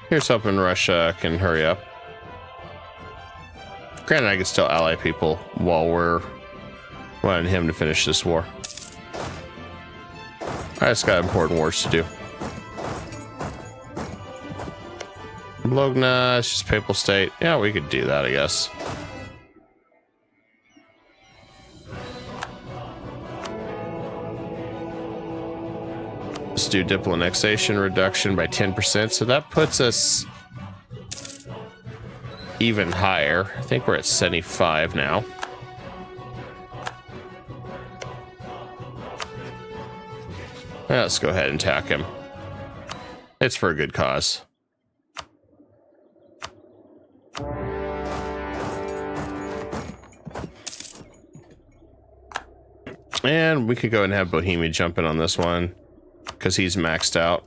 Here's hoping Russia can hurry up. Granted, I can still ally people while we're wanting him to finish this war. I just got important wars to do. Bologna, it's just Papal State. Yeah, we could do that, I guess. Let's do diplo annexation reduction by 10%. So that puts us even higher. I think we're at 75 now. Yeah, let's go ahead and attack him. It's for a good cause. And we could go ahead and have Bohemia jump in on this one because he's maxed out.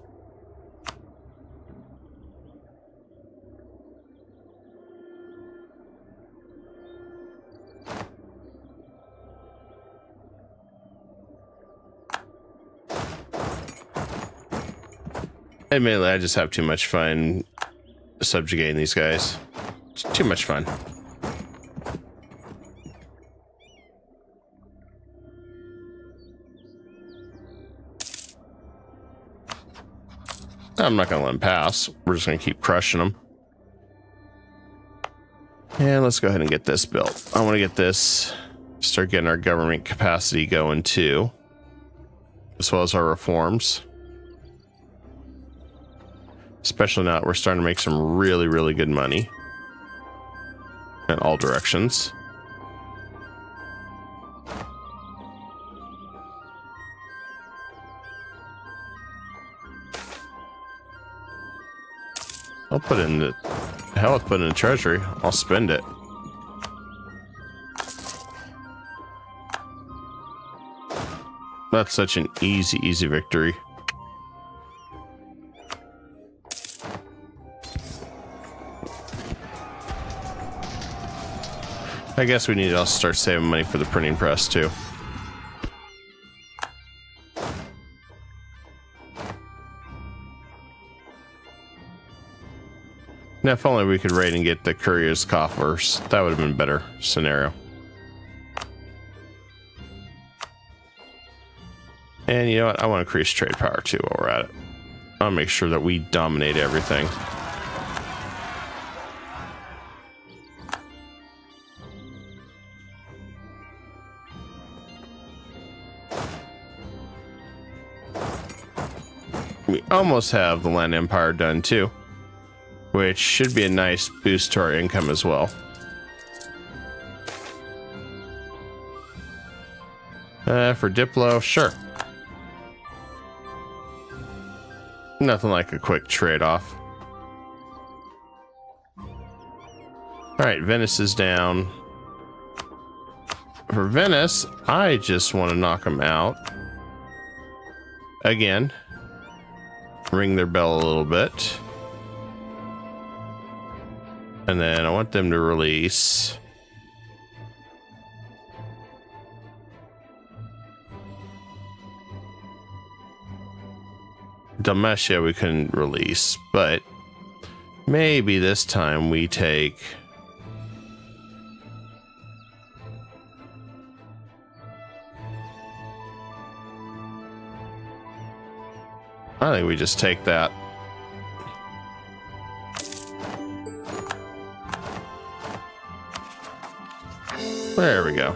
Admittedly, I just have too much fun subjugating these guys. It's too much fun. I'm not going to let him pass. We're just going to keep crushing them. And let's go ahead and get this built. I want to get this, start getting our government capacity going too, as well as our reforms. Especially now that we're starting to make some really, really good money in all directions. I'll put it in the hell with putting in the treasury. I'll spend it. That's such an easy victory. I guess we need to also start saving money for the printing press too. Now, if only we could raid and get the courier's coffers, that would have been a better scenario. And you know what? I want to increase trade power too while we're at it. I'll make sure that we dominate everything. We almost have the land empire done too, which should be a nice boost to our income as well. For Diplo, sure. Nothing like a quick trade-off. Alright, Venice is down. For Venice, I just want to knock them out. Again. Ring their bell a little bit. And then I want them to release Dalmatia. We couldn't release, but maybe this time we take I think we just take that. There we go.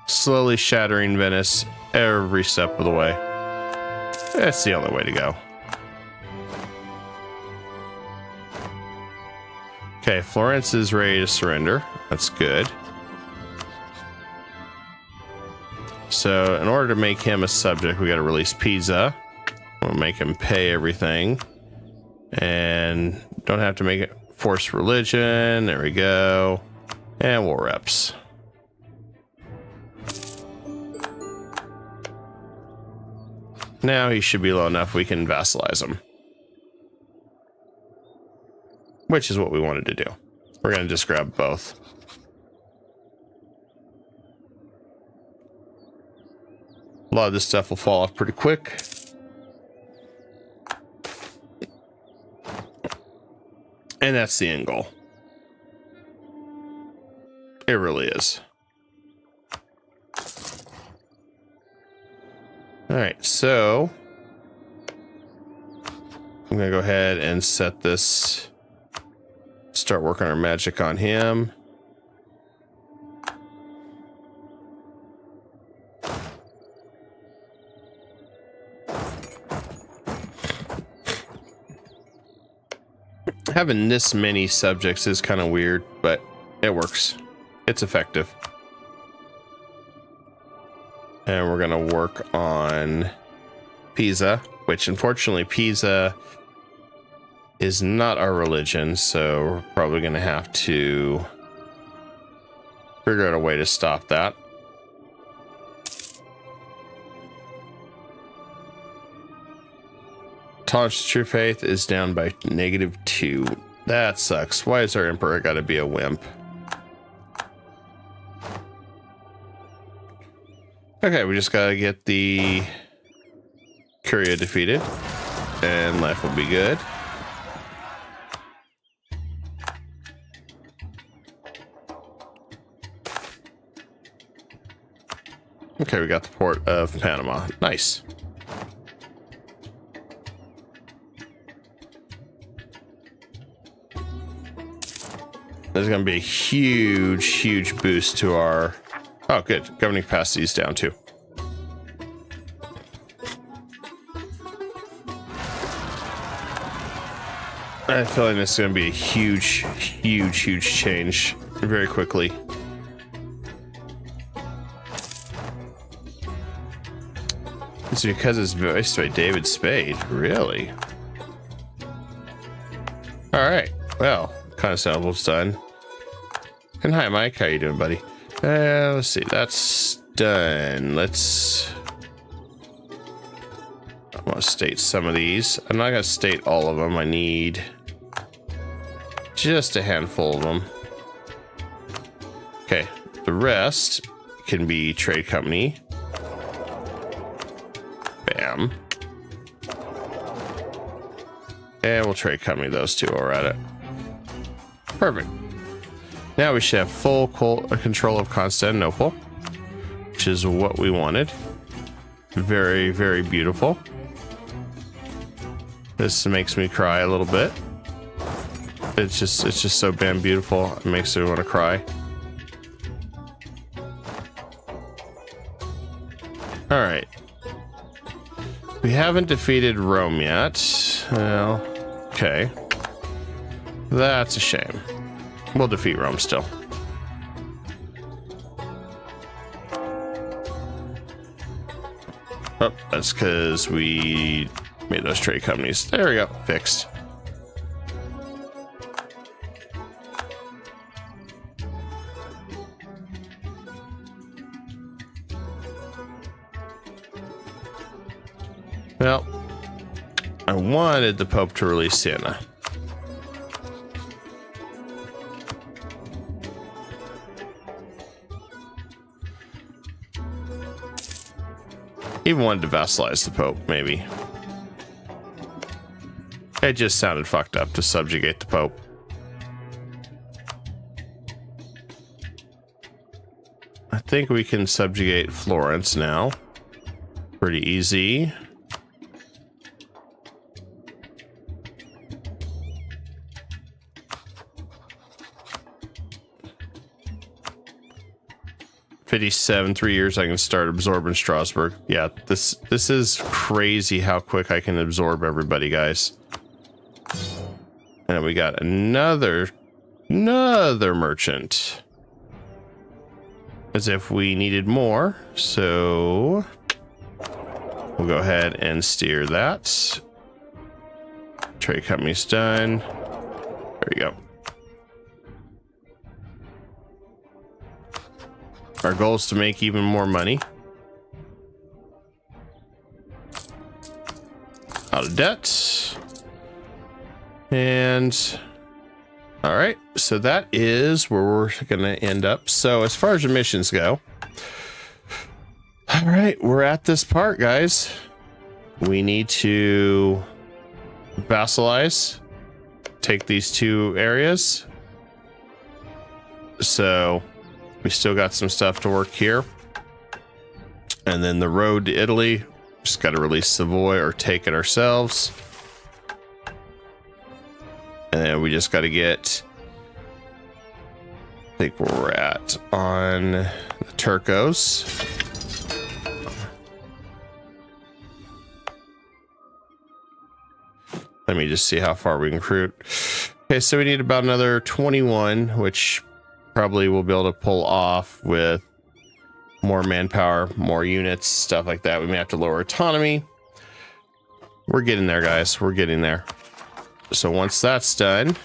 Slowly shattering Venice every step of the way. That's the only way to go. Okay, Florence is ready to surrender. That's good. So in order to make him a subject, we got to release Pisa. We'll make him pay everything. And don't have to make it forced religion. There we go. And war reps. Now he should be low enough we can vassalize him. Which is what we wanted to do. We're going to just grab both. A lot of this stuff will fall off pretty quick. And that's the end goal. It really is. All right, so I'm gonna go ahead and set this, start working our magic on him. Having this many subjects is kind of weird, but it works. It's effective. And we're going to work on Pisa, which unfortunately Pisa is not our religion, so we're probably going to have to figure out a way to stop that. Tolerance to true faith is down by -2. That sucks. Why is our emperor got to be a wimp? Okay, we just gotta get the Curia defeated, and life will be good. Okay, we got the port of Panama. Nice. There's going to be a huge, huge boost to our... Oh, good. Governing capacity is down, too. I have a feeling this is going to be a huge, huge, huge change very quickly. It's because it's voiced by David Spade. Really? All right. Well, Constantinople done. And hi, Mike. How you doing, buddy? Let's see. That's done. Let's... I want to state some of these. I'm not going to state all of them. I need just a handful of them. Okay. The rest can be trade company. Bam. And we'll trade company those two while we're at it. Perfect. Now we should have full control of Constantinople, which is what we wanted. Very, very beautiful. This makes me cry a little bit. It's just so damn beautiful. It makes me want to cry. All right. We haven't defeated Rome yet. Well, okay. That's a shame. We'll defeat Rome still. Oh, that's because we made those trade companies. There we go. Fixed. Well, I wanted the Pope to release Siena. Even wanted to vassalize the Pope, maybe. It just sounded fucked up to subjugate the Pope. I think we can subjugate Florence now. Pretty easy. '57, 3 years, I can start absorbing Strasbourg. Yeah, this is crazy how quick I can absorb everybody, guys. And we got another merchant. As if we needed more, so we'll go ahead and steer that. Trade company's done. There you go. Our goal is to make even more money. Out of debt. And all right, so that is where we're gonna end up. So as far as the missions go, all right, we're at this part, guys. We need to vassalize take these two areas. So we still got some stuff to work here. And then the road to Italy, just got to release Savoy or take it ourselves. And then we just got to get, I think we're at on the Turcos. Let me just see how far we can recruit. Okay, so we need about another 21, which probably we'll be able to pull off with more manpower, more units, stuff like that. We may have to lower autonomy. We're getting there, guys. We're getting there. So once that's done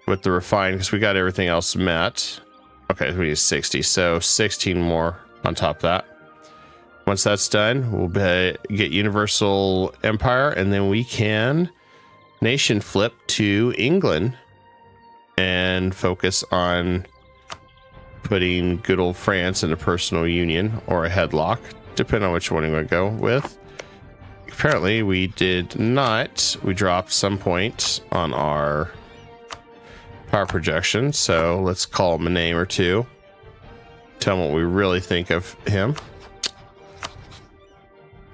with the refine, because we got everything else met. Okay, we need 60, so 16 more on top of that. Once that's done, we'll get Universal Empire, and then we can nation flip to England and focus on putting good old France in a personal union or a headlock, depending on which one we're going to go with. Apparently we did not. We dropped some point on our power projection, so let's call him a name or two. Tell him what we really think of him.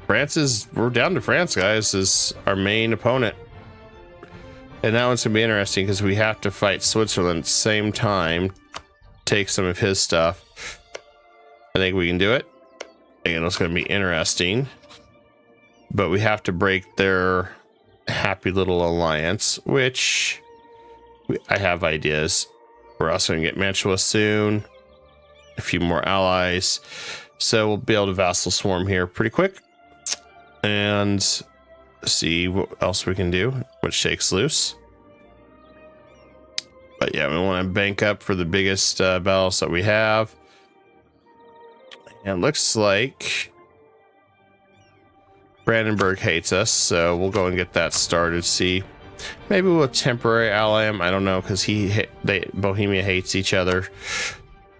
We're down to France, guys, is our main opponent. And that one's gonna be interesting because we have to fight Switzerland at the same time, take some of his stuff. I think we can do it. And it's gonna be interesting. But we have to break their happy little alliance, which I have ideas. We're also gonna get Mantua soon, a few more allies. So we'll be able to vassal swarm here pretty quick and see what else we can do, what shakes loose. But yeah, we want to bank up for the biggest battles that we have. And it looks like Brandenburg hates us, so we'll go and get that started. See, maybe we'll temporary ally him. I don't know, because Bohemia hates each other.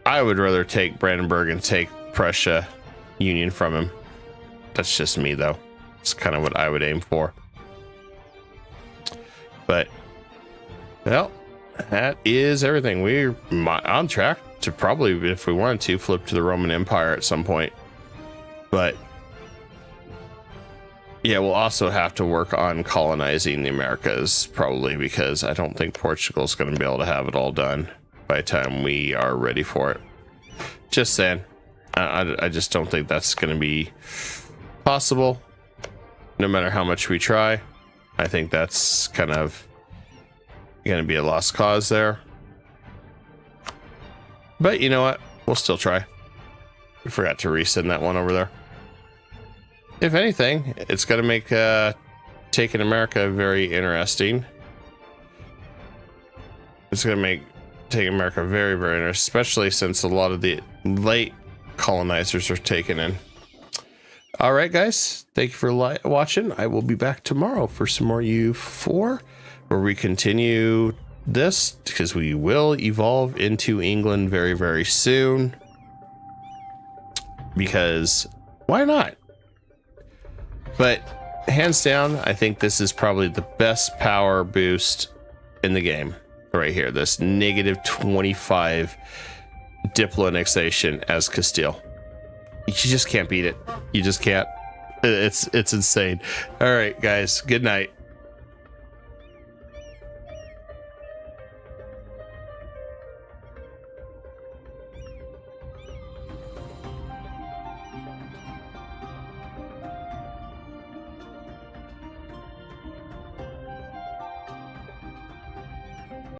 I would rather take Brandenburg and take Prussia Union from him. That's just me, though. It's kind of what I would aim for. But, well, that is everything. We're on track to probably, if we wanted to, flip to the Roman Empire at some point. But yeah, we'll also have to work on colonizing the Americas, probably, because I don't think Portugal's going to be able to have it all done by the time we are ready for it. Just saying. I just don't think that's going to be possible, no matter how much we try. I think that's kind of going to be a lost cause there. But you know what? We'll still try. We forgot to resend that one over there. If anything, it's going to make taking America very interesting. It's going to make taking America very, very interesting, especially since a lot of the late colonizers are taken in. All right, guys, thank you for watching. I will be back tomorrow for some more U4, where we continue this, because we will evolve into England very, very soon. Because why not? But hands down, I think this is probably the best power boost in the game right here. This -25 Diplo annexation as Castile. You just can't beat it. You just can't. It's insane. All right, guys. Good night.